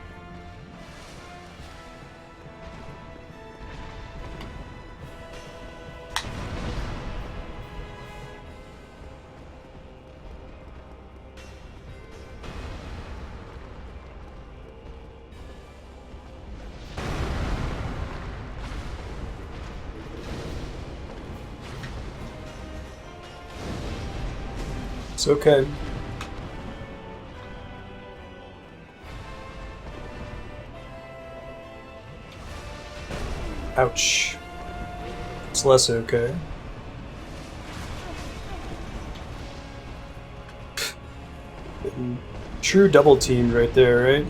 Speaker 1: It's okay. Ouch. It's less okay. Getting true double teamed right there, right?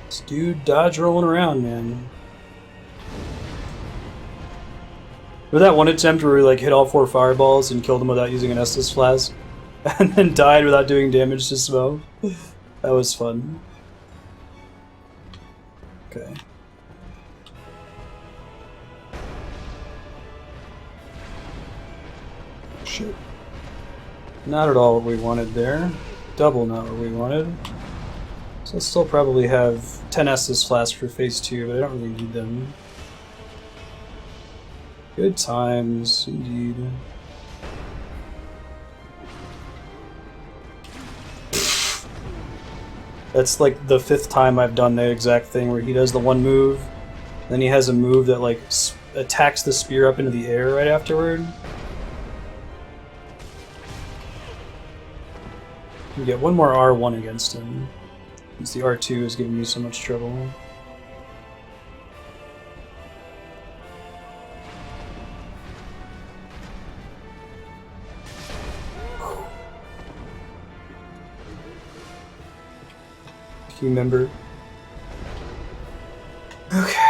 Speaker 1: This dude dodge rolling around, man. With that one attempt where we like hit all 4 fireballs and killed him without using an Estus flask, and then died without doing damage to Smo. That was fun. Okay. Shit. Not at all what we wanted there. Double not what we wanted. So I'll still probably have 10 Estus flasks for phase 2, but I don't really need them. Good times, indeed. That's like the 5th time I've done the exact thing where he does the one move, then he has a move that like attacks the spear up into the air right afterward. You get one more R1 against him, since the R2 is giving me so much trouble. Team member. Okay.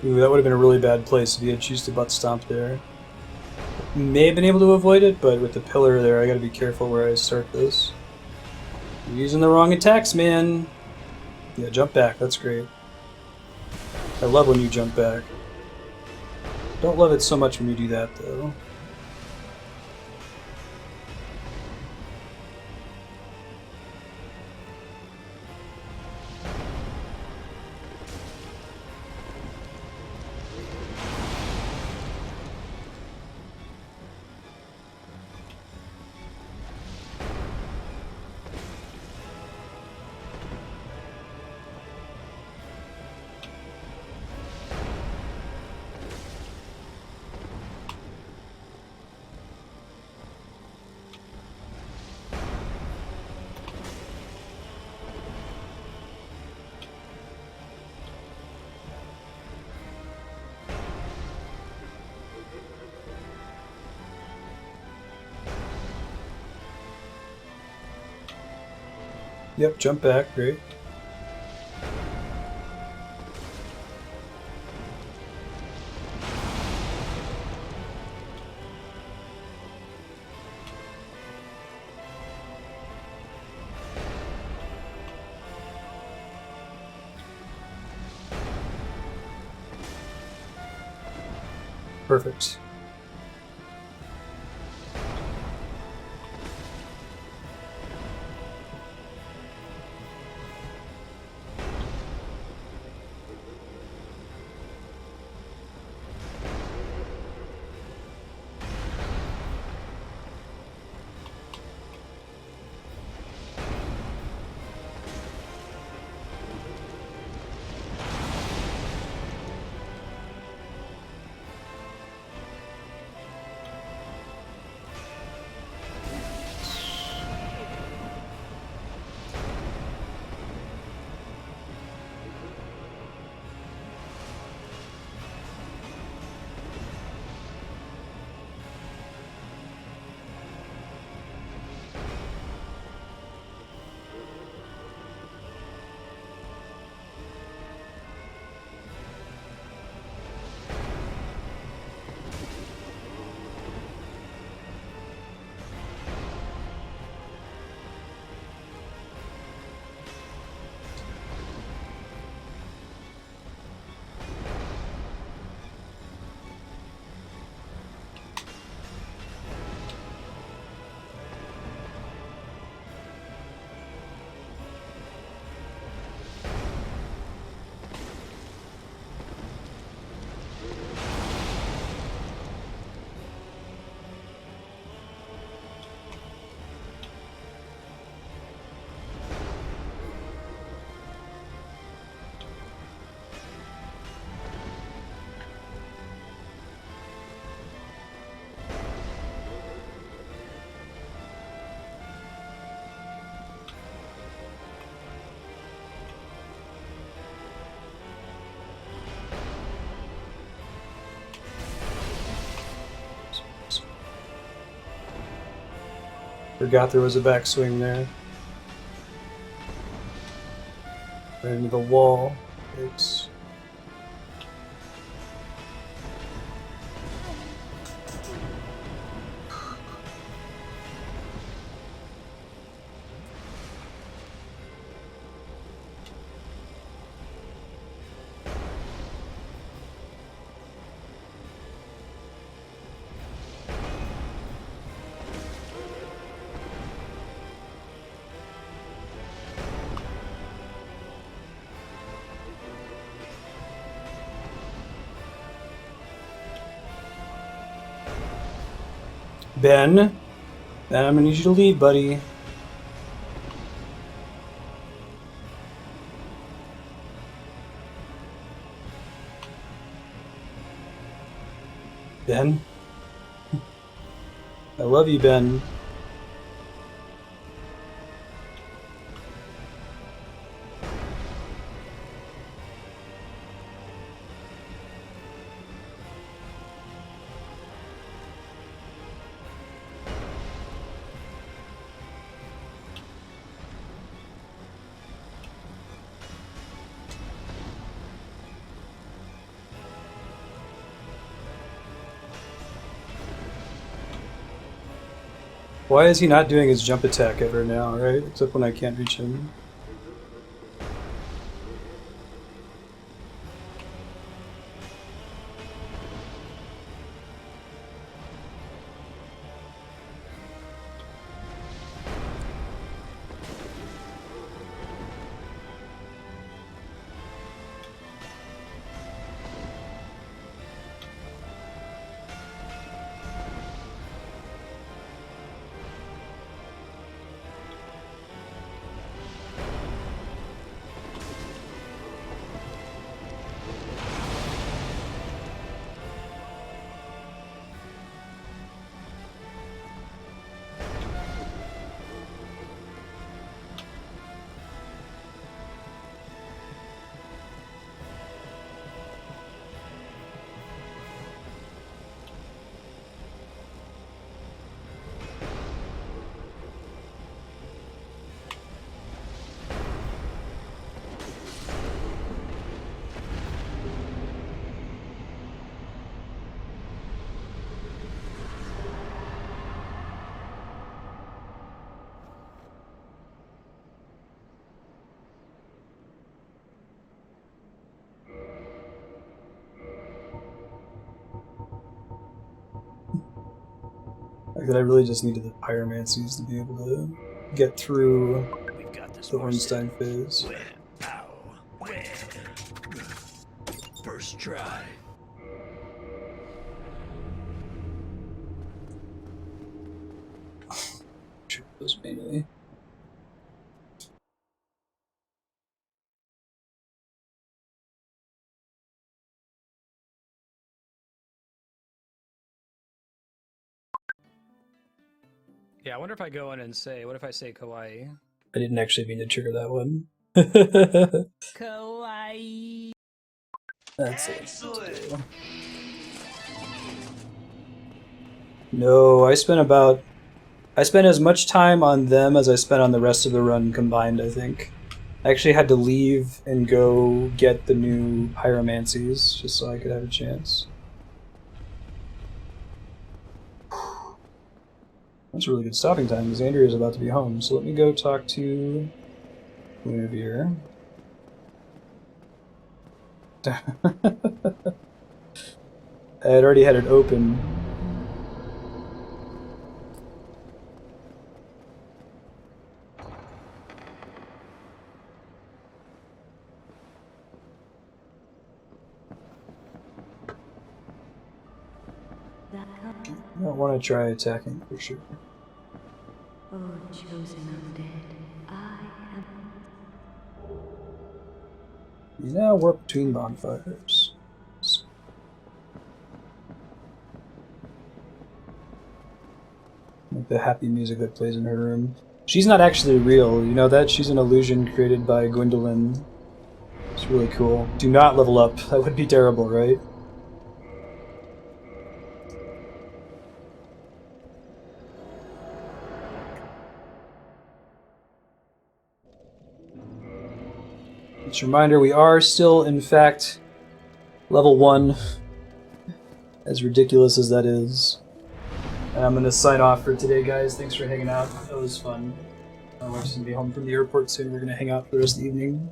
Speaker 1: Ooh, that would have been a really bad place if he had choose to butt stomp there. May have been able to avoid it, but with the pillar there, I gotta be careful where I start this. I'm using the wrong attacks, man! Yeah, jump back, that's great. I love when you jump back. Don't love it so much when you do that, though. Yep, jump back, great. Perfect. Forgot there was a backswing there. Right into the wall. It's Ben, I'm gonna need you to lead, buddy. Ben? I love you, Ben. Why is he not doing his jump attack ever now, right? Except when I can't reach him. Like that I really just needed the pyromancies to be able to get through
Speaker 5: We've got this
Speaker 1: the
Speaker 5: Marstead.
Speaker 1: Ornstein phase.
Speaker 5: Win. Pow. Win. First try.
Speaker 1: Shoot those manually.
Speaker 7: Yeah, I wonder if I go in and say, what if I say kawaii?
Speaker 1: I didn't actually mean to trigger that one.
Speaker 7: Kawaii.
Speaker 1: That's it. No, I spent as much time on them as I spent on the rest of the run combined, I think. I actually had to leave and go get the new pyromancies just so I could have a chance. That's a really good stopping time because Andrea's about to be home, so let me go talk to Lunavir. I had already had it open. I don't want to try attacking for sure.
Speaker 6: Oh, chosen undead, I am.
Speaker 1: You now work between bonfires. Like the happy music that plays in her room. She's not actually real, you know that? She's an illusion created by Gwendolyn. It's really cool. Do not level up. That would be terrible, right? Just a reminder, we are still, in fact, level 1. As ridiculous as that is. And I'm going to sign off for today, guys. Thanks for hanging out. That was fun. My wife's going to be home from the airport soon. We're going to hang out for the rest of the evening.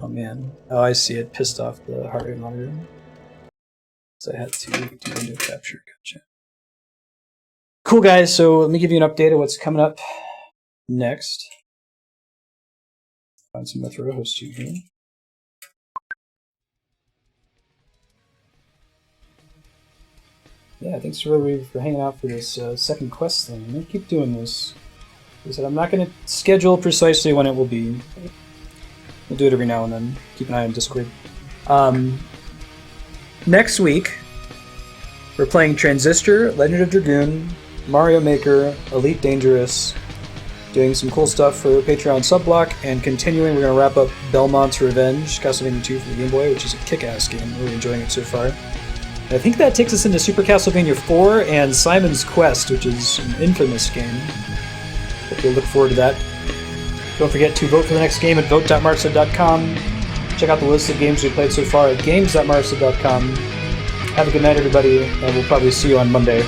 Speaker 1: Oh, man. Oh, I see it. Pissed off the heart rate monitor. So I had to do window capture. Gotcha. Cool, guys. So let me give you an update of what's coming up next. Find some Metro host you here. Yeah, thanks for hanging out for this second quest thing. I'm going to keep doing this. Like I said, I'm not going to schedule precisely when it will be. We'll do it every now and then. Keep an eye on Discord. Next week, we're playing Transistor, Legend of Dragoon, Mario Maker, Elite Dangerous, doing some cool stuff for Patreon subblock, and continuing, we're going to wrap up Belmont's Revenge, Castlevania 2 for the Game Boy, which is a kick-ass game. I'm really enjoying it so far. And I think that takes us into Super Castlevania 4 and Simon's Quest, which is an infamous game. Hope you'll look forward to that. Don't forget to vote for the next game at vote.marstead.com. Check out the list of games we played so far at games.marstead.com. Have a good night, everybody, and we'll probably see you on Monday.